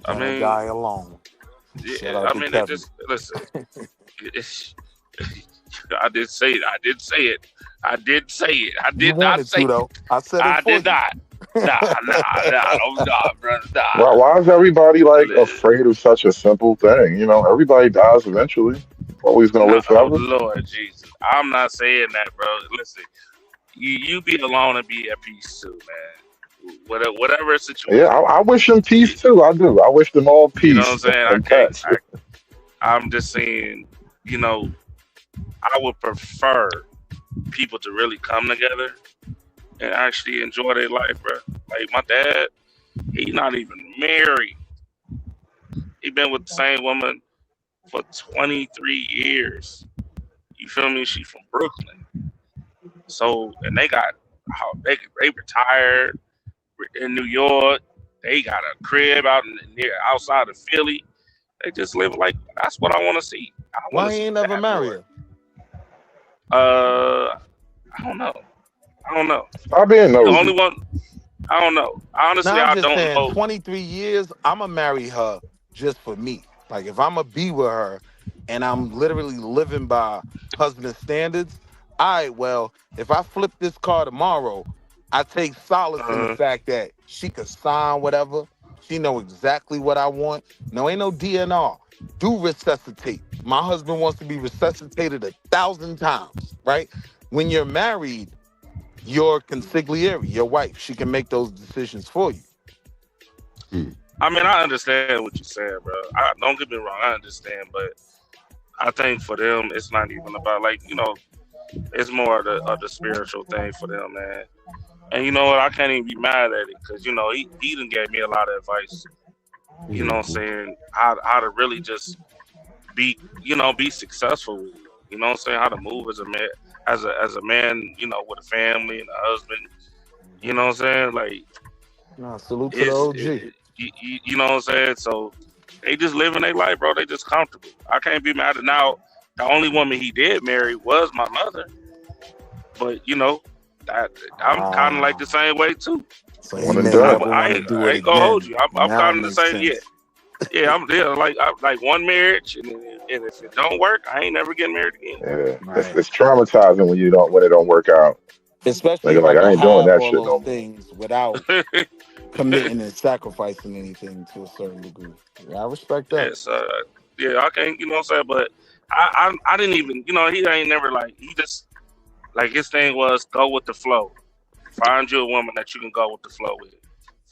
I mean, guy alone. Yeah, I mean, it just listen. I did say it. I did say it. I did not say it. Though. I said it. I did not. Nah, brother. Nah. Why is everybody like afraid of such a simple thing? You know, everybody dies eventually. Always gonna live forever. Oh, Lord Jesus, I'm not saying that, bro. Listen, you be alone and be at peace too, man. Whatever situation. Yeah, I wish them peace too. I do. I wish them all peace. You know what I'm saying? I'm just saying, you know, I would prefer people to really come together and actually enjoy their life, bro. Like my dad, he's not even married. He been with the same woman for 23 years. You feel me? She's from Brooklyn. So, and they retired in New York. They got a crib outside of Philly. They just live like, that's what I want to see. Why you ain't never married? I don't know. Stop being nosy. The only one. I don't know. Honestly, I don't know. 23 years, I'ma marry her just for me. Like if I'ma be with her, and I'm literally living by husband standards. All right, well, if I flip this car tomorrow, I take solace in the fact that she could sign whatever. She know exactly what I want. No, ain't no DNR. Do resuscitate. My husband wants to be resuscitated 1,000 times, right? When you're married, your consigliere, your wife, she can make those decisions for you. I mean, I understand what you're saying, bro. Don't get me wrong, I understand, but I think for them, it's not even about like, you know, it's more of the spiritual thing for them, man. And you know what? I can't even be mad at it because, you know, he done gave me a lot of advice. You know what I'm saying? How to really just be successful with it. You know what I'm saying? How to move as a man, as a man, you know, with a family and a husband. You know what I'm saying? Like, salute to the OG. You know what I'm saying? So they just living their life, bro. They just comfortable. I can't be mad at now. The only woman he did marry was my mother. But, you know, I'm kind of like the same way, too. So I ain't gonna hold you. I'm kind of the same. Sense. Yeah, I'm there. Like one marriage, and if it don't work, I ain't never getting married again. Yeah, right. It's traumatizing when it don't work out. Especially like I ain't doing that shit no more. Things without committing and sacrificing anything to a certain degree. Yeah, I respect that. Yes, yeah, I can't. You know what I'm saying? But I didn't even. You know, he ain't never he just like his thing was go with the flow. Find you a woman that you can go with the flow with.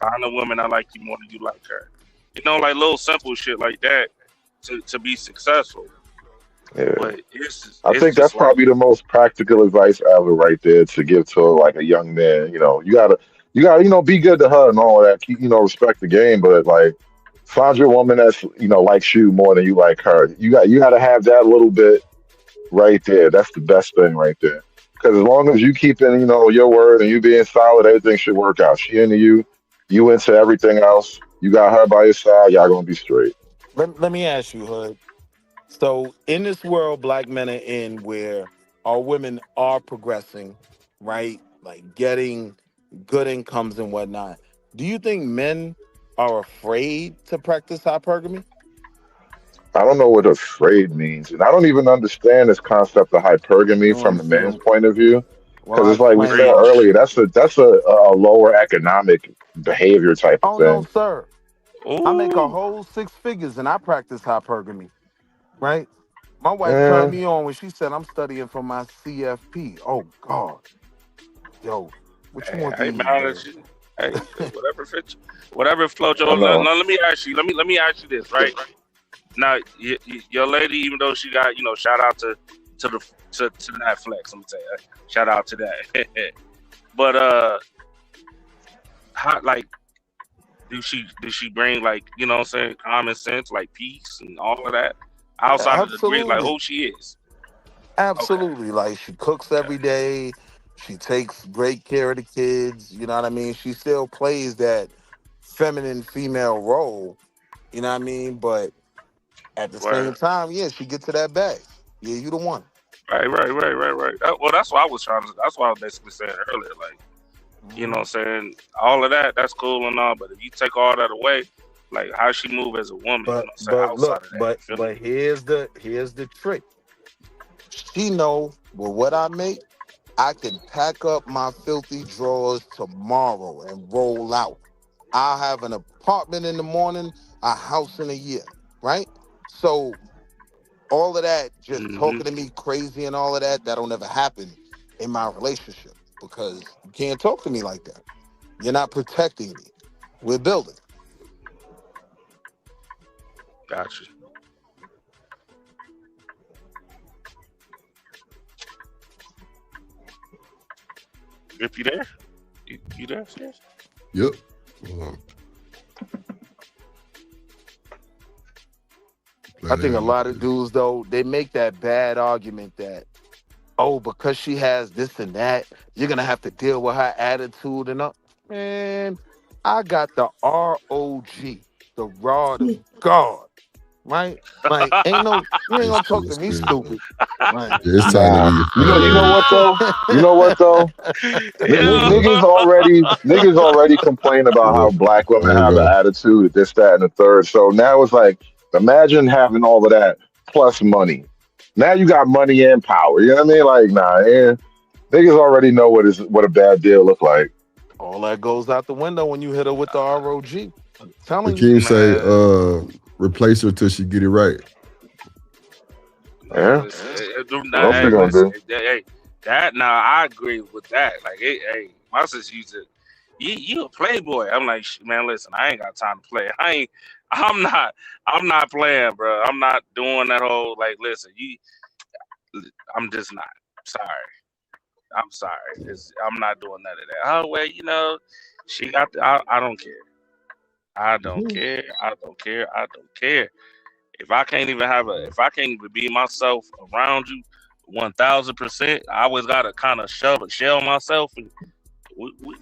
Find a woman that like you more than you like her. You know, like little simple shit like that to be successful. Yeah. But I think that's probably the most practical advice ever right there to give to like a young man. You know, you gotta, be good to her and all that. Keep, respect the game, but like find your woman that's, likes you more than you like her. You gotta have that little bit right there. That's the best thing right there. Because as long as you keep in, your word and you being solid, everything should work out. She into you, you into everything else. You got her by your side. Y'all gonna be straight. Let me ask you, Hood. So in this world, black men are in where our women are progressing, right? Like getting good incomes and whatnot. Do you think men are afraid to practice hypergamy? I don't know what afraid means. And I don't even understand this concept of hypergamy from the man's point of view. Because it's like we said earlier, that's a lower economic behavior type of no, thing. sir. I make a whole 6 figures and I practice hypergamy, right? My wife turned me on when she said I'm studying for my CFP. Oh God, yo, what you want to eat, man? Hey, whatever fits, whatever floats your. Now, let me ask you. Let me ask you this, right? Now, your lady, even though she got, shout out to that flex. I'm gonna tell you, shout out to that. But how, like, do she bring, like, what I'm saying, common sense, like peace and all of that outside of the degree, like who she is? Absolutely. Like, she cooks every day. She takes great care of the kids. You know what I mean? She still plays that feminine female role. You know what I mean? But at the same time, yeah, she gets to that bag. Yeah, you the one. Right. Well, that's what I was that's what I was basically saying earlier. Like, you know what I'm saying? All of that, that's cool and all, but if you take all that away, like, how she move as a woman, but look, but here's the trick. She know, with what I make, I can pack up my filthy drawers tomorrow and roll out. I'll have an apartment in the morning, a house in a year, right? So all of that, just talking to me crazy and all of that, that'll never happen in my relationship because you can't talk to me like that. You're not protecting me. We're building. Gotcha. If you there? You there, Stairs? Yep. I think a lot of dudes, though, they make that bad argument that, because she has this and that, you're going to have to deal with her attitude and all. Man, I got the ROG, the rod of God, right? Like, you ain't gonna talk to me stupid. Right? It's time to you know what though? Niggas already complain about how black women have an attitude, this, that, and the third. So now it's like, imagine having all of that plus money. Now you got money and power. You know what I mean? Like, niggas already know what a bad deal look like. All that goes out the window when you hit her with the ROG. I'm telling you. You say, replace her till she get it right. Yeah. Now I agree with that. Like, hey, my sister used to, you a playboy. I'm like, man, listen, I ain't got time to play. I'm not playing, bro. I'm not doing that whole, like, listen, I'm just not. I'm sorry. I'm not doing none of that. Oh, well, she got I don't care. I don't care. If I can't even be myself around you 1000%, I always gotta kind of shell myself, and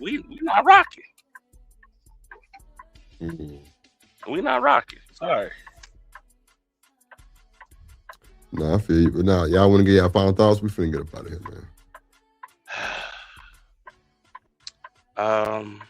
we not rocking. We not rocking. Sorry. No, I feel you. But now, y'all want to get y'all final thoughts? We finna get up out of here, man.